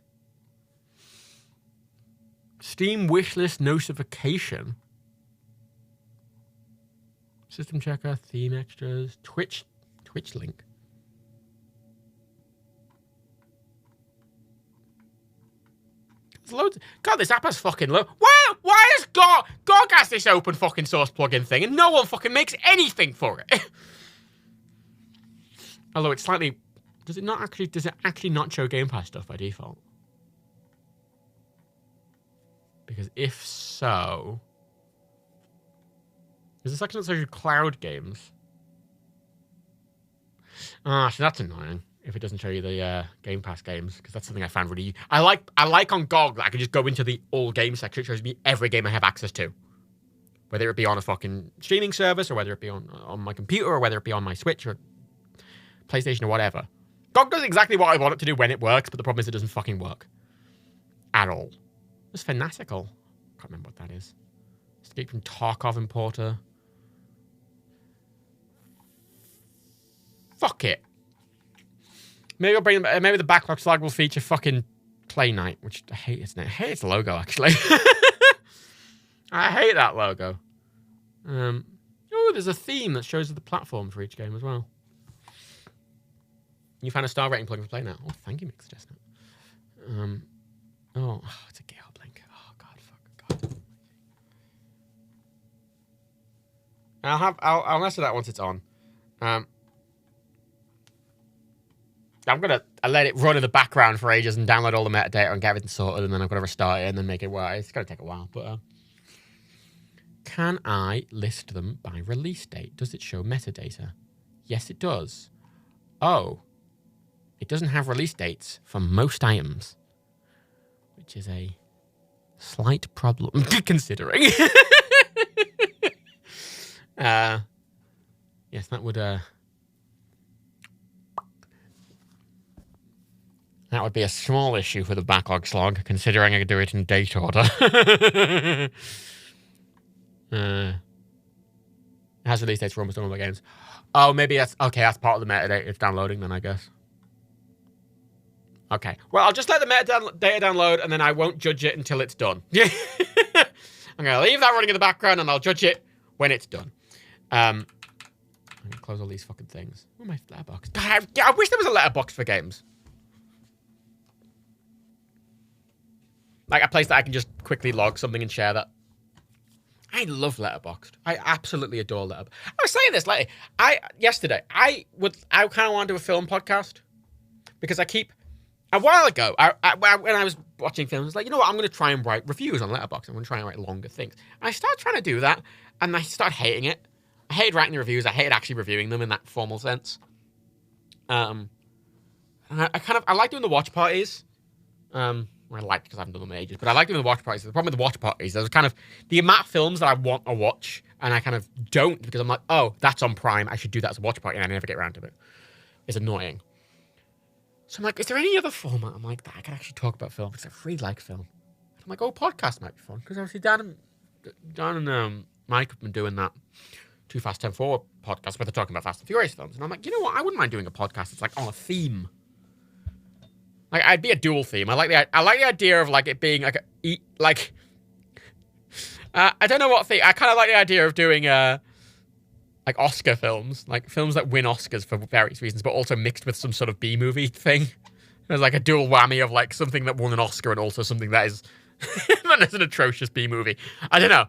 Speaker 1: Steam wishlist notification. System checker, theme extras, Twitch link. There's loads. God, this app has fucking low. Why has GOG has this open fucking source plugin thing and no one fucking makes anything for it? Although it's slightly, does it actually not show Game Pass stuff by default? Because if so, there's a section that says cloud games. So that's annoying if it doesn't show you the Game Pass games, because that's something I found really. I like on GOG that I can just go into the all games section. It shows me every game I have access to, whether it be on a fucking streaming service or whether it be on my computer or whether it be on my Switch or PlayStation or whatever. GOG does exactly what I want it to do when it works, but the problem is it doesn't fucking work at all. It's fanatical. I can't remember what that is. Escape from Tarkov Importer. Fuck it. Maybe the backlog slug will feature fucking Play Night, which I hate its name. I hate its logo, actually. I hate that logo. Oh, there's a theme that shows the platform for each game as well. You found a star rating plugin for Play Night. Oh, thank you, Mick, for suggesting it. Oh, it's a GitHub link. Oh, God. I'll mess with that once it's on. I'm going to let it run in the background for ages and download all the metadata and get everything sorted, and then I've got to restart it and then make it work. It's going to take a while, but can I list them by release date? Does it show metadata? Yes, it does. Oh, it doesn't have release dates for most items, which is a slight problem considering. Yes, that would be a small issue for the backlog slog, considering I could do it in date order. It has release dates for almost all of my games. Oh, maybe that's part of the metadata it's downloading then, I guess. Okay. Well, I'll just let the metadata download, and then I won't judge it until it's done. I'm going to leave that running in the background, and I'll judge it when it's done. I'm going to close all these fucking things. Oh, my letterbox. I wish there was a letterbox for games. Like a place that I can just quickly log something and share that. I love Letterboxd. I absolutely adore Letterboxd. I was saying this like yesterday. I kind of want to do a film podcast because a while ago when I was watching films, I was like, you know what, I'm going to try and write reviews on Letterboxd. I'm going to try and write longer things. And I started trying to do that, and I started hating it. I hated writing the reviews. I hated actually reviewing them in that formal sense. And I like doing the watch parties. I like because I haven't done them in ages, but I like doing the watch parties. The problem with the watch parties, there's kind of the amount of films that I want to watch, and I kind of don't because I'm like, oh, that's on Prime. I should do that as a watch party, and I never get around to it. It's annoying. So I'm like, is there any other format I'm like that I can actually talk about film? Because I really like film. I'm like, oh, podcast might be fun because obviously Dan and Mike have been doing that Too Fast 10 Forward podcast where they're talking about Fast and Furious films, and I'm like, you know what? I wouldn't mind doing a podcast that's like on a theme. Like, I'd be a dual theme. I like the idea of like it being like I don't know what theme. I kind of like the idea of doing like Oscar films, like films that win Oscars for various reasons, but also mixed with some sort of B movie thing. There's like a dual whammy of like something that won an Oscar and also something that is that is an atrocious B movie. I don't know.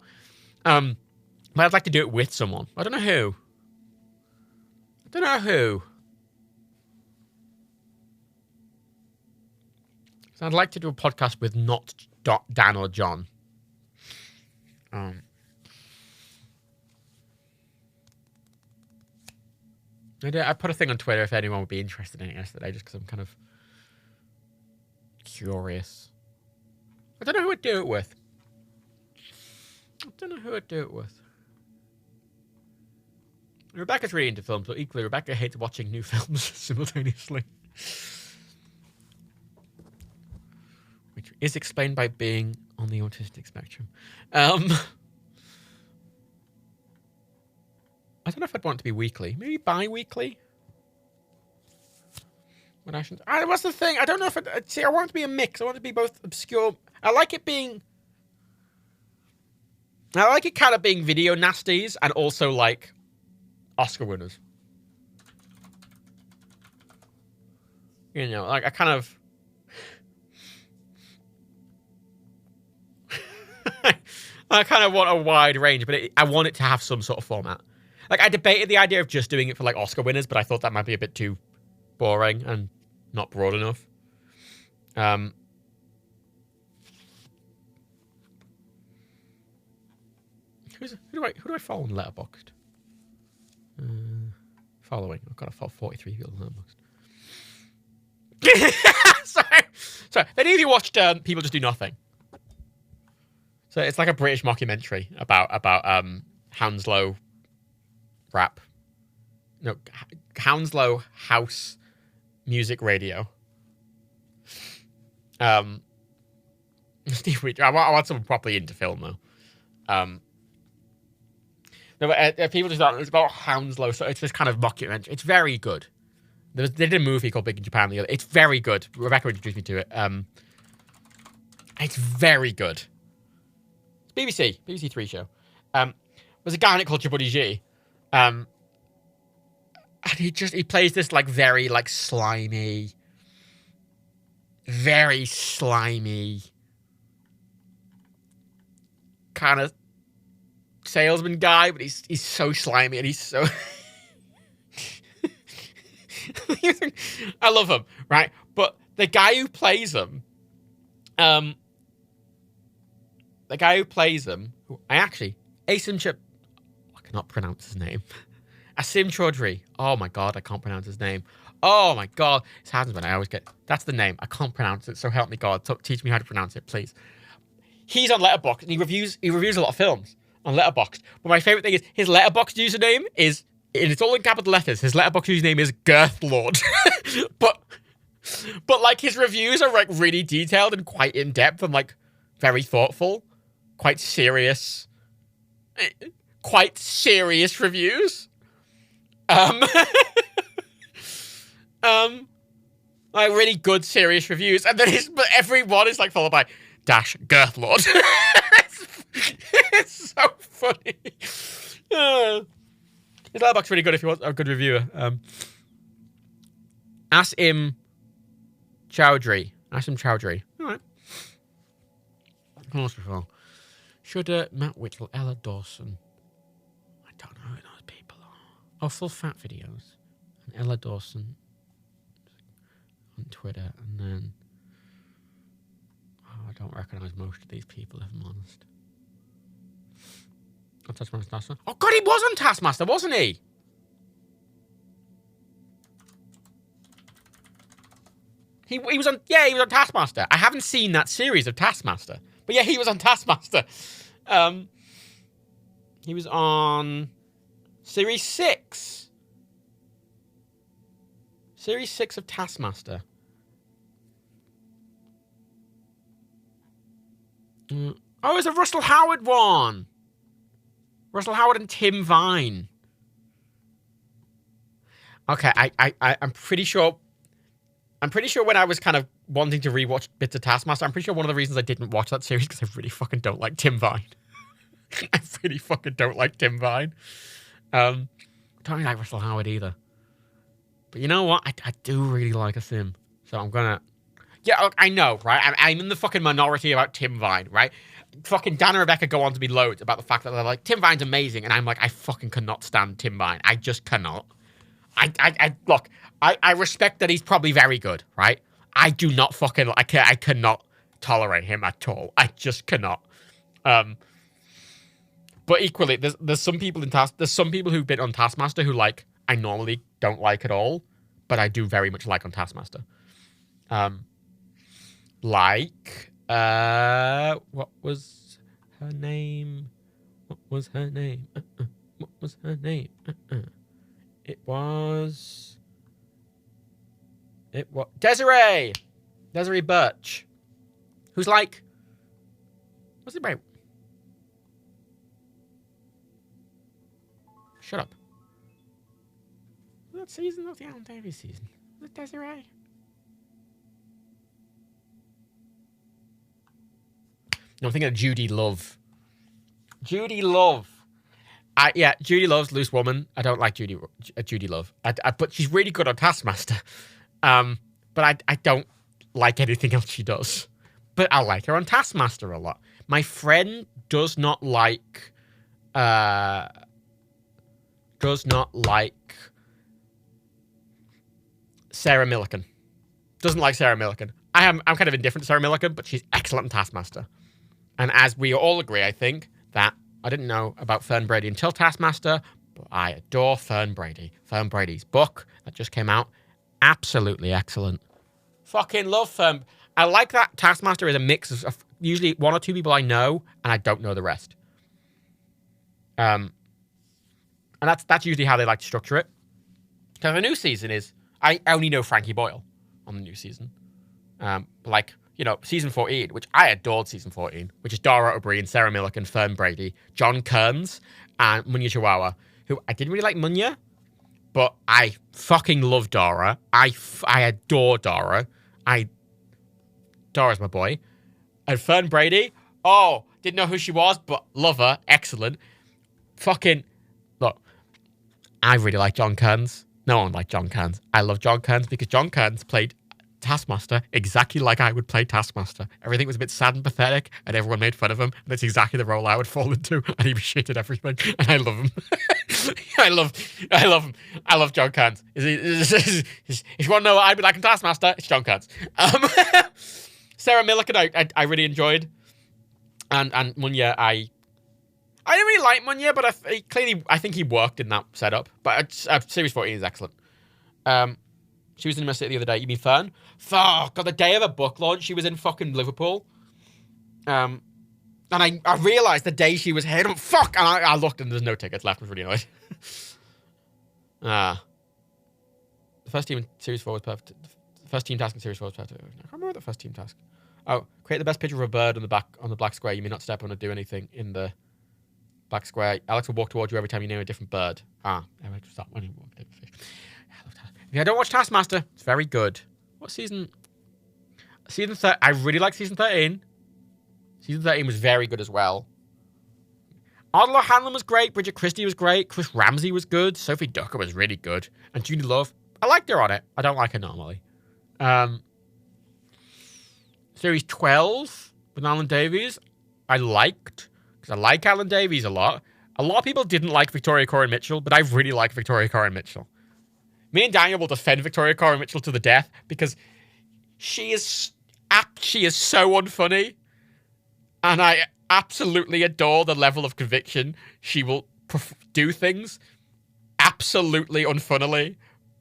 Speaker 1: But I'd like to do it with someone. I don't know who. So I'd like to do a podcast with not Dan or John. I put a thing on Twitter if anyone would be interested in it yesterday, just because I'm kind of curious. I don't know who I'd do it with. Rebecca's really into films, but equally Rebecca hates watching new films simultaneously. Which is explained by being on the autistic spectrum. I don't know if I'd want it to be weekly. Maybe bi-weekly? What's the thing? I don't know if I want it to be a mix. I want it to be both obscure. I like it kind of being video nasties and also like Oscar winners. You know, like I kind of I kind of want a wide range, but I want it to have some sort of format. Like, I debated the idea of just doing it for, like, Oscar winners, but I thought that might be a bit too boring and not broad enough. Who do I follow on Letterboxd? Following. I've got to follow 43 people on Letterboxd. Sorry. Any of you watched People Just Do Nothing? So it's like a British mockumentary about Hounslow rap. No, Hounslow house music radio. Steve Weed. I want someone properly into film though. People just don't. It's about Hounslow, so it's this kind of mockumentary. It's very good. They did a movie called Big in Japan. It's very good. Rebecca introduced me to it. It's very good. It's BBC 3 show. There's a guy in it called Buddy G. And he plays this like very like slimy, very slimy kind of salesman guy, but he's so slimy and he's so I love him, right? But the guy who plays him, I cannot pronounce his name. Asim Chaudhry. Oh my god, I can't pronounce his name. Oh my god, his husband. I always get that's the name. I can't pronounce it. So help me God. Teach me how to pronounce it, please. He's on Letterboxd and he reviews a lot of films on Letterboxd. But my favorite thing is his Letterboxd username is, and it's all in capital letters. His Letterboxd username is Girthlord. but like his reviews are like really detailed and quite in depth and like very thoughtful, quite serious reviews. Like really good serious reviews, and then but every one is like followed by dash Girthlord. It's so funny. His Letterboxd's really good if you want a good reviewer. Asim Chaudhry. All right. Shudder, Matt Whittle, Ella Dawson. I don't know who those people are. Oh, Full Fat Videos. And Ella Dawson on Twitter. And then... I don't recognise most of these people, if I'm honest. Taskmaster. Oh, God, he was on Taskmaster, wasn't he? He was on Taskmaster. I haven't seen that series of Taskmaster. But yeah, he was on Taskmaster. He was on Series 6. Series 6 of Taskmaster. Oh, it's a Russell Howard one. Russell Howard and Tim Vine. Okay, I'm pretty sure when I was kind of wanting to rewatch bits of Taskmaster, I'm pretty sure one of the reasons I didn't watch that series because I really fucking don't like Tim Vine. I really fucking don't like Tim Vine. Don't really like Russell Howard either. But you know what? I do really like a sim. So I'm gonna... Yeah, I know, right? I'm in the fucking minority about Tim Vine, right? Fucking Dan and Rebecca go on to me loads about the fact that they're like, Tim Vine's amazing. And I'm like, I fucking cannot stand Tim Vine. I just cannot. Look, I respect that he's probably very good, right? I do not fucking... I cannot tolerate him at all. I just cannot. But equally, there's some people there's some people who've been on Taskmaster who like I normally don't like at all, but I do very much like on Taskmaster. What was her name? What was her name? It was Desiree Birch, who's like, what's it about? Shut up. What season of the Alan Davies season? Was it Desiree? No, I'm thinking of Judy Love. Judy Love's Loose Woman. I don't like Judy Love. But she's really good on Taskmaster. But I don't like anything else she does. But I like her on Taskmaster a lot. My friend does not like Sarah Millican. Doesn't like Sarah Millican. I'm kind of indifferent to Sarah Millican, but she's excellent in Taskmaster. And as we all agree, I think, that I didn't know about Fern Brady until Taskmaster, but I adore Fern Brady. Fern Brady's book that just came out, absolutely excellent. Fucking love Fern. I like that Taskmaster is a mix of usually one or two people I know, and I don't know the rest. And that's usually how they like to structure it. Because the new season is, I only know Frankie Boyle on the new season. Like, you know, season 14, which I adored season 14, which is Dara O'Brien, Sarah Millican, Fern Brady, John Kearns, and Munya Chihuahua, who I didn't really like Munya, but I fucking love Dara. I adore Dara. Dara's my boy. And Fern Brady, oh, didn't know who she was, but love her, excellent. Fucking, look, I really like John Kearns. No one liked John Kearns. I love John Kearns because John Kearns played Taskmaster exactly like I would play Taskmaster. Everything was a bit sad and pathetic, and everyone made fun of him, and that's exactly the role I would fall into, and he was shit at everything, and I love him. I love him. I love John Kearns. If you want to know what I'd be like in Taskmaster, it's John Kearns. Sarah Millican, I really enjoyed, and Munya, I didn't really like Munya, but I think he worked in that setup. But Series 14 is excellent. She was in my city the other day. You mean Fern? Fuck, on the day of a book launch, she was in fucking Liverpool. And I realised the day she was here, fuck, and I looked and there's no tickets left. I was really annoyed. The first team in Series 4 was perfect. The first team task in Series 4 was perfect. I can't remember the first team task. Oh, create the best picture of a bird on the black square. You may not step on or do anything in the black square. Alex will walk towards you every time you name a different bird. I went to stop when he walked in the fish. If you don't watch Taskmaster, it's very good. What season? Season 13. I really like season 13. Season 13 was very good as well. Ardla Hanlon was great. Bridget Christie was great. Chris Ramsey was good. Sophie Ducker was really good. And Judy Love, I liked her on it. I don't like her normally. Series 12 with Alan Davies, I liked. Because I like Alan Davies a lot. A lot of people didn't like Victoria Coren Mitchell, but I really like Victoria Coren Mitchell. Me and Daniel will defend Victoria Coren Mitchell to the death because she is so unfunny. And I absolutely adore the level of conviction she will do things absolutely unfunnily,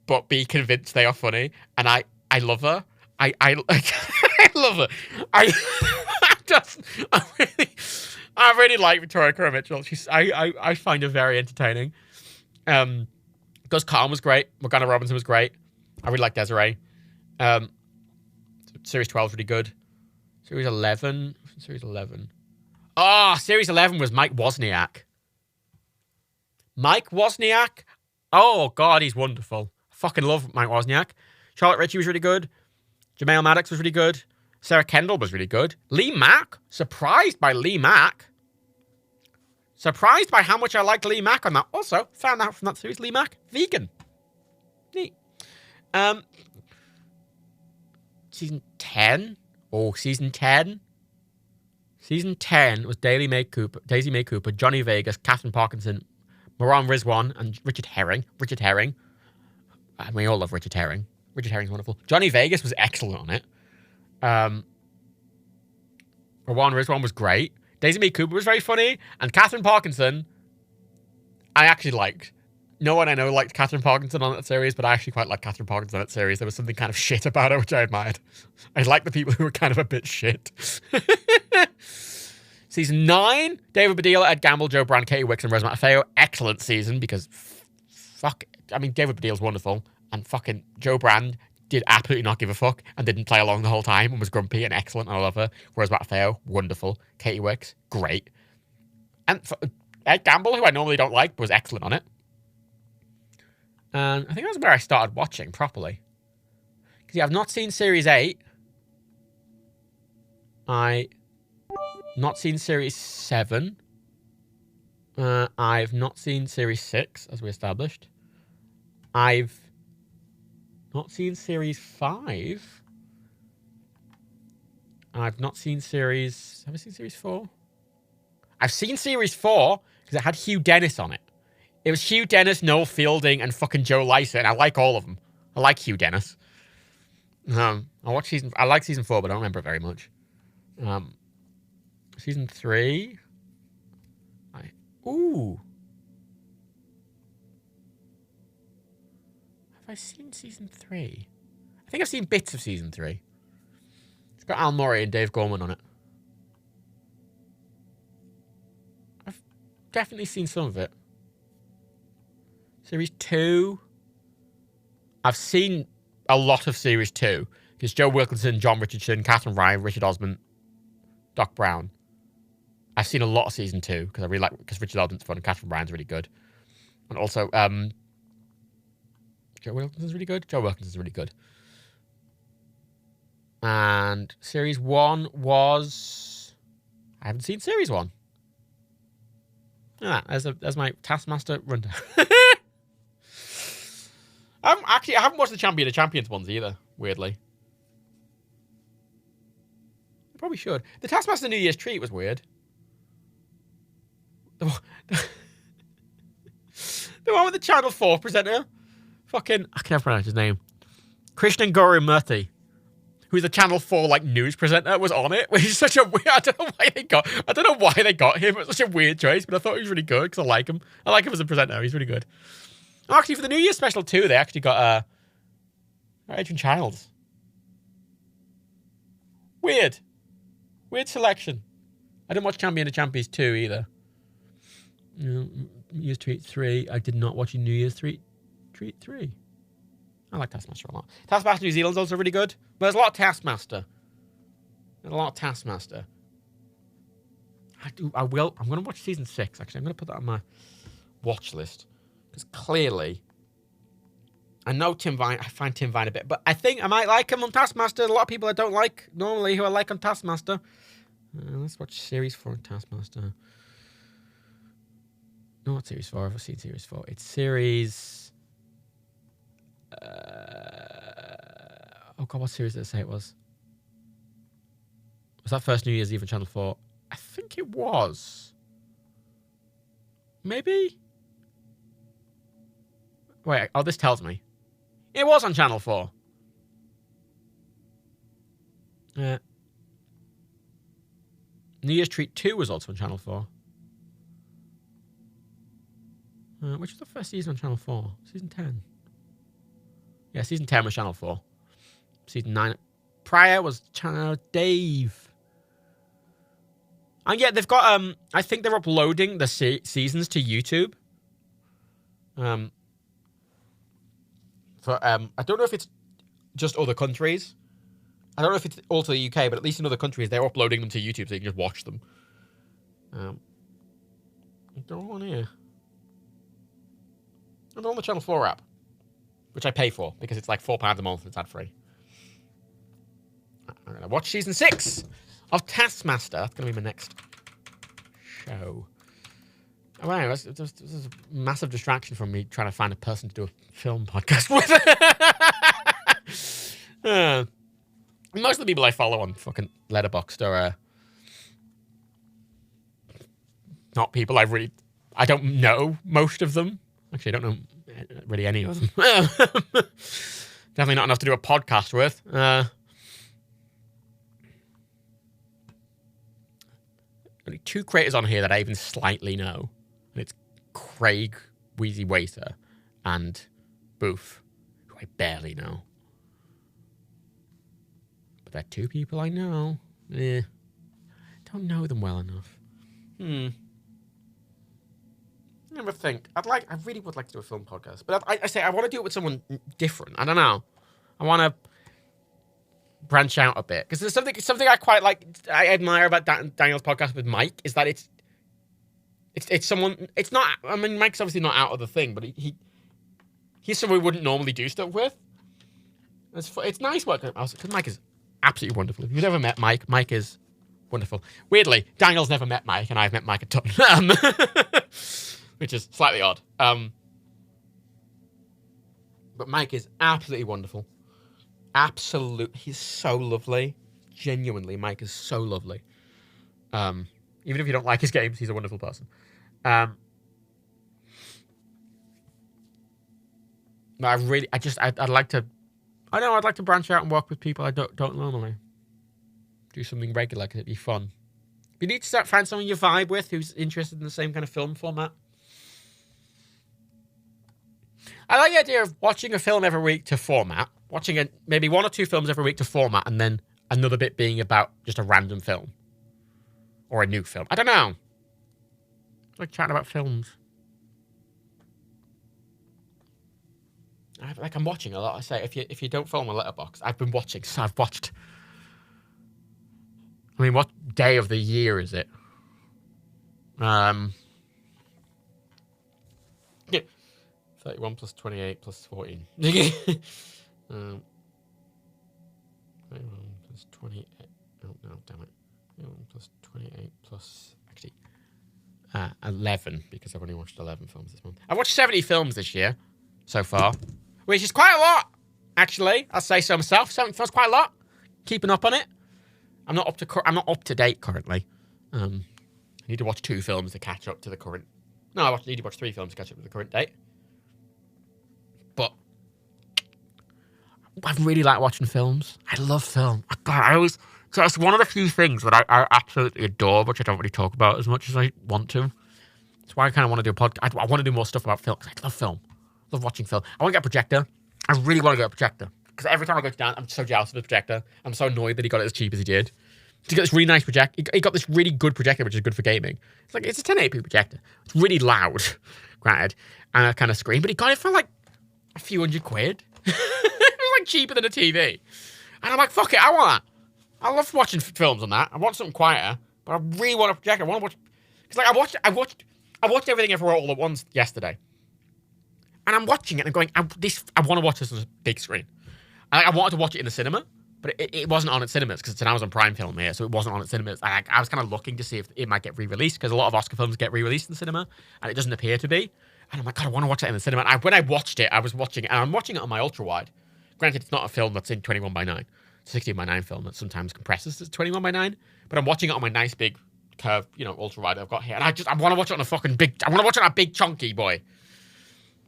Speaker 1: but be convinced they are funny. And I love her. I love her. I really like Victoria Coren Mitchell. I find her very entertaining. Gus Kahn was great. Morgana Robinson was great. I really like Desiree. Series 12 is really good. Series 11. Series 11. Oh, Series 11 was Mike Wozniak. Mike Wozniak. Oh, God, he's wonderful. I fucking love Mike Wozniak. Charlotte Ritchie was really good. Jamail Maddox was really good. Sarah Kendall was really good. Lee Mack. Surprised by Lee Mack. Surprised by how much I liked Lee Mack on that. Also, found out from that series, Lee Mack, vegan. Neat. Season 10? Oh, season 10? Season 10 was Daisy May Cooper, Johnny Vegas, Catherine Parkinson, Moran Rizwan, and Richard Herring. And we all love Richard Herring. Richard Herring's wonderful. Johnny Vegas was excellent on it. Moran Rizwan was great. Daisy May Cooper was very funny. And Catherine Parkinson, I actually liked. No one I know liked Catherine Parkinson on that series, but I actually quite liked Catherine Parkinson on that series. There was something kind of shit about her, which I admired. I liked the people who were kind of a bit shit. Season 9, David Baddiel, Ed Gamble, Joe Brand, Katie Wicks, and Rose Matafeo. Excellent season because, David Baddiel's wonderful. And fucking Joe Brand did absolutely not give a fuck and didn't play along the whole time and was grumpy and excellent and I love her. Whereas Matafeo, wonderful. Katie Wicks, great. And Ed Gamble, who I normally don't like, was excellent on it. And I think that's where I started watching properly. Because I've not seen Series 8. I've not seen Series 7. I've not seen Series 6, as we established. I've not seen Series 5. I've not seen Series... Have I seen Series 4? I've seen series 4 because it had Hugh Dennis on it. It was Hugh Dennis, Noel Fielding, and fucking Joe Lycett, and I like all of them. I like Hugh Dennis. I like season 4, but I don't remember it very much. Season 3. Ooh. Have I seen season 3? I think I've seen bits of season 3. It's got Al Murray and Dave Gorman on it. I've definitely seen some of it. Series 2. I've seen a lot of Series 2. Because Joe Wilkinson, John Richardson, Catherine Ryan, Richard Osman, Doc Brown. I've seen a lot of Season 2 because I really like, because Richard Osman's fun and Catherine Ryan's really good. And also, Joe Wilkinson's really good. Joe Wilkinson's really good. And Series 1 was... I haven't seen Series 1. Yeah, there's my Taskmaster rundown. I haven't watched the Champion of Champions ones either, weirdly. I probably should. The Taskmaster New Year's Treat was weird. The one with the Channel 4 presenter. Fucking, I can't pronounce his name. Krishnan Gurumurthy, who's a Channel 4 like news presenter, was on it. Which is such a weird. I don't know why they got him. It was such a weird choice, but I thought he was really good because I like him. I like him as a presenter. He's really good. Actually, for the New Year's special too, they actually got Adrian Childs. Weird selection. I didn't watch Champion of Champions 2 either. New Year's Treat 3. I did not watch New Year's Treat 3. I like Taskmaster a lot. Taskmaster New Zealand's also really good. But there's a lot of Taskmaster. I'm going to watch season 6, actually. I'm going to put that on my watch list. Because clearly, I know Tim Vine, I find Tim Vine a bit, but I think I might like him on Taskmaster. A lot of people I don't like normally who I like on Taskmaster. Let's watch Series 4 on Taskmaster. No, not Series 4. I've seen Series 4. It's Series... oh God, what series did I say it was? Was that first New Year's Eve on Channel 4? I think it was. Maybe? Wait, this tells me. It was on Channel 4. New Year's Treat 2 was also on Channel 4. Which was the first season on Channel 4? Season 10. Yeah, season 10 was Channel 4. Season 9. Prior was Channel Dave. And yeah, they've got, I think they're uploading the seasons to YouTube. I don't know if it's just other countries. I don't know if it's also the UK, but at least in other countries, they're uploading them to YouTube so you can just watch them. They're all on here. And they're on the Channel 4 app, which I pay for because it's like £4 a month and it's ad-free. I'm going to watch season 6 of Taskmaster. That's going to be my next show. Oh, wow, this is a massive distraction from me trying to find a person to do a film podcast with. Most of the people I follow on fucking Letterboxd are not people I don't know most of them. Actually, I don't know really any of them. Definitely not enough to do a podcast with. Only 2 creators on here that I even slightly know. And it's Craig Wheezy Waiter and Boof, who I barely know. But they're 2 people I know. Don't know them well enough. I never think. I really would like to do a film podcast. But I say I want to do it with someone different. I don't know. I want to branch out a bit. Because there's something I quite like, I admire about Daniel's podcast with Mike, is that it's someone, it's not, I mean, Mike's obviously not out of the thing, but he's someone we wouldn't normally do stuff with. It's nice working because Mike is absolutely wonderful. If you've never met Mike, Mike is wonderful. Weirdly, Daniel's never met Mike, and I've met Mike a ton. Which is slightly odd. But Mike is absolutely wonderful. He's so lovely. Genuinely, Mike is so lovely. Even if you don't like his games, he's a wonderful person. But I'd like to, I'd like to branch out and work with people I don't normally. Do something regular because it'd be fun. You need to find someone you vibe with who's interested in the same kind of film format. I like the idea of watching a film every week to format, watching maybe 1 or 2 films every week to format, and then another bit being about just a random film. Or a new film. I don't know. I like chatting about films. I'm watching a lot. I say, if you don't follow my letterbox, I've been watching. So I've watched... I mean, what day of the year is it? Yeah. 31 plus 28 plus 14. 31 plus 28. Oh, no, damn it. 31 plus 28 plus... Actually, 11, because I've only watched 11 films this month. I've watched 70 films this year, so far. Which is quite a lot, actually. I'll say so myself. 70 films, quite a lot. Keeping up on it. I'm not up to date currently. I need to watch 2 films to catch up to the current... No, I need to watch 3 films to catch up to the current date. But I really like watching films. I love film. God, so it's one of the few things that I absolutely adore, which I don't really talk about as much as I want to. That's why I kind of want to do a podcast. I want to do more stuff about film, because I love film. I love watching film. I want to get a projector. I really want to get a projector. Because every time I go to Dan, I'm so jealous of the projector. I'm so annoyed that he got it as cheap as he did. He got this really nice projector. He got this really good projector, which is good for gaming. It's a 1080p projector. It's really loud, granted, and a kind of screen. But he got it for like a few £100. It was like cheaper than a TV. And I'm like, fuck it, I want that. I love watching films on that. I want something quieter, but I really want a projector. I want to watch, because like I watched Everything Everywhere All at Once yesterday, and I'm watching it and I'm going, I want to watch this on a big screen. I wanted to watch it in the cinema, but it wasn't on at cinemas because it's an Amazon Prime film here, so it wasn't on at cinemas. I was kind of looking to see if it might get re-released, because a lot of Oscar films get re-released in the cinema, and it doesn't appear to be. And I'm like, God, I want to watch it in the cinema. And when I watched it, I was watching it, and I'm watching it on my ultra-wide. Granted, it's not a film that's in 21:9. It's a 16:9 film that sometimes compresses to 21:9. But I'm watching it on my nice big curved, ultra-wide I've got here. And I want to watch it on a fucking big... I want to watch it on a big chunky boy.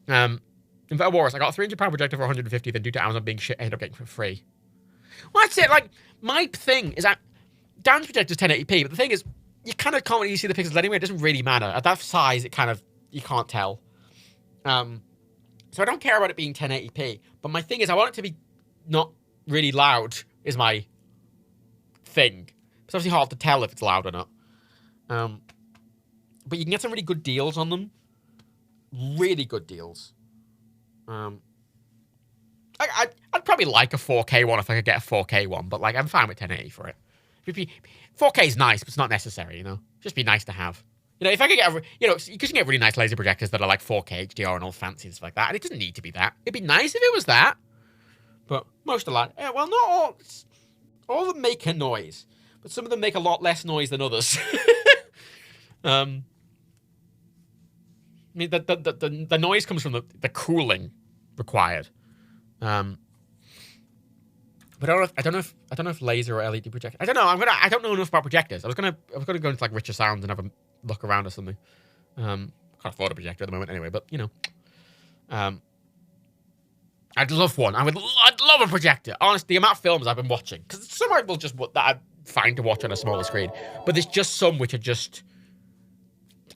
Speaker 1: In Better Wars, I got a £300 projector for 150, then due to Amazon being shit, I ended up getting it for free. Well, that's it. Like, my thing is that Dan's projector's 1080p, but the thing is, you kind of can't really see the pixels anyway. It doesn't really matter. At that size, it kind of... You can't tell. So I don't care about it being 1080p, but my thing is I want it to be not really loud is my thing. It's obviously hard to tell if it's loud or not. But you can get some really good deals on them. Really good deals. I'd probably like a 4K one if I could get a 4K one, but like I'm fine with 1080 for it. 4K is nice, but it's not necessary, Just be nice to have. If I could get, you can get really nice laser projectors that are like 4K HDR and all fancy and stuff like that, and it doesn't need to be that. It'd be nice if it was that, but most of that, well, not all. All of them make a noise, but some of them make a lot less noise than others. I mean, the noise comes from the cooling required. But I don't know if laser or LED projector. I don't know. I don't know enough about projectors. I was gonna go into like Richer Sounds and have a look around or something. Can't afford a projector at the moment anyway, but I'd love one. I'd love a projector. Honestly, the amount of films I've been watching, because some are just that I find to watch on a smaller screen, but there's just some which are just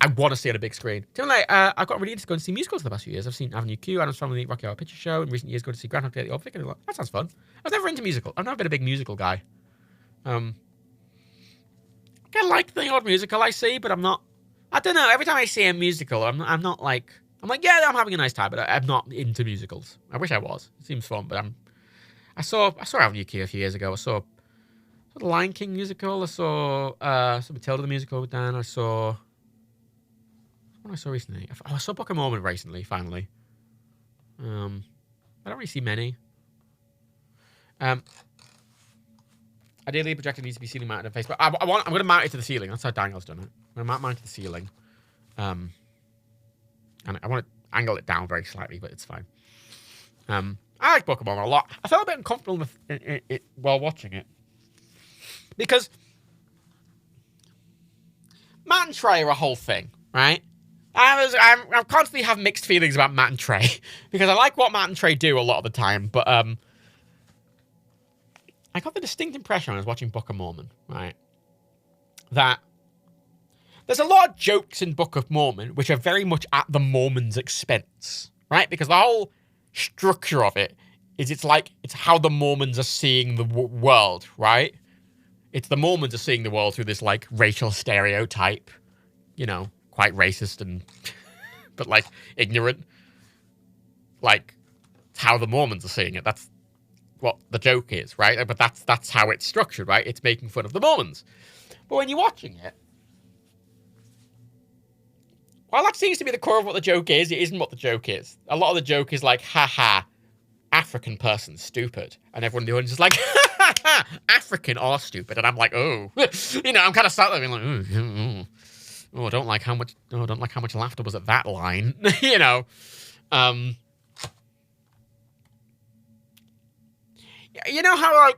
Speaker 1: I want to see on a big screen. I've got really into going to see musicals the past few years. I've seen Avenue Q, Adam's Family, Rocky Horror Picture Show. In recent years, going to see Groundhog Day, The Old Vic, and that sounds fun. I was never into musical. I've never been a big musical guy. I like the odd musical I see, but I'm not. I don't know. Every time I see a musical, I'm not like. I'm like, yeah, I'm having a nice time, but I'm not into musicals. I wish I was. It seems fun, but I saw Avenue Q a few years ago. I saw the Lion King musical. I saw Matilda the musical with Dan. I saw. What I saw recently? I saw Book of Mormon recently, finally. I don't really see many. Ideally, the projector needs to be ceiling mounted on Facebook. I'm going to mount it to the ceiling. That's how Daniel's done it. I'm going to mount it to the ceiling. And I want to angle it down very slightly, but it's fine. I like Book of Mormon a lot. I felt a bit uncomfortable with it while watching it. Because Matt and Trey are a whole thing, right? I constantly have mixed feelings about Matt and Trey because I like what Matt and Trey do a lot of the time, but I got the distinct impression when I was watching Book of Mormon, right, that there's a lot of jokes in Book of Mormon which are very much at the Mormons' expense, right? Because the whole structure of it is it's how the Mormons are seeing the world, right? It's the Mormons are seeing the world through this, like, racial stereotype, you know, quite racist and, but, like, ignorant. Like, it's how the Mormons are seeing it. That's what the joke is, right? But that's how it's structured, right? It's making fun of the Mormons. But when you're watching it, while that seems to be the core of what the joke is, it isn't what the joke is. A lot of the joke is like, haha, African person stupid. And everyone in the audience is like, ha ha, African are stupid. And I'm like, oh. You know, I'm kind of sat there being like, oh, I don't like how much laughter was at that line. You know. You know how, like,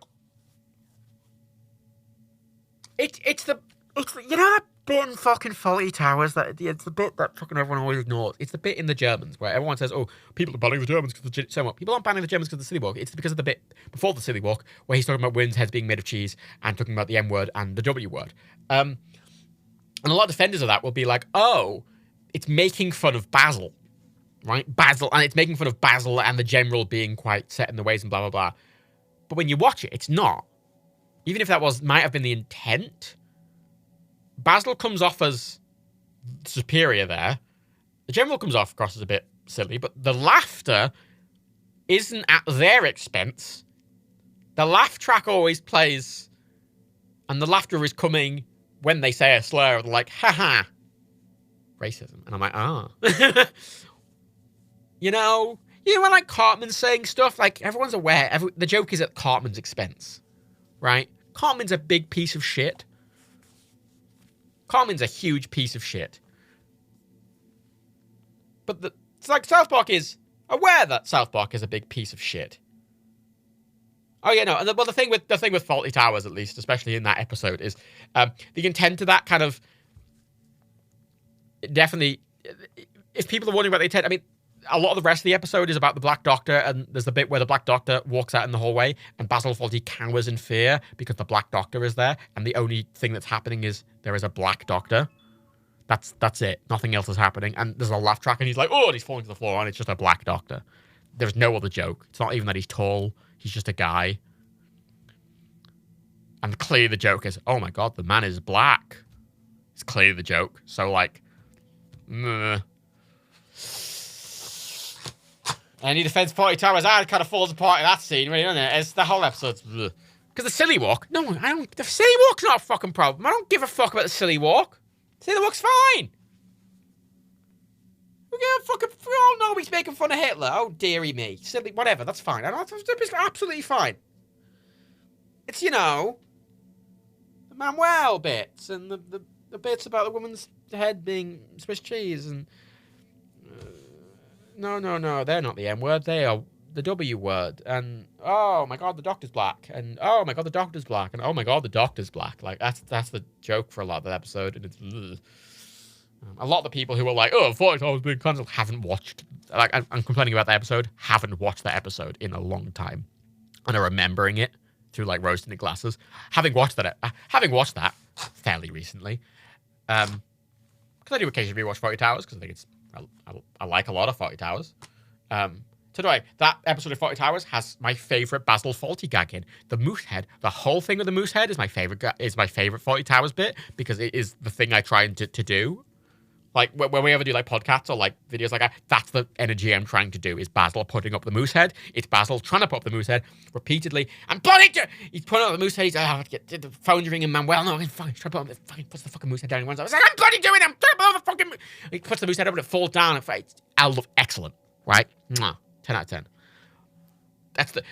Speaker 1: it's the you know that bit in fucking Fawlty Towers that it's the bit that fucking everyone always ignores. It's the bit in the Germans where everyone says, "Oh, people are banning the Germans because so what?" People aren't banning the Germans because of the silly walk. It's because of the bit before the silly walk where he's talking about women's heads being made of cheese and talking about the M word and the W word. And a lot of defenders of that will be like, "Oh, it's making fun of Basil, right? Basil, and it's making fun of Basil and the general being quite set in the ways and blah blah blah." But when you watch it, it's not. Even if that might have been the intent, Basil comes off as superior there. The general comes off across as a bit silly, but the laughter isn't at their expense. The laugh track always plays, and the laughter is coming when they say a slur, like, haha, racism. And I'm like, ah. You know when, like, Cartman's saying stuff, like, everyone's aware, the joke is at Cartman's expense, right? Cartman's a big piece of shit. Cartman's a huge piece of shit. But it's like South Park is aware that South Park is a big piece of shit. Oh yeah, no. And the thing with Fawlty Towers, at least, especially in that episode, is the intent of that kind of definitely. If people are wondering about the intent, I mean, a lot of the rest of the episode is about the Black Doctor, and there's the bit where the Black Doctor walks out in the hallway, and Basil Fawlty cowers in fear because the Black Doctor is there, and the only thing that's happening is there is a Black Doctor. That's it. Nothing else is happening, and there's a laugh track, and he's like, oh, and he's falling to the floor, and it's just a Black Doctor. There's no other joke. It's not even that he's tall. He's just a guy. And clearly the joke is, oh my god, the man is black. It's clearly the joke. So, like, Any defense Fawlty Towers, kind of falls apart in that scene, really, doesn't it? It's the whole episode's because the silly walk. No, I don't. The silly walk's not a fucking problem. I don't give a fuck about the silly walk. Silly walk's fine. We give a fucking. We all know he's making fun of Hitler. Oh dearie me, silly, whatever. That's fine. It's absolutely fine. It's the Manuel bits and the bits about the woman's head being Swiss cheese and. No, they're not the M word. They are the W word. And, oh, my God, the Doctor's black. And, oh, my God, the Doctor's black. And, oh, my God, the Doctor's black. Like, that's the joke for a lot of the episode. And it's... a lot of the people who are like, oh, Fawlty Towers being cancelled haven't watched... Like, I'm complaining about the episode. Haven't watched that episode in a long time. And are remembering it through, like, rose-tinted glasses. Having watched that fairly recently. Because I do occasionally rewatch Fawlty Towers, because I think it's... I like a lot of Fawlty Towers. Today, that episode of Fawlty Towers has my favorite Basil Fawlty gag in. The moose head. The whole thing with the moose head is my favorite Fawlty Towers bit because it is the thing I try to do. Like, when we ever do, like, podcasts or, like, videos like that, that's the energy I'm trying to do, is Basil putting up the moose head. It's Basil trying to put up the moose head repeatedly. And he's putting up the moose head. He's like, the phone's ringing, Manuel. No, he's trying to put up puts the fucking moose head down. He runs out. He's like, I'm bloody doing it. I'm trying to put up the fucking... He puts the moose head up and it falls down. I love excellent, right? 10 out of 10.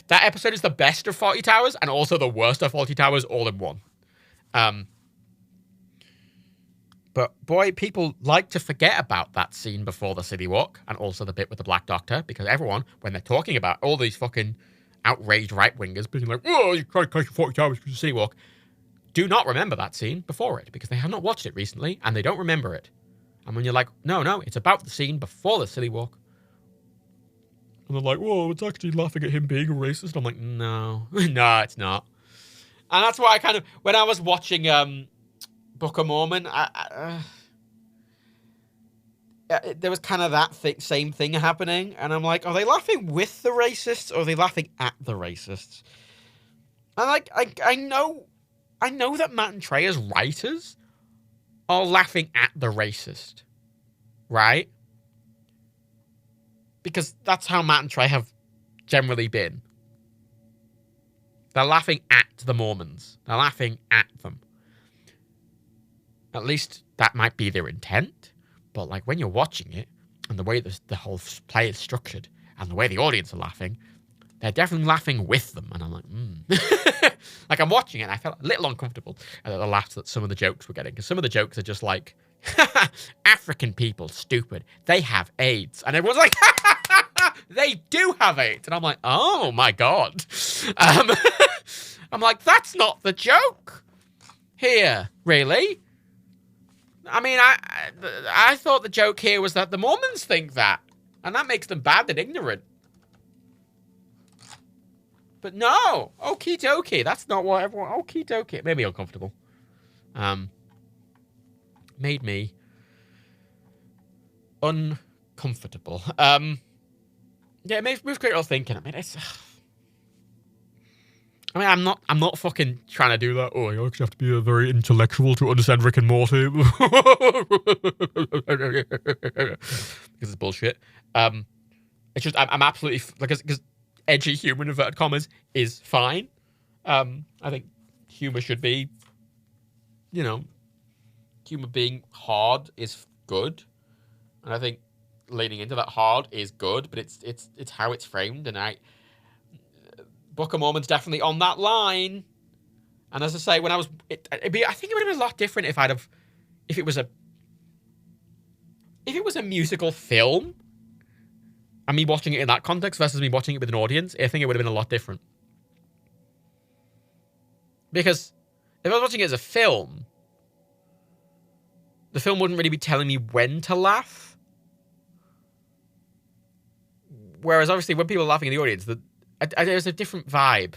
Speaker 1: That episode is the best of Fawlty Towers and also the worst of Fawlty Towers all in one. But, boy, people like to forget about that scene before the city walk and also the bit with the Black Doctor because everyone, when they're talking about all these fucking outraged right-wingers being like, oh, you can't catch Fawlty Towers because the city walk, do not remember that scene before it because they have not watched it recently and they don't remember it. And when you're like, no, it's about the scene before the silly walk. And they're like, whoa, it's actually laughing at him being a racist. I'm like, no, no, it's not. And that's why I kind of, when I was watching Book of Mormon, there was kind of that same thing happening. And I'm like, are they laughing with the racists or are they laughing at the racists? And like, I know that Matt and Trey as writers are laughing at the racist, right? Because that's how Matt and Trey have generally been. They're laughing at the Mormons. They're laughing at them. At least that might be their intent. But like when you're watching it and the way the whole play is structured and the way the audience are laughing, they're definitely laughing with them. And I'm like, Like I'm watching it and I felt a little uncomfortable at the laughs that some of the jokes were getting. Because some of the jokes are just like, African people, stupid. They have AIDS. And everyone's like, they do have AIDS. And I'm like, oh my God. I'm like, that's not the joke here, really. I mean, I thought the joke here was that the Mormons think that. And that makes them bad and ignorant. But no, okie dokie. That's not what everyone, okie dokie. It made me uncomfortable. Made me uncomfortable. Yeah, it moves great little thinking. I mean, I'm not fucking trying to do that. Oh, you actually have to be a very intellectual to understand Rick and Morty. Because it's bullshit. It's just, I'm absolutely, because edgy humor, in inverted commas, is fine. I think humor should be, humor being hard is good. And I think leading into that hard is good, but it's how it's framed, and Book of Mormon's definitely on that line. And as I say, when I was, I think it would have been a lot different if it was a musical film, and me watching it in that context versus me watching it with an audience. I think it would have been a lot different. Because if I was watching it as a film, the film wouldn't really be telling me when to laugh. Whereas obviously when people are laughing in the audience, there's a different vibe.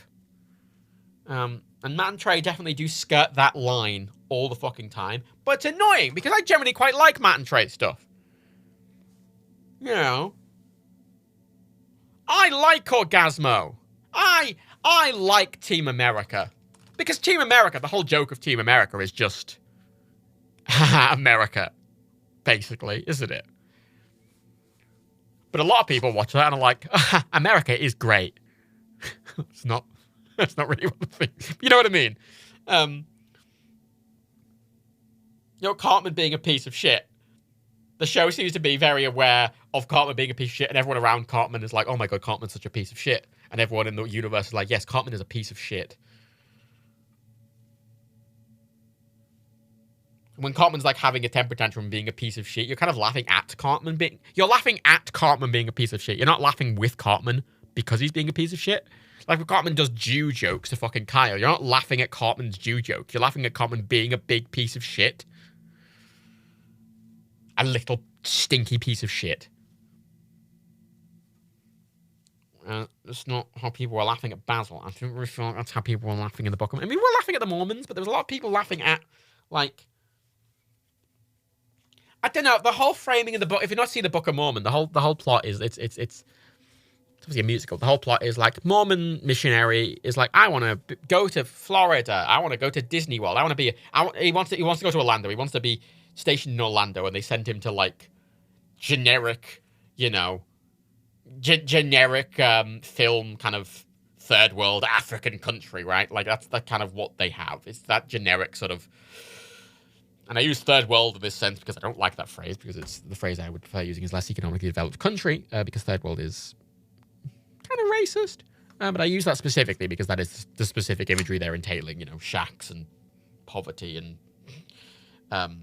Speaker 1: And Matt and Trey definitely do skirt that line all the fucking time. But it's annoying because I generally quite like Matt and Trey stuff. I like Orgasmo. I like Team America. Because Team America, the whole joke of Team America is just America, basically, isn't it? But a lot of people watch that and are like, America is great. That's not really what I think. You know what I mean? Cartman being a piece of shit. The show seems to be very aware of Cartman being a piece of shit, and everyone around Cartman is like, oh my God, Cartman's such a piece of shit. And everyone in the universe is like, yes, Cartman is a piece of shit. When Cartman's like having a temper tantrum being a piece of shit, you're kind of laughing at Cartman being... You're laughing at Cartman being a piece of shit. You're not laughing with Cartman because he's being a piece of shit. Like when Cartman does Jew jokes to fucking Kyle, you're not laughing at Cartman's Jew joke. You're laughing at Cartman being a big piece of shit. A little stinky piece of shit. That's not how people were laughing at Basil. I don't really feel like that's how people were laughing in the book. I mean, we were laughing at the Mormons, but there was a lot of people laughing at, like... I don't know, the whole framing in the book, if you've not seen the Book of Mormon, the whole plot is, it's obviously a musical. The whole plot is like, Mormon missionary is like, I want to go to Florida. I want to go to Disney World. He wants to go to Orlando. He wants to be stationed in Orlando, and they sent him to like generic, generic film kind of third world African country, right? Like that's kind of what they have. It's that generic sort of. And I use third world in this sense because I don't like that phrase, because it's the phrase I would prefer using is less economically developed country, because third world is kind of racist. But I use that specifically because that is the specific imagery they're entailing, shacks and poverty and, and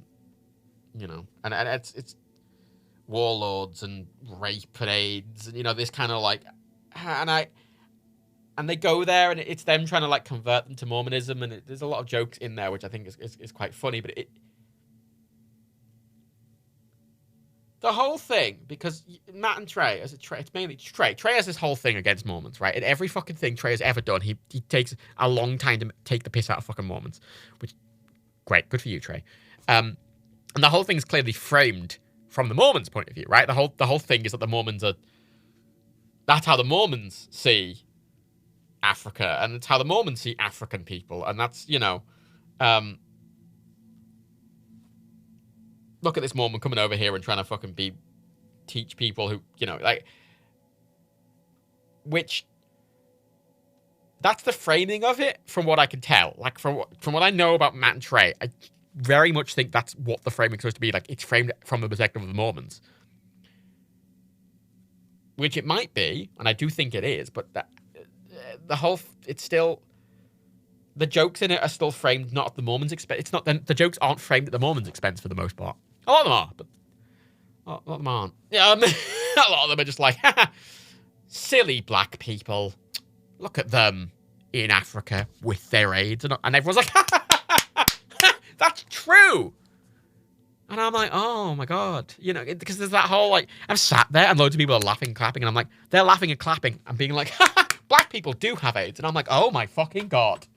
Speaker 1: it's warlords and rape parades and, this kind of like, and And they go there, and it's them trying to like convert them to Mormonism, and there's a lot of jokes in there, which I think is quite funny. But the whole thing, because Matt and Trey, it's mainly Trey. Trey has this whole thing against Mormons, right? And every fucking thing Trey has ever done, he takes a long time to take the piss out of fucking Mormons, which great, good for you, Trey. And the whole thing is clearly framed from the Mormons' point of view, right? The whole thing is that the Mormons are. That's how the Mormons see Africa, and it's how the Mormons see African people, and that's, you know, look at this Mormon coming over here and trying to fucking teach people who, you know, like, which, that's the framing of it, from what I can tell. Like, from what I know about Matt and Trey, I very much think that's what the framing's supposed to be. Like, it's framed from the perspective of the Mormons. Which it might be, and I do think it is, but it's still, the jokes in it are still framed not at the Mormons' expense. It's not, the jokes aren't framed at the Mormons' expense for the most part. A lot of them are, but a lot of them aren't. Yeah, a lot of them are just like, silly black people. Look at them in Africa with their AIDS, and everyone's like, that's true. And I'm like, oh my God, you know, because there's that whole, like, I'm sat there and loads of people are laughing and clapping, and I'm like, they're laughing and clapping and being like, black people do have AIDS. And I'm like, oh my fucking God.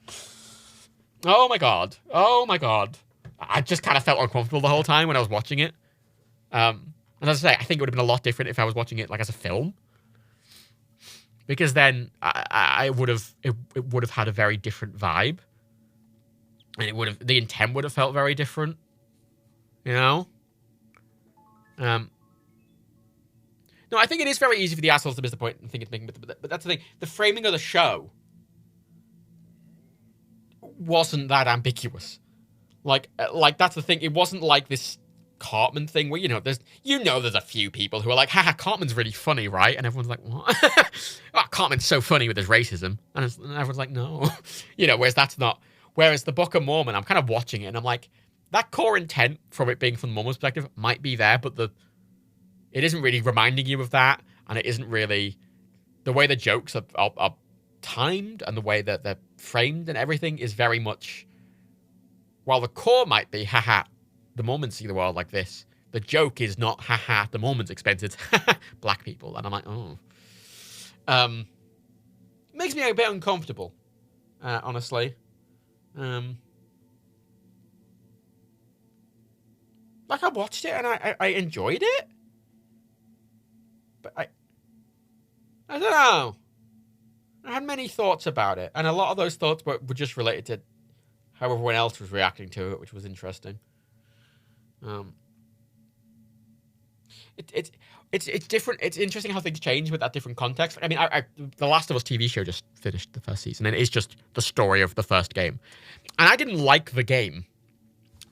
Speaker 1: Oh my God. Oh my God. I just kind of felt uncomfortable the whole time when I was watching it. And as I say, I think it would have been a lot different if I was watching it like as a film. Because then it would have had a very different vibe. And the intent would have felt very different. You know? No, I think it is very easy for the assholes to miss the point and think it's making, but that's the thing. The framing of the show wasn't that ambiguous. Like that's the thing. It wasn't like this Cartman thing where, there's a few people who are like, haha, Cartman's really funny, right? And everyone's like, what? Oh, Cartman's so funny with his racism. And everyone's like, no. Whereas that's not. Whereas the Book of Mormon, I'm kind of watching it and I'm like, that core intent from it being from the Mormon perspective might be there, but it isn't really reminding you of that, and it isn't really the way the jokes are timed and the way that they're framed and everything is very much, while the core might be, haha, the Mormons see the world like this, the joke is not, haha, the Mormons' expense, it's black people. And I'm like, oh. Makes me a bit uncomfortable, honestly. Like, I watched it and I enjoyed it. But I don't know. I had many thoughts about it. And a lot of those thoughts were just related to how everyone else was reacting to it, which was interesting. It's different. It's interesting how things change with that different context. I mean, the Last of Us TV show just finished the first season, and it is just the story of the first game. And I didn't like the game.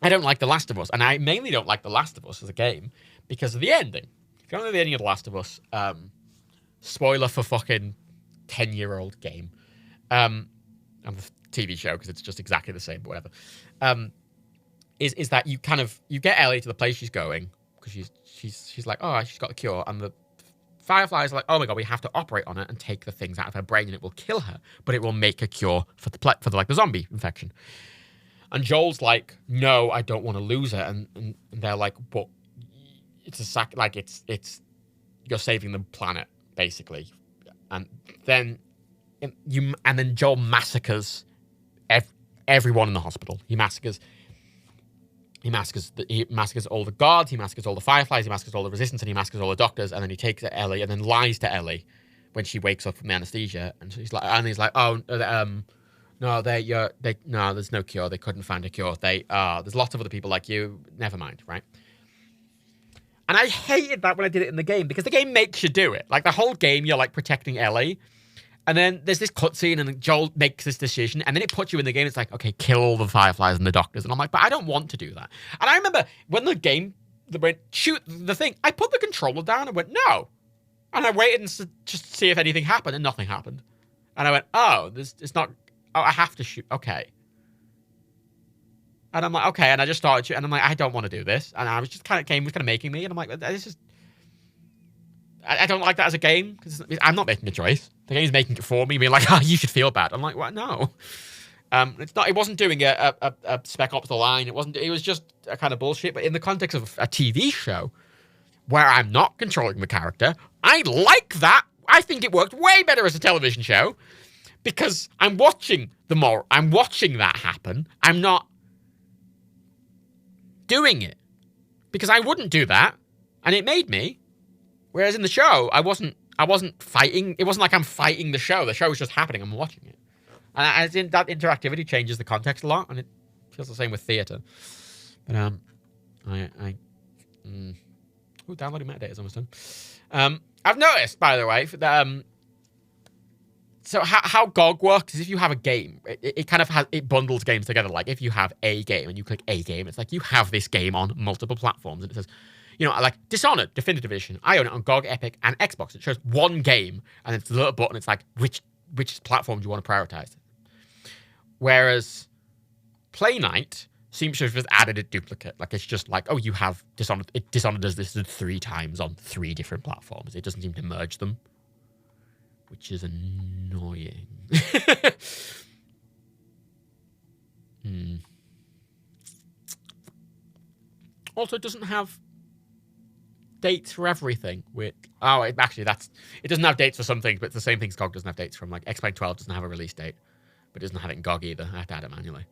Speaker 1: I don't like The Last of Us, and I mainly don't like The Last of Us as a game because of the ending. If you don't know the ending of The Last of Us, spoiler for fucking 10-year-old game, and the TV show, because it's just exactly the same, but whatever, is that you get Ellie to the place she's going, because she's like, oh, she's got the cure, and the Fireflies are like, oh my God, we have to operate on her and take the things out of her brain, and it will kill her, but it will make a cure for the zombie infection. And Joel's like, no, I don't want to lose her. And they're like, but it's you're saving the planet, basically. And then Joel massacres everyone in the hospital. He massacres all the guards, he massacres all the Fireflies, he massacres all the Resistance, and he massacres all the doctors. And then he takes Ellie and then lies to Ellie when she wakes up from the anesthesia. And he's like, oh, no, no, there's no cure. They couldn't find a cure. There's lots of other people like you. Never mind, right? And I hated that when I did it in the game, because the game makes you do it. Like, the whole game, you're, like, protecting Ellie. And then there's this cutscene, and Joel makes this decision, and then it puts you in the game. It's like, okay, kill all the Fireflies and the doctors. And I'm like, but I don't want to do that. And I remember when the game went, shoot the thing, I put the controller down and went, no. And I waited just to see if anything happened, and nothing happened. And I went, oh, it's not... Oh, I have to shoot. Okay. And I'm like, okay. And I just started shooting. And I'm like, I don't want to do this. And I was just kind of making me. And I'm like, this is... I don't like that as a game, because I'm not making a choice. The game's making it for me, being like, oh, you should feel bad. I'm like, what? No. It's not. It wasn't doing a Spec Ops: The Line. It wasn't. It was just a kind of bullshit. But in the context of a TV show, where I'm not controlling the character, I like that. I think it worked way better as a television show, because I'm watching I'm watching that happen. I'm not doing it, because I wouldn't do that, and it made me. Whereas in the show, I wasn't fighting. It wasn't like I'm fighting the show. The show was just happening. I'm watching it. And I think that interactivity changes the context a lot, and it feels the same with theatre. But downloading metadata is almost done. I've noticed, by the way, that, so how GOG works is if you have a game, it kind of it bundles games together. Like if you have a game and you click a game, it's like you have this game on multiple platforms, and it says, like Dishonored Definitive Edition. I own it on GOG, Epic, and Xbox. It shows one game, and it's a little button. It's like which platform do you want to prioritize? Whereas Play Night seems to have just added a duplicate. Like it's just like, oh, you have Dishonored. Dishonored does this 3 times on 3 different platforms. It doesn't seem to merge them, which is annoying. Also, it doesn't have dates for everything. It doesn't have dates for some things, but it's the same things GOG doesn't have dates from. Like X-Men 12 doesn't have a release date, but it doesn't have it in GOG either. I have to add it manually.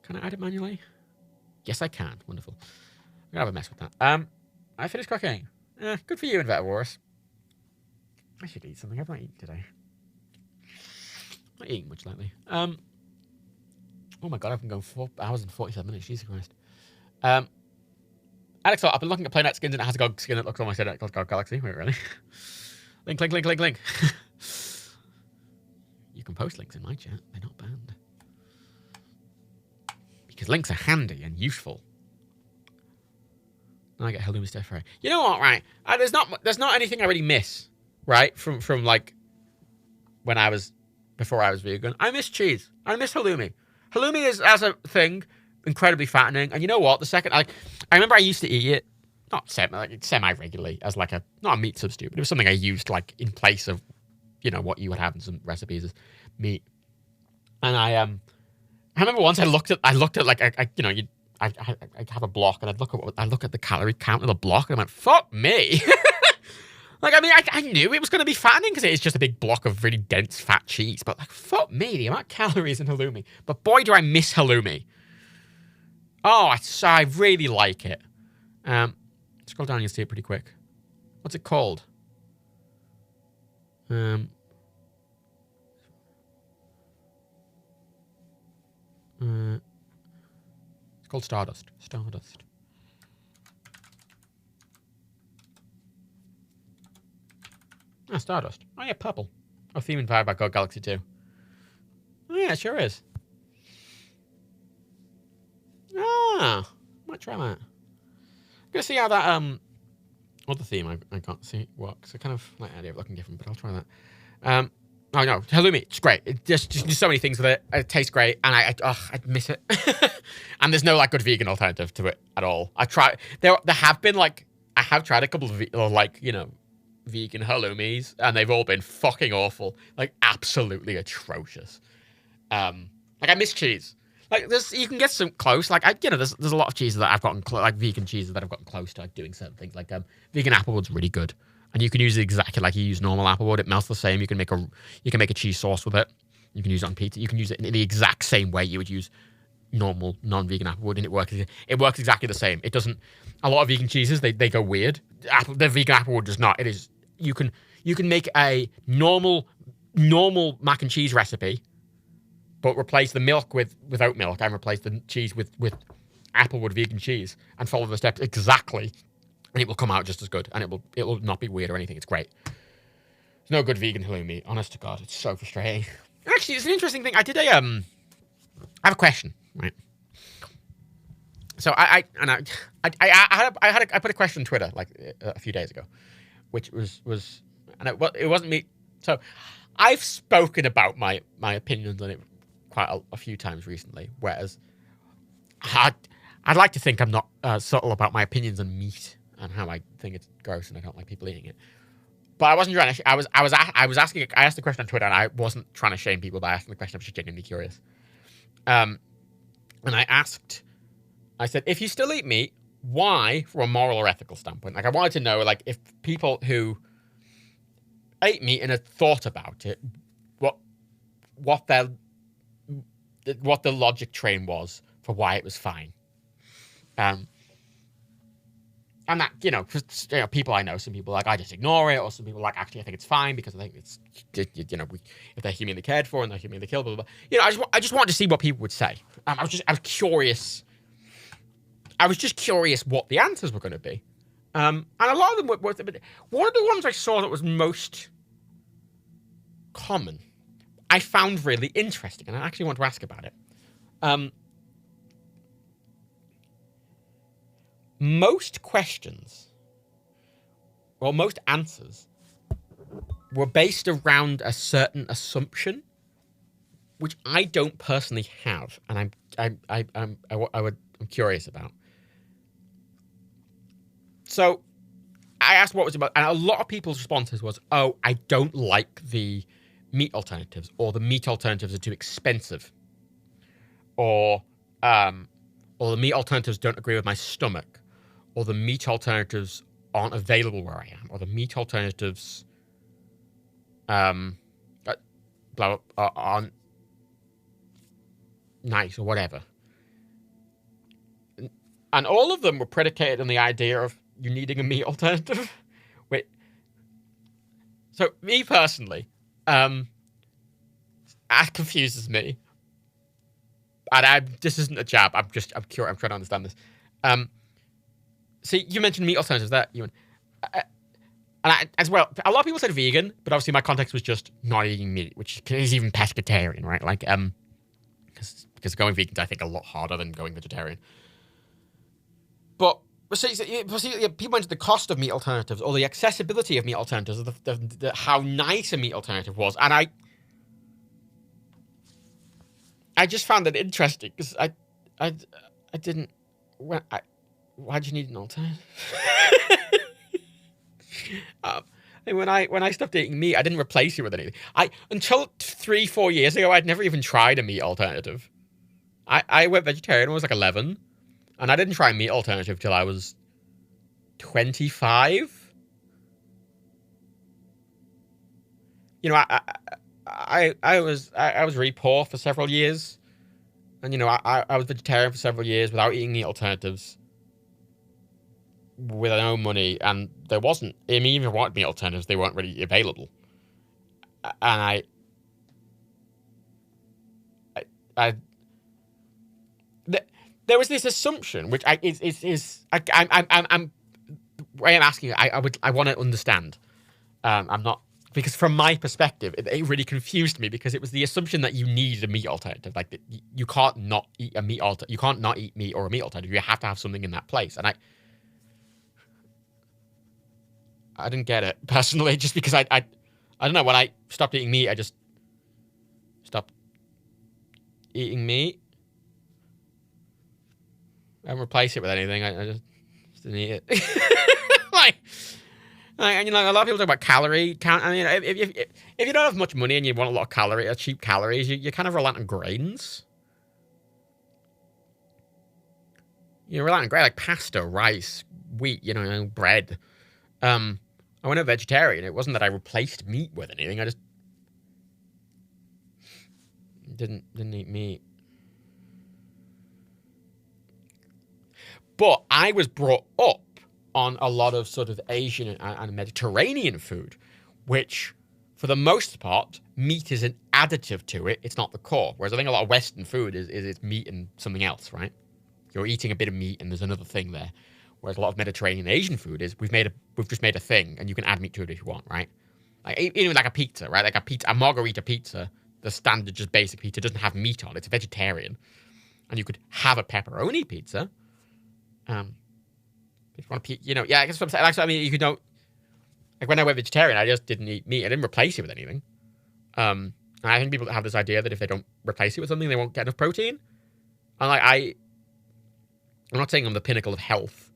Speaker 1: Can I add it manually? Yes, I can. Wonderful. I'm gonna have a mess with that. I finished cooking. Good for you, Invertebrates. I should eat something. I've not eaten today. Not eating much lately. Oh my god, I've been going 4 hours and 47 minutes. Jesus Christ. Alex, I've been looking at Playnet skins and it has a GOG skin that looks almost identical to GOG Galaxy. Wait, really? Link. You can post links in my chat. They're not banned. Because links are handy and useful. And I get halloumi stir fry. You know what, right? There's not anything I really miss, right? From like before I was vegan. I miss cheese. I miss halloumi. Halloumi is, as a thing, incredibly fattening. And you know what? The second I remember I used to eat it, not semi-regularly, as like not a meat substitute, but it was something I used like in place of, what you would have in some recipes as meat. And I remember once I looked at like I have a block and I look at the calorie count of the block and I went, fuck me. Like, I mean, I knew it was going to be fattening because it is just a big block of really dense fat cheese. But, like, fuck me, the amount of calories in halloumi. But boy, do I miss halloumi. Oh, I really like it. Scroll down, you'll see it pretty quick. What's it called? It's called Stardust. Stardust. Ah, Stardust. Oh, yeah, purple. Oh, theme inspired by GOG Galaxy 2. Oh, yeah, it sure is. Ah, might try that. I'm gonna see how that other theme I can't see works. I kind of like the idea of looking different, but I'll try that. Oh no, halloumi, it's great. It just do so many things with it. It tastes great, and I miss it. And there's no like good vegan alternative to it at all. I tried. There have been like I have tried a couple of vegan halloumis, and they've all been fucking awful, like absolutely atrocious. Like I miss cheese. Like you can get some close. Like there's a lot of cheeses that I've gotten like vegan cheeses that I've gotten close to like doing certain things. Like vegan applewood's really good, and you can use it exactly like you use normal applewood. It melts the same. You can make a cheese sauce with it. You can use it on pizza. You can use it in the exact same way you would use normal non-vegan applewood, and it works exactly the same. It doesn't. A lot of vegan cheeses they go weird. The vegan applewood does not. It is. You can make a normal mac and cheese recipe, but replace the milk with oat milk and replace the cheese with applewood vegan cheese and follow the steps exactly, and it will come out just as good, and it will not be weird or anything. It's great. There's no good vegan halloumi. Honest to God, it's so frustrating. Actually, it's an interesting thing. I have a question, right? So I put a question on Twitter like a few days ago, which was and it wasn't me. So I've spoken about my opinions on it quite a few times recently, whereas I'd like to think I'm not subtle about my opinions on meat and how I think it's gross and I don't like people eating it. But I wasn't trying to. I asked the question on Twitter, and I wasn't trying to shame people by asking the question. I was just genuinely curious. And I said, if you still eat meat, why, from a moral or ethical standpoint? Like, I wanted to know, like, if people who ate meat and had thought about it, what the logic train was for why it was fine. And that, people I know, some people like, I just ignore it, or some people like, actually, I think it's fine because I think it's, if they're humanly cared for and they're humanly killed, blah, blah, blah. I just wanted to see what people would say. I was curious. I was just curious what the answers were going to be. And a lot of them were, one of the ones I saw that was most common, I found really interesting, and I actually want to ask about it. Most questions, or most answers, were based around a certain assumption, which I don't personally have, and I'm curious about. So I asked what was about, and a lot of people's responses was, "Oh, I don't like the meat alternatives, or the meat alternatives are too expensive, or the meat alternatives don't agree with my stomach, or the meat alternatives aren't available where I am, or the meat alternatives aren't nice, or whatever." And all of them were predicated on the idea of you needing a meat alternative. Wait. So, me personally, that confuses me. And this isn't a jab. I'm curious. I'm trying to understand this. See, you mentioned meat alternatives there, Ewan. And as well, a lot of people said vegan, but obviously my context was just not eating meat, which is even pescatarian, right? Like, because going vegan is, I think, a lot harder than going vegetarian. But see, people mentioned the cost of meat alternatives, or the accessibility of meat alternatives, or how nice a meat alternative was, and I just found it interesting because I didn't. Why do you need an alternative? And when I stopped eating meat, I didn't replace it with anything. Until 3-4 years ago, I'd never even tried a meat alternative. I went vegetarian when I was like 11. And I didn't try a meat alternative till I was 25. I was really poor for several years, and I was vegetarian for several years without eating meat alternatives, with no money, and there wasn't. I mean, even if I wanted meat alternatives, they weren't really available, and there was this assumption, which I'm asking you. I want to understand. I'm not, because from my perspective, it really confused me, because it was the assumption that you need a meat alternative. Like, you can't not eat a meat you can't not eat meat or a meat alternative. You have to have something in that place. And I didn't get it personally, just because I don't know. When I stopped eating meat, I just stopped eating meat. I don't replace it with anything. I just didn't eat it. And, a lot of people talk about calorie count. I mean, if you don't have much money and you want a lot of cheap calories, you kind of rely on grains. You rely on grains like pasta, rice, wheat, bread. I went a vegetarian. It wasn't that I replaced meat with anything. I just didn't eat meat. But I was brought up on a lot of sort of Asian and Mediterranean food, which, for the most part, meat is an additive to it. It's not the core. Whereas I think a lot of Western food is meat and something else, right? You're eating a bit of meat and there's another thing there. Whereas a lot of Mediterranean Asian food is we've just made a thing and you can add meat to it if you want, right? Like, even like a pizza, right? Like a margarita pizza, the standard just basic pizza doesn't have meat on it. It's vegetarian. And you could have a pepperoni pizza. If you want to, I guess what I'm saying. Like, so, I mean, you could know, like, when I went vegetarian, I just didn't eat meat. I didn't replace it with anything. And I think people have this idea that if they don't replace it with something, they won't get enough protein. And like, I'm not saying I'm the pinnacle of health,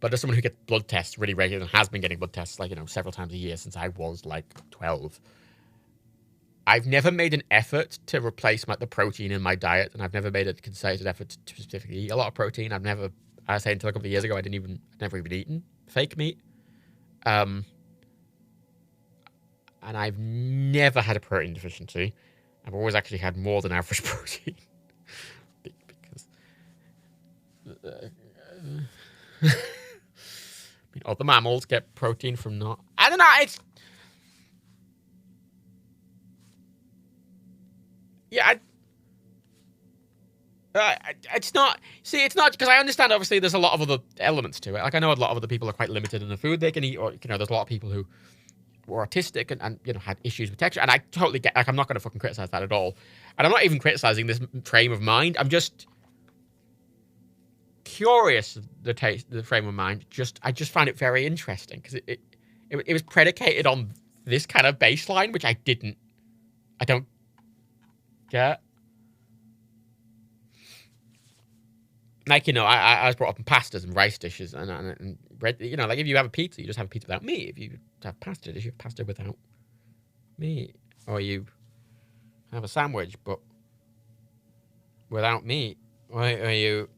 Speaker 1: But as someone who gets blood tests really regularly and has been getting blood tests, like, several times a year since I was, like, 12, I've never made an effort to replace the protein in my diet, and I've never made a concerted effort to specifically eat a lot of protein. I say until a couple of years ago, I'd never even eaten fake meat. And I've never had a protein deficiency. I've always actually had more than average protein. Because other mammals get protein from not... I don't know, it's... Yeah, it's not... See, it's not... Because I understand, obviously, there's a lot of other elements to it. Like, I know a lot of other people are quite limited in the food they can eat, or, there's a lot of people who were autistic and had issues with texture, and I totally get... Like, I'm not going to fucking criticize that at all. And I'm not even criticizing this frame of mind. I'm just curious, the frame of mind. I just find it very interesting, because it was predicated on this kind of baseline, which I don't get. Like, I was brought up in pastas and rice dishes and bread. Like, if you have a pizza, you just have a pizza without meat. If you have pasta dish, you have pasta without meat. Or you have a sandwich, but without meat. Or you...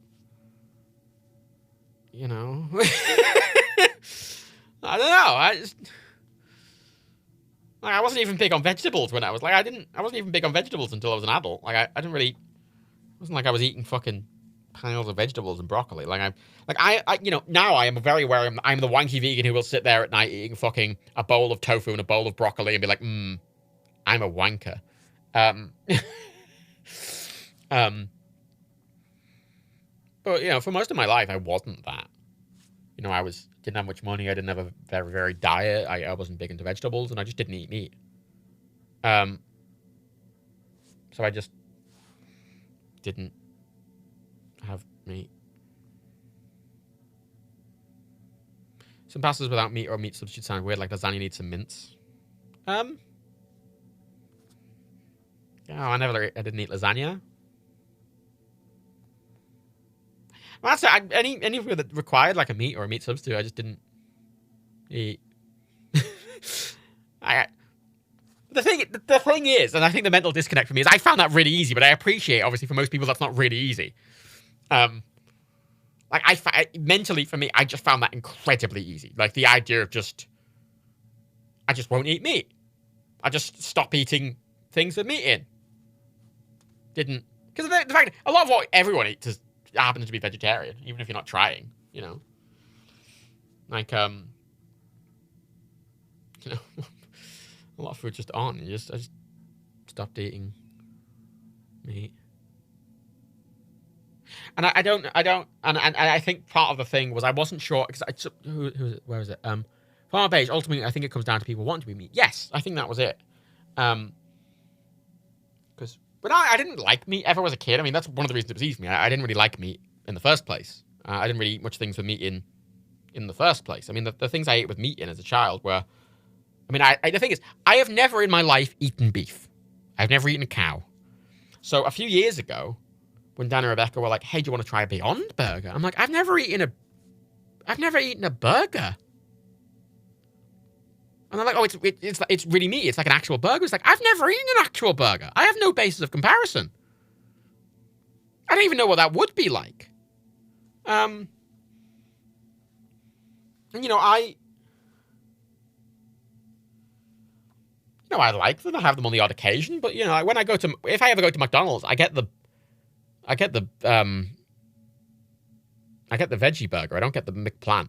Speaker 1: I don't know. I wasn't even big on vegetables when I was... Like, I wasn't even big on vegetables until I was an adult. Like, I didn't really... It wasn't like I was eating fucking piles of vegetables and broccoli. Like, now I am very aware I'm the wanky vegan who will sit there at night eating fucking a bowl of tofu and a bowl of broccoli and be like, I'm a wanker. But, for most of my life, I wasn't that. I didn't have much money. I didn't have a very, very diet. I wasn't big into vegetables, and I just didn't eat meat. So I just didn't have meat. Some pastas without meat or meat substitute sound weird, like lasagna needs some mince. I didn't eat lasagna. Well, that's it. Any food that required like a meat or a meat substitute, I just didn't eat. The thing is, and I think the mental disconnect for me is I found that really easy, but I appreciate, obviously, for most people, that's not really easy. Mentally, for me, I just found that incredibly easy. Like, the idea of I just won't eat meat. I just stop eating things with meat in. Because the fact, a lot of what everyone eats happens to be vegetarian, even if you're not trying, Like, a lot of food just aren't. I just stopped eating meat. And I don't, and I think part of the thing was I wasn't sure, because where was it? Farmer Beige, ultimately, I think it comes down to people wanting to be meat. Yes, I think that was it. But I didn't like meat ever as a kid. I mean, that's one of the reasons it was easy for me. I didn't really like meat in the first place. I didn't really eat much things with meat in the first place. I mean, the things I ate with meat in as a child were... I mean, the thing is, I have never in my life eaten beef. I've never eaten a cow. So a few years ago, when Dan and Rebecca were like, hey, do you want to try a Beyond Burger? I'm like, I've never eaten a burger. And they're like, oh, it's really meaty. It's like an actual burger. It's like, I've never eaten an actual burger. I have no basis of comparison. I don't even know what that would be like. And, I like them. I have them on the odd occasion. But, if I ever go to McDonald's, I get the veggie burger. I don't get the McPlant.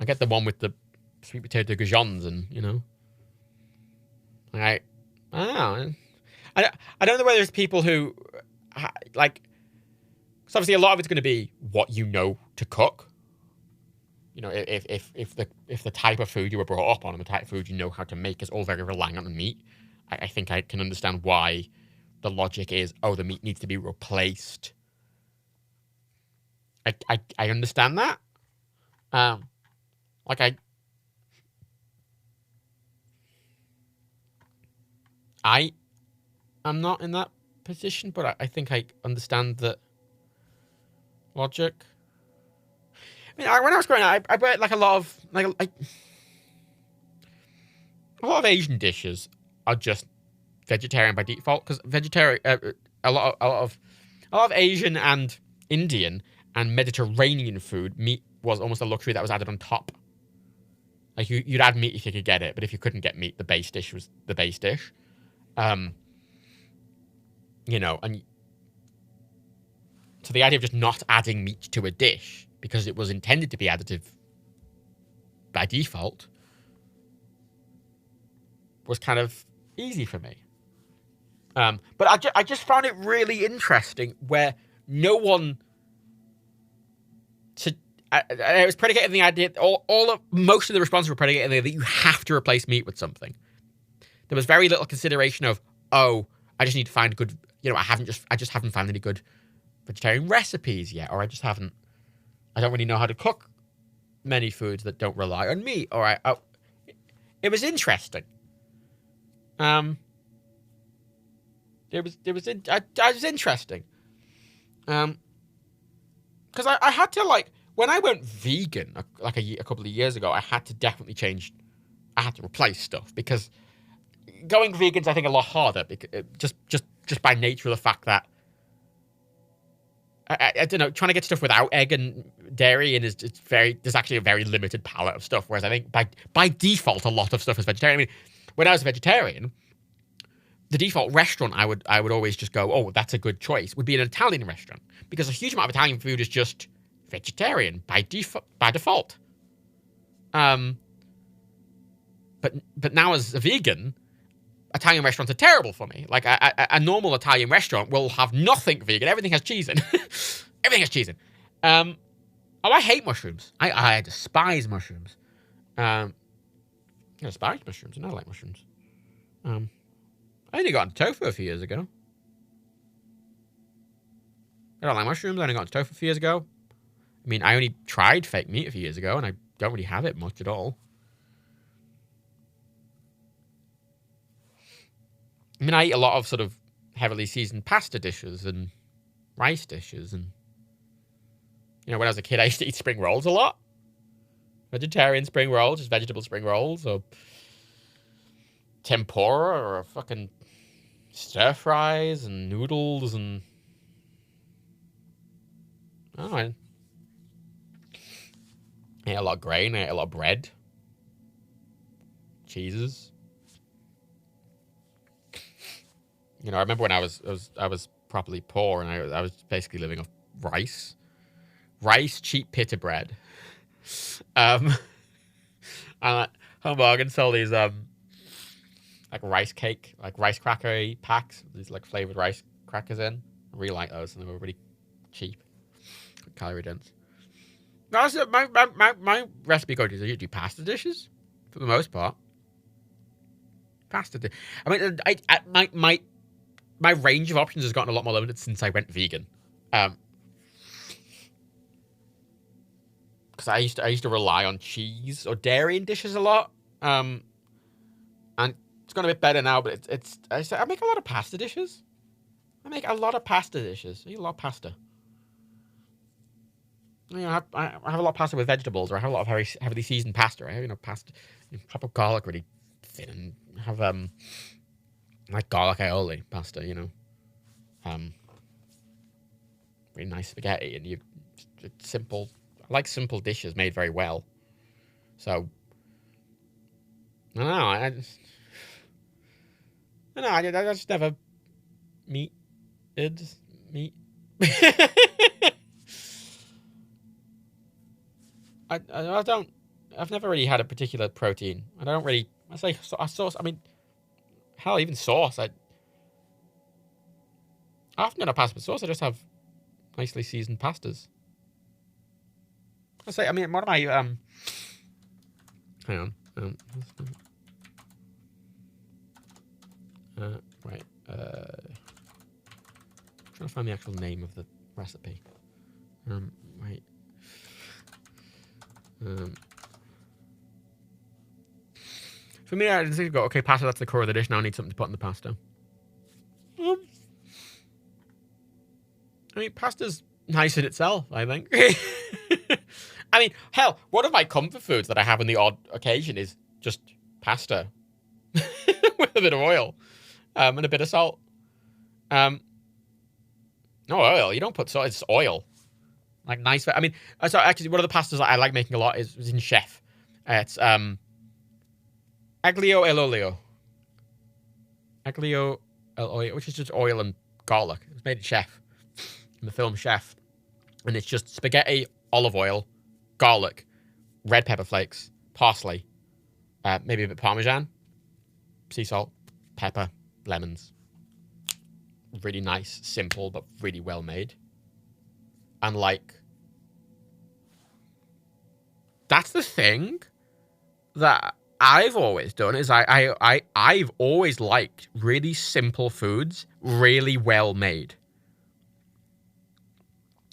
Speaker 1: I get the one with the sweet potato goujons and, I don't know. I don't know whether there's people who, like, because obviously a lot of it's going to be what you know to cook. If the type of food you were brought up on and the type of food you know how to make is all very reliant on meat, I think I can understand why the logic is, oh, the meat needs to be replaced. I understand that. I am not in that position, but I think I understand that logic. When I was growing up, I bet like a lot of Asian dishes are just vegetarian by default because vegetarian a lot of Asian and Indian and Mediterranean food, meat was almost a luxury that was added on top. Like you'd add meat if you could get it, but if you couldn't get meat, the base dish was the base dish. And so the idea of just not adding meat to a dish because it was intended to be additive by default was kind of easy for me. But I just found it really interesting where no one. It was predicated on the idea. Most of the responses were predicated on the idea that you have to replace meat with something. There was very little consideration of, I just need to find good. I just haven't found any good vegetarian recipes yet, or I don't really know how to cook many foods that don't rely on meat. Or it was interesting. It was interesting. Because I had to when I went vegan a couple of years ago, I had to definitely change. I had to replace stuff because going vegan's I think a lot harder because just by nature of the fact that I don't know, trying to get stuff without egg and dairy and there's actually a very limited palette of stuff. Whereas I think by default a lot of stuff is vegetarian. I mean, when I was a vegetarian, the default restaurant I would always just go, that's a good choice, would be an Italian restaurant because a huge amount of Italian food is just vegetarian by default. But now as a vegan, Italian restaurants are terrible for me. Like a normal Italian restaurant will have nothing vegan. Everything has cheese in. Everything has cheese in. I hate mushrooms. I despise mushrooms. I despise mushrooms and I like mushrooms. I only got into tofu a few years ago. I don't like mushrooms. I only got into tofu a few years ago. I mean, I only tried fake meat a few years ago, and I don't really have it much at all. I mean, I eat a lot of sort of heavily seasoned pasta dishes and rice dishes. And, when I was a kid, I used to eat spring rolls a lot. Vegetarian spring rolls, just vegetable spring rolls, or tempura, or fucking stir fries and noodles and I ate a lot of grain. I ate a lot of bread, cheeses. I remember when I was properly poor and I was basically living off rice, cheap pita bread. And Hamburg and sold these rice cake, rice cracker packs, these flavored rice crackers in. I really like those, and they were really cheap, calorie dense. My recipe go-to is I usually do pasta dishes for the most part. Pasta. I mean, my range of options has gotten a lot more limited since I went vegan. Because I used to rely on cheese or dairy in dishes a lot. And it's gone a bit better now, but I make a lot of pasta dishes. I eat a lot of pasta. I have a lot of pasta with vegetables, or I have a lot of very heavily seasoned pasta. I have pasta, proper garlic really thin, and have garlic aioli pasta. Really nice spaghetti, and it's simple. I like simple dishes made very well. So I don't know. I just never meat. I've never really had a particular protein. I don't really. I say sauce. I mean, hell, even sauce. I often don't have pasta with sauce. I just have nicely seasoned pastas. I mean, one of my hang on. Right. Trying to find the actual name of the recipe. Right. For me, I just go, okay, pasta, that's the core of the dish. Now I need something to put in the pasta. I mean, pasta's nice in itself, I think. I mean, hell, one of my comfort foods that I have on the odd occasion is just pasta with a bit of oil and a bit of salt. No oil. You don't put salt. It's oil. Like nice. I mean, so actually, one of the pastas that I like making a lot is in Chef. It's aglio e olio. Aglio e olio, which is just oil and garlic. It's made in Chef, in the film Chef, and it's just spaghetti, olive oil, garlic, red pepper flakes, parsley, maybe a bit of Parmesan, sea salt, pepper, lemons. Really nice, simple, but really well made. And like, that's the thing that I've always done is I've always liked really simple foods, really well made.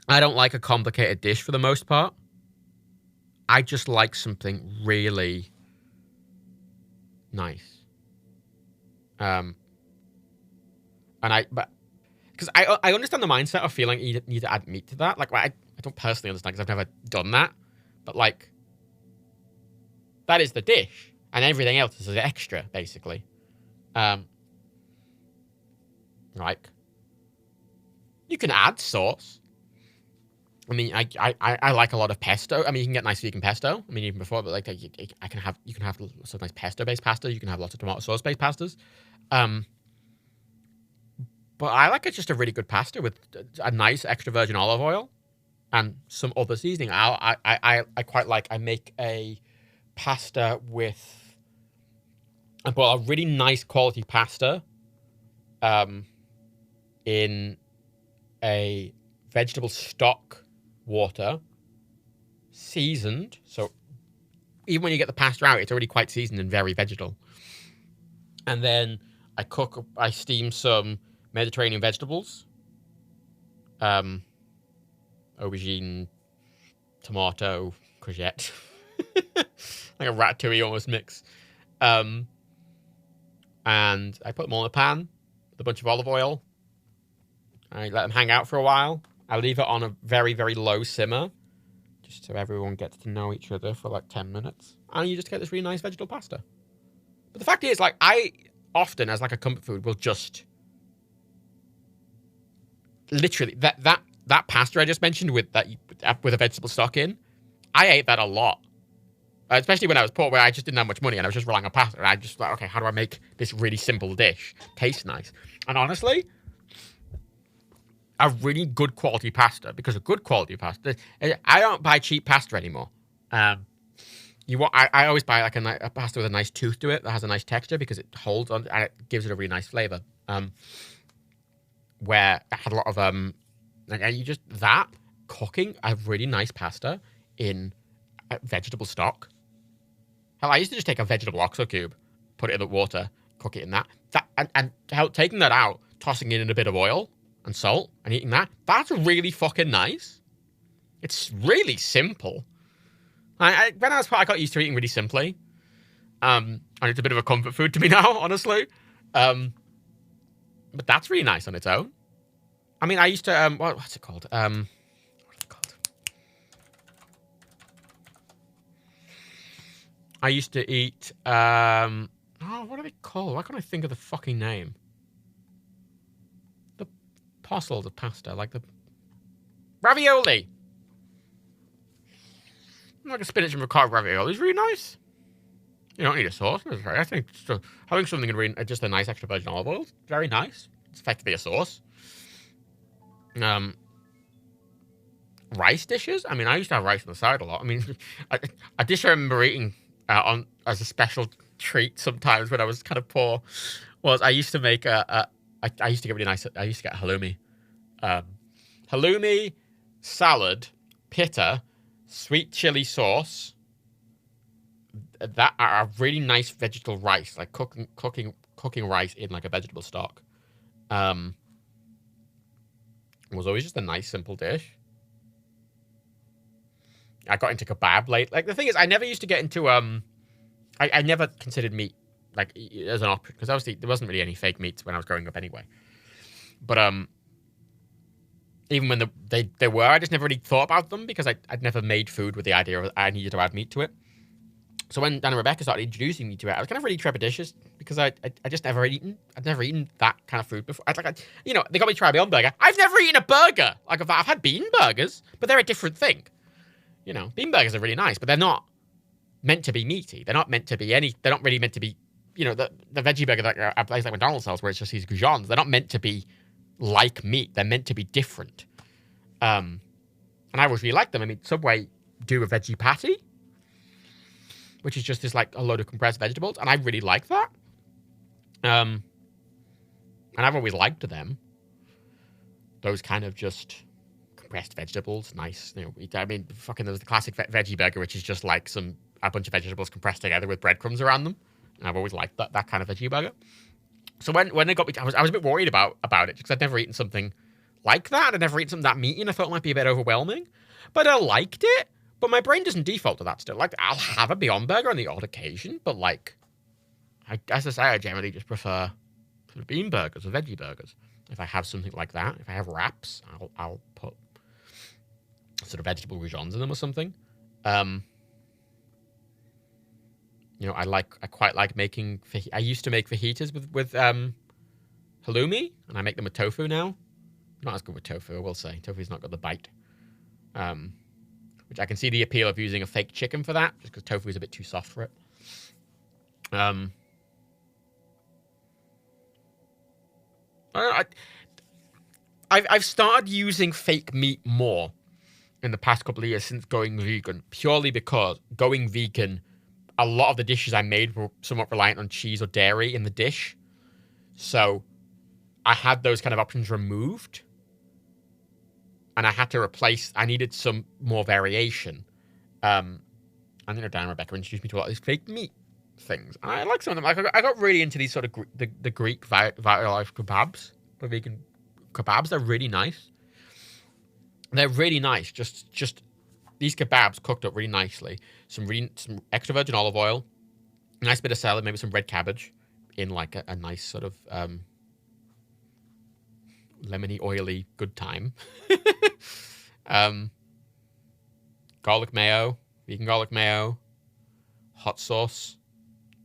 Speaker 1: I don't like a complicated dish for the most part. I just like something really nice. Because I understand the mindset of feeling you need to add meat to that. Like, I don't personally understand because I've never done that. But, like, that is the dish. And everything else is an extra, basically. Like, you can add sauce. I mean, I like a lot of pesto. I mean, you can get nice vegan pesto. I mean, even before, but like, you can have lots of nice pesto-based pasta. You can have lots of tomato sauce-based pastas. But I like it just a really good pasta with a nice extra virgin olive oil and some other seasoning. I quite like. I make a pasta with, I bought a really nice quality pasta, in a vegetable stock water, seasoned. So even when you get the pasta out, it's already quite seasoned and very vegetal. And then I steam some Mediterranean vegetables, aubergine, tomato, courgette, like a ratatouille almost mix. And I put them all in a pan with a bunch of olive oil. I let them hang out for a while. I leave it on a very, very low simmer, just so everyone gets to know each other for like 10 minutes. And you just get this really nice vegetable pasta. But the fact is, like, I often, as like a comfort food, will just literally that pasta I just mentioned with a vegetable stock in, I ate that a lot, especially when I was poor, where I just didn't have much money and I was just relying on pasta. And I just like, okay, how do I make this really simple dish taste nice? And honestly, a really good quality pasta, because a good quality pasta, I don't buy cheap pasta anymore. I always buy like a pasta with a nice tooth to it that has a nice texture because it holds on and it gives it a really nice flavor. Where I had a lot of cooking a really nice pasta in vegetable stock. Hell, I used to just take a vegetable oxo cube, put it in the water, cook it in that and taking that out, tossing it in a bit of oil and salt and eating that. That's really fucking nice. It's really simple. When I was poor, I got used to eating really simply. And it's a bit of a comfort food to me now, honestly. But that's really nice on its own. I mean, I used to, what's it called? I used to eat, what are they called? Why can't I think of the fucking name? The parcels of pasta, like the ravioli. Like a spinach and ricotta ravioli is really nice. You don't need a sauce. I think having something in just a nice extra virgin olive oil is very nice. It's effectively a sauce. Rice dishes. I mean, I used to have rice on the side a lot. I mean, a dish I remember eating as a special treat sometimes when I was kind of poor was I used to make I used to get really nice. I used to get halloumi, salad, pita, sweet chili sauce. That are a really nice vegetable rice, like cooking rice in like a vegetable stock. Was always just a nice simple dish. I got into kebab late. Like the thing is, I never used to get into I never considered meat like as an option because obviously there wasn't really any fake meats when I was growing up anyway. But even when they were, I just never really thought about them because I'd never made food with the idea of I needed to add meat to it. So when Dan and Rebecca started introducing me to it, I was kind of really trepidatious because I'd just never eaten. I'd never eaten that kind of food before. They got me to try a Beyond Burger. I've never eaten a burger. Like, I've had bean burgers, but they're a different thing. Bean burgers are really nice, but they're not meant to be meaty. They're not meant to be they're not really meant to be, the veggie burger that a place like McDonald's sells where it's just these goujons. They're not meant to be like meat. They're meant to be different. And I always really like them. I mean, Subway do a veggie patty, which is just this like a load of compressed vegetables, and I really like that. And I've always liked them. Those kind of just compressed vegetables, nice. I mean, fucking there's the classic veggie burger, which is just like a bunch of vegetables compressed together with breadcrumbs around them. And I've always liked that kind of veggie burger. So when they got me, I was a bit worried about it because I'd never eaten something like that. I'd never eaten something that meaty, and I thought it might be a bit overwhelming. But I liked it. But my brain doesn't default to that still. Like, I'll have a Beyond Burger on the odd occasion, but like, as I say, I generally just prefer sort of bean burgers or veggie burgers. If I have something like that, if I have wraps, I'll put sort of vegetable goujons in them or something. I quite like making. I used to make fajitas with halloumi, and I make them with tofu now. Not as good with tofu, I will say. Tofu's not got the bite. Which I can see the appeal of using a fake chicken for that, just because tofu is a bit too soft for it. I've started using fake meat more in the past couple of years since going vegan, purely because going vegan, a lot of the dishes I made were somewhat reliant on cheese or dairy in the dish. So I had those kind of options removed. And I had to I needed some more variation. Dan and Rebecca introduced me to a lot of these fake meat things. And I like some of them. I got really into these sort of the Greek Vitalife kebabs, the vegan kebabs. They're really nice. They're really nice. Just these kebabs cooked up really nicely. Some extra virgin olive oil, a nice bit of salad, maybe some red cabbage in like a nice sort of lemony, oily, good time. Garlic mayo, vegan garlic mayo, hot sauce,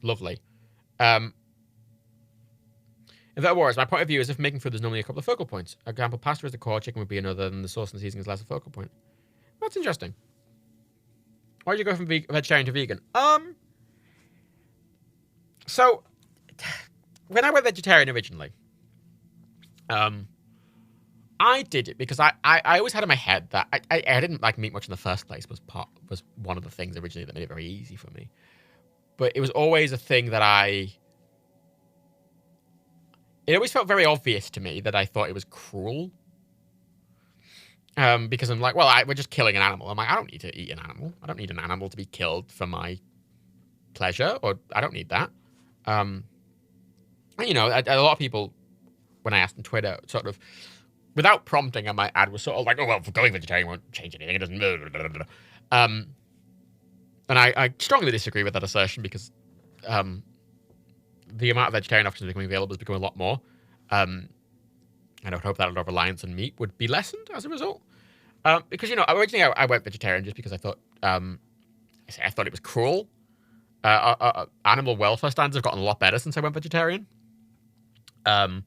Speaker 1: lovely. In that words, my point of view is if making food, there's normally a couple of focal points. For example, pasta is the core, chicken would be another, and the sauce and seasoning is less a focal point. That's interesting. Why did you go from vegetarian to vegan? So when I went vegetarian originally, I did it because I always had in my head that I didn't like meat much in the first place. Was one of the things originally that made it very easy for me. But it was always a thing that it always felt very obvious to me that I thought it was cruel. Because I'm like, well, we're just killing an animal. I'm like, I don't need to eat an animal. I don't need an animal to be killed for my pleasure, or I don't need that. And, a lot of people, when I asked on Twitter, sort of, without prompting, I might add, was sort of like, oh, well, going vegetarian won't change anything. It doesn't. Blah, blah, blah, blah. And I strongly disagree with that assertion because the amount of vegetarian options becoming available has become a lot more. I would hope that a lot of reliance on meat would be lessened as a result. Because, originally I went vegetarian just because I thought it was cruel. Animal welfare standards have gotten a lot better since I went vegetarian. When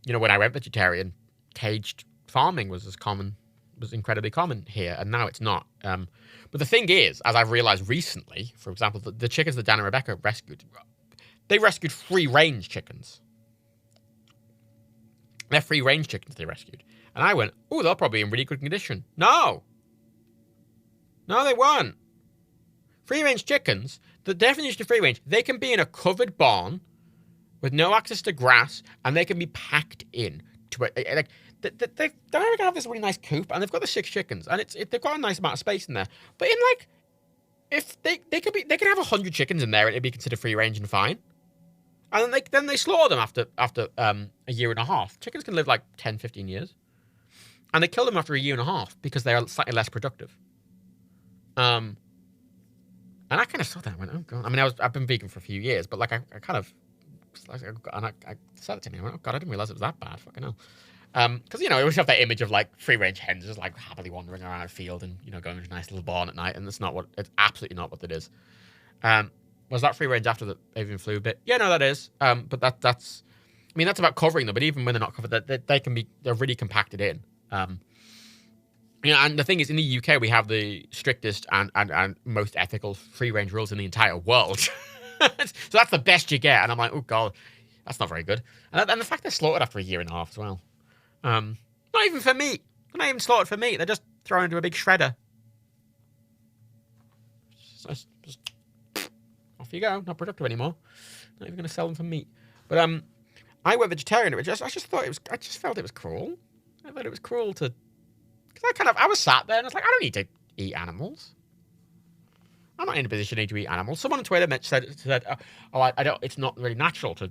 Speaker 1: I went vegetarian, caged farming was incredibly common here, and now it's not. But the thing is, as I've realized recently, for example, the chickens that Dan and Rebecca rescued, they rescued free-range chickens. They're free-range chickens they rescued. And I went, oh, they're probably in really good condition. No, they weren't. Free-range chickens, the definition of free-range, they can be in a covered barn with no access to grass, and they can be packed in to it. They're going to have this really nice coop, and they've got the 6 chickens, and they've got a nice amount of space in there. But if they could have 100 chickens in there, and it'd be considered free-range and fine. And then they slaughter them after a year and a half. Chickens can live like 10, 15 years. And they kill them after a year and a half because they are slightly less productive. And I kind of saw that and went, oh God. I mean, I've been vegan for a few years, but like I kind of, and I said it to me, I went, oh God, I didn't realize it was that bad. Fucking hell. Because, you know, we always have that image of, like, free-range hens just, like, happily wandering around a field and, you know, going to a nice little barn at night, and it's absolutely not what it is. Was that free-range after the avian flu bit? Yeah, no, that is. But that's... I mean, that's about covering them, but even when they're not covered, they're really compacted in. You know, and the thing is, in the UK, we have the strictest and most ethical free-range rules in the entire world. So that's the best you get. And I'm like, oh, God, that's not very good. And the fact they're slaughtered after a year and a half as well. Not even for meat. They're not even slaughtered for meat. They're just thrown into a big shredder. Just off you go. Not productive anymore. Not even going to sell them for meat. But I went vegetarian. I just felt it was cruel. I thought it was cruel to... Because I was sat there and I was like, I don't need to eat animals. I'm not in a position to need to eat animals. Someone on Twitter said, oh, I don't. It's not really natural to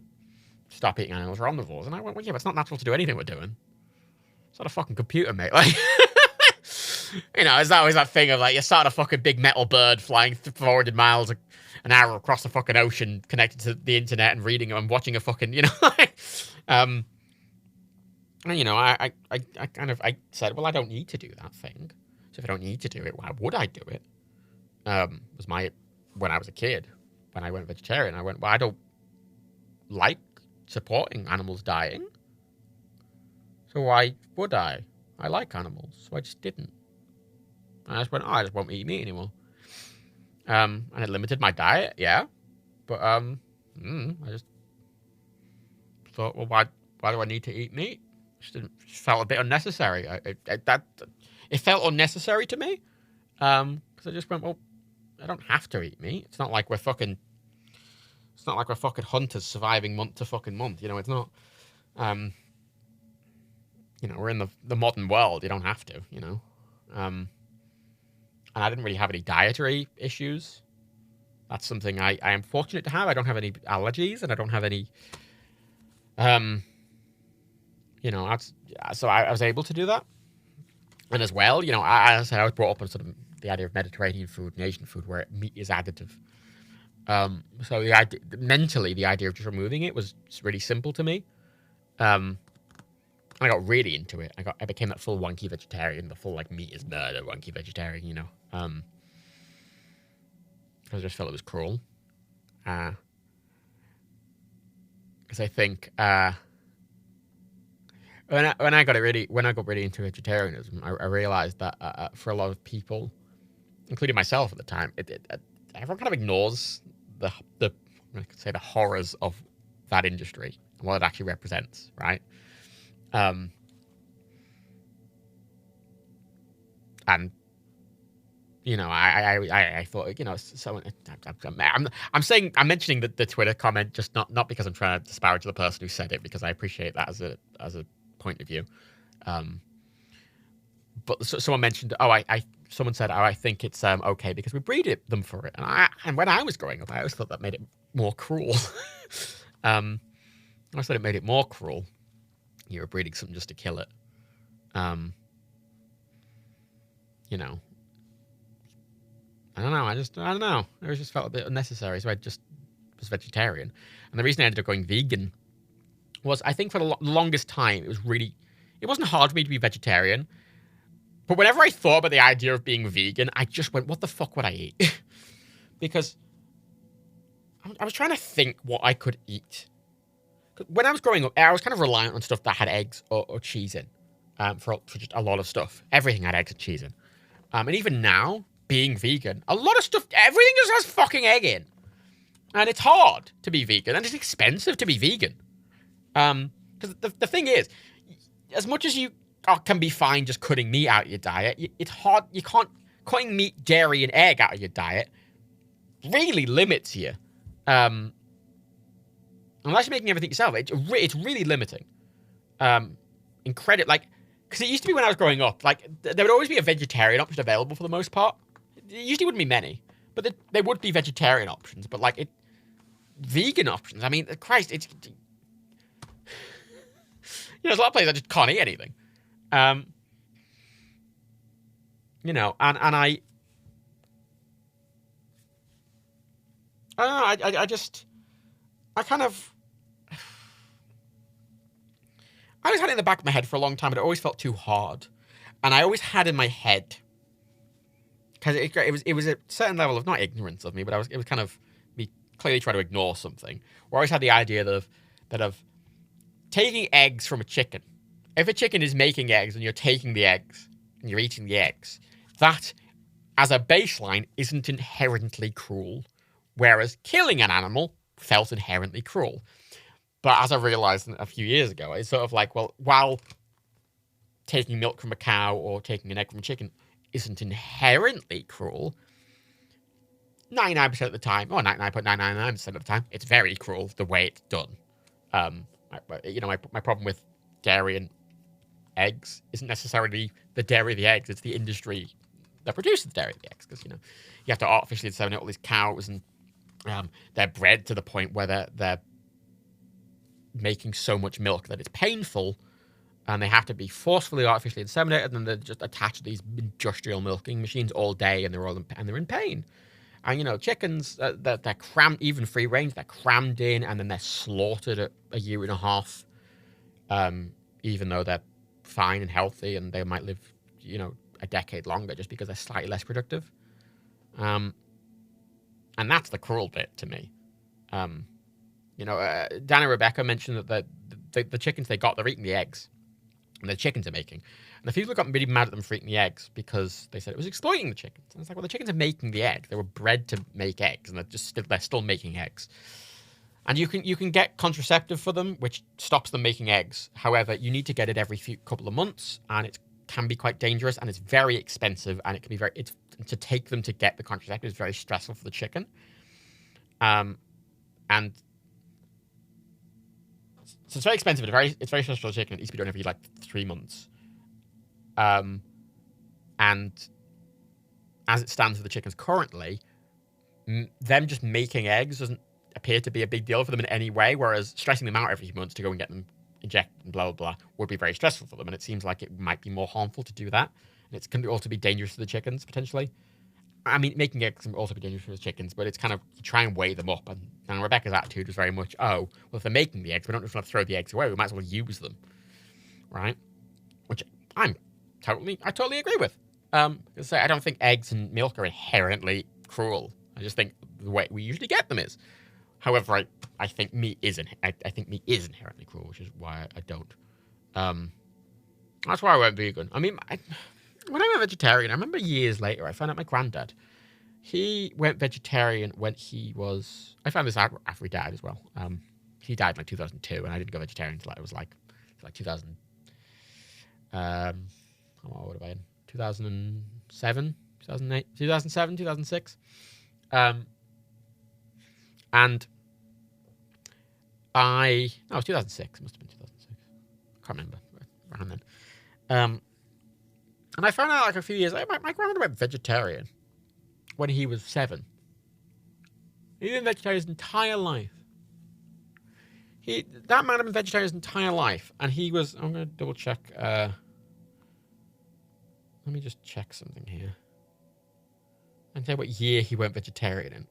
Speaker 1: stop eating animals. We're omnivores. And I went, well, yeah, but it's not natural to do anything we're doing. It's not a fucking computer, mate. Like, you know, there's always that thing of like, you start a fucking big metal bird flying 400 miles an hour across the fucking ocean, connected to the internet and reading and watching a fucking, you know, like, and, you know, I said, well, I don't need to do that thing. So if I don't need to do it, why would I do it? When I was a kid, when I went vegetarian, I went, well, I don't like supporting animals dying. So why would I? I like animals, so I just didn't. And I just went, oh, I just won't eat meat anymore. And it limited my diet, yeah. But I just thought, well, why do I need to eat meat? Just felt a bit unnecessary. It felt unnecessary to me. Because I just went, well, I don't have to eat meat. It's not like we're fucking hunters surviving month to fucking month. You know, it's not. You know, we're in the modern world. You don't have to. You know, and I didn't really have any dietary issues. That's something I am fortunate to have. I don't have any allergies, and I don't have any. You know, so I was able to do that. And as well, you know, as I said, I was brought up on sort of the idea of Mediterranean food and Asian food where meat is additive. So mentally, the idea of just removing it was really simple to me. I got really into it. I became that full wonky vegetarian, the full like meat is murder wonky vegetarian, you know. I just felt it was cruel. Because I think when I got really into vegetarianism, I realized that for a lot of people, including myself at the time, everyone kind of ignores the I could say the horrors of that industry and what it actually represents, right? And you know, I thought, you know, someone. I'm mentioning the Twitter comment just not because I'm trying to disparage the person who said it, because I appreciate that as a point of view. But someone mentioned, someone said, I think it's okay because we breed them for it. And when I was growing up, I always thought that made it more cruel. I always thought it made it more cruel. You were breeding something just to kill it. You know, I don't know. I don't know. It just felt a bit unnecessary. So I just was vegetarian. And the reason I ended up going vegan was, I think for the longest time, it wasn't hard for me to be vegetarian. But whenever I thought about the idea of being vegan, I just went, what the fuck would I eat? Because I was trying to think what I could eat. When I was growing up, I was kind of reliant on stuff that had eggs or cheese in for just a lot of stuff. Everything had eggs and cheese in. And even now, being vegan, a lot of stuff, everything just has fucking egg in. And it's hard to be vegan, and it's expensive to be vegan. Because the thing is, as much as you can be fine just cutting meat out of your diet, it's hard. You can't, cutting meat, dairy, and egg out of your diet really limits you. Unless you're making everything yourself, it's really limiting. Like, because it used to be when I was growing up, like, there would always be a vegetarian option available for the most part. There usually wouldn't be many, but there would be vegetarian options. But, like, vegan options, I mean, Christ, it's... You know, there's a lot of places I just can't eat anything. You know, and I don't know, I I always had it in the back of my head for a long time, but it always felt too hard. And I always had in my head, because it was a certain level of, not ignorance of me, but it was kind of me clearly trying to ignore something. Where I always had the idea of taking eggs from a chicken. If a chicken is making eggs and you're taking the eggs and you're eating the eggs, that, as a baseline, isn't inherently cruel. Whereas killing an animal felt inherently cruel. But as I realized a few years ago, it's sort of like, well, while taking milk from a cow or taking an egg from a chicken isn't inherently cruel, 99% of the time, or 99.999% of the time, it's very cruel the way it's done. My problem with dairy and eggs isn't necessarily the dairy of the eggs, it's the industry that produces the dairy of the eggs, because, you have to artificially inseminate all these cows, and they're bred to the point where they're making so much milk that it's painful, and they have to be forcefully artificially inseminated, and they're just attached to these industrial milking machines all day, and they're in pain. And chickens, they're crammed, even free range, they're crammed in, and then they're slaughtered at a year and a half, even though they're fine and healthy, and they might live, a decade longer just because they're slightly less productive. And that's the cruel bit to me. Dan and Rebecca mentioned that the chickens they got, they're eating the eggs. And the chickens are making. And the people got really mad at them for eating the eggs because they said it was exploiting the chickens. And it's like, well, the chickens are making the egg. They were bred to make eggs, and they're still making eggs. And you can get contraceptive for them, which stops them making eggs. However, you need to get it every couple of months, and it can be quite dangerous, and it's very expensive, and it can be to take them to get the contraceptive is very stressful for the chicken. And so it's very expensive, and it's very stressful for the chicken. It needs to be done every 3 months. And as it stands for the chickens currently, them just making eggs doesn't appear to be a big deal for them in any way, whereas stressing them out every few months to go and get them injected and blah, blah, blah would be very stressful for them, and it seems like it might be more harmful to do that, and it's going to also be dangerous for the chickens, potentially. I mean, making eggs can also be dangerous for the chickens, but it's kind of, you try and weigh them up, and Rebecca's attitude was very much, well, if they're making the eggs, we don't just want to throw the eggs away, we might as well use them, right? Which I totally agree with. I don't think eggs and milk are inherently cruel. I just think the way we usually get them is. However, I think meat is inherently cruel, which is why I don't. That's why I went vegan. I mean, when I went vegetarian, I remember years later, I found out my granddad, he went vegetarian when he was, I found this out after he died as well. He died in 2002, and I didn't go vegetarian until it was like 2000, what would have been? 2007, 2008, 2007, 2006. And it was 2006. It must have been 2006. I can't remember. Around then. And I found out a few years later, my grandmother went vegetarian when he was 7. He'd been vegetarian his entire life. That man had been vegetarian his entire life, and he was. I'm going to double check. Let me just check something here. I can tell you what year he went vegetarian in.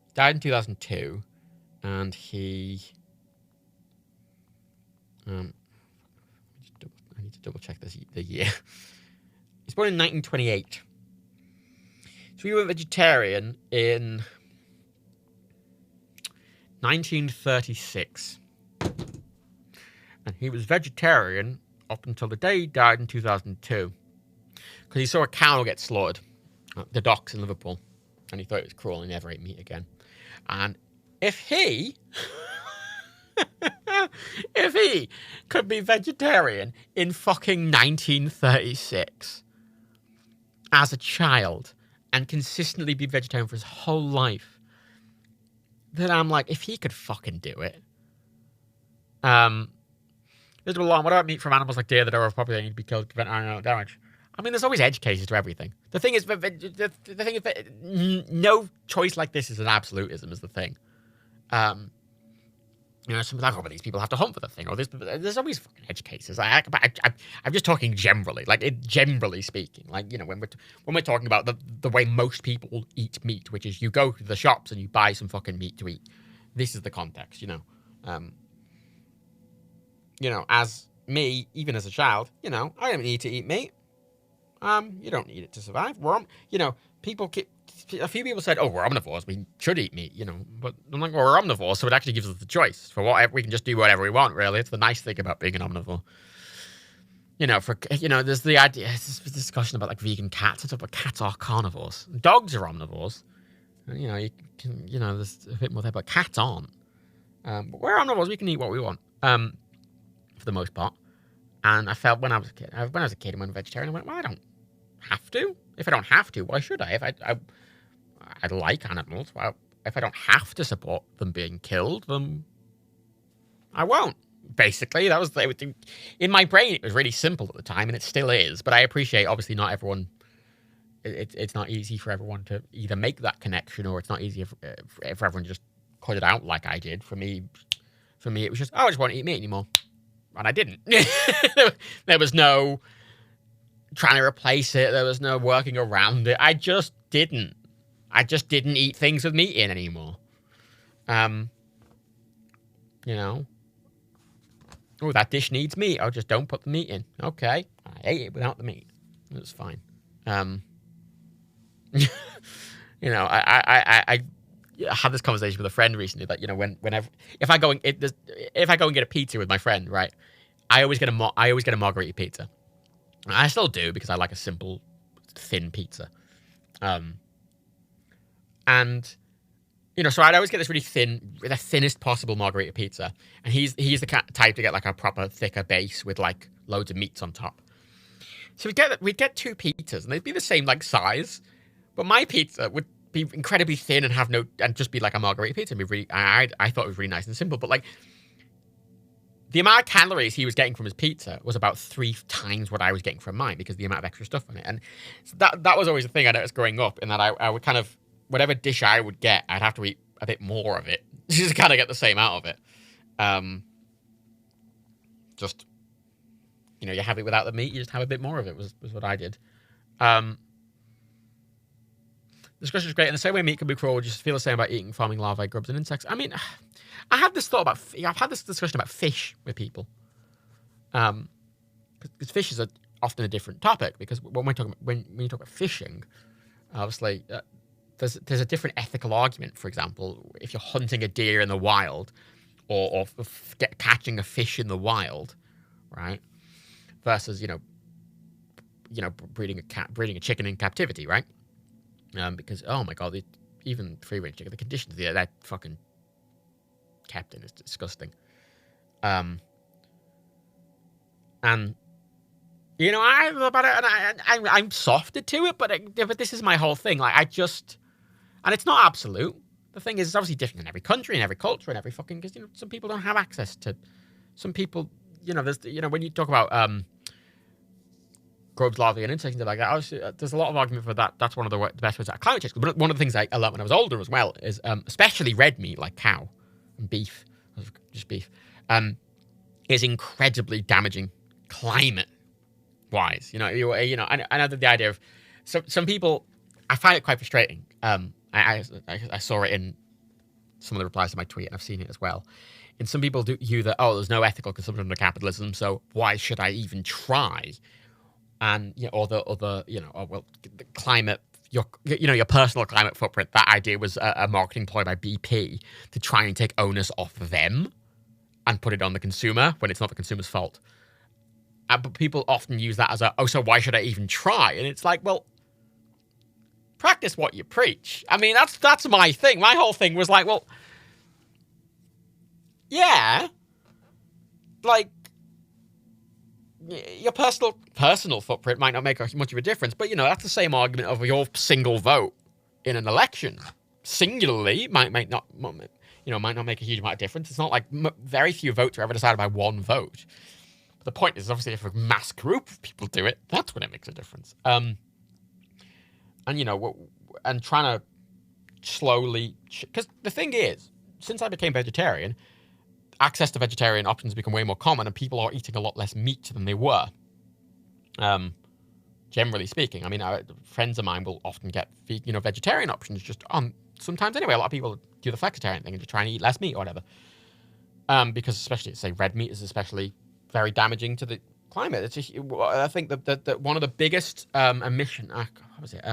Speaker 1: He died in 2002, and he. I need to double check the year. He was born in 1928. So he went vegetarian in 1936. And he was vegetarian up until the day he died in 2002. Because he saw a cow get slaughtered at the docks in Liverpool. And he thought it was cruel and he never ate meat again. And if he could be vegetarian in fucking 1936 as a child and consistently be vegetarian for his whole life, then I'm like, if he could fucking do it. There's a lot. What about meat from animals like deer that are popular need to be killed to prevent animal damage? I mean, there's always edge cases to everything. The thing is, no choice like this is an absolutism, is the thing. Something like, but these people have to hunt for the thing, or there's always fucking edge cases. I'm just talking generally, generally speaking. When we're talking about the way most people eat meat, which is you go to the shops and you buy some fucking meat to eat. This is the context, you know, as me, even as a child, you know, I didn't need to eat meat. You don't need it to survive. You know, a few people said, "Oh, we're omnivores. We should eat meat," you know. But I'm like, well, we're omnivores, so it actually gives us the choice for whatever. We can just do whatever we want. Really, it's the nice thing about being an omnivore. You know, there's the idea. There's this discussion about like vegan cats and stuff, but cats are carnivores. Dogs are omnivores. And, you know, there's a bit more there, but cats aren't. But we're omnivores. We can eat what we want. For the most part. And I felt when I was a kid, and went vegetarian, I went, well, I don't have to. If I don't have to, why should I? If I like animals, well, if I don't have to support them being killed, then I won't. Basically, that was in my brain. It was really simple at the time, and it still is. But I appreciate, obviously, not everyone. It's not easy for everyone to either make that connection, or it's not easy for everyone to just cut it out like I did. For me, it was just, oh, I just won't eat meat anymore, and I didn't. There was no trying to replace it. There was no working around it. I just didn't eat things with meat in anymore. You know. Oh, that dish needs meat. Oh, just don't put the meat in. Okay. I ate it without the meat. It's fine. You know, I had this conversation with a friend recently that, you know, if I go and get a pizza with my friend, right, I always get a margherita pizza. I still do because I like a simple, thin pizza. And you know, so I'd always get this really thin, the thinnest possible margherita pizza, and he's the type to get like a proper thicker base with like loads of meats on top. So we'd get two pizzas, and they'd be the same like size, but my pizza would be incredibly thin and just be like a margherita pizza. And be really, I thought it was really nice and simple, but like the amount of calories he was getting from his pizza was about 3 times what I was getting from mine because of the amount of extra stuff in it. And so that was always the thing I noticed growing up, in that I would kind of, whatever dish I would get, I'd have to eat a bit more of it just to kind of get the same out of it. Just, you know, you have it without the meat, you just have a bit more of it, was what I did. The discussion is great. In the same way meat can be cruel, would you feel the same about eating farming larvae, grubs, and insects? I mean, I've had this discussion about fish with people. Because fish is often a different topic, because when you talk about fishing, obviously, there's a different ethical argument. For example, if you're hunting a deer in the wild, or catching a fish in the wild, right, versus you know breeding a chicken in captivity, right? Because oh my god, even free-range chicken, the conditions that fucking kept in is disgusting. And you know, I'm softer to it, but this is my whole thing. Like and it's not absolute. The thing is, it's obviously different in every country, in every culture, in every fucking, because, you know, some people don't have access to, some people, you know, there's, you know, when you talk about grubs, larvae, and insects and stuff like that, obviously, there's a lot of argument for that. That's one of the best ways to climate change. But one of the things I learned when I was older as well is, especially red meat like cow and beef, just beef, is incredibly damaging climate-wise. You know, I know that the idea of some people, I find it quite frustrating. I saw it in some of the replies to my tweet, and I've seen it as well. And some people do view that, oh, there's no ethical consumption under capitalism, so why should I even try? And you know, or the other, you know, oh well, the climate, your personal climate footprint. That idea was a marketing ploy by BP to try and take onus off them and put it on the consumer when it's not the consumer's fault. But people often use that as so why should I even try? And it's like, well, practice what you preach. I mean, that's my thing. My whole thing was like, well, yeah, like your personal footprint might not make much of a difference, but you know, that's the same argument of your single vote in an election. Singularly, might not make a huge amount of difference. It's not like very few votes are ever decided by one vote. But the point is, obviously, if a mass group of people do it, that's when it makes a difference. And you know, and trying to slowly, because the thing is, since I became vegetarian, access to vegetarian options become way more common, and people are eating a lot less meat than they were. Generally speaking, I mean, friends of mine will often get vegetarian options just sometimes anyway. A lot of people do the flexitarian thing and just try and eat less meat or whatever. Because especially, say, red meat is especially very damaging to the climate. It's just, I think that one of the biggest emission. What was it?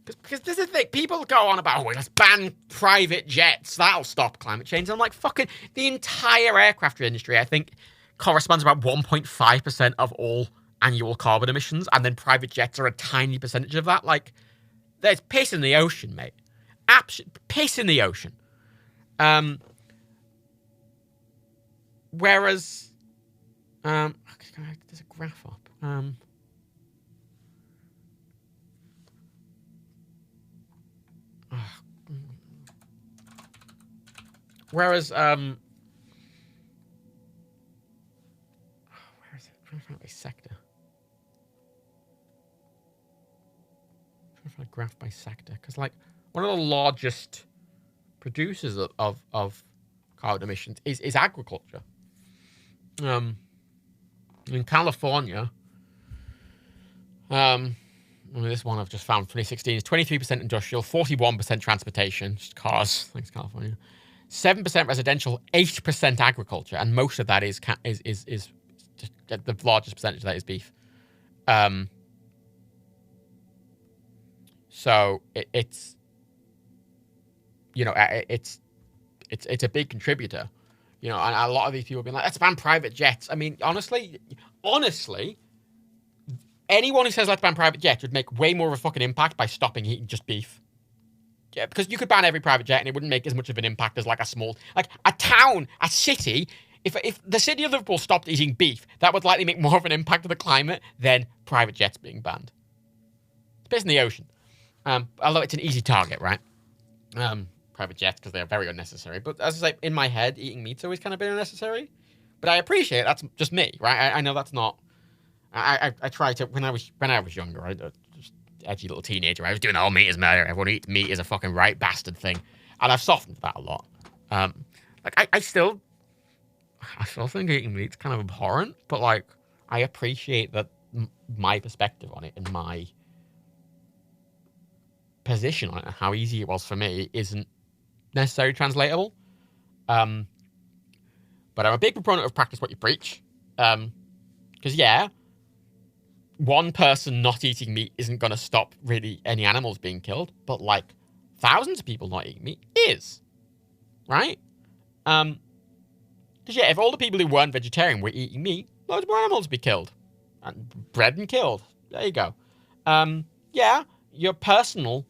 Speaker 1: Because this is the thing, people go on about, oh, let's ban private jets, that'll stop climate change. I'm like, fucking, the entire aircraft industry, I think, corresponds about 1.5% of all annual carbon emissions, and then private jets are a tiny percentage of that. Like, there's piss in the ocean, mate. Piss in the ocean. Whereas, there's a graph up. Whereas, where is it? I'm trying to find by sector. I'm trying to find a graph by sector. Because, like, one of the largest producers of carbon emissions is agriculture. In California, this one I've just found, 2016, is 23% industrial, 41% transportation, just cars, thanks California. 7% residential, 8% agriculture, and most of that is just, the largest percentage of that is beef. So it's you know it's a big contributor, you know, and a lot of these people have been like, let's ban private jets. I mean, honestly, anyone who says let's ban private jets would make way more of a fucking impact by stopping eating just beef. Yeah, because you could ban every private jet and it wouldn't make as much of an impact as like a town, a city. If the city of Liverpool stopped eating beef, that would likely make more of an impact on the climate than private jets being banned. It's based in the ocean. Although it's an easy target, right? Private jets, because they're very unnecessary. But as I say, in my head, eating meat's always kind of been unnecessary. But I appreciate it. That's just me, right? I know that's not. I try to when I was younger, right? Edgy little teenager. I was doing the whole meat is murder. Everyone eats meat is a fucking right bastard thing, and I've softened that a lot. Like I still think eating meat's kind of abhorrent, but like I appreciate that my perspective on it and my position on it and how easy it was for me isn't necessarily translatable. But I'm a big proponent of practice what you preach. Because yeah, one person not eating meat isn't going to stop really any animals being killed, but like thousands of people not eating meat is, right? Because yeah, if all the people who weren't vegetarian were eating meat, loads more animals would be killed and bred and killed. There you go. Yeah, your personal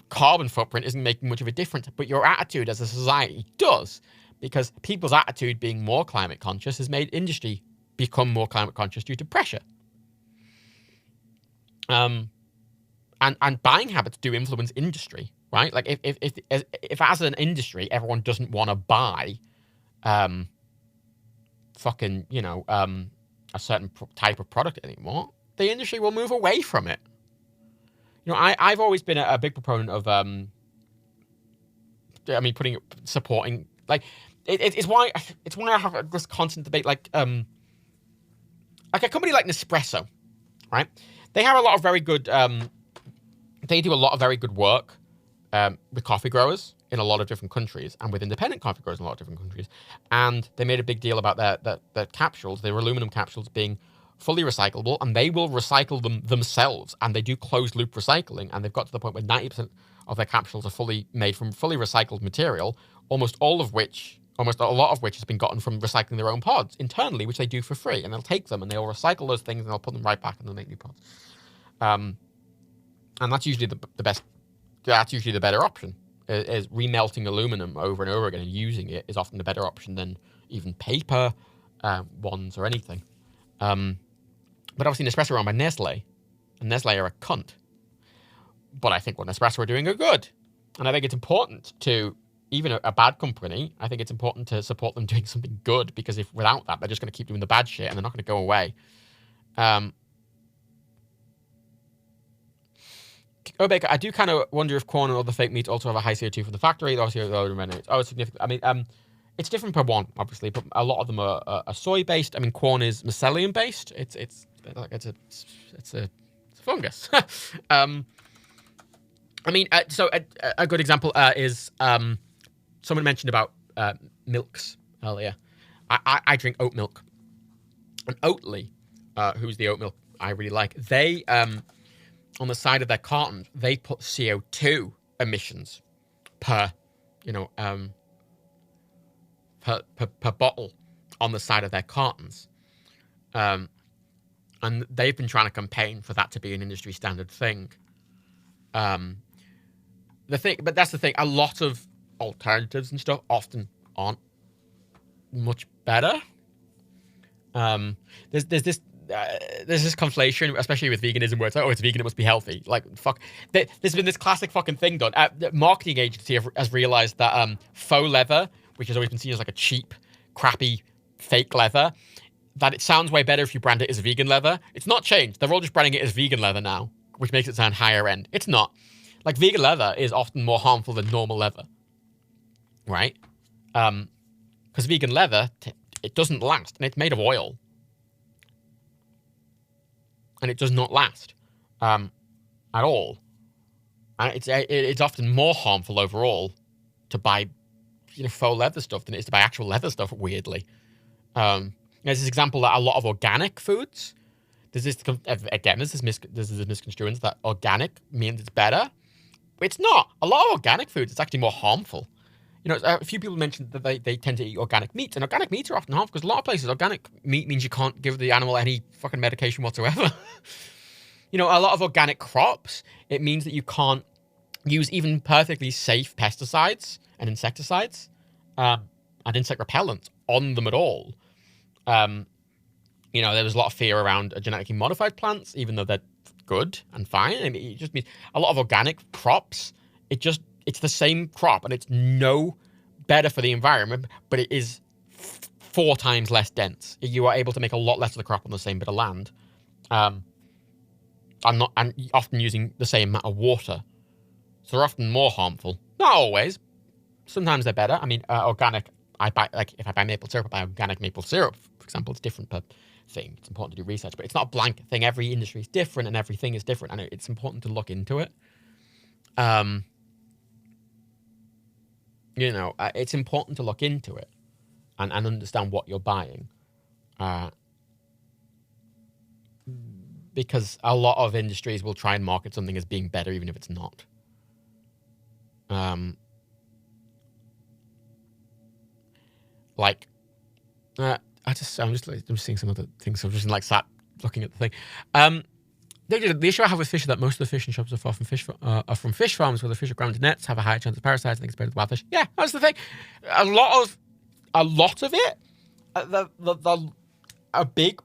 Speaker 1: carbon footprint isn't making much of a difference, but your attitude as a society does, because people's attitude being more climate conscious has made industry become more climate conscious due to pressure. And buying habits do influence industry, right? Like if as an industry everyone doesn't want to buy, fucking a certain type of product anymore, the industry will move away from it. You know, I've always been a big proponent of supporting, like it's why I have this constant debate, like a company like Nespresso, right? They have a lot of very good, they do a lot of very good work with coffee growers in a lot of different countries and with independent coffee growers in a lot of different countries. And they made a big deal about their capsules, their aluminum capsules being fully recyclable, and they will recycle them themselves. And they do closed loop recycling, and they've got to the point where 90% of their capsules are fully made from fully recycled material, almost a lot of which has been gotten from recycling their own pods internally, which they do for free. And they'll take them and they'll recycle those things and they'll put them right back and they'll make new pods. And that's usually the best. That's usually the better option. Is remelting aluminum over and over again and using it is often the better option than even paper ones or anything. But obviously Nespresso are owned by Nestle, and Nestle are a cunt. But I think what Nespresso are doing are good, and I think it's important to, even a bad company, I think it's important to support them doing something good, because if without that they're just going to keep doing the bad shit and they're not going to go away. Baker, I do kind of wonder if corn and other fake meats also have a high CO2 from the factory. Obviously, it's significant. I mean, it's different per one, obviously, but a lot of them are soy based. I mean, corn is mycelium based. It's a fungus. I mean, so a good example is someone mentioned about milks earlier. I drink oat milk. And Oatly, who's the oat milk I really like, they, on the side of their carton, they put CO2 emissions per, per bottle on the side of their cartons. And they've been trying to campaign for that to be an industry standard thing. But that's the thing. A lot of alternatives and stuff often aren't much better. There's this conflation, especially with veganism, where it's like, oh, it's vegan, it must be healthy. Like, fuck. There's been this classic fucking thing done. The marketing agency has realized that faux leather, which has always been seen as like a cheap, crappy, fake leather, that it sounds way better if you brand it as vegan leather. It's not changed. They're all just branding it as vegan leather now, which makes it sound higher end. It's not. Like, vegan leather is often more harmful than normal leather, right? Because vegan leather, it doesn't last, and it's made of oil. And it does not last at all. And it's often more harmful overall to buy faux leather stuff than it is to buy actual leather stuff, weirdly. There's this example that a lot of organic foods, there's this misconstruence that organic means it's better. It's not. A lot of organic foods, it's actually more harmful. A few people mentioned that they tend to eat organic meats, and organic meats are often harmful because a lot of places organic meat means you can't give the animal any fucking medication whatsoever. A lot of organic crops, it means that you can't use even perfectly safe pesticides and insecticides and insect repellents on them at all. There was a lot of fear around genetically modified plants, even though they're good and fine. I mean, it just means a lot of organic crops, it's the same crop, and it's no better for the environment, but it is 4 times less dense. You are able to make a lot less of the crop on the same bit of land, and often using the same amount of water. So they're often more harmful. Not always. Sometimes they're better. I mean, organic. If I buy maple syrup, I buy organic maple syrup, for example. It's different per thing. It's important to do research, but it's not a blanket thing. Every industry is different, and everything is different, and it's important to look into it. It's important to look into it and understand what you're buying. Because a lot of industries will try and market something as being better, even if it's not. I'm just seeing some other things. So I'm just sat looking at the thing. The issue I have with fish is that most of the fish in shops are from fish farms where the fish are ground in nets, have a higher chance of parasites. I think it's better than wild fish. Yeah, that's the thing. A lot of it, a big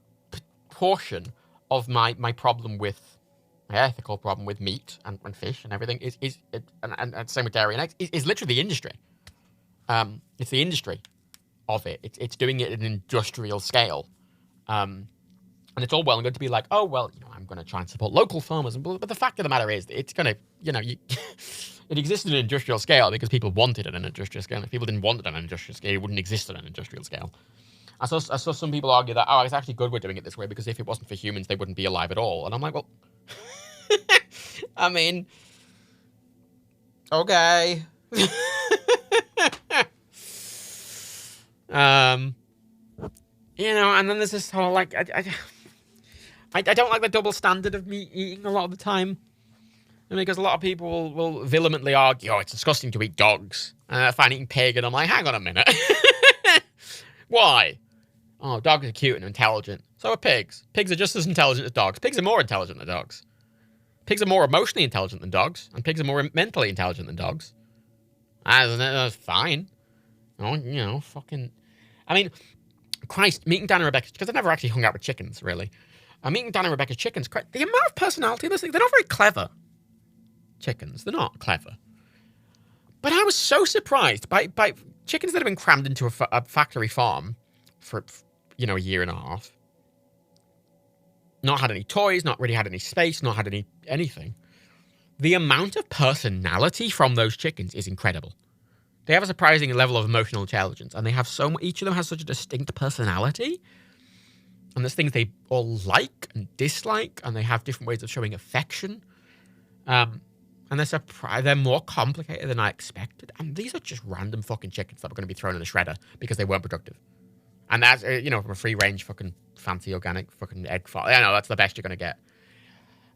Speaker 1: portion of my problem with my ethical problem with meat and fish and everything and same with dairy and eggs is literally the industry. It's the industry of it. It's doing it at an industrial scale. And it's all well and good to be like, oh, well, I'm going to try and support local farmers. But the fact of the matter is, it's going to, it existed at an industrial scale because people wanted it at an industrial scale. If people didn't want it at an industrial scale, it wouldn't exist at an industrial scale. I saw some people argue that, it's actually good we're doing it this way because if it wasn't for humans, they wouldn't be alive at all. And I'm like, well, I mean, okay. And then there's this whole, I don't like the double standard of meat eating a lot of the time. And because a lot of people will vehemently argue, it's disgusting to eat dogs. And I find eating pig, and I'm like, hang on a minute. Why? Oh, dogs are cute and intelligent. So are pigs. Pigs are just as intelligent as dogs. Pigs are more intelligent than dogs. Pigs are more emotionally intelligent than dogs. And pigs are more mentally intelligent than dogs. That's fine. Fucking... I mean, Christ, meeting Dan and Rebecca, because I've never actually hung out with chickens, really. Meeting Dan and Rebecca's chickens, the amount of personality in this thing, they're not very clever. Chickens, they're not clever. But I was so surprised by chickens that have been crammed into a factory farm for, a year and a half. Not had any toys, not really had any space, not had anything. The amount of personality from those chickens is incredible. They have a surprising level of emotional intelligence, and they have each of them has such a distinct personality. And there's things they all like and dislike, and they have different ways of showing affection. And And they're more complicated than I expected. And these are just random fucking chickens that were going to be thrown in the shredder because they weren't productive. And that's, from a free-range fucking fancy organic fucking egg farm. I know, that's the best you're going to get.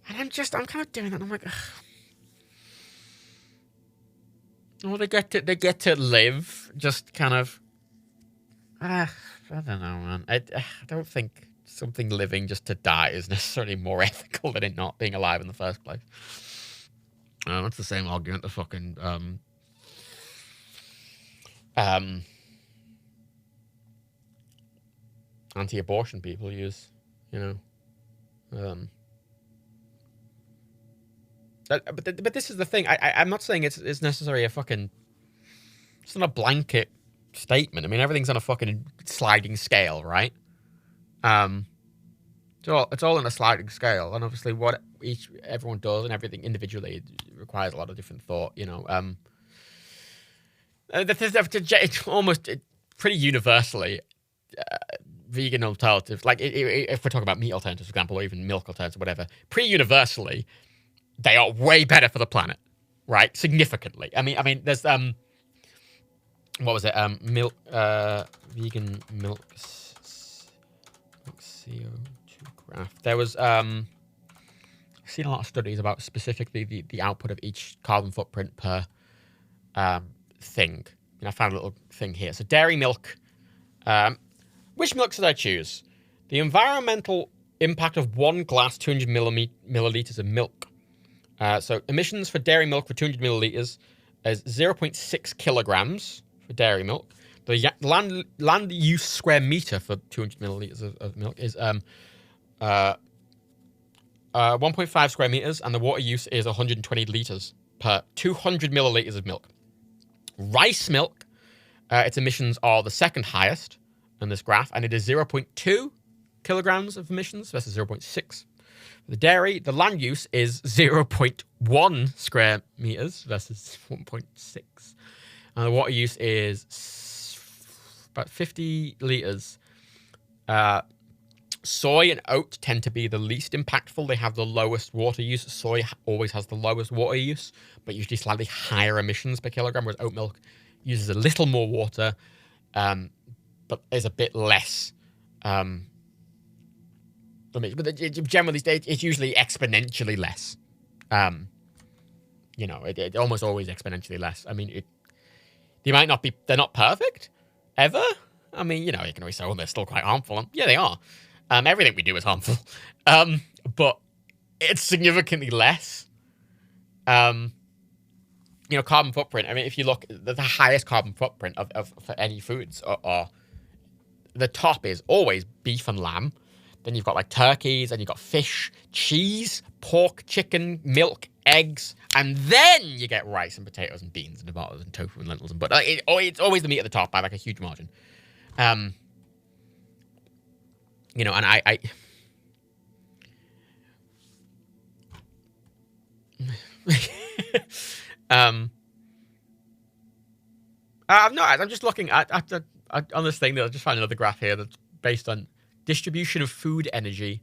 Speaker 1: And I'm kind of doing that, and I'm like, ugh. Well, they get to live just kind of, I don't know, man. I don't think something living just to die is necessarily more ethical than it not being alive in the first place. That's the same argument the fucking anti-abortion people use, But this is the thing. I'm not saying it's necessarily a fucking. It's not a blanket statement. I mean, everything's on a fucking sliding scale, right? It's all on a sliding scale, and obviously, what everyone does and everything individually requires a lot of different thought. Almost pretty universally, vegan alternatives, like if we're talking about meat alternatives, for example, or even milk alternatives, or whatever, pretty universally. They are way better for the planet, right? Significantly. I mean, there's what was it? Milk, vegan milk CO2 graph. There was I've seen a lot of studies about specifically the output of each carbon footprint per thing. And I found a little thing here. So dairy milk. Which milk should I choose? The environmental impact of 1 glass, 200 milliliters of milk. So emissions for dairy milk for 200 milliliters is 0.6 kilograms for dairy milk. The land use square meter for 200 milliliters of milk is 1.5 square meters, and the water use is 120 liters per 200 milliliters of milk. Rice milk, its emissions are the second highest in this graph, and it is 0.2 kilograms of emissions versus 0.6. The dairy, the land use is 0.1 square meters versus 1.6. And the water use is about 50 liters. Soy and oat tend to be the least impactful. They have the lowest water use. Soy always has the lowest water use, but usually slightly higher emissions per kilogram, whereas oat milk uses a little more water, but is a bit less. But generally, it's usually exponentially less. It almost always exponentially less. I mean, they're not perfect, ever. I mean, you can always say, oh, they're still quite harmful. Yeah, they are. Everything we do is harmful. But it's significantly less. Carbon footprint. I mean, if you look, the highest carbon footprint for any foods are the top is always beef and lamb. Then you've got like turkeys, and you've got fish, cheese, pork, chicken, milk, eggs, and then you get rice and potatoes and beans and tomatoes and tofu and lentils and butter. It's always the meat at the top by like a huge margin. And I I'm just looking at on this thing that I just found another graph here that's based on distribution of food energy,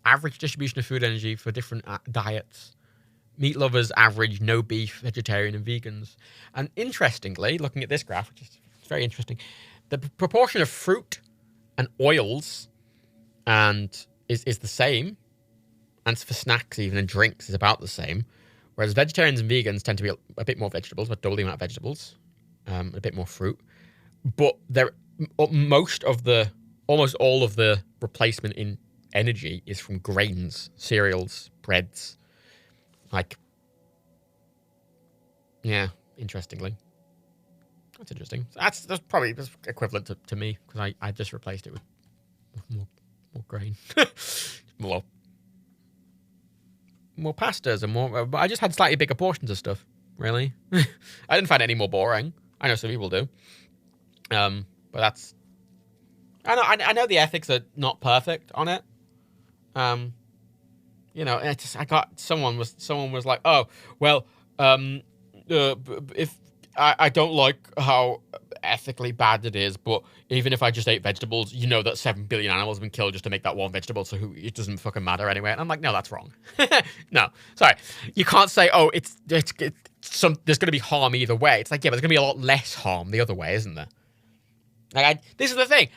Speaker 1: average distribution of food energy for different diets. Meat lovers average no beef, vegetarian, and vegans. And interestingly, looking at this graph, which is very interesting, the proportion of fruit and oils is the same, and for snacks even and drinks is about the same. Whereas vegetarians and vegans tend to be a bit more vegetables, about double the amount of vegetables, a bit more fruit. But almost all of the replacement in energy is from grains, cereals, breads. Interestingly. That's interesting. That's probably equivalent to me, because I just replaced it with more grain. more pastas and more. But I just had slightly bigger portions of stuff, really. I didn't find it any more boring. I know some people do. But that's. I know the ethics are not perfect on it. Someone was like, oh, well, if I don't like how ethically bad it is, but even if I just ate vegetables, you know that 7 billion animals have been killed just to make that one vegetable, so it doesn't fucking matter anyway. And I'm like, no, that's wrong. No, sorry. You can't say, oh, it's there's going to be harm either way. It's like, yeah, but there's going to be a lot less harm the other way, isn't there? Like, this is the thing.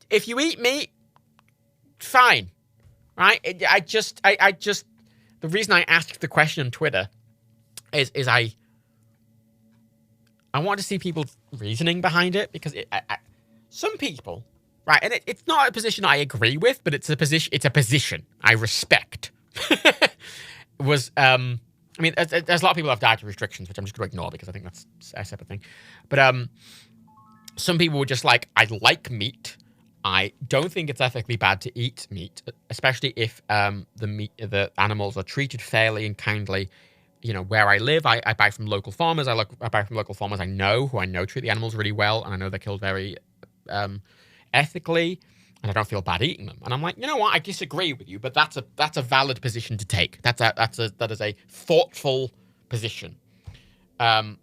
Speaker 1: If you eat meat, fine, right? The reason I asked the question on Twitter is I want to see people's reasoning behind it, because some people, right, and it's not a position I agree with, but it's a position I respect. I mean, there's a lot of people who have dietary restrictions, which I'm just going to ignore because I think that's a separate thing. But some people were just like, I like meat. I don't think it's ethically bad to eat meat, especially if the animals are treated fairly and kindly. You know, where I live, I buy from local farmers. I buy from local farmers who I know treat the animals really well, and I know they're killed very ethically, and I don't feel bad eating them. And I'm like, you know what? I disagree with you, but that's a valid position to take. That is a thoughtful position. I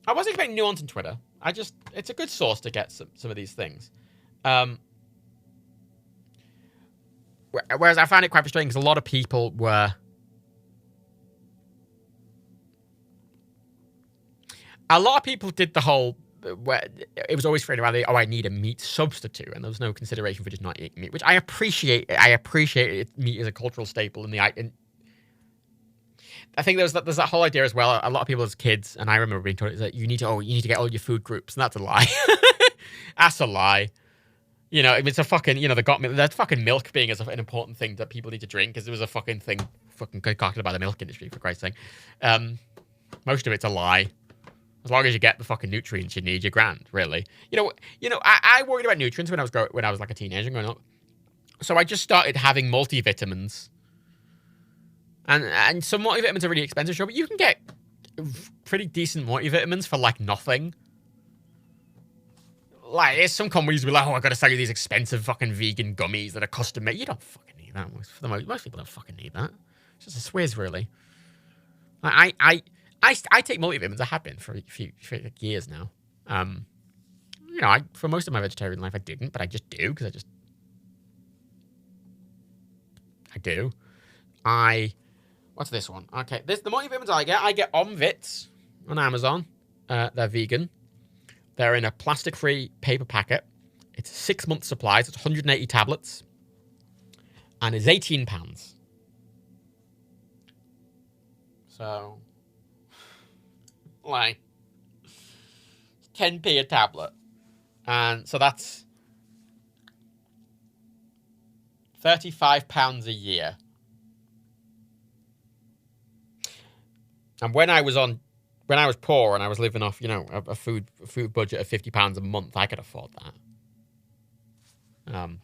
Speaker 1: wasn't expecting nuance on Twitter. It's a good source to get some of these things. Whereas I found it quite frustrating because a lot of people were. A lot of people did the whole, where it was always thrown around, I need a meat substitute, and there was no consideration for just not eating meat, which I appreciate. I appreciate meat as a cultural staple I think there's that whole idea as well. A lot of people as kids, and I remember being told, is that you need to get all your food groups, and that's a lie. That's a lie. You know, it's a fucking, you know, that fucking milk being an important thing that people need to drink, because it was a fucking thing concocted by the milk industry, for Christ's sake. Most of it's a lie. As long as you get the fucking nutrients you need, you're grand, really. You know, I worried about nutrients when I was like a teenager growing up. So I just started having multivitamins. And some multivitamins are really expensive, sure, but you can get pretty decent multivitamins for like nothing. Like, there's some companies will be like, oh, I gotta sell you these expensive fucking vegan gummies that are custom made. You don't fucking need that. Most people don't fucking need that. It's just a swizz, really. I take multivitamins. I have been for years now. You know, for most of my vegetarian life, I didn't, but I just do because I do. What's this one? Okay, the multivitamins I get Omvits on Amazon. They're vegan. They're in a plastic-free paper packet. It's 6 month supply. So it's 180 tablets, and it's £18. So. Like 10p a tablet, and so that's £35 a year. And when I was poor and I was living off, you know, a food budget of £50 a month, I could afford that. I don't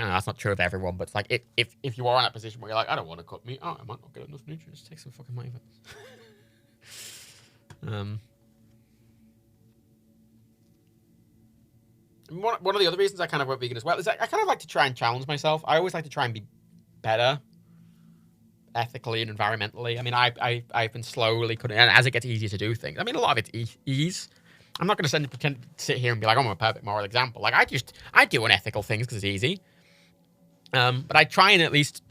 Speaker 1: know, that's not true of everyone, but it's like if you are in that position where you're like, I don't want to cook meat, I might not get enough nutrients. Take some fucking money. One of the other reasons I kind of went vegan as well is I kind of like to try and challenge myself. I always like to try and be better ethically and environmentally. I mean, I've been slowly cutting, and as it gets easier to do things, I mean, a lot of it's ease. I'm not going to sit here and be like, I'm a perfect moral example. Like, I do unethical things because it's easy. But I try and at least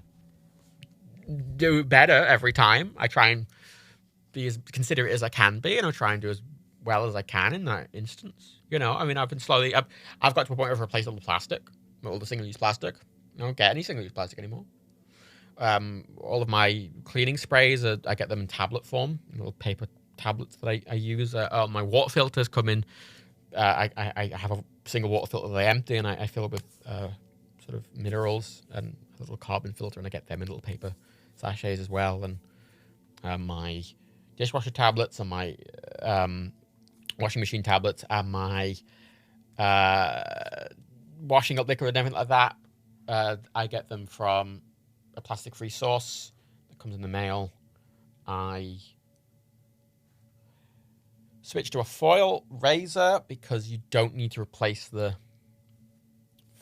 Speaker 1: do better every time. I try and be as considerate as I can be, and I try and do as well as I can in that instance. You know, I mean, I've got to a point where I've replaced all the plastic, all the single-use plastic. I don't get any single-use plastic anymore. All of my cleaning sprays, I get them in tablet form, little paper tablets that I use. My water filters come in. I have a single water filter that I empty, and I fill it with sort of minerals and a little carbon filter, and I get them in little paper sachets as well. And my dishwasher tablets and my washing machine tablets and my washing up liquid and everything like that, I get them from a plastic-free source that comes in the mail. I switch to a foil razor because you don't need to replace the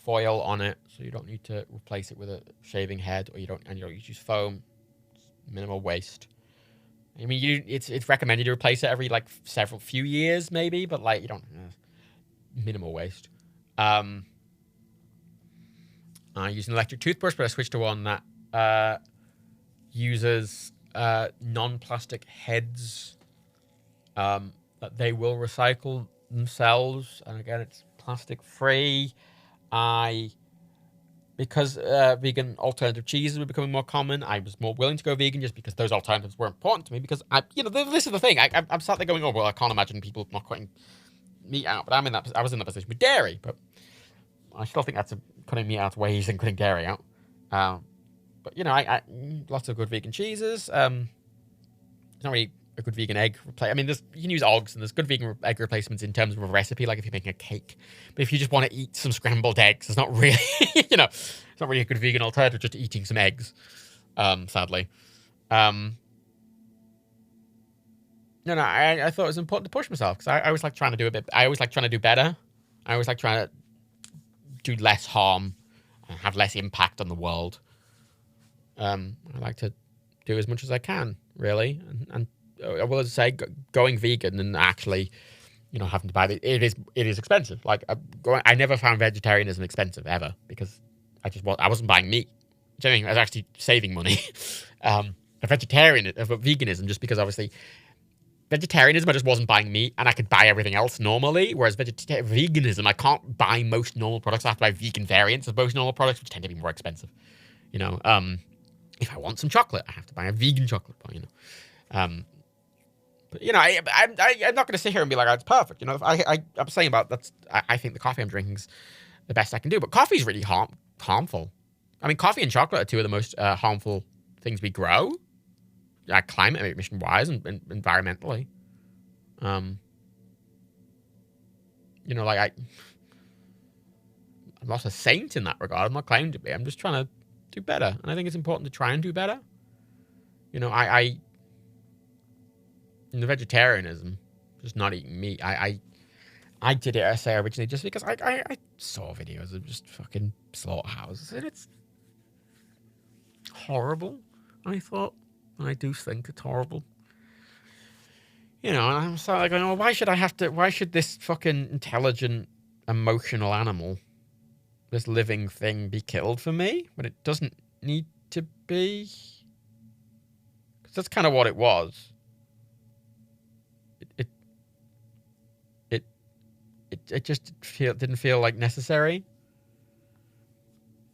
Speaker 1: foil on it, so you don't need to replace it with a shaving head, or you don't use foam. It's minimal waste. I mean, it's recommended to replace it every like few years maybe, but like you don't minimal waste. I use an electric toothbrush, but I switched to one that uses non-plastic heads that they will recycle themselves, and again, it's plastic free. Because vegan alternative cheeses were becoming more common, I was more willing to go vegan just because those alternatives were important to me. Because this is the thing. I'm sat there going, oh well, I can't imagine people not cutting meat out. But I was in that position with dairy, but I still think that's cutting meat out way easier than cutting dairy out. But I lots of good vegan cheeses. It's not really a good vegan egg replace. I mean, you can use Oggs, and there's good vegan egg replacements in terms of a recipe, like if you're making a cake. But if you just want to eat some scrambled eggs, it's not really, it's not really a good vegan alternative just eating some eggs, sadly. I thought it was important to push myself, because I always like trying to do I always like trying to do better. I always like trying to do less harm and have less impact on the world. I like to do as much as I can, really, and I will say going vegan and actually, having to buy it is expensive. Like I never found vegetarianism expensive ever, because I wasn't buying meat. Do you know what I mean? I was actually saving money. Veganism, just because obviously vegetarianism, I just wasn't buying meat and I could buy everything else normally. Whereas veganism, I can't buy most normal products. I have to buy vegan variants of most normal products, which tend to be more expensive. If I want some chocolate, I have to buy a vegan chocolate bar. I'm not going to sit here and be like, oh, it's perfect. I'm saying about that's. I think the coffee I'm drinking is the best I can do. But coffee is really harmful. I mean, coffee and chocolate are two of the most harmful things we grow, climate emission wise and environmentally. I'm not a saint in that regard. I'm not claiming to be. I'm just trying to do better, and I think it's important to try and do better. In the vegetarianism, just not eating meat, I did it, I say, originally just because I saw videos of just fucking slaughterhouses, and it's horrible. I thought, and I do think it's horrible. And I'm so like, oh, why should this fucking intelligent, emotional animal, this living thing, be killed for me when it doesn't need to be? Because that's kind of what it was. It just didn't feel like necessary.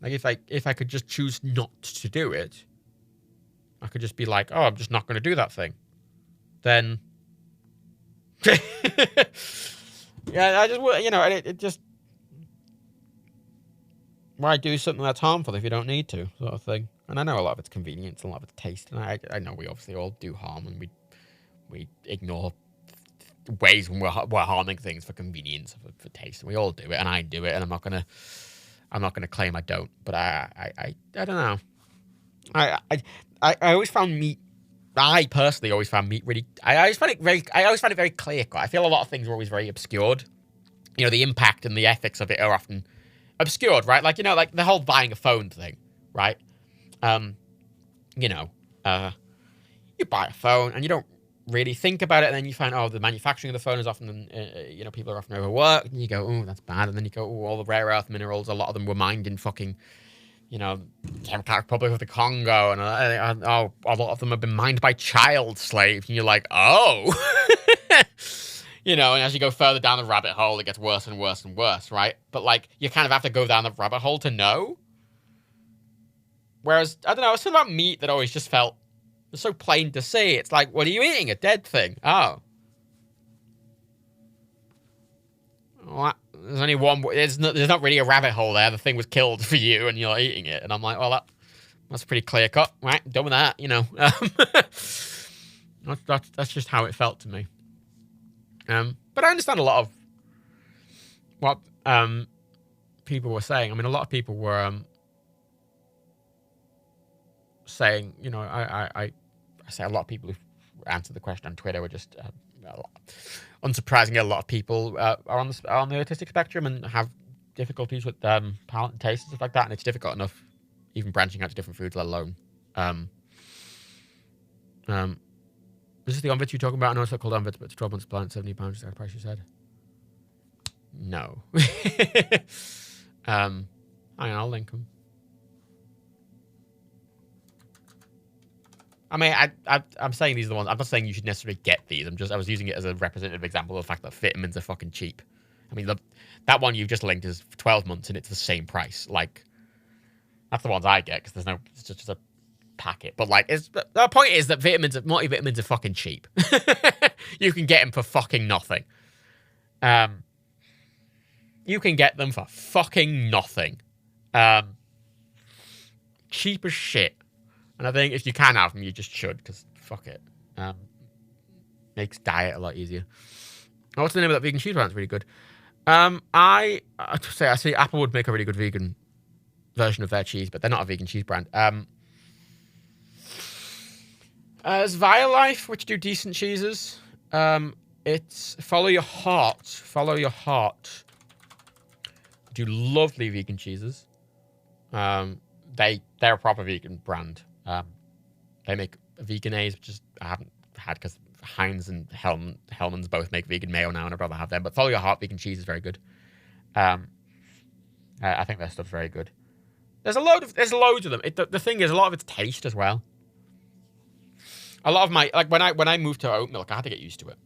Speaker 1: Like if I could just choose not to do it, I could just be like, oh, I'm just not going to do that thing. Then, yeah, I just it just, why do something that's harmful if you don't need to, sort of thing. And I know a lot of it's convenience, and a lot of it's taste, and I know we obviously all do harm, and we ignore ways when we're harming things for convenience, for taste, and we all do it, and I do it, and I'm not gonna claim I don't, but I don't know. I always found meat. I personally always found meat really. I always find it very clear cut. I feel a lot of things are always very obscured. The impact and the ethics of it are often obscured, right? Like like the whole buying a phone thing, right? You buy a phone and you don't really think about it, and then you find, oh, the manufacturing of the phone is often, people are often overworked, and you go, oh, that's bad, and then you go, oh, all the rare earth minerals, a lot of them were mined in fucking, Democratic Republic of the Congo, and a lot of them have been mined by child slaves, and you're like, oh, and as you go further down the rabbit hole, it gets worse and worse and worse, right? But like, you kind of have to go down the rabbit hole to know. Whereas, I don't know, it's something about meat that always just felt, it's so plain to see. It's like, what are you eating? A dead thing? Oh. Well, there's only one. There's not really a rabbit hole there. The thing was killed for you, and you're eating it. And I'm like, well, that's pretty clear cut, right? Done with that, That's just how it felt to me. But I understand a lot of what people were saying. I mean, a lot of people were saying, I say a lot of people who answered the question on Twitter were just, unsurprisingly, a lot of people are on the autistic spectrum and have difficulties with palate and taste and stuff like that, and it's difficult enough even branching out to different foods, let alone Is this the onvits you're talking about? I know it's not called onvits, but it's 12 months plan, £70. Is that the price you said? No. Hang on, I'll link them. I mean, I'm saying these are the ones. I'm not saying you should necessarily get these. I was using it as a representative example of the fact that vitamins are fucking cheap. I mean, that one you've just linked is 12 months and it's the same price. Like, that's the ones I get because it's just a packet. But like, the point is that multivitamins are fucking cheap. You can get them for fucking nothing. You can get them for fucking nothing. Cheap as shit. And I think if you can have them, you just should, because fuck it. Makes diet a lot easier. What's the name of that vegan cheese brand? It's really good. I say Apple would make a really good vegan version of their cheese, but they're not a vegan cheese brand. There's Violife, which do decent cheeses. It's Follow Your Heart. Follow Your Heart do lovely vegan cheeses. They're a proper vegan brand. They make vegan A's, which I haven't had because Heinz and Hellman's both make vegan mayo now, and I'd rather have them. But Follow Your Heart vegan cheese is very good. I think their stuff's very good. There's loads of them. The thing is, a lot of it's taste as well. A lot of my when I moved to oat milk, I had to get used to it.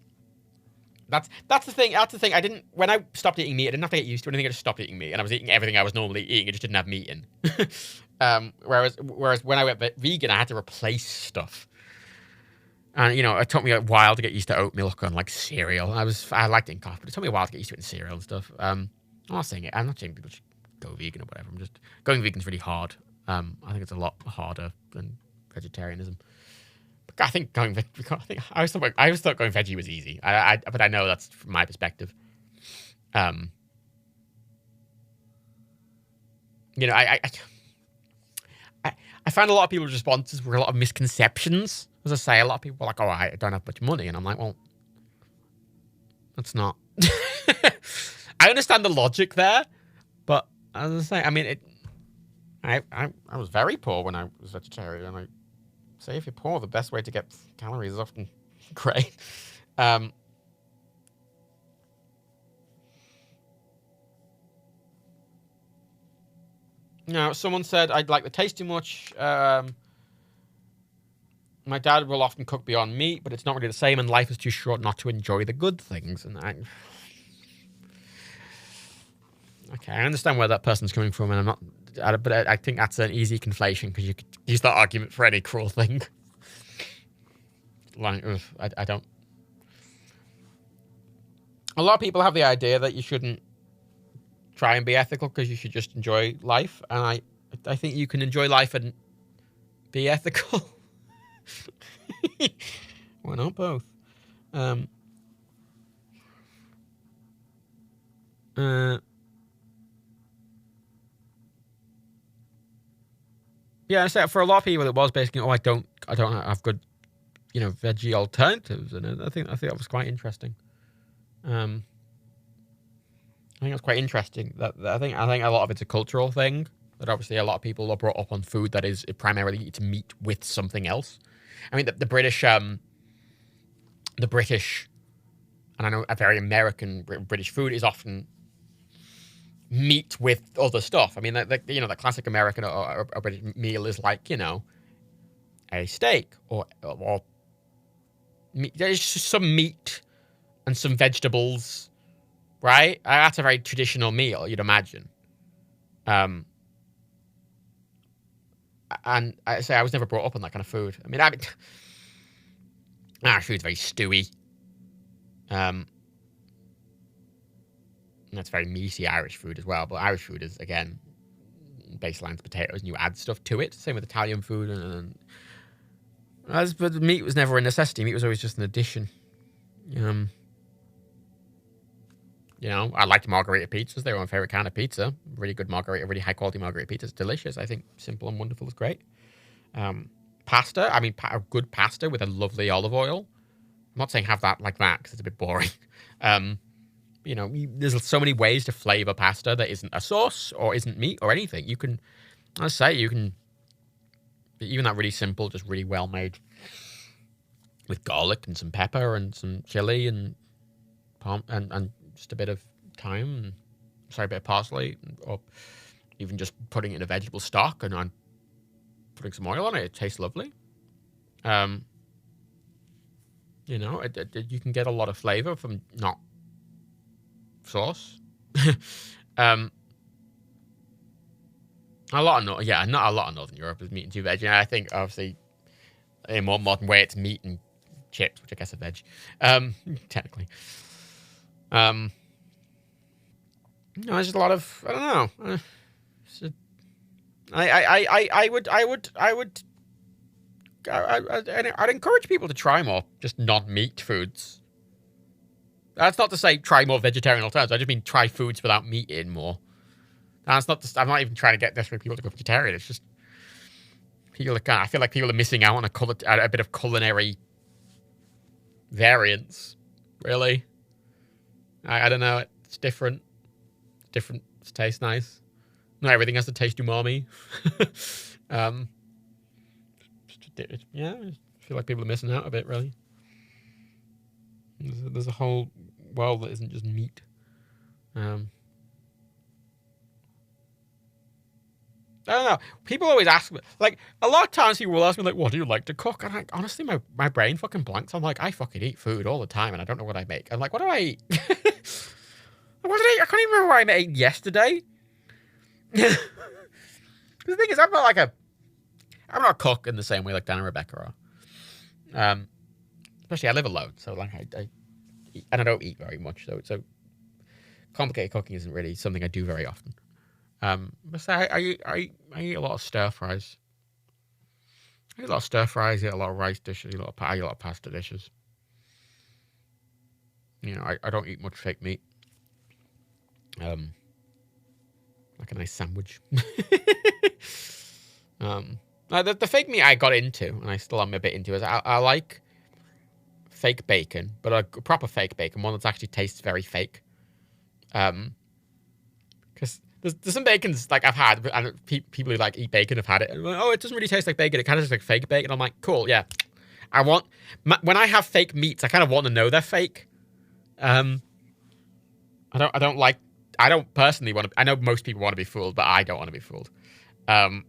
Speaker 1: That's the thing. That's the thing. When I stopped eating meat, I didn't have to get used to anything. I just stopped eating meat, and I was eating everything I was normally eating. I just didn't have meat in. Whereas when I went vegan, I had to replace stuff. And it took me a while to get used to oat milk and like cereal. I liked it in coffee, but it took me a while to get used to it in cereal and stuff. I'm not saying people should go vegan or whatever. I'm just going vegan is really hard. I think it's a lot harder than vegetarianism. But I think I always thought going veggie was easy. But I know that's from my perspective. I find a lot of people's responses were a lot of misconceptions. As I say, a lot of people were like, "Oh, I don't have much money," and I'm like, "Well, that's not." I understand the logic there, but as I say, I mean, I was very poor when I was vegetarian, and I say if you're poor, the best way to get calories is often great. Now, someone said I'd like the taste too much. My dad will often cook beyond meat, but it's not really the same, and life is too short not to enjoy the good things. And I understand where that person's coming from, and but I think that's an easy conflation because you could use that argument for any cruel thing. Like, I don't. A lot of people have the idea that you shouldn't try and be ethical because you should just enjoy life, and I think you can enjoy life and be ethical. Why not both? Yeah, I said for a lot of people it was basically, I don't have good, veggie alternatives, and I think that was quite interesting. I think it's quite interesting that I think a lot of it's a cultural thing. That obviously a lot of people are brought up on food that is primarily eaten meat with something else. I mean, the British, and I know a very American British food is often meat with other stuff. I mean, the classic American or British meal is like, a steak or meat. There's just some meat and some vegetables, right? That's a very traditional meal, you'd imagine. And I say I was never brought up on that kind of food. I mean, Irish food's very stewy. That's very meaty Irish food as well. But Irish food is, again, baseline's potatoes, and you add stuff to it. Same with Italian food. But meat was never a necessity. Meat was always just an addition. I liked margarita pizzas. They were my favorite kind of pizza. Really good margarita, really high quality margarita pizza. It's delicious. I think simple and wonderful is great. Pasta. I mean, a good pasta with a lovely olive oil. I'm not saying have that like that because it's a bit boring. There's so many ways to flavor pasta that isn't a sauce or isn't meat or anything. Even that really simple, just really well made with garlic and some pepper and some chili and and just a bit of thyme, a bit of parsley, or even just putting it in a vegetable stock and I'm putting some oil on it. It tastes lovely. You know, you can get a lot of flavor from not sauce. Not a lot of Northern Europe is meat and two veg. And I think obviously in a more modern way it's meat and chips, which I guess are veg. Technically. No, there's just a lot of I don't know. I'd encourage people to try more just non-meat foods. That's not to say try more vegetarian alternatives. I just mean try foods without meat in more. That's not. I'm not even trying to get desperate people to go vegetarian. It's just I feel like people are missing out on a bit of culinary variance. Really, I don't know. It's different. It tastes nice. Not everything has to taste umami. Yeah, I feel like people are missing out a bit, really. There's a whole world that isn't just meat. I don't know. People always ask me, like, a lot of times people will ask me, like, what do you like to cook? And honestly, my brain fucking blanks. I'm like, I fucking eat food all the time, and I don't know what I make. I'm like, what do I eat? What did I eat? I can't even remember what I ate yesterday. The thing is, I'm not a cook in the same way like Dan and Rebecca are. Especially I live alone, so like I eat, and I don't eat very much, so complicated cooking isn't really something I do very often. But I eat a lot of stir fries. I eat a lot of stir fries. I eat a lot of rice dishes. I eat a lot of pasta dishes. You know, I don't eat much fake meat. Like a nice sandwich. The fake meat I got into, and I still am a bit into, is I like fake bacon, but a proper fake bacon, one that actually tastes very fake. Because there's some bacons like I've had, and people who like eat bacon have had it, and like, oh, it doesn't really taste like bacon. It kind of tastes like fake bacon. I'm like, cool, yeah. When I have fake meats, I kind of want to know they're fake. I don't personally want to. I know most people want to be fooled, but I don't want to be fooled. I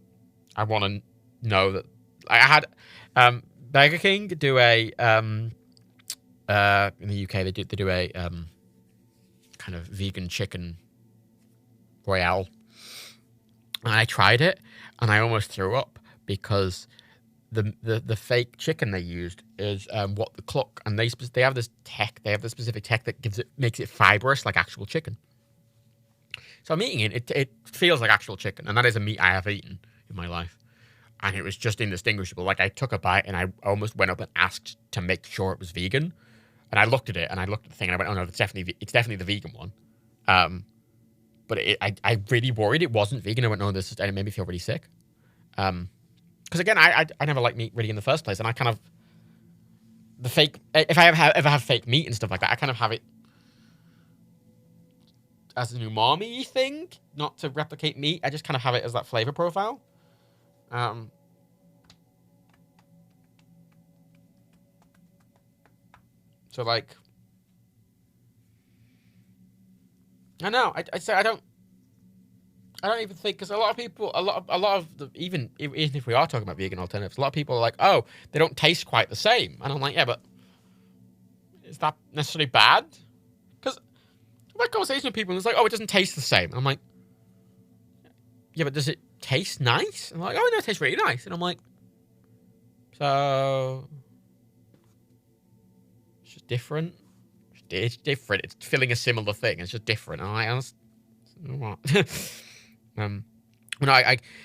Speaker 1: want to know that. I had Burger King do a in the UK they do a kind of vegan chicken royale, and I tried it and I almost threw up because the fake chicken they used is what the cluck, and they have this specific tech that makes it fibrous like actual chicken. So I'm eating it. It feels like actual chicken, and that is a meat I have eaten in my life. And it was just indistinguishable. Like, I took a bite, and I almost went up and asked to make sure it was vegan. And I looked at it, and I looked at the thing, and I went, oh, no, it's definitely the vegan one. But I really worried it wasn't vegan. I went, no, and it made me feel really sick. Because, again, I never liked meat really in the first place, and I kind of... If I ever have fake meat and stuff like that, I kind of have it as an umami thing, not to replicate meat. I just kind of have it as that flavor profile. So like, I know. I say I don't even think, because a lot of even if we are talking about vegan alternatives, a lot of people are like, oh, they don't taste quite the same, and I'm like, yeah, but is that necessarily bad? Because I've had conversations with people and it's like, oh, it doesn't taste the same. I'm like, yeah, but does it taste nice? And I'm like, oh, no, it tastes really nice. And I'm like, so it's just different. It's different. It's filling a similar thing. It's just different. And I'm like, what?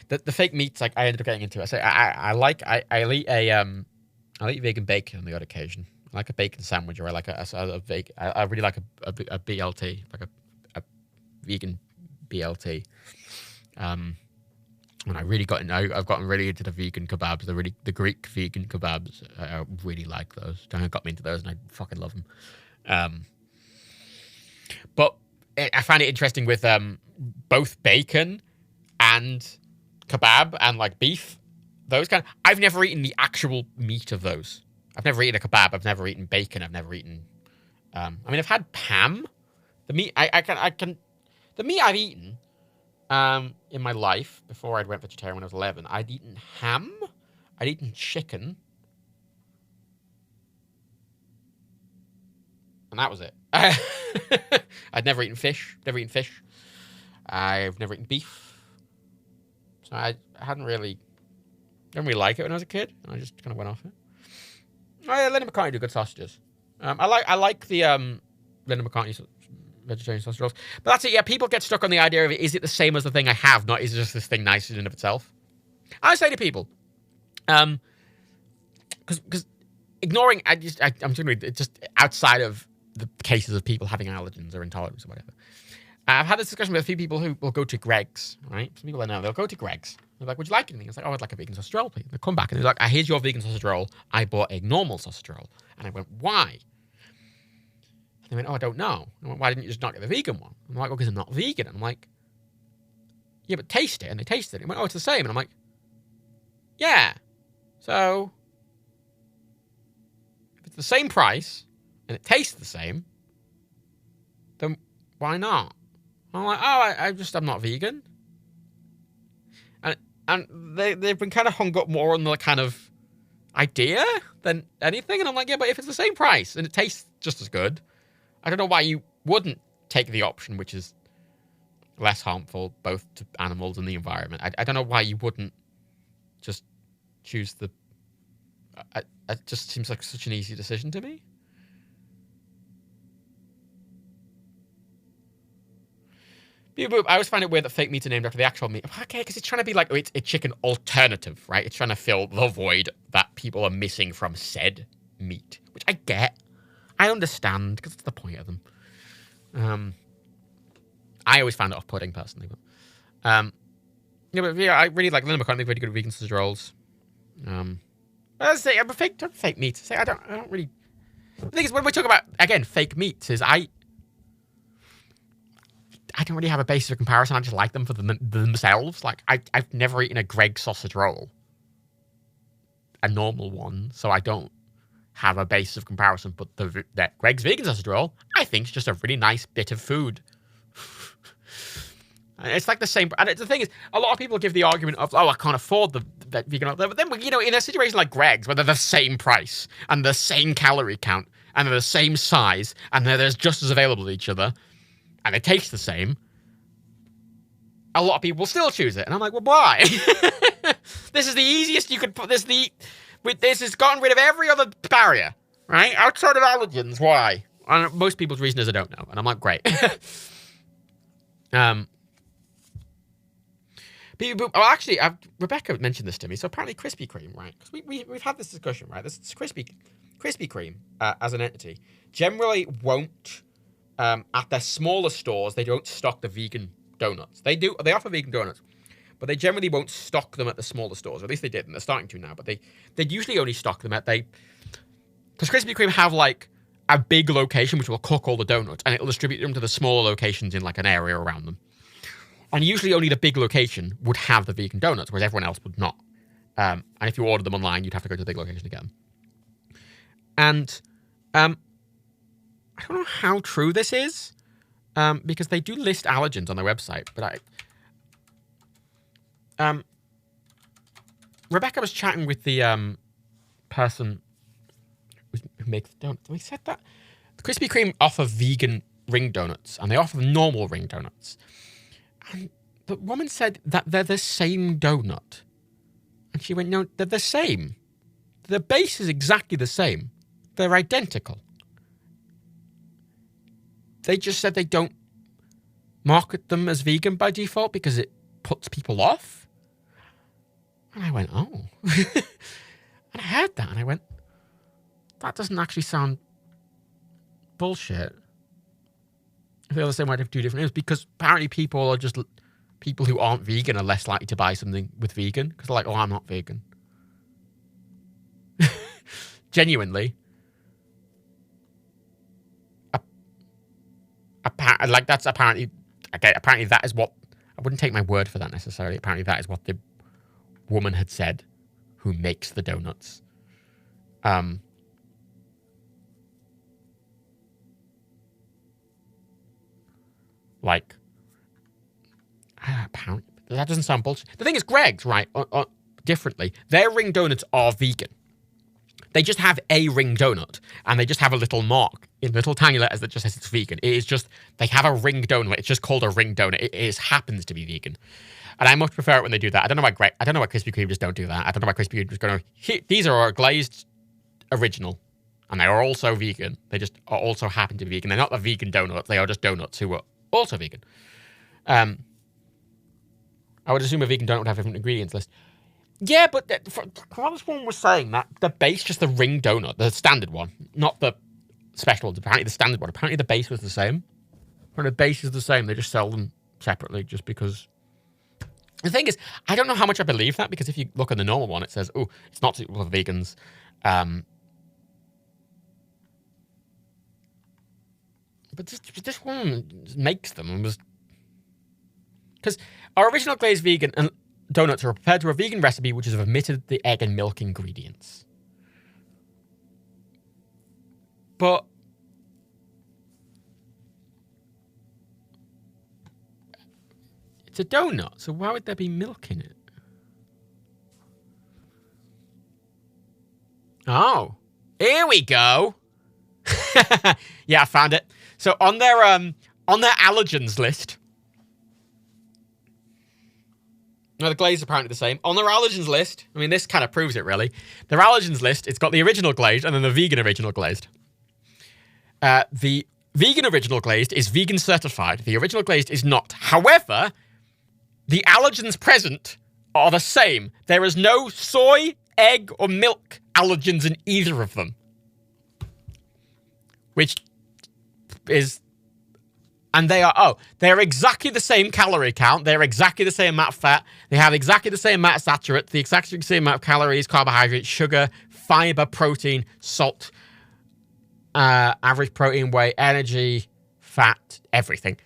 Speaker 1: The fake meats, like, I ended up getting into it. So I'll eat vegan bacon on the odd occasion. I like a bacon sandwich, or I like I really like a BLT, like a vegan BLT. And I've gotten really into the vegan kebabs, the Greek vegan kebabs. I really like those. Dan got me into those, and I fucking love them. But I find it interesting with both bacon and kebab and like beef. Those I've never eaten the actual meat of those. I've never eaten a kebab. I've never eaten bacon. I've never eaten. I mean, I've had ham. The meat I can. The meat I've eaten, in my life before I went vegetarian when I was 11, I'd eaten ham. I'd eaten chicken. And that was it. I'd never eaten fish. I've never eaten beef. So I didn't really like it when I was a kid. I just kind of went off it. Oh yeah, Linda McCartney do good sausages. I like the Linda McCartney vegetarian sausage rolls. But that's it. Yeah, people get stuck on the idea of it. Is it the same as the thing I have? Not is it just this thing nice in and of itself? I say to people, because ignoring, I'm just outside of the cases of people having allergens or intolerance or whatever. I've had this discussion with a few people who will go to Greg's, right? Some people I know, they'll go to Greg's. They're like, would you like anything? It's like, oh, I'd like a vegan sausage roll, please. They come back and they're like, here's your vegan sausage roll. I bought a normal sausage roll. And I went, why? And they went, oh, I don't know. I went, why didn't you just not get the vegan one? I'm like, well, because I'm not vegan. And I'm like, yeah, but taste it. And they tasted it. And went, oh, it's the same. And I'm like, yeah. So, if it's the same price and it tastes the same, then why not? I'm like, oh, I'm not vegan. And they've been kind of hung up more on the kind of idea than anything. And I'm like, yeah, but if it's the same price and it tastes just as good, I don't know why you wouldn't take the option which is less harmful both to animals and the environment. I don't know why you wouldn't just choose the... It just seems like such an easy decision to me. I always find it weird that fake meats are named after the actual meat. Okay, because it's trying to be like, it's a chicken alternative, right? It's trying to fill the void that people are missing from said meat, which I get. I understand, because it's the point of them. I always found it off-putting, personally. But, I really like Linda McCartney, very good vegan sausage rolls. But say, I'm a fake meats. Say, I don't really... The thing is, when we talk about, again, fake meats, is I don't really have a basis of comparison. I just like them for themselves. Like, I've never eaten a Greg's sausage roll. A normal one. So I don't have a basis of comparison. But that Greg's vegan sausage roll, I think, is just a really nice bit of food. It's like the same. And the thing is, a lot of people give the argument of, oh, I can't afford the vegan. But then, in a situation like Greg's, where they're the same price and the same calorie count and they're the same size and they're just as available to each other, and they taste the same, a lot of people will still choose it. And I'm like, well, why? This is the easiest you could put. This has gotten rid of every other barrier, right? Outside of allergens, why? And most people's reason is I don't know. And I'm like, great. Actually, Rebecca mentioned this to me. So apparently Krispy Kreme, right? Because we've had this discussion, right? This Krispy Kreme as an entity generally won't... at their smaller stores, they don't stock the vegan donuts. They offer vegan donuts, but they generally won't stock them at the smaller stores. Or at least they did, and they're starting to now. But they'd usually only stock them at because Krispy Kreme have like a big location which will cook all the donuts, and it'll distribute them to the smaller locations in like an area around them. And usually only the big location would have the vegan donuts, whereas everyone else would not. And if you ordered them online, you'd have to go to the big location to get them. And I don't know how true this is, because they do list allergens on their website, but Rebecca was chatting with the person who makes the donuts. We said that the Krispy Kreme offer vegan ring donuts, and they offer normal ring donuts. And the woman said that they're the same donut. And she went, no, they're the same. The base is exactly the same. They're identical. They just said they don't market them as vegan by default because it puts people off. And I went, oh. And I heard that and I went, that doesn't actually sound bullshit. I feel the same way to do different names because apparently people who aren't vegan are less likely to buy something with vegan because they're like, oh, I'm not vegan. Genuinely. Apparently that is what, I wouldn't take my word for that necessarily. Apparently that is what the woman had said who makes the donuts. like, apparently, that doesn't sound bullshit. The thing is, Greg's, right, differently, their ring donuts are vegan. They just have a ring donut, and they just have a little mark in little tiny letters that just says it's vegan. It is just, they have a ring donut. It's just called a ring donut. It happens to be vegan. And I much prefer it when they do that. I don't know why Krispy Kreme just don't do that. I don't know why Krispy Kreme is going to, these are our glazed original, and they are also vegan. They just also happen to be vegan. They're not the vegan donuts. They are just donuts who are also vegan. I would assume a vegan donut would have a different ingredients list. Yeah, but this one was saying that the base, just the ring donut, the standard one, not the special ones, apparently the standard one, apparently the base was the same. When the base is the same, they just sell them separately just because. The thing is, I don't know how much I believe that, because if you look at the normal one, it says, oh, it's not suitable for vegans. But this one makes them and was. Because our original glazed vegan and donuts are prepared to a vegan recipe which has omitted the egg and milk ingredients. But it's a donut, so why would there be milk in it? Oh, here we go. Yeah, I found it. So on their allergens list. No, the glaze is apparently the same. On their allergens list, I mean, this kind of proves it, really. Their allergens list, it's got the original glazed and then the vegan original glazed. The vegan original glazed is vegan certified. The original glazed is not. However, the allergens present are the same. There is no soy, egg, or milk allergens in either of them. Which is... And they're exactly the same calorie count. They're exactly the same amount of fat. They have exactly the same amount of saturates, the exactly same amount of calories, carbohydrates, sugar, fiber, protein, salt, average protein weight, energy, fat, everything.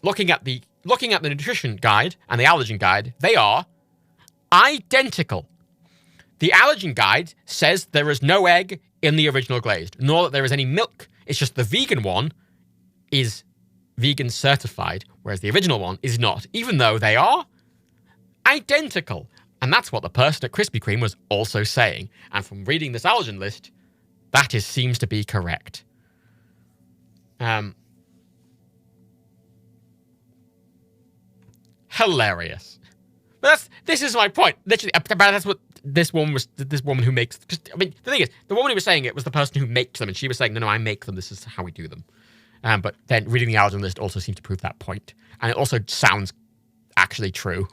Speaker 1: Looking at the nutrition guide and the allergen guide, they are identical. The allergen guide says there is no egg in the original glazed, nor that there is any milk. It's just the vegan one is vegan certified, whereas the original one is not, even though they are identical. And that's what the person at Krispy Kreme was also saying. And from reading this allergen list, that seems to be correct. Hilarious. But this is my point. Literally, that's what this woman who makes. I mean, the thing is, the woman who was saying it was the person who makes them, and she was saying, no, I make them. This is how we do them. But then reading the allergen list also seems to prove that point. And it also sounds actually true.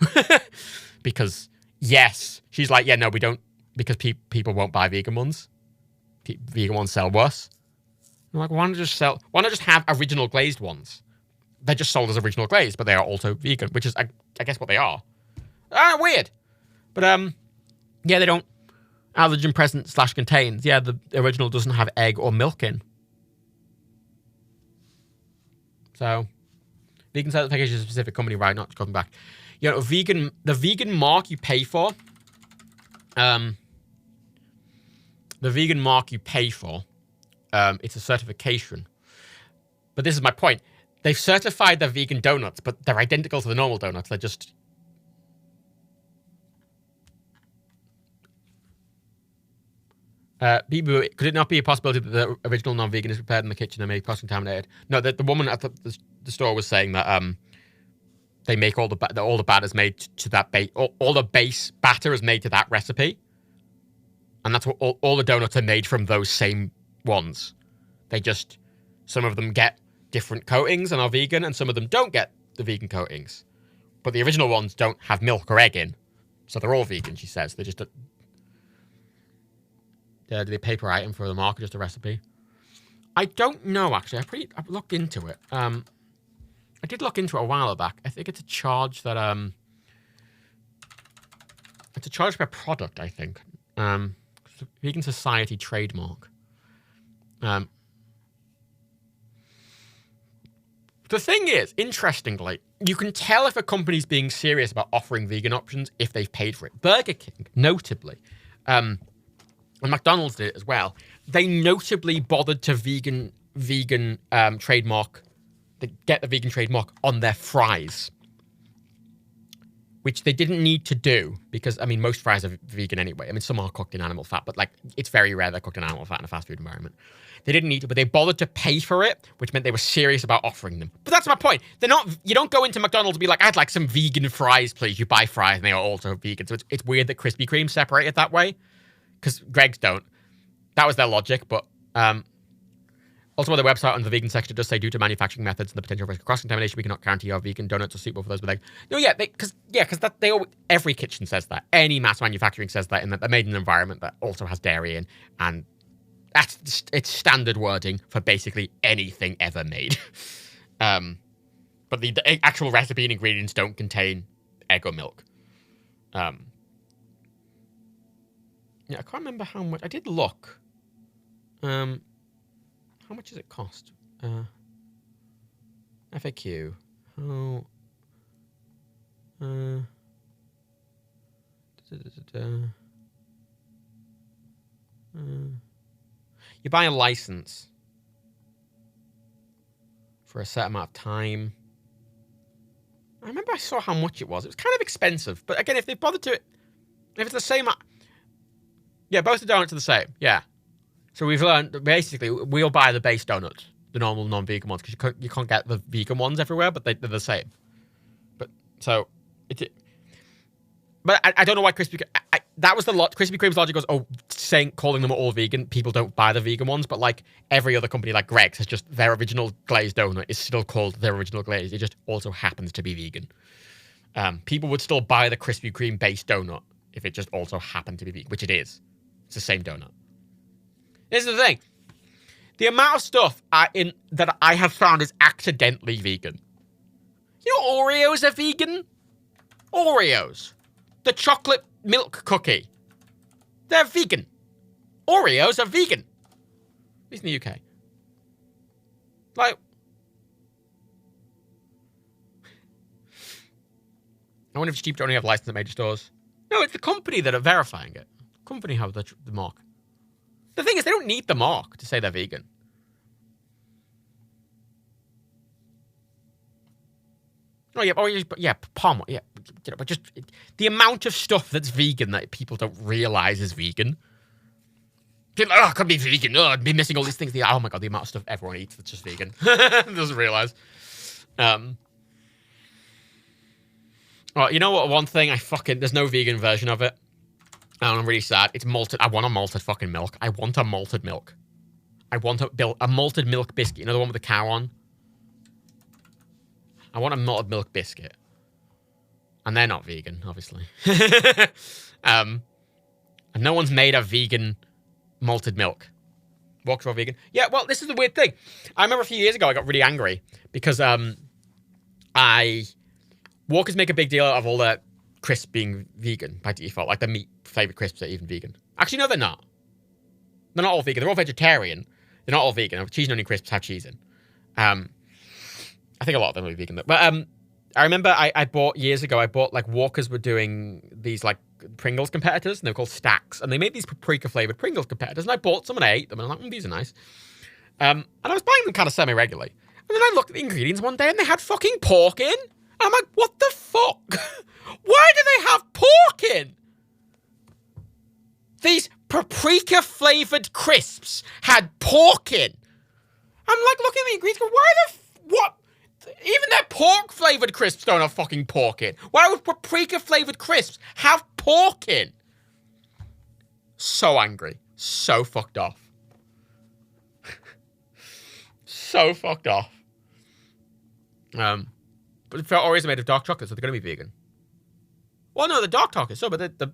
Speaker 1: Because, yes, she's like, yeah, no, we don't, because people won't buy vegan ones. Vegan ones sell worse. I'm like, why not just have original glazed ones? They're just sold as original glazed, but they are also vegan, which is, I guess, what they are. Weird. But, yeah, they don't. Allergen present / contains. Yeah, the original doesn't have egg or milk in. So, vegan certification is a specific company, right? Not coming back. You know, the vegan mark you pay for. The vegan mark you pay for. It's a certification. But this is my point. They've certified their vegan donuts, but they're identical to the normal donuts. They're just... could it not be a possibility that the original non-vegan is prepared in the kitchen and made cross-contaminated? No, the woman at the store was saying that they make all the batter is made to that base. All the base batter is made to that recipe, and that's what all the donuts are made from those same ones. Some of them get different coatings and are vegan, and some of them don't get the vegan coatings. But the original ones don't have milk or egg in, so they're all vegan. She says they're just do they paper item for the mark or just a recipe? I don't know, actually. I looked into it. I did look into it a while back. I think it's a charge that it's a charge per product, I think. Vegan Society trademark. The thing is, interestingly, you can tell if a company's being serious about offering vegan options if they've paid for it. Burger King, notably, and McDonald's did it as well. They notably bothered to vegan trademark get the vegan trademark on their fries, which they didn't need to do because, I mean, most fries are vegan anyway. I mean, some are cooked in animal fat, but like it's very rare they're cooked in animal fat in a fast food environment. They didn't need to, but they bothered to pay for it, which meant they were serious about offering them. But that's my point. They're not. You don't go into McDonald's and be like, "I'd like some vegan fries, please." You buy fries, and they are also vegan. So it's weird that Krispy Kreme separated that way, because Greg's don't. That was their logic, but also on the website on the vegan section, it does say due to manufacturing methods and the potential risk of cross-contamination, we cannot guarantee our vegan donuts are suitable for those with egg. No, yeah, because every kitchen says that. Any mass manufacturing says that, and that they're made in an environment that also has dairy in, and it's standard wording for basically anything ever made. But the actual recipe and ingredients don't contain egg or milk. Yeah, I can't remember how much. I did look. How much does it cost? FAQ. Oh. You buy a license for a set amount of time. I remember I saw how much it was. It was kind of expensive. But again, if they bothered to... If it's the same... Yeah, both the donuts are the same. Yeah. So we've learned that basically we'll buy the base donuts, the normal non-vegan ones, because you can't get the vegan ones everywhere, but they're the same. But so but I don't know why Krispy Kreme. That was the lot. Krispy Kreme's logic was calling them all vegan. People don't buy the vegan ones, but like every other company, like Greg's, has just their original glazed donut is still called their original glaze. It just also happens to be vegan. People would still buy the Krispy Kreme base donut if it just also happened to be vegan, which it is. It's the same donut. This is the thing. The amount of stuff that I have found is accidentally vegan. You know Oreos are vegan? Oreos. The chocolate milk cookie. They're vegan. Oreos are vegan. At least in the UK. Like... I wonder if it's cheap to only have license at major stores. No, it's the company that are verifying it. The company have the mark. The thing is, they don't need the mark to say they're vegan. Oh yeah, palm. Yeah, you know, but just the amount of stuff that's vegan that people don't realize is vegan. People, I can't be vegan. Oh, I'd be missing all these things. Oh my god, the amount of stuff everyone eats that's just vegan. Doesn't realize. Oh, you know what? One thing there's no vegan version of it. And I'm really sad. It's malted. I want a malted fucking milk. I want a malted milk. I want a malted milk biscuit. You know the one with the cow on? I want a malted milk biscuit. And they're not vegan, obviously. And no one's made a vegan malted milk. Walkers are vegan. Yeah, well, this is the weird thing. I remember a few years ago I got really angry because Walkers make a big deal of all the crisps being vegan by default. Like the meat flavored crisps are even vegan. Actually, no, they're not. They're not all vegan. They're all vegetarian. They're not all vegan. Cheese and onion crisps have cheese in. I think a lot of them are vegan. But I remember I bought years ago, like Walkers were doing these like Pringles competitors, and they were called Stacks. And they made these paprika flavored Pringles competitors. And I bought some and I ate them. And I'm like, these are nice. And I was buying them kind of semi-regularly. And then I looked at the ingredients one day and they had fucking pork in. And I'm like, what the fuck? Why do they have pork in? These paprika-flavored crisps had pork in. I'm like looking at the ingredients going, what? Even their pork-flavored crisps don't have fucking pork in. Why would paprika-flavored crisps have pork in? So angry. So fucked off. So fucked off. But Oreos are made of dark chocolate, so they're going to be vegan. Well, no, the dark chocolate, so, but the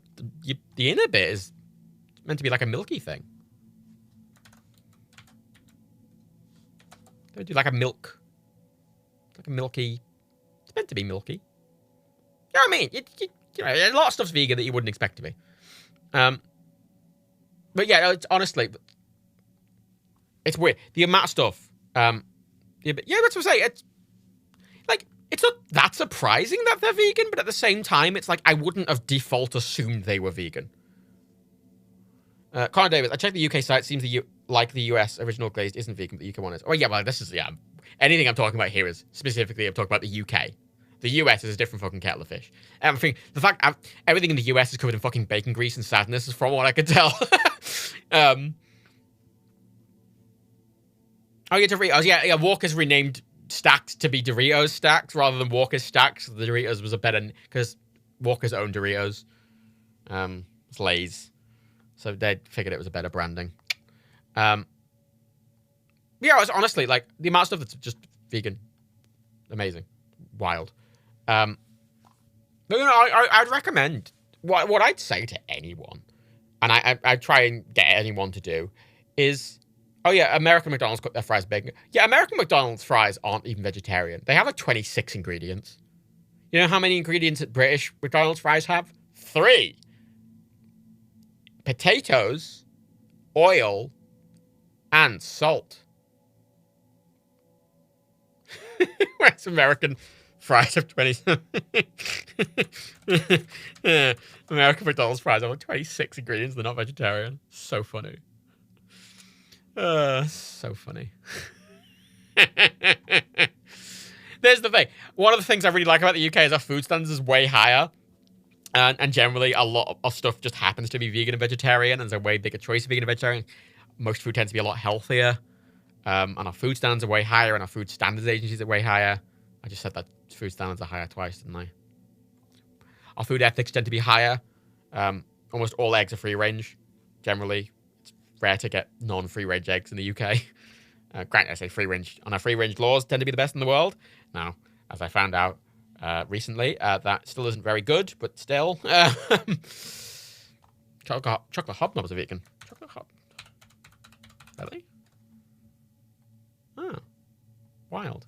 Speaker 1: inner bit is meant to be like a milky thing. They do like a milk. Like a milky... It's meant to be milky. You know what I mean? You know, a lot of stuff's vegan that you wouldn't expect to be. But yeah, it's honestly... It's weird. The amount of stuff... yeah, that's what I'm saying. It's... Like... It's not that surprising that they're vegan, but at the same time, it's like I wouldn't have default assumed they were vegan. Connor Davis, I checked the UK site. Seems like the US original glazed isn't vegan, but the UK one is. Oh, yeah, well, this is, yeah. anything I'm talking about here is specifically I'm talking about the UK. The US is a different fucking kettle of fish. Everything, the fact everything in the US is covered in fucking bacon grease and sadness, is from what I can tell. Oh, yeah, Doritos. Yeah, Walker's renamed Stacks to be Doritos Stacks rather than Walker's Stacks. The Doritos was a better, because Walker's own Doritos. It's Lay's. So they figured it was a better branding. Yeah, it was honestly, like, the amount of stuff that's just vegan. Amazing. Wild. But, you know, I'd recommend, what I'd say to anyone, and I try and get anyone to do, is, oh yeah, American McDonald's cook their fries bacon. Yeah, American McDonald's fries aren't even vegetarian. They have like 26 ingredients. You know how many ingredients that British McDonald's fries have? 3. Potatoes, oil, and salt. Whereas American fries have 20. American McDonald's fries have 26 ingredients. They're not vegetarian. So funny. So funny. There's the thing. One of the things I really like about the UK is our food standards is way higher. And generally, a lot of stuff just happens to be vegan and vegetarian, and there's a way bigger choice of vegan and vegetarian. Most food tends to be a lot healthier. And our food standards are way higher, and our food standards agencies are way higher. I just said that food standards are higher twice, didn't I? Our food ethics tend to be higher. Almost all eggs are free range, generally. It's rare to get non-free range eggs in the UK. Granted, I say free range. And our free range laws tend to be the best in the world. Now, as I found out recently, that still isn't very good, but still. Chocolate hobnobs are vegan. Chocolate hob. Really? Oh. Wild.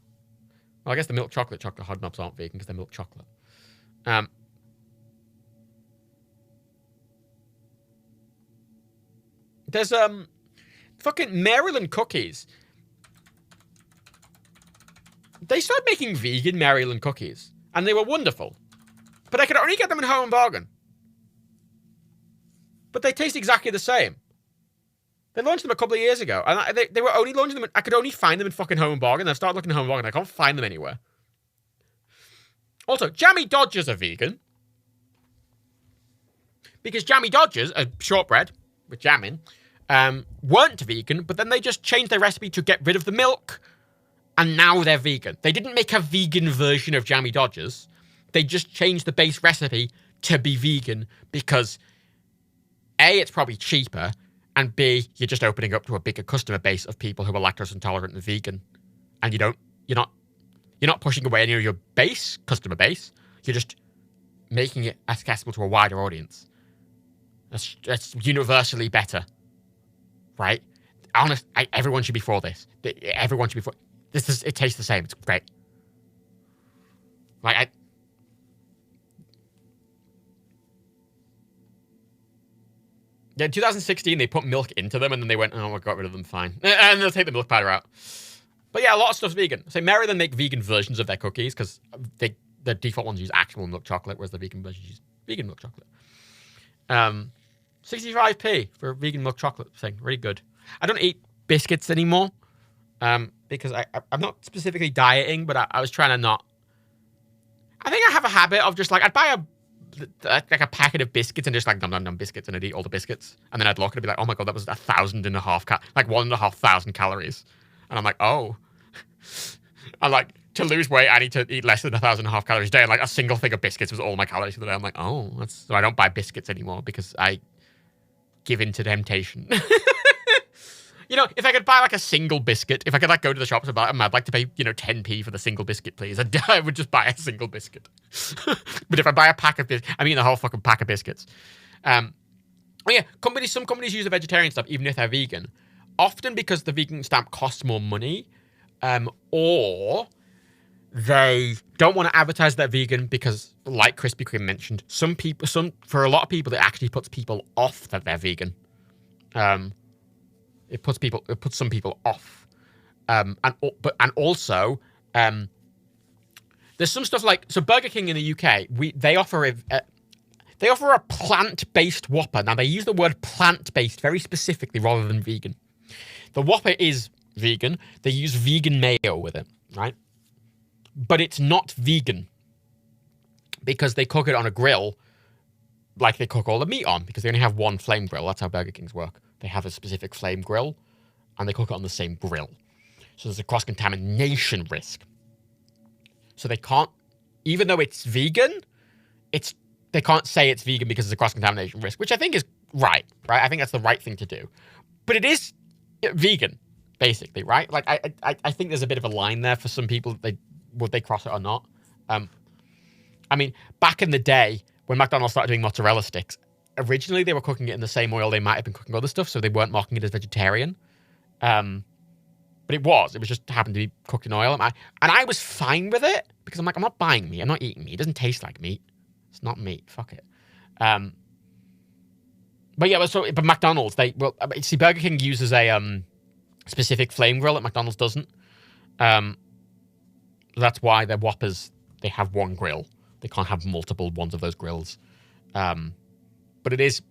Speaker 1: Well, I guess the milk chocolate hobnobs aren't vegan because they're milk chocolate. There's fucking Maryland cookies. They started making vegan Maryland cookies, and they were wonderful. But I could only get them in Home and Bargain. But they taste exactly the same. They launched them a couple of years ago, and they were only launching them. I could only find them in fucking Home and Bargain. I started looking at Home and Bargain. I can't find them anywhere. Also, Jammy Dodgers are vegan. Because Jammy Dodgers, a shortbread with jam in, weren't vegan, but then they just changed their recipe to get rid of the milk, and now they're vegan. They didn't make a vegan version of Jammy Dodgers. They just changed the base recipe to be vegan because A, it's probably cheaper, and B, you're just opening up to a bigger customer base of people who are lactose intolerant and vegan. And you're not pushing away any of your customer base. You're just making it accessible to a wider audience. That's universally better. Right? Everyone should be for this. Everyone should be for this. It tastes the same. It's great. Like, yeah, in 2016, they put milk into them, and then they went, oh, I got rid of them, fine. And they'll take the milk powder out. But yeah, a lot of stuff's vegan. So Maryland make vegan versions of their cookies, because the default ones use actual milk chocolate, whereas the vegan versions use vegan milk chocolate. 65p for a vegan milk chocolate thing. Really good. I don't eat biscuits anymore, because I'm not specifically dieting, but I was trying to not. I think I have a habit of just, like, I'd buy a packet of biscuits and just, like, nom biscuits, and I'd eat all the biscuits. And then I'd look and I'd be like, oh my God, that was 1.5 calories. And I'm like, oh. I'm like, to lose weight, I need to eat less than 1.5 calories a day. And, like, a single thing of biscuits was all my calories for the day. I'm like, oh, so I don't buy biscuits anymore because I give in to temptation. You know, if I could buy, like, a single biscuit, if I could, like, go to the shops and buy them, I'd like to pay, 10p for the single biscuit, please. I would just buy a single biscuit. But if I buy a pack of biscuits, I mean the whole fucking pack of biscuits. Oh yeah, some companies use the vegetarian stuff, even if they're vegan. Often because the vegan stamp costs more money, or they don't want to advertise they're vegan because, like Krispy Kreme mentioned, for a lot of people, it actually puts people off that they're vegan. It puts some people off, and also there's some stuff like, so Burger King in the UK, they offer a plant-based Whopper. Now they use the word plant-based very specifically rather than vegan. The Whopper is vegan. They use vegan mayo with it, right? But it's not vegan because they cook it on a grill like they cook all the meat on, because they only have one flame grill. That's how Burger Kings work. They have a specific flame grill, and they cook it on the same grill. So there's a cross-contamination risk. So they can't, even though it's vegan, they can't say it's vegan because there's a cross-contamination risk, which I think is right? I think that's the right thing to do. But it is vegan, basically, right? Like, I think there's a bit of a line there for some people. Would they cross it or not? I mean, back in the day, when McDonald's started doing mozzarella sticks, originally they were cooking it in the same oil they might have been cooking other stuff, so they weren't marking it as vegetarian. But it was just happened to be cooked in oil. And I was fine with it, because I'm like, I'm not buying meat, I'm not eating meat. It doesn't taste like meat. It's not meat. Fuck it. But yeah, but McDonald's, see, Burger King uses a specific flame grill that McDonald's doesn't. That's why their Whoppers, they have one grill. They can't have multiple ones of those grills. But it is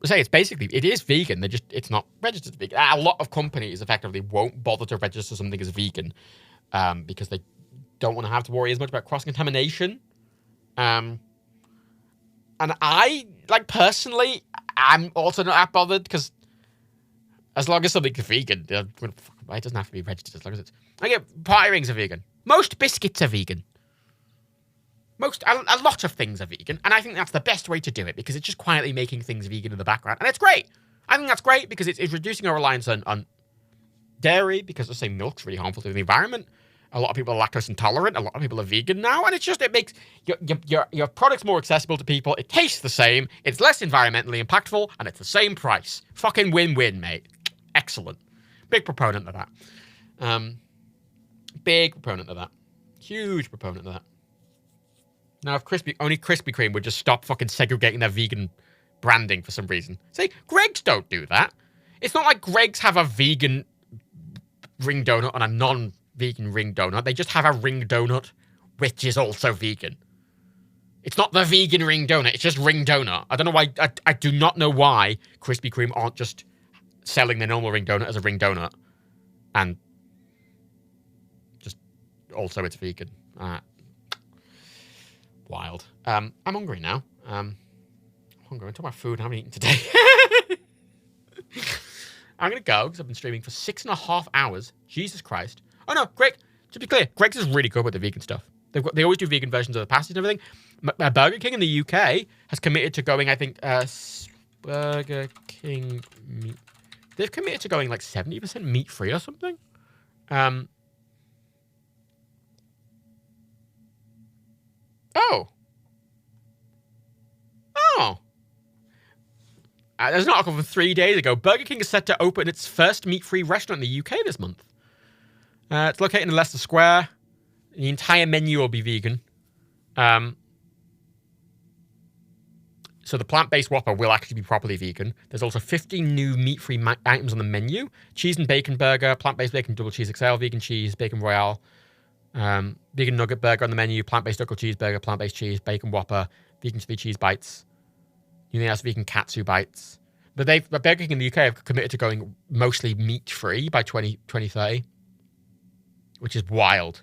Speaker 1: vegan. It's not registered as vegan. A lot of companies effectively won't bother to register something as vegan because they don't want to have to worry as much about cross-contamination. And I, personally, I'm also not that bothered, because as long as something's vegan, it doesn't have to be registered as long as it's... party rings are vegan. Most biscuits are vegan. A lot of things are vegan, and I think that's the best way to do it, because it's just quietly making things vegan in the background, and it's great. I think that's great because it's reducing our reliance on dairy, because let's say milk's really harmful to the environment. A lot of people are lactose intolerant. A lot of people are vegan now, and it makes your product's more accessible to people. It tastes the same. It's less environmentally impactful, and it's the same price. Fucking win-win, mate. Excellent. Big proponent of that. Big proponent of that. Huge proponent of that. Now, if only Krispy Kreme would just stop fucking segregating their vegan branding for some reason. See, Greggs don't do that. It's not like Greggs have a vegan ring donut and a non-vegan ring donut. They just have a ring donut, which is also vegan. It's not the vegan ring donut. It's just ring donut. I don't know why. I do not know why Krispy Kreme aren't just selling their normal ring donut as a ring donut. And just also it's vegan. Wild. I'm hungry now. I'm hungry. I'm talking about food I haven't eaten today. I'm going to go, because I've been streaming for 6.5 hours. Jesus Christ. Oh no, Greg, to be clear, Greggs is really good with the vegan stuff. They always do vegan versions of the pasties and everything. Burger King in the UK has committed to going, I think, Burger King meat. They've committed to going like 70% meat-free or something. There's an article from 3 days ago. Burger King is set to open its first meat-free restaurant in the UK this month. It's located in Leicester Square. The entire menu will be vegan. So the plant-based Whopper will actually be properly vegan. There's also 15 new meat-free items on the menu. Cheese and bacon burger, plant-based bacon double cheese XL, vegan cheese, bacon royale, vegan nugget burger on the menu, plant-based double cheeseburger, plant-based cheese, bacon Whopper, vegan chili cheese bites. You think that's vegan katsu bites. But Burger King in the UK have committed to going mostly meat-free by 2030, which is wild.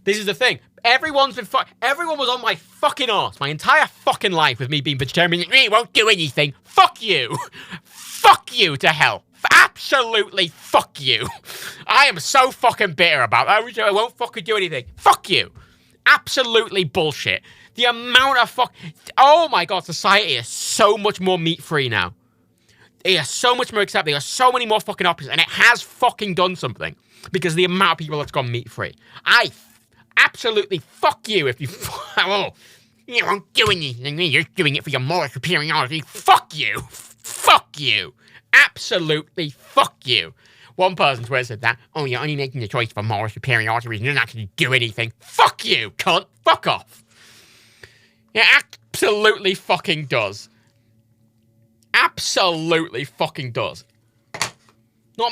Speaker 1: This is the thing. Everyone was on my fucking arse my entire fucking life with me being vegetarian. It won't do anything. Fuck you. Fuck you to hell. Absolutely fuck you. I am so fucking bitter about that. I won't fucking do anything. Fuck you. Absolutely bullshit. The amount of oh my god, society is so much more meat-free now. They are so much more accepting. There are so many more fucking options, and it has fucking done something, because the amount of people that's gone meat-free. I absolutely fuck you if you... you won't do anything. You're doing it for your moral superiority. Fuck you. Fuck you. Absolutely fuck you. One person said that, oh, you're only making the choice for moral superiority reasons. You don't actually do anything. Fuck you, cunt. Fuck off. It absolutely fucking does. Absolutely fucking does.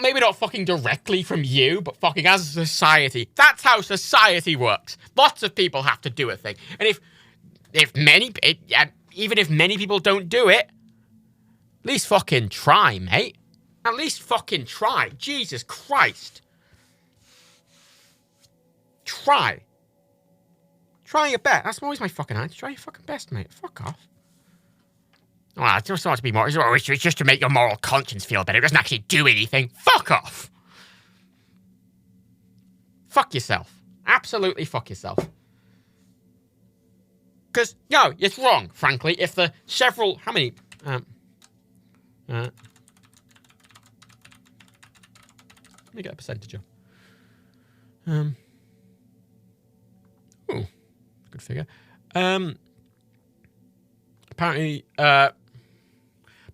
Speaker 1: Maybe not fucking directly from you, but fucking as a society. That's how society works. Lots of people have to do a thing. And even if many people don't do it, at least fucking try, mate. At least fucking try. Jesus Christ. try. Try your best. That's always my fucking answer. Try your fucking best, mate. Fuck off. Well, it's just not to be more. It's just to make your moral conscience feel better. It doesn't actually do anything. Fuck off. Fuck yourself. Absolutely fuck yourself. Because, no, it's wrong, frankly. If the several... How many... let me get a percentage of. Ooh, good figure. Apparently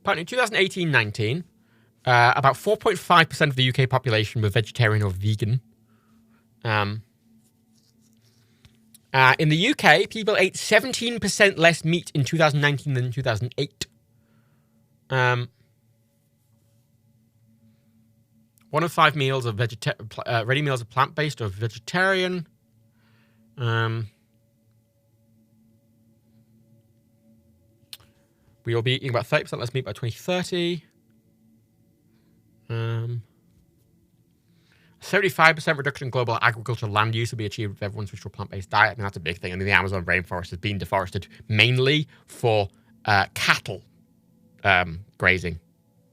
Speaker 1: 2018-19, about 4.5% of the UK population were vegetarian or vegan. In the UK, people ate 17% less meat in 2019 than 2008. 1 of 5 meals of ready meals are plant-based or vegetarian. We will be eating about 30% less meat by 2030. 75% reduction in global agricultural land use will be achieved if everyone switched to a plant-based diet. I mean, that's a big thing. I mean, the Amazon rainforest has been deforested mainly for cattle grazing.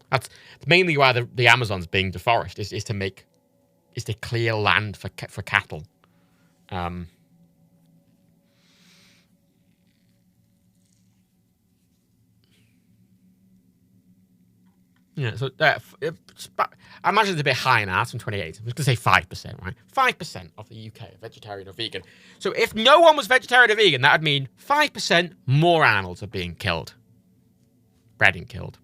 Speaker 1: That's mainly why the Amazon's being deforested is to clear land for cattle. Yeah, so I imagine it's a bit higher now. It's from 28. I'm just going to say 5%, right? 5% of the UK are vegetarian or vegan. So if no one was vegetarian or vegan, that would mean 5% more animals are being killed. Bred and killed.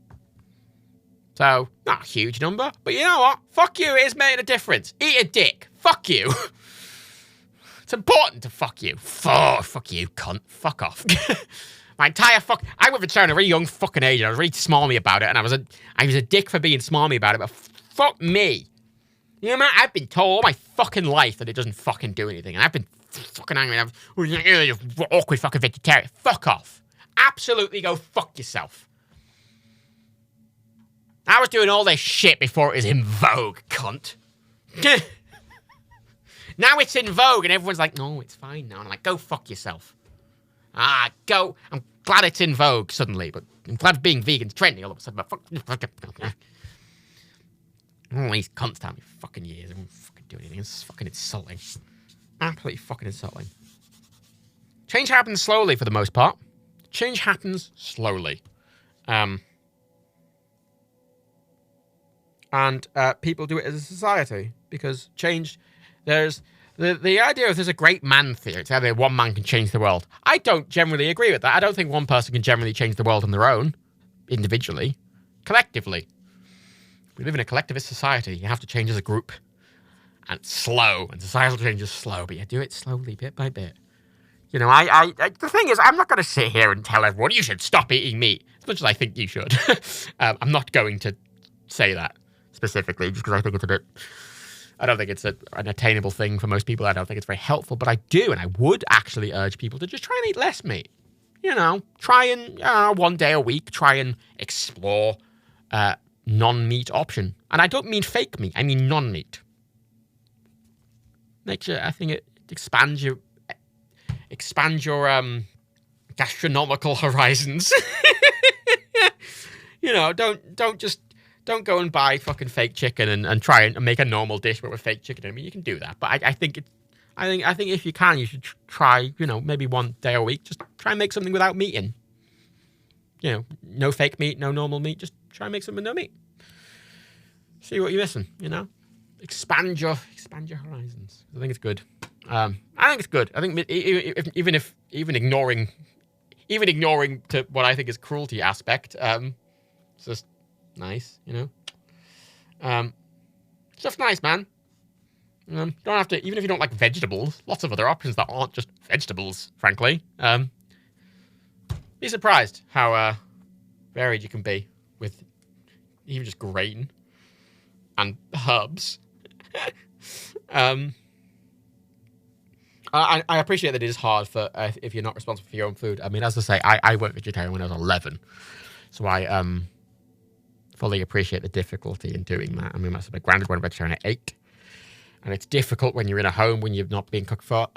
Speaker 1: So, not a huge number, but you know what? Fuck you, it is making a difference. Eat a dick. Fuck you. It's important to fuck you. Fuck you, cunt. Fuck off. My entire I went vegetarian at a really young fucking age, and I was really smarmy about it, and I was a dick for being smarmy about it, but fuck me. You know, man, I've been told all my fucking life that it doesn't fucking do anything, and I've been fucking angry, and awkward fucking vegetarian. Fuck off. Absolutely go fuck yourself. I was doing all this shit before it was in vogue, cunt. Now it's in vogue, and everyone's like, no, it's fine now. And I'm like, go fuck yourself. Go. I'm glad it's in vogue suddenly, but I'm glad being vegan's trending all of a sudden. But all these cunts tell me fucking years. I won't fucking do anything. It's fucking insulting. Absolutely fucking insulting. Change happens slowly for the most part. Change happens slowly. And people do it as a society because change, there's the idea of there's a great man theory. It's either one man can change the world. I don't generally agree with that. I don't think one person can generally change the world on their own, individually, collectively. We live in a collectivist society. You have to change as a group. And it's slow, and societal change is slow, but you do it slowly, bit by bit. You know, the thing is, I'm not going to sit here and tell everyone, you should stop eating meat, as much as I think you should. I'm not going to say that specifically, just because I think it's I don't think it's an attainable thing for most people. I don't think it's very helpful, but I do, and I would actually urge people to just try and eat less meat. You know, try and, one day a week, try and explore non-meat option. And I don't mean fake meat, I mean non-meat. I think it expands your gastronomical horizons. You know, don't go and buy fucking fake chicken and try and make a normal dish with fake chicken. I mean, you can do that, but I think if you can, you should try, you know, maybe one day a week, just try and make something without meat in. You know, no fake meat, no normal meat, just try and make something with no meat. See what you're missing, you know? Expand your horizons. I think it's good. I think it's good. I think even ignoring to what I think is cruelty aspect, it's just nice, you know. It's just nice, man. Don't have to, even if you don't like vegetables, lots of other options that aren't just vegetables, frankly. Be surprised how varied you can be with even just grain and herbs. I appreciate that it is hard for if you're not responsible for your own food. I mean, as I say, I went vegetarian when I was 11, so I fully appreciate the difficulty in doing that. I mean, my granddad went vegetarian at 8. and it's difficult when you're in a home when you've not been cooked for.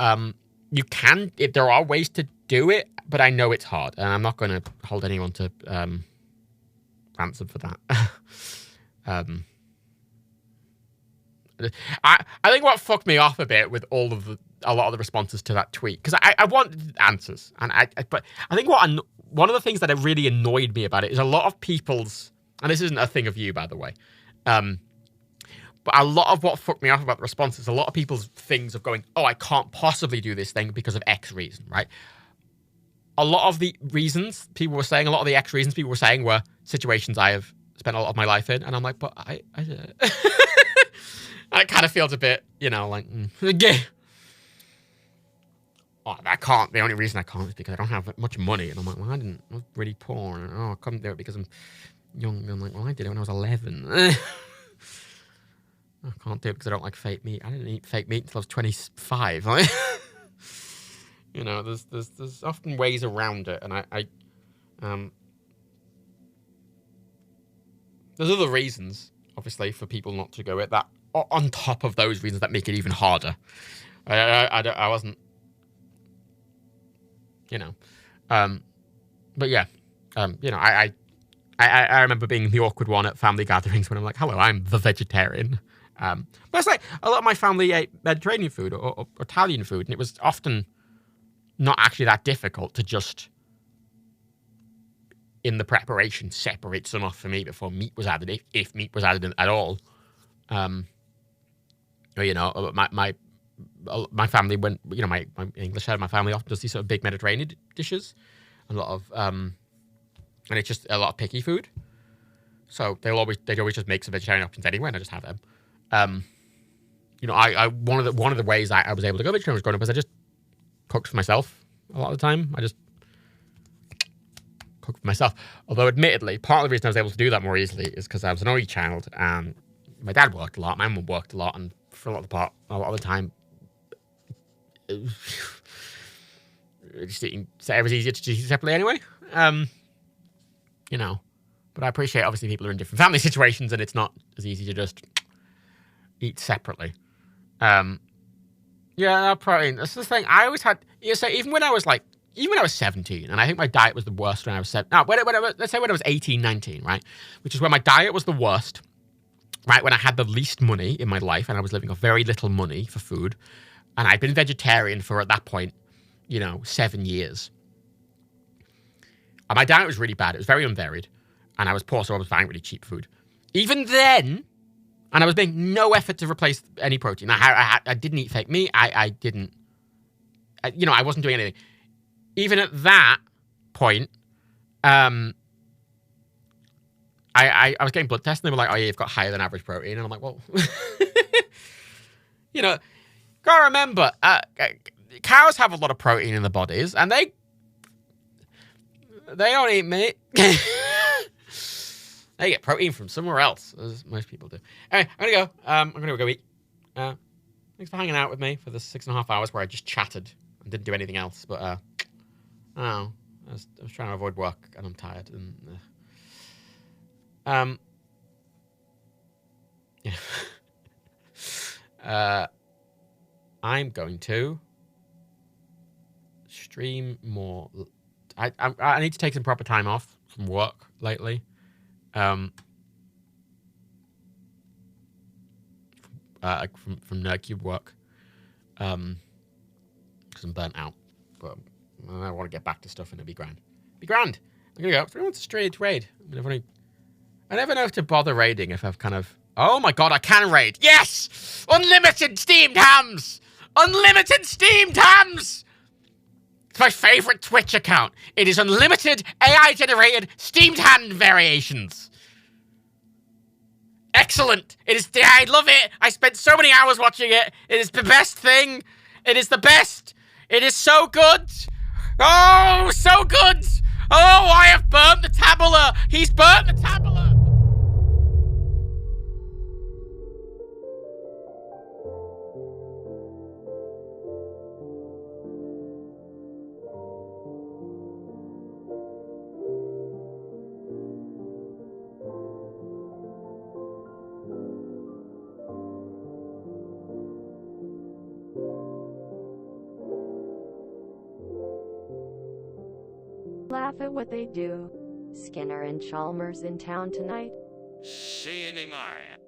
Speaker 1: You can, there are ways to do it, but I know it's hard, and I'm not going to hold anyone to ransom for that. I think what fucked me off a bit with a lot of the responses to that tweet, because I want answers, and but I think one of the things that really annoyed me about it is a lot of people's, and this isn't a thing of you, by the way, but a lot of what fucked me off about the response is a lot of people's things of going, oh, I can't possibly do this thing because of X reason, right? A lot of the reasons people were saying, a lot of the X reasons people were saying were situations I have spent a lot of my life in. And I'm like, but I and it kind of feels a bit, like, oh, I can't. The only reason I can't is because I don't have much money. And I'm like, well, I was really poor. And I couldn't do it because I'm young. And I'm like, well, I did it when I was 11. I can't do it because I don't like fake meat. I didn't eat fake meat until I was 25. There's often ways around it, and there's other reasons, obviously, for people not to go it. That on top of those reasons that make it even harder. I wasn't, but yeah, I remember being the awkward one at family gatherings when I'm like, hello, I'm the vegetarian. But it's like a lot of my family ate Mediterranean food or Italian food, and it was often not actually that difficult to just, in the preparation, separate some off for me before meat was added, if meat was added at all. My family, when my English side of my family often does these sort of big Mediterranean dishes, a lot of and it's just a lot of picky food. So they'd always just make some vegetarian options anyway, and I just have them. One of the ways I was able to go vegetarian was growing up is I just cooked for myself a lot of the time. I just cooked for myself. Although, admittedly, part of the reason I was able to do that more easily is because I was an only child, and my dad worked a lot, my mum worked a lot, and for a lot of the time, it was easier to do separately anyway. But I appreciate, obviously, people are in different family situations, and it's not as easy to just eat separately. Protein. That's the thing. I always had, even when I was 17, and I think my diet was the worst when I was 7. No, let's say when I was 18, 19, right? Which is when my diet was the worst, right? When I had the least money in my life, and I was living off very little money for food. And I'd been vegetarian for, at that point, 7 years. And my diet was really bad. It was very unvaried. And I was poor, so I was buying really cheap food. Even then, and I was making no effort to replace any protein. I didn't eat fake meat. I wasn't doing anything. Even at that point, I was getting blood tests, and they were like, oh, yeah, you've got higher than average protein. And I'm like, well, gotta remember, cows have a lot of protein in their bodies, and they don't eat meat. They get protein from somewhere else, as most people do. Anyway, I'm gonna go. I'm gonna go eat. Thanks for hanging out with me for the 6.5 hours where I just chatted and didn't do anything else. But I was trying to avoid work, and I'm tired. And I'm going to stream more. I need to take some proper time off from work lately. From Nerdcube work. Because I'm burnt out. But I want to get back to stuff, and it'll be grand. I'm gonna go. If anyone wants a straight raid, I never know if to bother raiding if I've kind of. Oh my god, I can raid! Yes! Unlimited steamed hams! Unlimited steamed hams! It's my favorite Twitch account. It is unlimited AI-generated steamed ham variations. Excellent. It is. I love it. I spent so many hours watching it. It is the best thing. It is the best. It is so good. Oh, so good. Oh, I have burnt the tabula. He's burnt the tabula.
Speaker 2: Laugh at what they do. Skinner and Chalmers in town tonight.
Speaker 3: See you tomorrow.